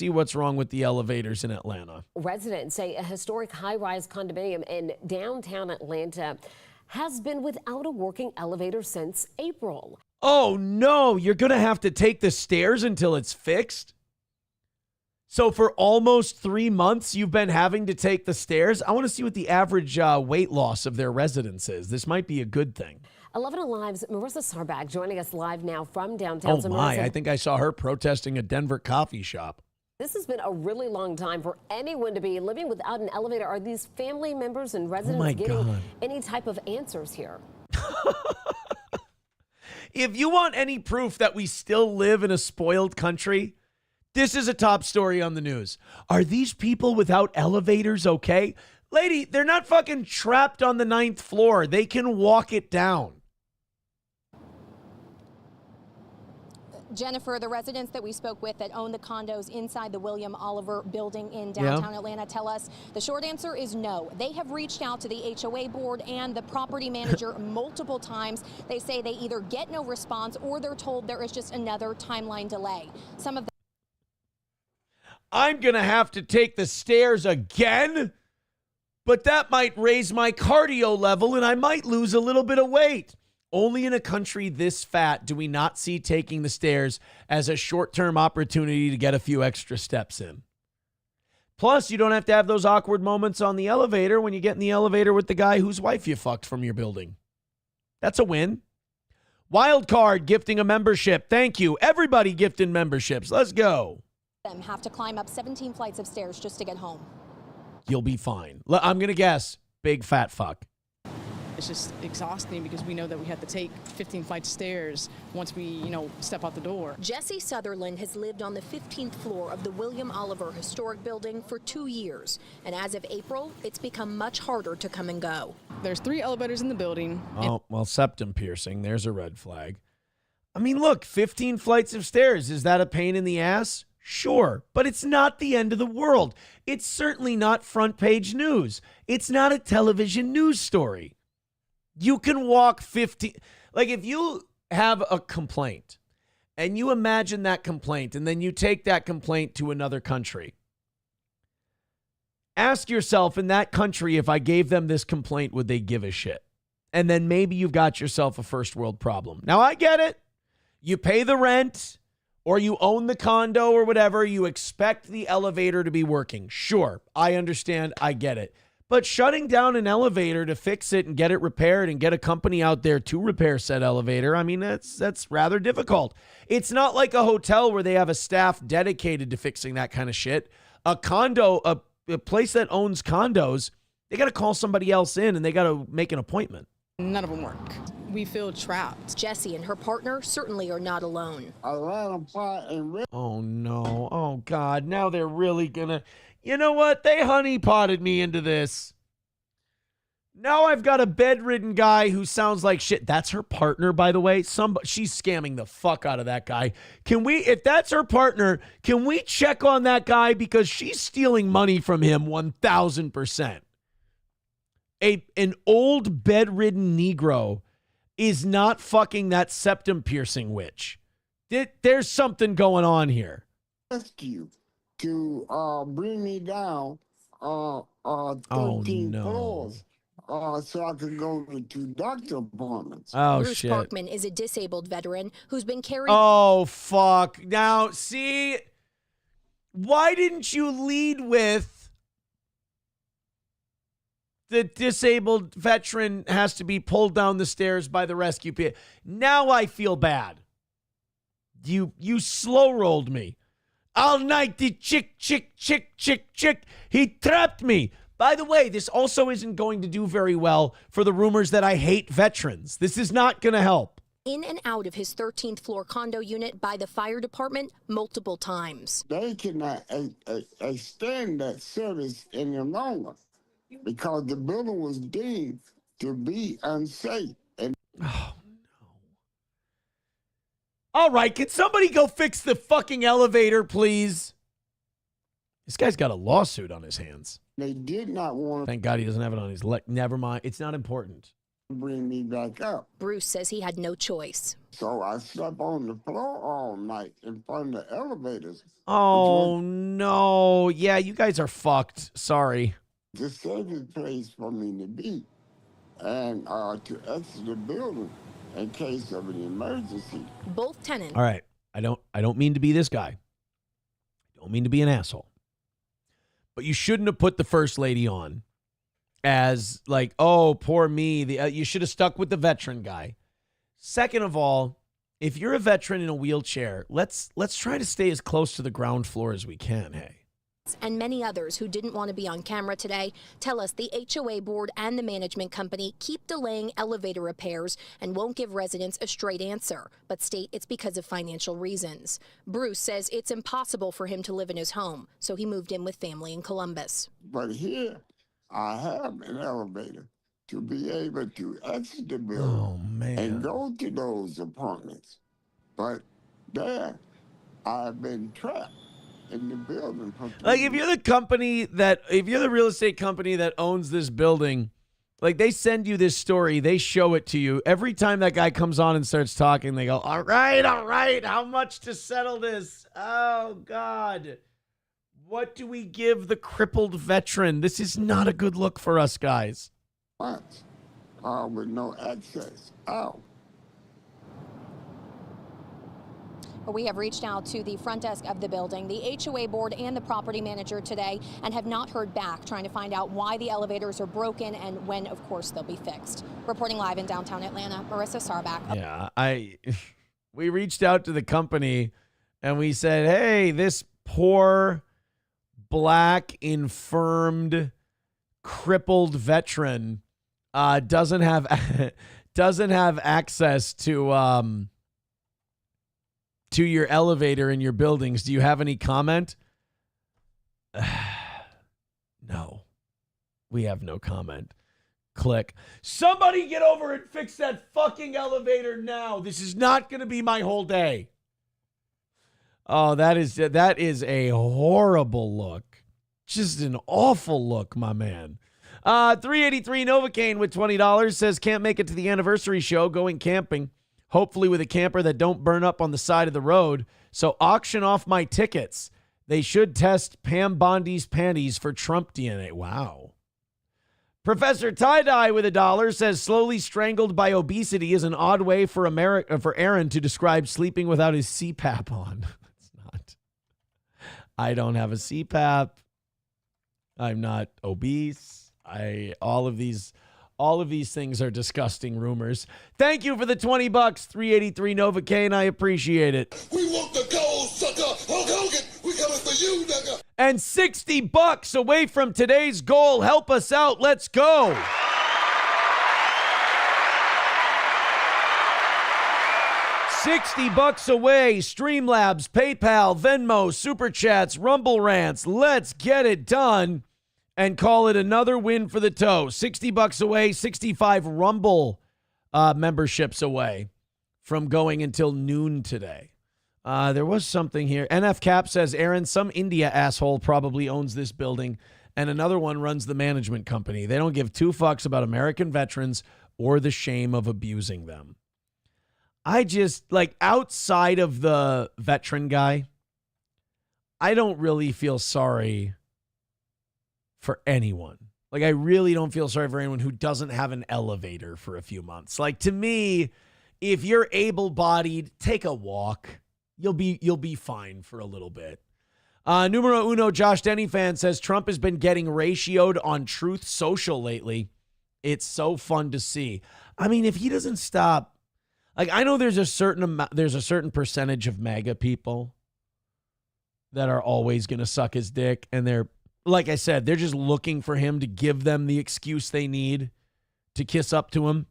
what's wrong with the elevators in Atlanta. Residents say a historic high-rise condominium in downtown Atlanta has been without a working elevator since April. Oh, no. You're going to have to take the stairs until it's fixed? So for almost 3 months, you've been having to take the stairs? I want to see what the average weight loss of their residents is. This might be a good thing. 11 Alive's Marissa Sarbach joining us live now from downtown. Oh, my. I think I saw her protesting a Denver coffee shop. This has been a really long time for anyone to be living without an elevator. Are these family members and residents getting any type of answers here? If you want any proof that we still live in a spoiled country, this is a top story on the news. Are these people without elevators okay? Lady, they're not fucking trapped on the 9th floor. They can walk it down. Jennifer, the residents that we spoke with that own the condos inside the William Oliver building in downtown Atlanta tell us the short answer is no. They have reached out to the HOA board and the property manager multiple times. They say they either get no response or they're told there is just another timeline delay. Some of the I'm going to have to take the stairs again, but that might raise my cardio level and I might lose a little bit of weight. Only in a country this fat do we not see taking the stairs as a short-term opportunity to get a few extra steps in. Plus, you don't have to have those awkward moments on the elevator when you get in the elevator with the guy whose wife you fucked from your building. That's a win. Wildcard gifting a membership. Thank you. Everybody gifting memberships. Let's go. Them have to climb up 17 flights of stairs just to get home. You'll be fine. I'm going to guess big fat fuck. It's just exhausting because we know that we have to take 15 flights of stairs once we, step out the door. Jesse Sutherland has lived on the 15th floor of the William Oliver Historic Building for 2 years. And as of April, it's become much harder to come and go. There's 3 elevators in the building. Oh, well, septum piercing. There's a red flag. I mean, look, 15 flights of stairs. Is that a pain in the ass? Sure, but it's not the end of the world. It's certainly not front page news. It's not a television news story. You can walk 15. Like if you have a complaint and you imagine that complaint and then you take that complaint to another country. Ask yourself in that country, if I gave them this complaint, would they give a shit? And then maybe you've got yourself a first world problem. Now I get it. You pay the rent or you own the condo or whatever. You expect the elevator to be working. Sure, I understand. I get it. But shutting down an elevator to fix it and get it repaired and get a company out there to repair said elevator, I mean, that's rather difficult. It's not like a hotel where they have a staff dedicated to fixing that kind of shit. A condo, a place that owns condos, they got to call somebody else in and they got to make an appointment. None of them work. We feel trapped. Jessie and her partner certainly are not alone. Oh, no. Oh, God. Now they're really going to... You know what? They honeypotted me into this. Now I've got a bedridden guy who sounds like shit. That's her partner, by the way. She's scamming the fuck out of that guy. If that's her partner, can we check on that guy? Because she's stealing money from him 1,000%. An old bedridden Negro is not fucking that septum piercing witch. There's something going on here. Rescue to bring me down 13 floors so I could go to doctor appointments. Oh, Bruce shit. Parkman is a disabled veteran who's been carried. Oh, fuck. Now, see, why didn't you lead with the disabled veteran has to be pulled down the stairs by the rescue people? Now I feel bad. You slow rolled me. All night, the chick. He trapped me. By the way, this also isn't going to do very well for the rumors that I hate veterans. This is not going to help. In and out of his 13th floor condo unit by the fire department multiple times. They cannot extend that service any longer because the building was deemed to be unsafe. And all right, can somebody go fix the fucking elevator, please? This guy's got a lawsuit on his hands. They did not want to. Thank God he doesn't have it on his leg. Never mind. It's not important. Bring me back up. Bruce says he had no choice. So I slept on the floor all night in front of the elevators. Oh, no. Yeah, you guys are fucked. Sorry. The safest place for me to be and to exit the building in case of an emergency. Both tenants. All right. I don't mean to be this guy. I don't mean to be an asshole. But you shouldn't have put the first lady on as like, oh, poor me. You should have stuck with the veteran guy. Second of all, if you're a veteran in a wheelchair, let's try to stay as close to the ground floor as we can, hey. And many others who didn't want to be on camera today tell us the HOA board and the management company keep delaying elevator repairs and won't give residents a straight answer, but state it's because of financial reasons. Bruce says it's impossible for him to live in his home, so he moved in with family in Columbus. But here, I have an elevator to be able to exit the building and go to those apartments. But there, I've been trapped in the building. Like if you're the real estate company that owns this building, like they send you this story, they show it to you. Every time that guy comes on and starts talking, they go, all right, how much to settle this? Oh, God. What do we give the crippled veteran? This is not a good look for us, guys. With no access out. We have reached out to the front desk of the building, the HOA board and the property manager today, and have not heard back, trying to find out why the elevators are broken and when, of course, they'll be fixed. Reporting live in downtown Atlanta, Marissa Sarback. Yeah, we reached out to the company and we said, hey, this poor, black, infirmed, crippled veteran doesn't have access to your elevator in your buildings. Do you have any comment? No, we have no comment. Click. Somebody get over and fix that fucking elevator now. This is not going to be my whole day. Oh, that is a horrible look. Just an awful look, my man. 383 Novocaine with $20 says, can't make it to the anniversary show, going camping. Hopefully with a camper that don't burn up on the side of the road. So auction off my tickets. They should test Pam Bondi's panties for Trump DNA. Wow. Professor Tie-Dye with $1 says, slowly strangled by obesity is an odd way for Aaron to describe sleeping without his CPAP on. It's not. I don't have a CPAP. I'm not obese. All of these things are disgusting rumors. Thank you for the $20, 383 Novocaine. I appreciate it. We want the gold, sucker. Hulk Hogan, we coming for you, nigga. And $60 away from today's goal. Help us out. Let's go. $60 away. Streamlabs, PayPal, Venmo, Super Chats, Rumble Rants. Let's get it done and call it another win for the toe. $60 away, 65 Rumble memberships away from going until noon today. There was something here. NF Cap says, Aaron, some India asshole probably owns this building, and another one runs the management company. They don't give two fucks about American veterans or the shame of abusing them. I just, outside of the veteran guy, I don't really feel sorry for anyone. I really don't feel sorry for anyone who doesn't have an elevator for a few months. To me, if you're able-bodied, take a walk. You'll be fine for a little bit. Numero uno, Josh Denny fan says, Trump has been getting ratioed on Truth Social lately. It's so fun to see. I mean, if he doesn't stop, I know there's a certain percentage of MAGA people that are always going to suck his dick, and they're, like I said, they're just looking for him to give them the excuse they need to kiss up to him.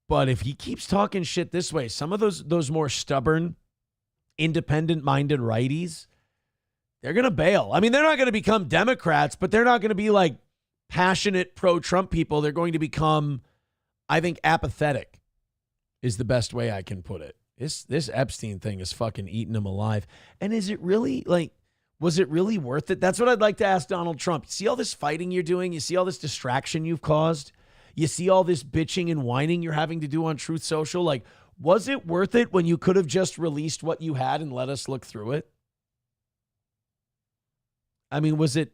But if he keeps talking shit this way, some of those more stubborn, independent-minded righties, they're going to bail. I mean, they're not going to become Democrats, but they're not going to be passionate pro-Trump people. They're going to become, I think, apathetic is the best way I can put it. This Epstein thing is fucking eating him alive. And is it really, was it really worth it? That's what I'd like to ask Donald Trump. See all this fighting you're doing? You see all this distraction you've caused? You see all this bitching and whining you're having to do on Truth Social? Was it worth it when you could have just released what you had and let us look through it? I mean, was it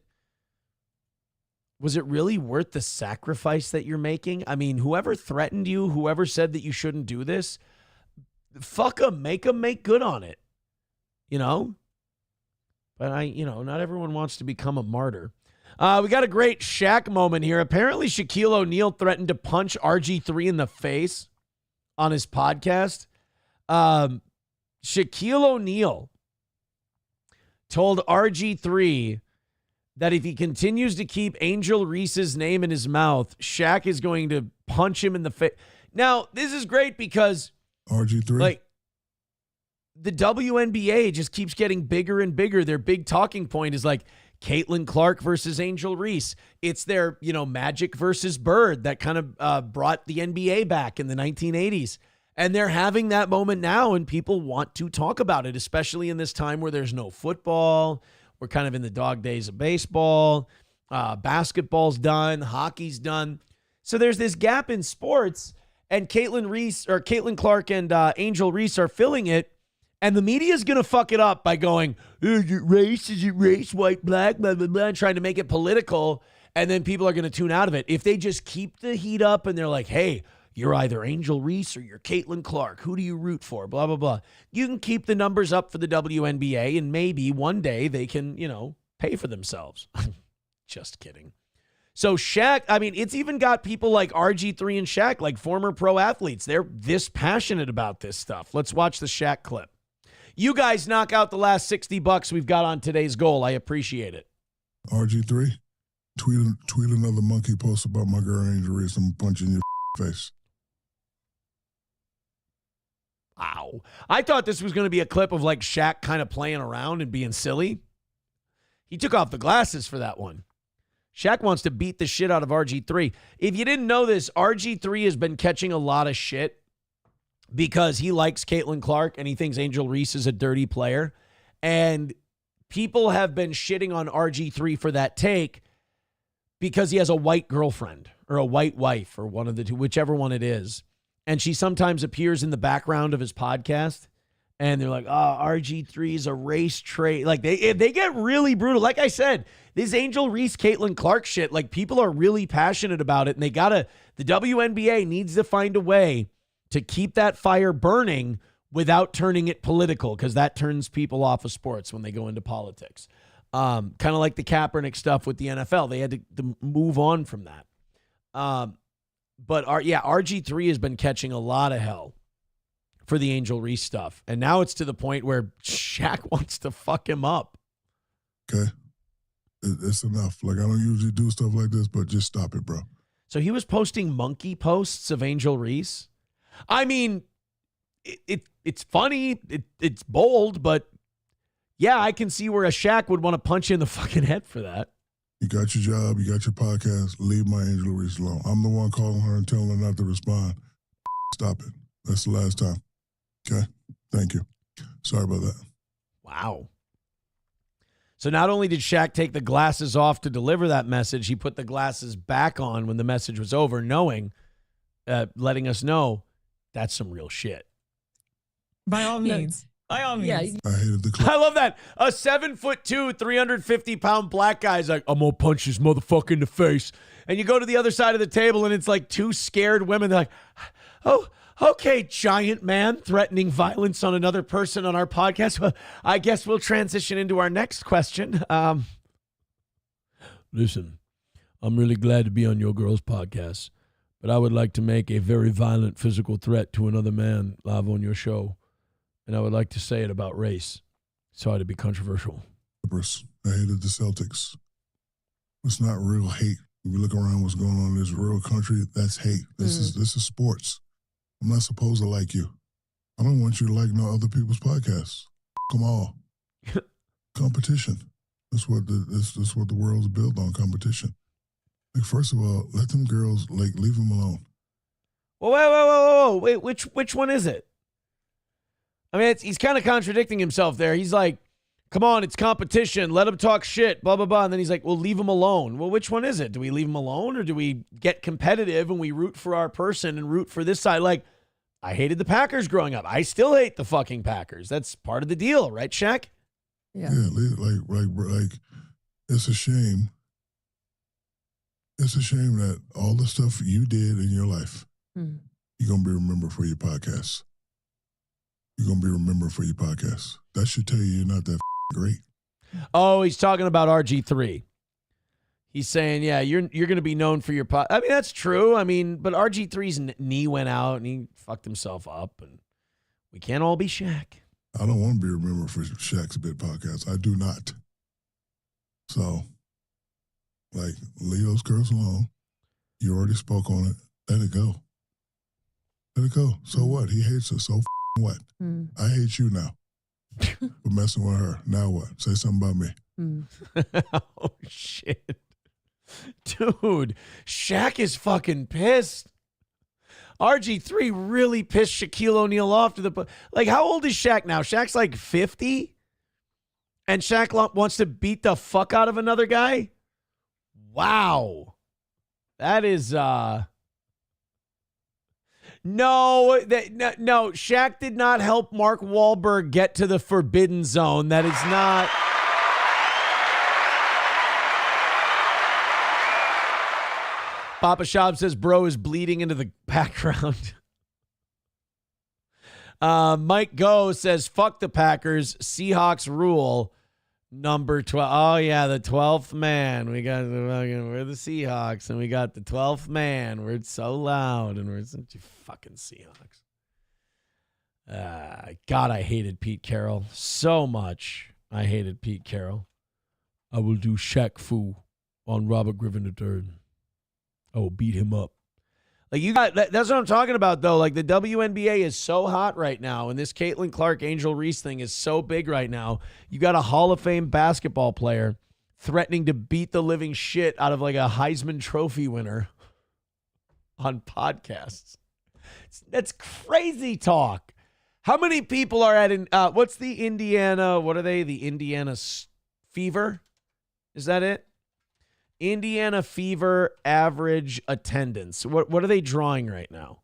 really worth the sacrifice that you're making? I mean, whoever threatened you, whoever said that you shouldn't do this, fuck them, make good on it, But not everyone wants to become a martyr. We got a great Shaq moment here. Apparently, Shaquille O'Neal threatened to punch RG3 in the face on his podcast. Shaquille O'Neal told RG3 that if he continues to keep Angel Reese's name in his mouth, Shaq is going to punch him in the face. Now, this is great because RG3, the WNBA just keeps getting bigger and bigger. Their big talking point is Caitlin Clark versus Angel Reese. It's their, Magic versus Bird that kind of brought the NBA back in the 1980s. And they're having that moment now, and people want to talk about it, especially in this time where there's no football. We're kind of in the dog days of baseball. Basketball's done. Hockey's done. So there's this gap in sports, and Caitlin Clark and Angel Reese are filling it. And the media is going to fuck it up by going, is it race, white, black, blah, blah, blah, and trying to make it political. And then people are going to tune out of it. If they just keep the heat up and they're like, hey, you're either Angel Reese or you're Caitlin Clark. Who do you root for? Blah, blah, blah. You can keep the numbers up for the WNBA, and maybe one day they can, pay for themselves. Just kidding. So Shaq, I mean, it's even got people like RG3 and Shaq, former pro athletes. They're this passionate about this stuff. Let's watch the Shaq clip. You guys knock out the last $60 we've got on today's goal. I appreciate it. RG3, tweet another monkey post about my girl Angel Reese. I'm punching your face. Wow. I thought this was going to be a clip of Shaq kind of playing around and being silly. He took off the glasses for that one. Shaq wants to beat the shit out of RG3. If you didn't know this, RG3 has been catching a lot of shit because he likes Caitlin Clark and he thinks Angel Reese is a dirty player. And people have been shitting on RG3 for that take because he has a white girlfriend or a white wife or one of the two, whichever one it is. And she sometimes appears in the background of his podcast. And they're like, oh, RG3 is a race trait. Like, they get really brutal. Like I said, this Angel Reese, Caitlin Clark shit, like, people are really passionate about it. And the WNBA needs to find a way to keep that fire burning without turning it political, because that turns people off of sports when they go into politics. Kind of like the Kaepernick stuff with the NFL. They had to move on from that. But RG3 has been catching a lot of hell for the Angel Reese stuff. And now it's to the point where Shaq wants to fuck him up. Okay. It's enough. Like, I don't usually do stuff like this, but just stop it, bro. So he was posting monkey posts of Angel Reese. I mean, it's funny. It's bold, but yeah, I can see where a Shaq would want to punch you in the fucking head for that. You got your job. You got your podcast. Leave my Angel Reese alone. I'm the one calling her and telling her not to respond. Stop it. That's the last time. Okay, thank you. Sorry about that. Wow. So not only did Shaq take the glasses off to deliver that message, he put the glasses back on when the message was over, letting us know that's some real shit. By all means. By all means. I hated the clip. I love that. A 7'2", 350-pound black guy's like, I'm going to punch this motherfucker in the face. And you go to the other side of the table and it's like two scared women. They're like, oh, okay, giant man threatening violence on another person on our podcast. Well, I guess we'll transition into our next question. Listen, I'm really glad to be on your girl's podcast, but I would like to make a very violent physical threat to another man live on your show. And I would like to say it about race. Sorry to be controversial. I hated the Celtics. It's not real hate. If you look around what's going on in this real country, that's hate. This is sports. I'm not supposed to like you. I don't want you to like no other people's podcasts. Come on. Competition. That's what the world's built on, competition. Like, first of all, let them girls, like, leave them alone. Whoa. Wait, which one is it? I mean, he's kind of contradicting himself there. He's like, come on, it's competition. Let him talk shit, blah, blah, blah. And then he's like, well, leave him alone. Well, which one is it? Do we leave him alone or do we get competitive and we root for our person and root for this side? Like, I hated the Packers growing up. I still hate the fucking Packers. That's part of the deal, right, Shaq? Yeah, like it's a shame. It's a shame that all the stuff you did in your life, you're going to be remembered for your podcast. You're going to be remembered for your podcast. That should tell you you're not that great. Oh, he's talking about RG3. He's saying, yeah, you're going to be known for your podcast. I mean, that's true. I mean, but RG3's knee went out and he fucked himself up, and we can't all be Shaq. I don't want to be remembered for Shaq's Bit podcast. I do not. So, like, leave those girls alone. You already spoke on it. Let it go. Let it go. So what? He hates us. So what? I hate you now for messing with her. Now what? Say something about me. Oh, shit. Dude, Shaq is fucking pissed. RG3 really pissed Shaquille O'Neal off to the... Like, how old is Shaq now? Shaq's like 50? And Shaq wants to beat the fuck out of another guy? Wow. That is... No, Shaq did not help Mark Wahlberg get to the forbidden zone. That is not... Papa Shab says bro is bleeding into the background. Mike Go says, fuck the Packers. Seahawks rule. Number 12. Oh, yeah, the 12th man. We're the Seahawks, and we got the 12th man. We're so loud, and we're such a fucking Seahawks. God, I hated Pete Carroll so much. I hated Pete Carroll. I will do Shaq Fu on Robert Griffin III. I will beat him up. Like, that's what I'm talking about, though. Like, the WNBA is so hot right now, and this Caitlin Clark Angel Reese thing is so big right now. You got a Hall of Fame basketball player threatening to beat the living shit out of like a Heisman Trophy winner on podcasts. That's crazy talk. How many people are at, what's the Indiana, what are they? The Indiana Fever? Is that it? Indiana Fever average attendance. What are they drawing right now?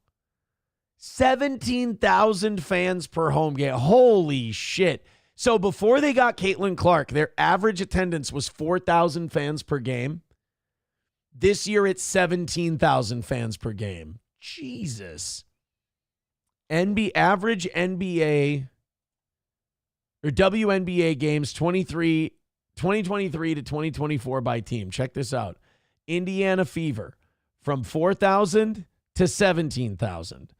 17,000 fans per home game. Holy shit. So before they got Caitlin Clark, their average attendance was 4,000 fans per game. This year it's 17,000 fans per game. Jesus. Average NBA or WNBA games 2023 to 2024 by team. Check this out. Indiana Fever from 4,000 to 17,000.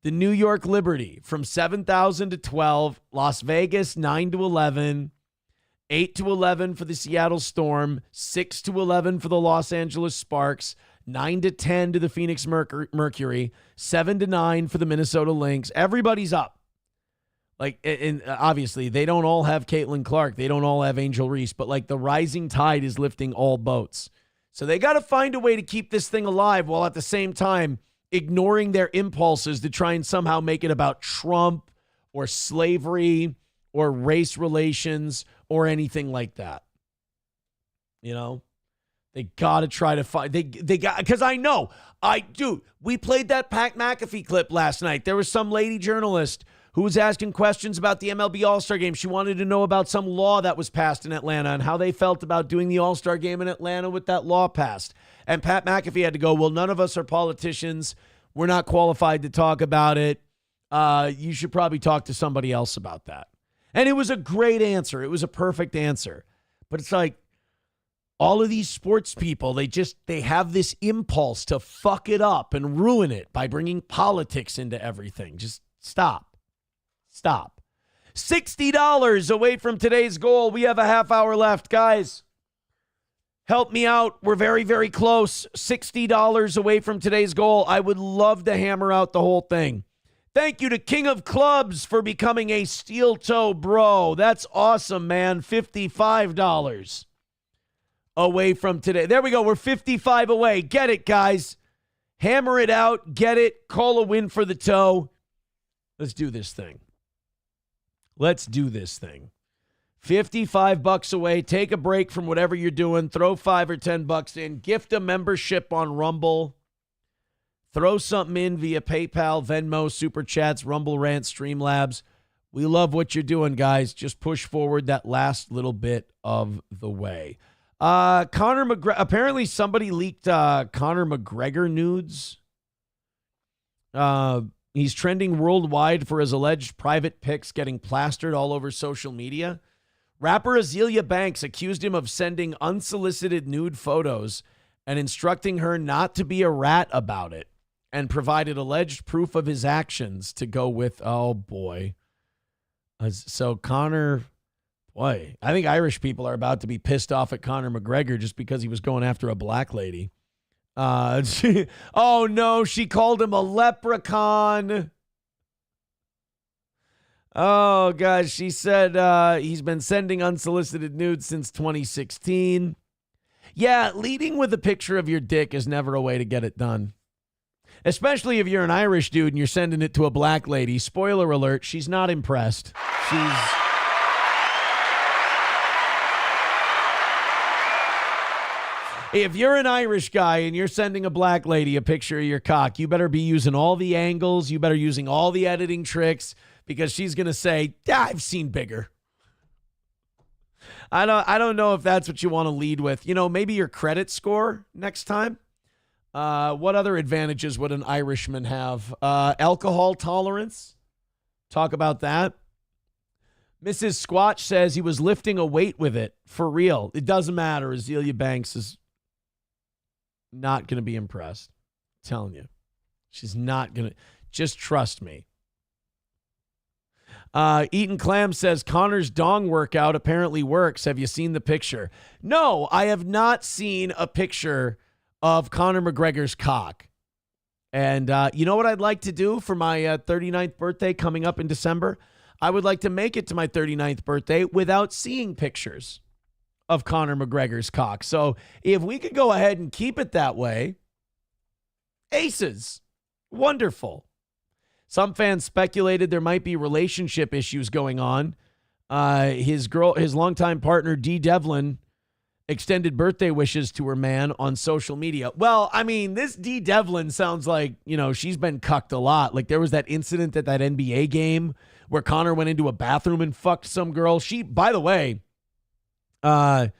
The New York Liberty from 7,000 to 12. Las Vegas 9 to 11. 8 to 11 for the Seattle Storm. 6 to 11 for the Los Angeles Sparks. 9 to 10 to the Phoenix Mercury. 7 to 9 for the Minnesota Lynx. Everybody's up. Like, and obviously, they don't all have Caitlin Clark. They don't all have Angel Reese. But, like, the rising tide is lifting all boats. So they got to find a way to keep this thing alive while at the same time ignoring their impulses to try and somehow make it about Trump or slavery or race relations or anything like that. You know? They got to try to find, they got, because we played that Pat McAfee clip last night. There was some lady journalist who was asking questions about the MLB All-Star Game. She wanted to know about some law that was passed in Atlanta and how they felt about doing the All-Star Game in Atlanta with that law passed. And Pat McAfee had to go, well, none of us are politicians. We're not qualified to talk about it. You should probably talk to somebody else about that. And it was a great answer. It was a perfect answer. But it's like, all of these sports people, they have this impulse to fuck it up and ruin it by bringing politics into everything. Just stop. Stop. $60 away from today's goal. We have a half hour left. Guys, help me out. We're very, very close. $60 away from today's goal. I would love to hammer out the whole thing. Thank you to King of Clubs for becoming a steel toe bro. That's awesome, man. $55 away from today. There we go. We're 55 away. Get it, guys. Hammer it out. Get it. Call a win for the toe. Let's do this thing. Let's do this thing. $55 away. Take a break from whatever you're doing. Throw $5 or $10 in. Gift a membership on Rumble. Throw something in via PayPal, Venmo, Super Chats, Rumble Rants, Streamlabs. We love what you're doing, guys. Just push forward that last little bit of the way. Conor McGregor. Apparently somebody leaked Conor McGregor nudes. He's trending worldwide for his alleged private pics getting plastered all over social media. Rapper Azealia Banks accused him of sending unsolicited nude photos and instructing her not to be a rat about it, and provided alleged proof of his actions to go with, oh boy. So Conor, boy, I think Irish people are about to be pissed off at Conor McGregor just because he was going after a black lady. Oh no, she called him a leprechaun. Oh gosh, she said he's been sending unsolicited nudes since 2016. Yeah, leading with a picture of your dick is never a way to get it done. Especially if you're an Irish dude and you're sending it to a black lady. Spoiler alert, she's not impressed. If you're an Irish guy and you're sending a black lady a picture of your cock, you better be using all the angles. You better using all the editing tricks, because she's going to say, I've seen bigger. I don't know if that's what you want to lead with. You know, maybe your credit score next time. What other advantages would an Irishman have? Alcohol tolerance. Talk about that. Mrs. Squatch says he was lifting a weight with it. For real. It doesn't matter. Azealia Banks is not going to be impressed. I'm telling you. She's not going to. Just trust me. Eaton Clam says Conor's dong workout apparently works. Have you seen the picture? No, I have not seen a picture of Conor McGregor's cock. And you know what I'd like to do for my 39th birthday coming up in December? I would like to make it to my 39th birthday without seeing pictures of Conor McGregor's cock. So if we could go ahead and keep it that way, aces. Wonderful. Some fans speculated there might be relationship issues going on. His longtime partner, Dee Devlin, extended birthday wishes to her man on social media. Well, I mean, this Dee Devlin sounds like, she's been cucked a lot. Like there was that incident at that NBA game where Conor went into a bathroom and fucked some girl. She, by the way, I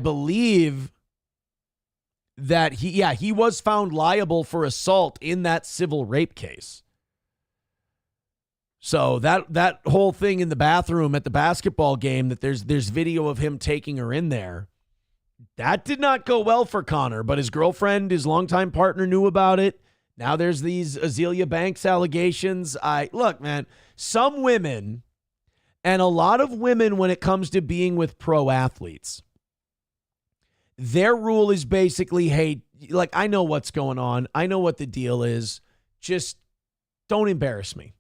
believe that he was found liable for assault in that civil rape case. So that whole thing in the bathroom at the basketball game, that there's video of him taking her in there, that did not go well for Conor, but his girlfriend, his longtime partner, knew about it. Now there's these Azealia Banks allegations. Look, man, some women, and a lot of women when it comes to being with pro athletes, their rule is basically, hey, like, I know what's going on. I know what the deal is. Just don't embarrass me.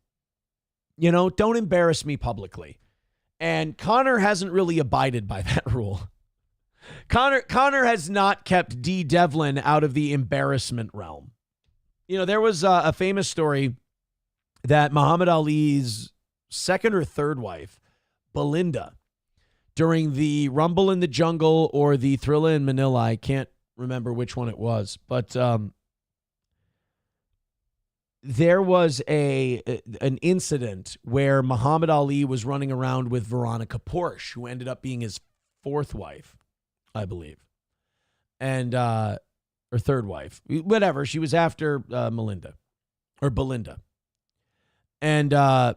Don't embarrass me publicly. And Conor hasn't really abided by that rule. Conor has not kept Dee Devlin out of the embarrassment realm. There was a famous story that Muhammad Ali's second or third wife, Belinda, during the Rumble in the Jungle or the Thrilla in Manila, I can't remember which one it was, but there was an incident where Muhammad Ali was running around with Veronica Porsche, who ended up being his fourth wife, I believe, and or third wife, whatever. She was after Belinda, and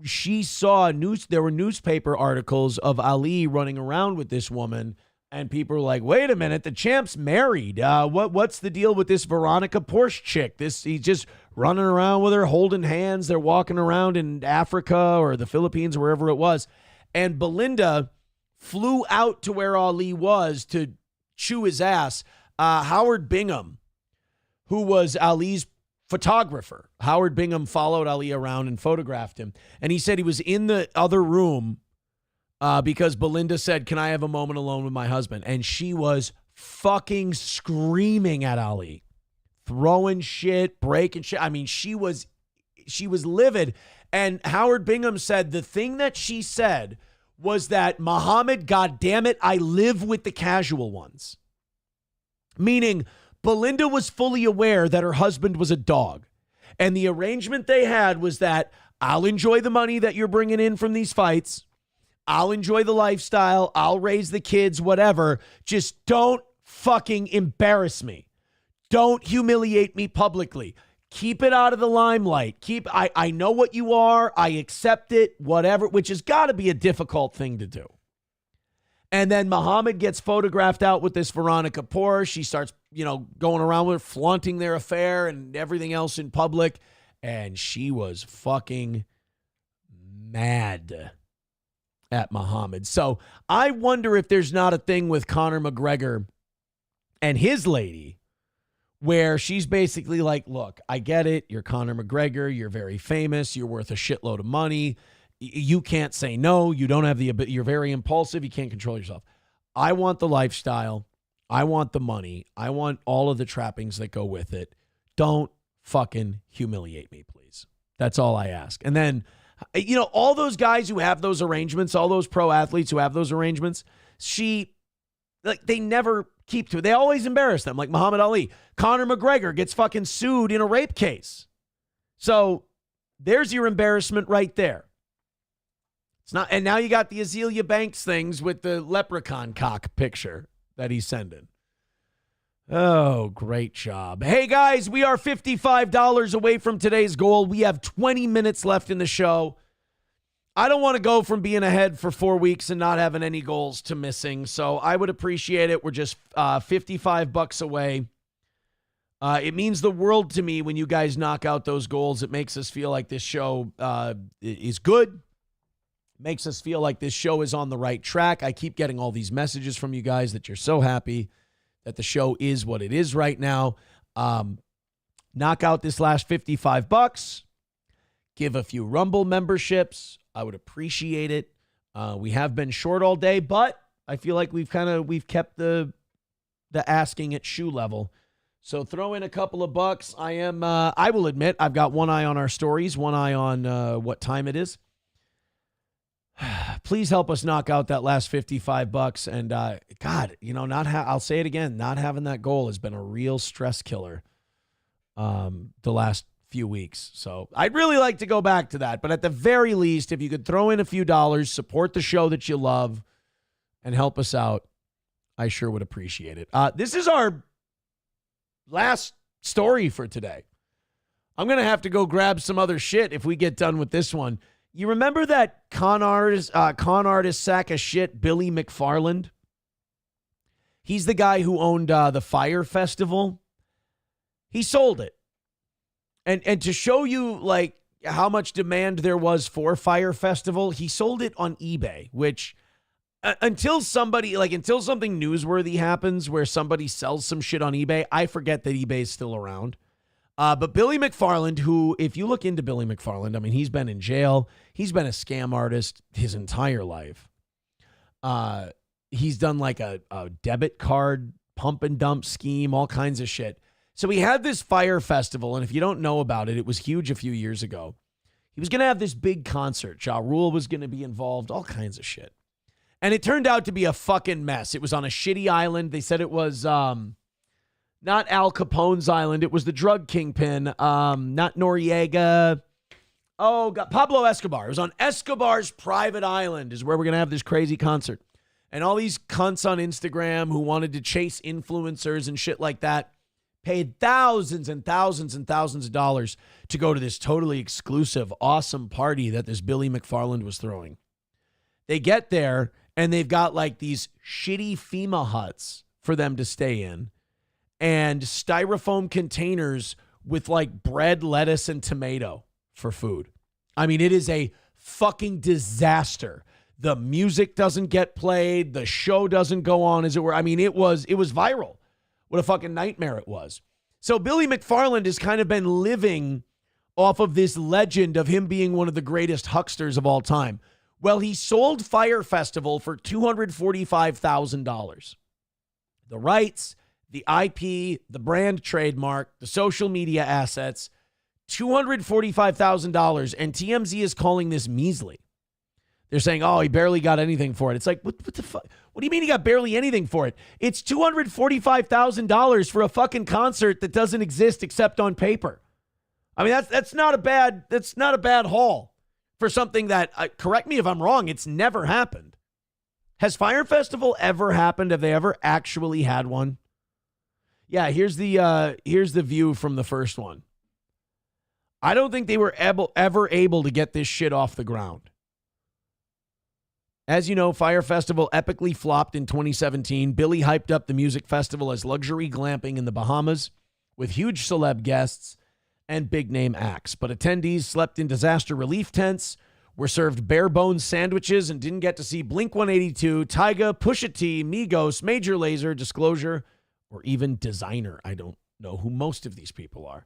she saw there were newspaper articles of Ali running around with this woman, and people were like, wait a minute, the champ's married. What's the deal with this Veronica Porsche chick? He's just running around with her, holding hands. They're walking around in Africa or the Philippines, wherever it was. And Belinda flew out to where Ali was to chew his ass. Howard Bingham, who was Ali's photographer, Howard Bingham followed Ali around and photographed him. And he said he was in the other room because Belinda said, can I have a moment alone with my husband? And she was fucking screaming at Ali, throwing shit, breaking shit. I mean, she was livid. And Howard Bingham said the thing that she said was that, Muhammad, goddammit, I live with the casual ones. Meaning, Belinda was fully aware that her husband was a dog. And the arrangement they had was that I'll enjoy the money that you're bringing in from these fights. I'll enjoy the lifestyle. I'll raise the kids, whatever. Just don't fucking embarrass me. Don't humiliate me publicly. Keep it out of the limelight. I know what you are. I accept it, whatever, which has got to be a difficult thing to do. And then Muhammad gets photographed out with this Veronica Porsche. She starts, going around with her, flaunting their affair and everything else in public. And she was fucking mad at Muhammad. So I wonder if there's not a thing with Conor McGregor and his lady where she's basically like, look, I get it. You're Conor McGregor. You're very famous. You're worth a shitload of money. You can't say no. You don't have you're very impulsive. You can't control yourself. I want the lifestyle. I want the money. I want all of the trappings that go with it. Don't fucking humiliate me, please. That's all I ask. And then, all those guys who have those arrangements, all those pro athletes who have those arrangements, they never keep to it. They always embarrass them, like Muhammad Ali. Conor McGregor gets fucking sued in a rape case. So there's your embarrassment right there. It's not, and now you got the Azealia Banks things with the leprechaun cock picture that he's sending. Oh, great job. Hey, guys, we are $55 away from today's goal. We have 20 minutes left in the show. I don't want to go from being ahead for 4 weeks and not having any goals to missing, so I would appreciate it. We're just $55 away. It means the world to me when you guys knock out those goals. It makes us feel like this show is good. Makes us feel like this show is on the right track. I keep getting all these messages from you guys that you're so happy that the show is what it is right now. Knock out this last $55. Give a few Rumble memberships. I would appreciate it. We have been short all day, but I feel like we've kept the asking at shoe level. So throw in a couple of bucks. I will admit, I've got one eye on our stories, one eye on what time it is. Please help us knock out that last $55. And God, I'll say it again, not having that goal has been a real stress killer the last few weeks. So I'd really like to go back to that. But at the very least, if you could throw in a few dollars, support the show that you love, and help us out, I sure would appreciate it. This is our last story for today. I'm going to have to go grab some other shit if we get done with this one. You remember that con artist sack of shit, Billy McFarland? He's the guy who owned the Fire Festival. He sold it. And to show you like how much demand there was for Fire Festival, he sold it on eBay, which until something newsworthy happens where somebody sells some shit on eBay, I forget that eBay is still around. But Billy McFarland, who, if you look into Billy McFarland, I mean, he's been in jail. He's been a scam artist his entire life. He's done like a debit card pump and dump scheme, all kinds of shit. So he had this Fire Festival, and if you don't know about it, it was huge a few years ago. He was going to have this big concert. Ja Rule was going to be involved, all kinds of shit. And it turned out to be a fucking mess. It was on a shitty island. They said it was not Al Capone's island. It was the drug kingpin, not Noriega. Oh, God, Pablo Escobar. It was on Escobar's private island is where we're going to have this crazy concert. And all these cunts on Instagram who wanted to chase influencers and shit like that paid thousands and thousands and thousands of dollars to go to this totally exclusive, awesome party that this Billy McFarland was throwing. They get there, and they've got like these shitty FEMA huts for them to stay in and styrofoam containers with like bread, lettuce, and tomato for food. I mean, it is a fucking disaster. The music doesn't get played. The show doesn't go on, as it were. I mean, it was viral. What a fucking nightmare it was. So Billy McFarland has kind of been living off of this legend of him being one of the greatest hucksters of all time. Well, he sold Fire Festival for $245,000. The rights, the IP, the brand trademark, the social media assets, $245,000. And TMZ is calling this measly. They're saying, oh, he barely got anything for it. It's like, what the fuck? What do you mean he got barely anything for it? It's $245,000 for a fucking concert that doesn't exist except on paper. I mean, that's not a bad haul for something that, correct me if I'm wrong, it's never happened. Has Fire Festival ever happened? Have they ever actually had one? Yeah, here's the view from the first one. I don't think they were ever able to get this shit off the ground. As you know, Fire Festival epically flopped in 2017. Billy hyped up the music festival as luxury glamping in the Bahamas with huge celeb guests and big-name acts. But attendees slept in disaster relief tents, were served bare-bones sandwiches, and didn't get to see Blink-182, Tyga, Pusha T, Migos, Major Lazer, Disclosure, or even Designer. I don't know who most of these people are.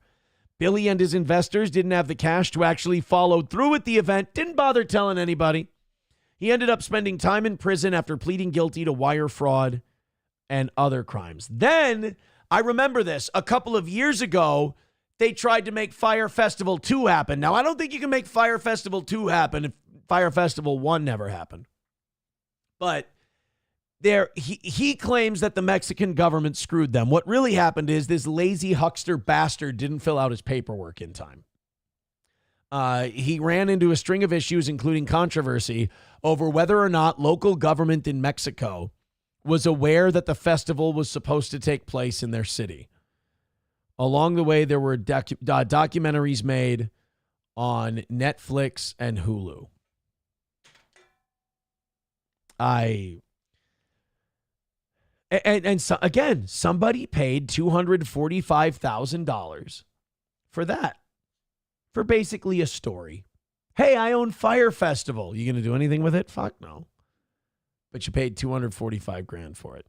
Billy and his investors didn't have the cash to actually follow through with the event, didn't bother telling anybody. He ended up spending time in prison after pleading guilty to wire fraud and other crimes. Then, I remember this, a couple of years ago, they tried to make Fire Festival 2 happen. Now, I don't think you can make Fire Festival 2 happen if Fire Festival 1 never happened. But he claims that the Mexican government screwed them. What really happened is this lazy huckster bastard didn't fill out his paperwork in time. He ran into a string of issues, including controversy over whether or not local government in Mexico was aware that the festival was supposed to take place in their city. Along the way, there were documentaries made on Netflix and Hulu. Again, somebody paid $245,000 for that. For basically a story. Hey, I own Fire Festival. You going to do anything with it? Fuck no. But you paid $245,000 for it.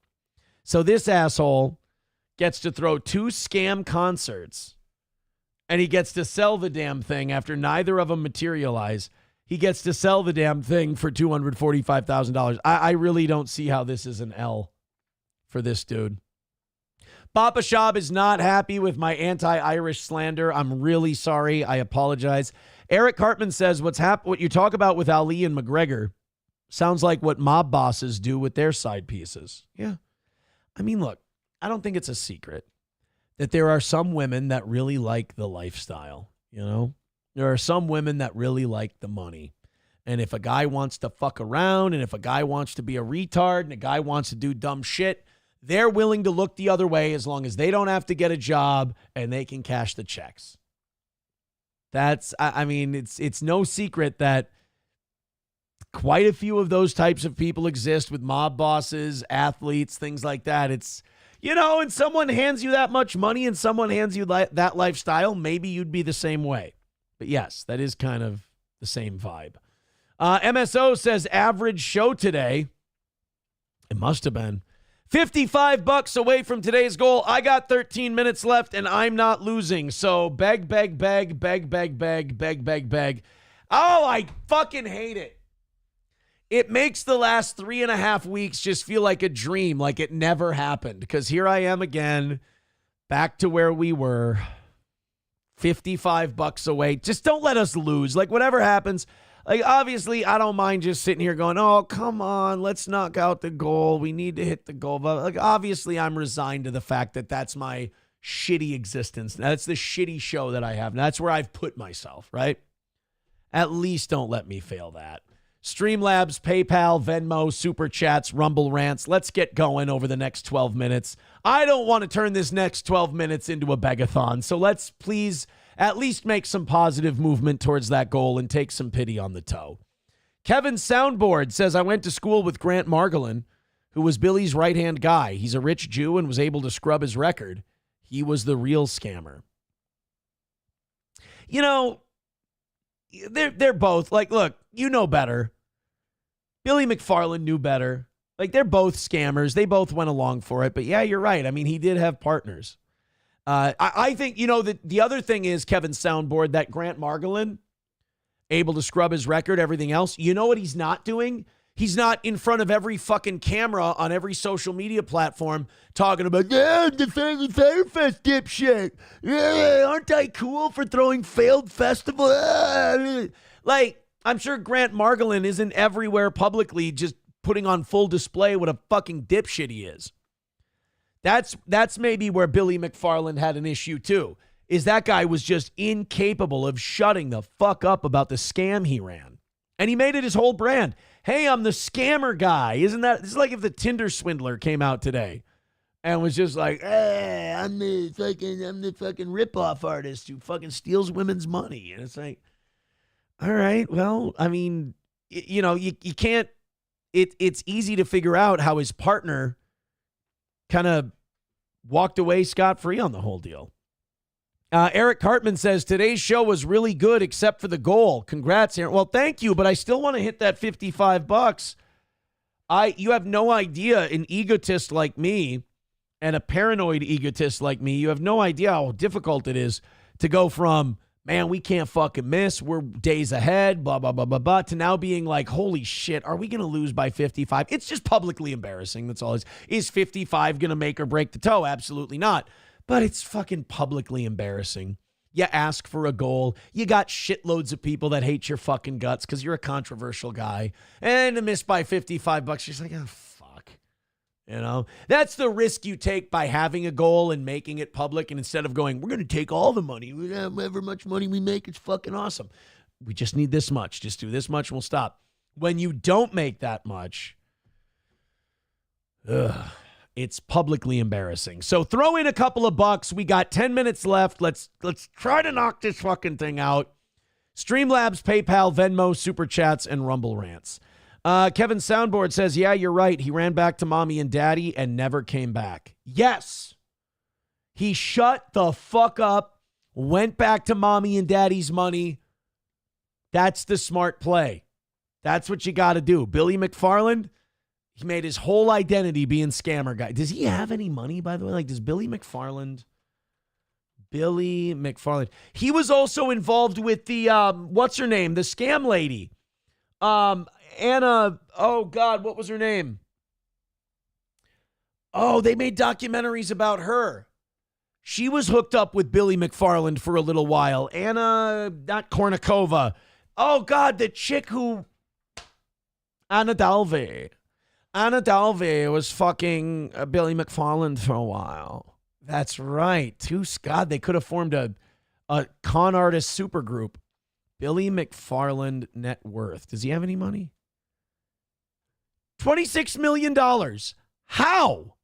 So this asshole gets to throw 2 scam concerts, and he gets to sell the damn thing after neither of them materialize. he gets to sell the damn thing for $245,000. I really don't see how this is an L for this dude. Papa Shab is not happy with my anti-Irish slander. I'm really sorry. I apologize. Eric Cartman says, what you talk about with Ali and McGregor sounds like what mob bosses do with their side pieces. Yeah. I mean, look, I don't think it's a secret that there are some women that really like the lifestyle, you know? There are some women that really like the money. And if a guy wants to fuck around, and if a guy wants to be a retard, and a guy wants to do dumb shit, they're willing to look the other way as long as they don't have to get a job and they can cash the checks. It's no secret that quite a few of those types of people exist with mob bosses, athletes, things like that. It's, and someone hands you that much money and someone hands you that lifestyle, maybe you'd be the same way. But yes, that is kind of the same vibe. MSO says average show today. It must have been $55 away from today's goal. I got 13 minutes left and I'm not losing. So beg. Oh, I fucking hate it. It makes the last 3.5 weeks just feel like a dream, like it never happened. Because here I am again, back to where we were. $55 away. Just don't let us lose. Like, whatever happens, like, obviously, I don't mind just sitting here going, oh, come on, let's knock out the goal. We need to hit the goal. But, like, obviously, I'm resigned to the fact that that's my shitty existence. That's the shitty show that I have. And that's where I've put myself, right? At least don't let me fail that. Streamlabs, PayPal, Venmo, Super Chats, Rumble Rants. Let's get going over the next 12 minutes. I don't want to turn this next 12 minutes into a begathon, so let's please at least make some positive movement towards that goal and take some pity on the toe. Kevin Soundboard says, I went to school with Grant Margolin, who was Billy's right-hand guy. He's a rich Jew and was able to scrub his record. He was the real scammer. They're both, like, look, you know better. Billy McFarland knew better. Like, they're both scammers. They both went along for it. But, yeah, you're right. I mean, he did have partners. I think, the other thing is, Kevin Soundboard, that Grant Margolin, able to scrub his record, everything else. You know what he's not doing? He's not in front of every fucking camera on every social media platform talking about, the Firefest dipshit. Yeah, aren't I cool for throwing failed festival? Like, I'm sure Grant Margolin isn't everywhere publicly just putting on full display what a fucking dipshit he is. That's maybe where Billy McFarland had an issue too, is that guy was just incapable of shutting the fuck up about the scam he ran. And he made it his whole brand. Hey, I'm the scammer guy. It's like if the Tinder swindler came out today and was just like, hey, I'm the fucking ripoff artist who fucking steals women's money. And it's like, all right, well, I mean, you can't, it's easy to figure out how his partner kind of walked away scot-free on the whole deal. Eric Cartman says, today's show was really good except for the goal. Congrats, Aaron. Well, thank you, but I still want to hit that $55. You have no idea, an egotist like me and a paranoid egotist like me, you have no idea how difficult it is to go from, man, we can't fucking miss, we're days ahead, blah, blah, blah, blah, blah, to now being like, holy shit, are we going to lose by 55? It's just publicly embarrassing. That's all it is. Is 55 going to make or break the toe? Absolutely not. But it's fucking publicly embarrassing. You ask for a goal. You got shitloads of people that hate your fucking guts because you're a controversial guy. And to miss by $55, you're just like, oh, fuck. That's the risk you take by having a goal and making it public. And instead of going, we're going to take all the money, however much money we make, it's fucking awesome. We just need this much. Just do this much and we'll stop. When you don't make that much, it's publicly embarrassing. So throw in a couple of bucks. We got 10 minutes left. Let's try to knock this fucking thing out. Streamlabs, PayPal, Venmo, Super Chats, and Rumble Rants. Kevin Soundboard says, yeah, you're right. He ran back to mommy and daddy and never came back. Yes. He shut the fuck up, went back to mommy and daddy's money. That's the smart play. That's what you got to do. Billy McFarland, he made his whole identity being scammer guy. Does he have any money, by the way? Like, does Billy McFarland Billy McFarland. He was also involved with the, what's her name? The scam lady. Anna, oh God, what was her name? Oh, they made documentaries about her. She was hooked up with Billy McFarland for a little while. Anna, not Kournikova. Oh God, the chick who, Anna Dalve. Anna Dalve was fucking Billy McFarland for a while. That's right. God, they could have formed a con artist supergroup. Billy McFarland net worth. Does he have any money? $26 million. How?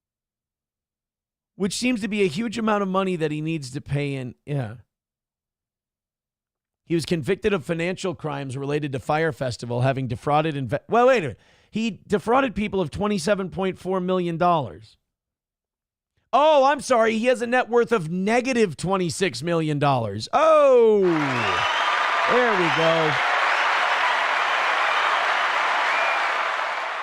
Which seems to be a huge amount of money that he needs to pay in. Yeah. He was convicted of financial crimes related to Fyre Festival, having defrauded. Well, wait a minute. He defrauded people of $27.4 million. Oh, I'm sorry. He has a net worth of negative $26 million. Oh, there we go.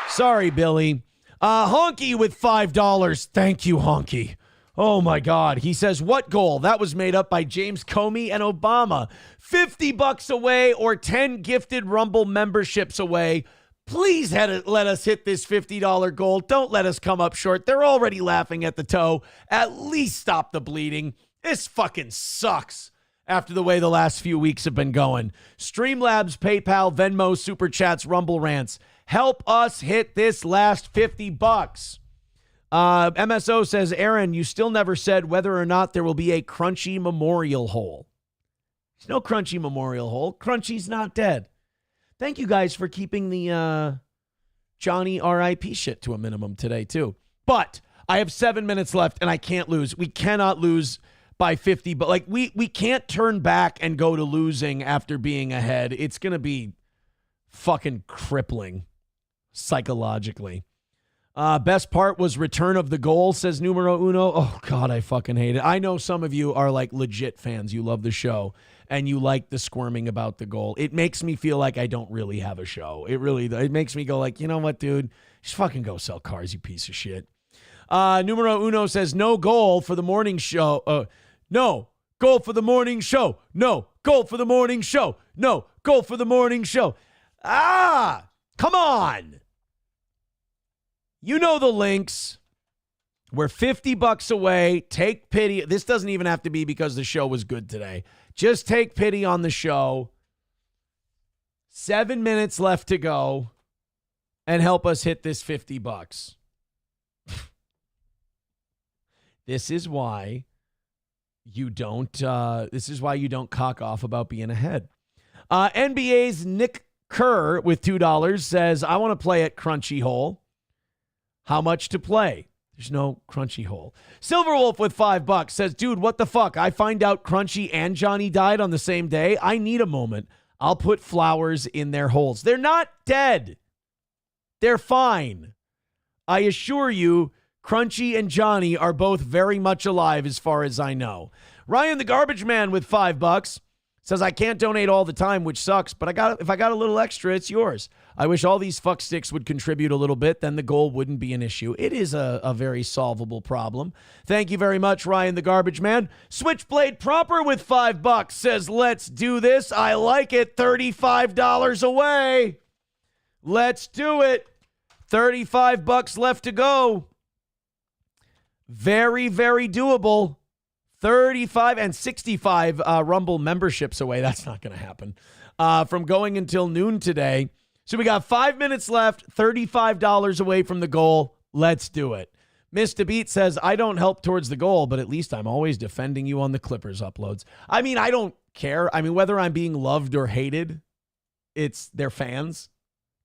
Sorry, Billy. Honky with $5. Thank you, Honky. Oh, my God. He says, what goal? That was made up by James Comey and Obama. $50 away or 10 gifted Rumble memberships away. Please let us hit this $50 goal. Don't let us come up short. They're already laughing at the toe. At least stop the bleeding. This fucking sucks after the way the last few weeks have been going. Streamlabs, PayPal, Venmo, Super Chats, Rumble Rants. Help us hit this last $50. MSO says, Aaron, you still never said whether or not there will be a Crunchy memorial hole. There's no Crunchy memorial hole. Crunchy's not dead. Thank you guys for keeping the Johnny RIP shit to a minimum today, too. But I have 7 minutes left, and I can't lose. We cannot lose by 50. But, like, we can't turn back and go to losing after being ahead. It's going to be fucking crippling psychologically. Best part was return of the goal, says numero uno. Oh, God, I fucking hate it. I know some of you are, like, legit fans. You love the show. And you like the squirming about the goal. It makes me feel like I don't really have a show. It makes me go like, you know what, dude? Just fucking go sell cars, you piece of shit. Numero uno says, no goal for the morning show. No, goal for the morning show. No, goal for the morning show. No, goal for the morning show. Come on. You know the links. We're $50 away. Take pity. This doesn't even have to be because the show was good today. Just take pity on the show. 7 minutes left to go. And help us hit this $50. This is why you don't cock off about being ahead. NBA's Nick Kerr with $2 says, I want to play at Crunchy Hole. How much to play? There's no Crunchy Hole. Silverwolf with $5 says, dude, what the fuck? I find out Crunchy and Johnny died on the same day. I need a moment. I'll put flowers in their holes. They're not dead. They're fine. I assure you, Crunchy and Johnny are both very much alive as far as I know. Ryan the Garbage Man with $5 says, I can't donate all the time, which sucks, but if I got a little extra, it's yours. I wish all these fucksticks would contribute a little bit, then the goal wouldn't be an issue. It is a very solvable problem. Thank you very much, Ryan the Garbage Man. Switchblade Proper with $5 says, let's do this. I like it. $35 away. Let's do it. $35 left to go. Very, very doable. 35 and 65 Rumble memberships away. That's not going to happen. From going until noon today. So we got 5 minutes left, $35 away from the goal. Let's do it. Mr. Beat says, I don't help towards the goal, but at least I'm always defending you on the Clippers uploads. I mean, I don't care. I mean, whether I'm being loved or hated, it's their fans.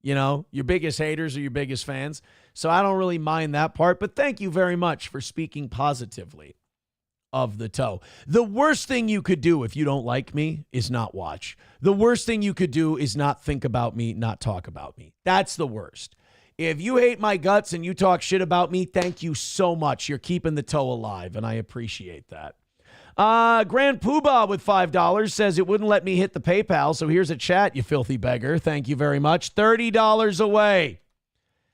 You know, your biggest haters are your biggest fans. So I don't really mind that part, but thank you very much for speaking positively of the toe. The worst thing you could do if you don't like me is not watch. The worst thing you could do is not think about me, not talk about me. That's the worst. If you hate my guts and you talk shit about me, thank you so much. You're keeping the toe alive, and I appreciate that. Grand Poobah with $5 says it wouldn't let me hit the PayPal, so here's a chat, you filthy beggar. Thank you very much. $30 away.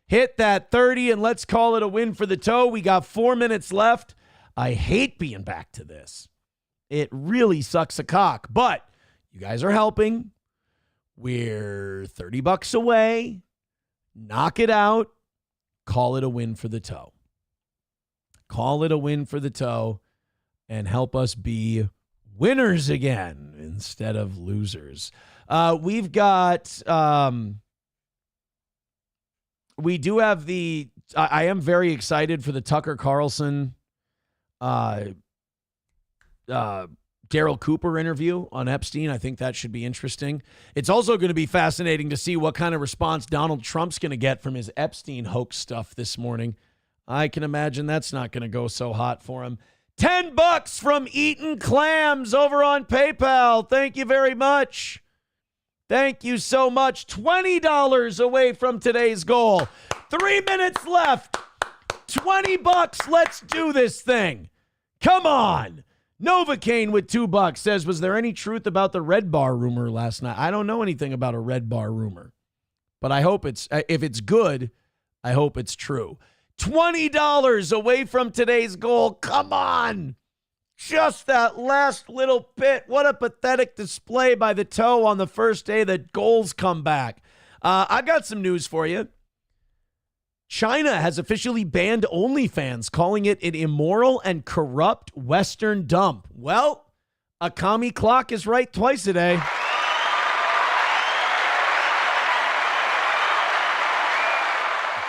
Hit that 30, and let's call it a win for the toe. We got 4 minutes left. I hate being back to this. It really sucks a cock, but you guys are helping. We're $30 away. Knock it out. Call it a win for the toe. Call it a win for the toe and help us be winners again instead of losers. We've got, we do have I am very excited for the Tucker Carlson, Daryl Cooper interview on Epstein. I think that should be interesting. It's also going to be fascinating to see what kind of response Donald Trump's going to get from his Epstein hoax stuff this morning. I can imagine that's not going to go so hot for him. $10 from Eaton Clams over on PayPal. Thank you very much. Thank you so much. $20 away from today's goal. 3 minutes left. $20. Let's do this thing. Come on. Novocaine with $2 says, was there any truth about the Red Bar rumor last night? I don't know anything about a Red Bar rumor, but I hope if it's good, I hope it's true. $20 away from today's goal. Come on. Just that last little bit. What a pathetic display by the toe on the first day that goals come back. I've got some news for you. China has officially banned OnlyFans, calling it an immoral and corrupt Western dump. Well, a commie clock is right twice a day.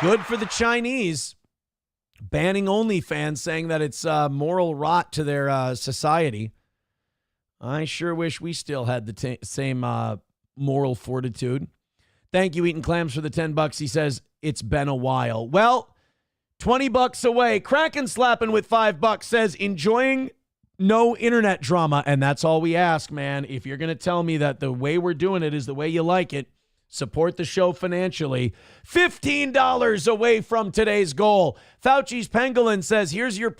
Good for the Chinese. Banning OnlyFans, saying that it's moral rot to their society. I sure wish we still had the same moral fortitude. Thank you, Eaton Clams, for the $10. He says, it's been a while. Well, $20 away. Kraken Slapping with $5 says, enjoying no internet drama. And that's all we ask, man. If you're going to tell me that the way we're doing it is the way you like it, support the show financially. $15 away from today's goal. Fauci's Pangolin says, here's your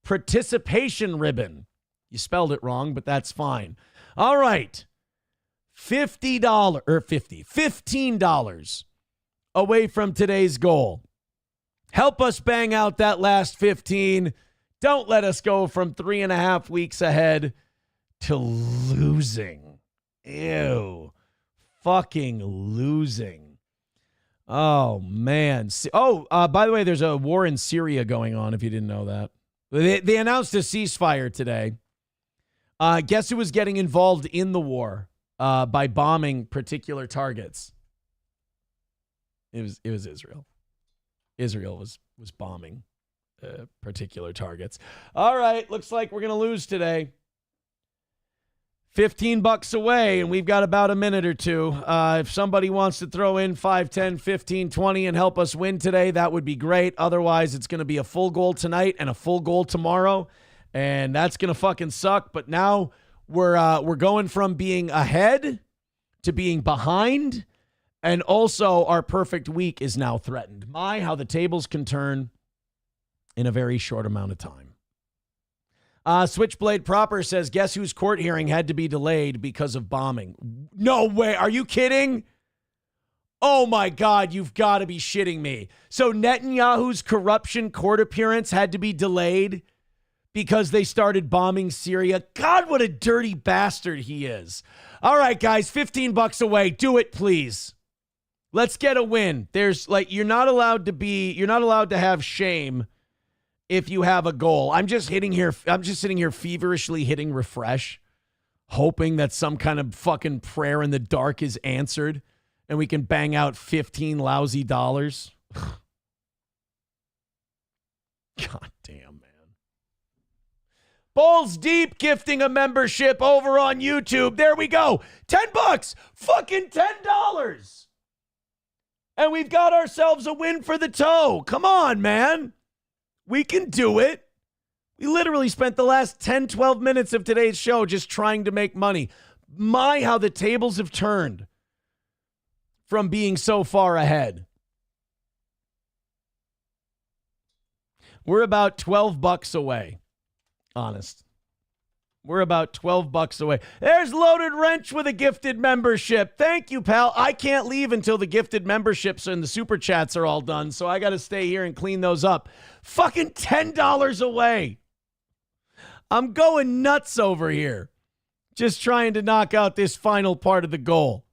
participation ribbon. You spelled it wrong, but that's fine. All right. $15 away from today's goal. Help us bang out that last 15. Don't let us go from 3.5 weeks ahead to losing. Ew. Fucking losing. Oh, man. By the way, there's a war in Syria going on, if you didn't know that. They announced a ceasefire today. Guess who was getting involved in the war by bombing particular targets? It was Israel. Israel was bombing particular targets. All right, looks like we're going to lose today. $15 away, and we've got about a minute or two. If somebody wants to throw in 5, 10, 15, 20 and help us win today, that would be great. Otherwise, it's going to be a full goal tonight and a full goal tomorrow, and that's going to fucking suck. But now we're going from being ahead to being behind, and also our perfect week is now threatened. My, how the tables can turn in a very short amount of time. Switchblade Proper says, guess whose court hearing had to be delayed because of bombing? No way. Are you kidding? Oh my God, you've got to be shitting me. So Netanyahu's corruption court appearance had to be delayed because they started bombing Syria. God, what a dirty bastard he is. All right, guys, $15 away. Do it, please. Let's get a win. You're not allowed to have shame if you have a goal. I'm just sitting here feverishly hitting refresh, hoping that some kind of fucking prayer in the dark is answered and we can bang out 15 lousy dollars. God damn, man. Balls Deep gifting a membership over on YouTube. There we go. $10. Fucking $10. And we've got ourselves a win for the toe. Come on, man. We can do it. We literally spent the last 10, 12 minutes of today's show just trying to make money. My, how the tables have turned from being so far ahead. We're about $12 away. Honest. We're about $12 away. There's Loaded Wrench with a gifted membership. Thank you, pal. I can't leave until the gifted memberships and the super chats are all done, so I got to stay here and clean those up. Fucking $10 away. I'm going nuts over here. Just trying to knock out this final part of the goal.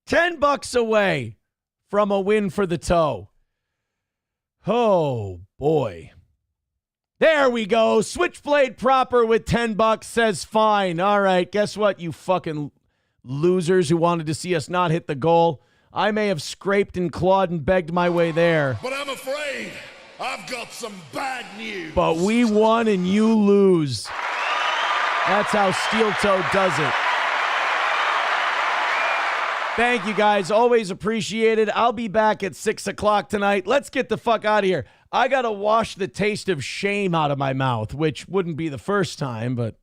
$10 away from a win for the toe. Oh, boy. There we go. Switchblade proper with $10 says fine. All right, guess what, you fucking losers who wanted to see us not hit the goal. I may have scraped and clawed and begged my way there. But I'm afraid I've got some bad news. But we won and you lose. That's how Steel Toe does it. Thank you, guys. Always appreciate it. I'll be back at 6 o'clock tonight. Let's get the fuck out of here. I got to wash the taste of shame out of my mouth, which wouldn't be the first time, but,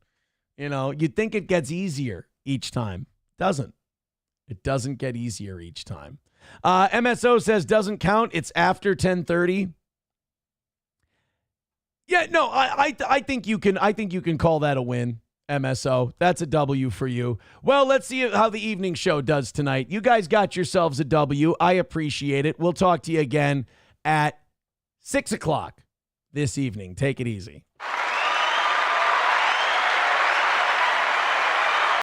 you know, you'd think it gets easier each time. Doesn't. It doesn't get easier each time. MSO says doesn't count. It's after 10:30. Yeah, no, I think you can call that a win. MSO, that's a W for you. Well, let's see how the evening show does tonight. You guys got yourselves a W. I appreciate it. We'll talk to you again at 6 o'clock this evening. Take it easy.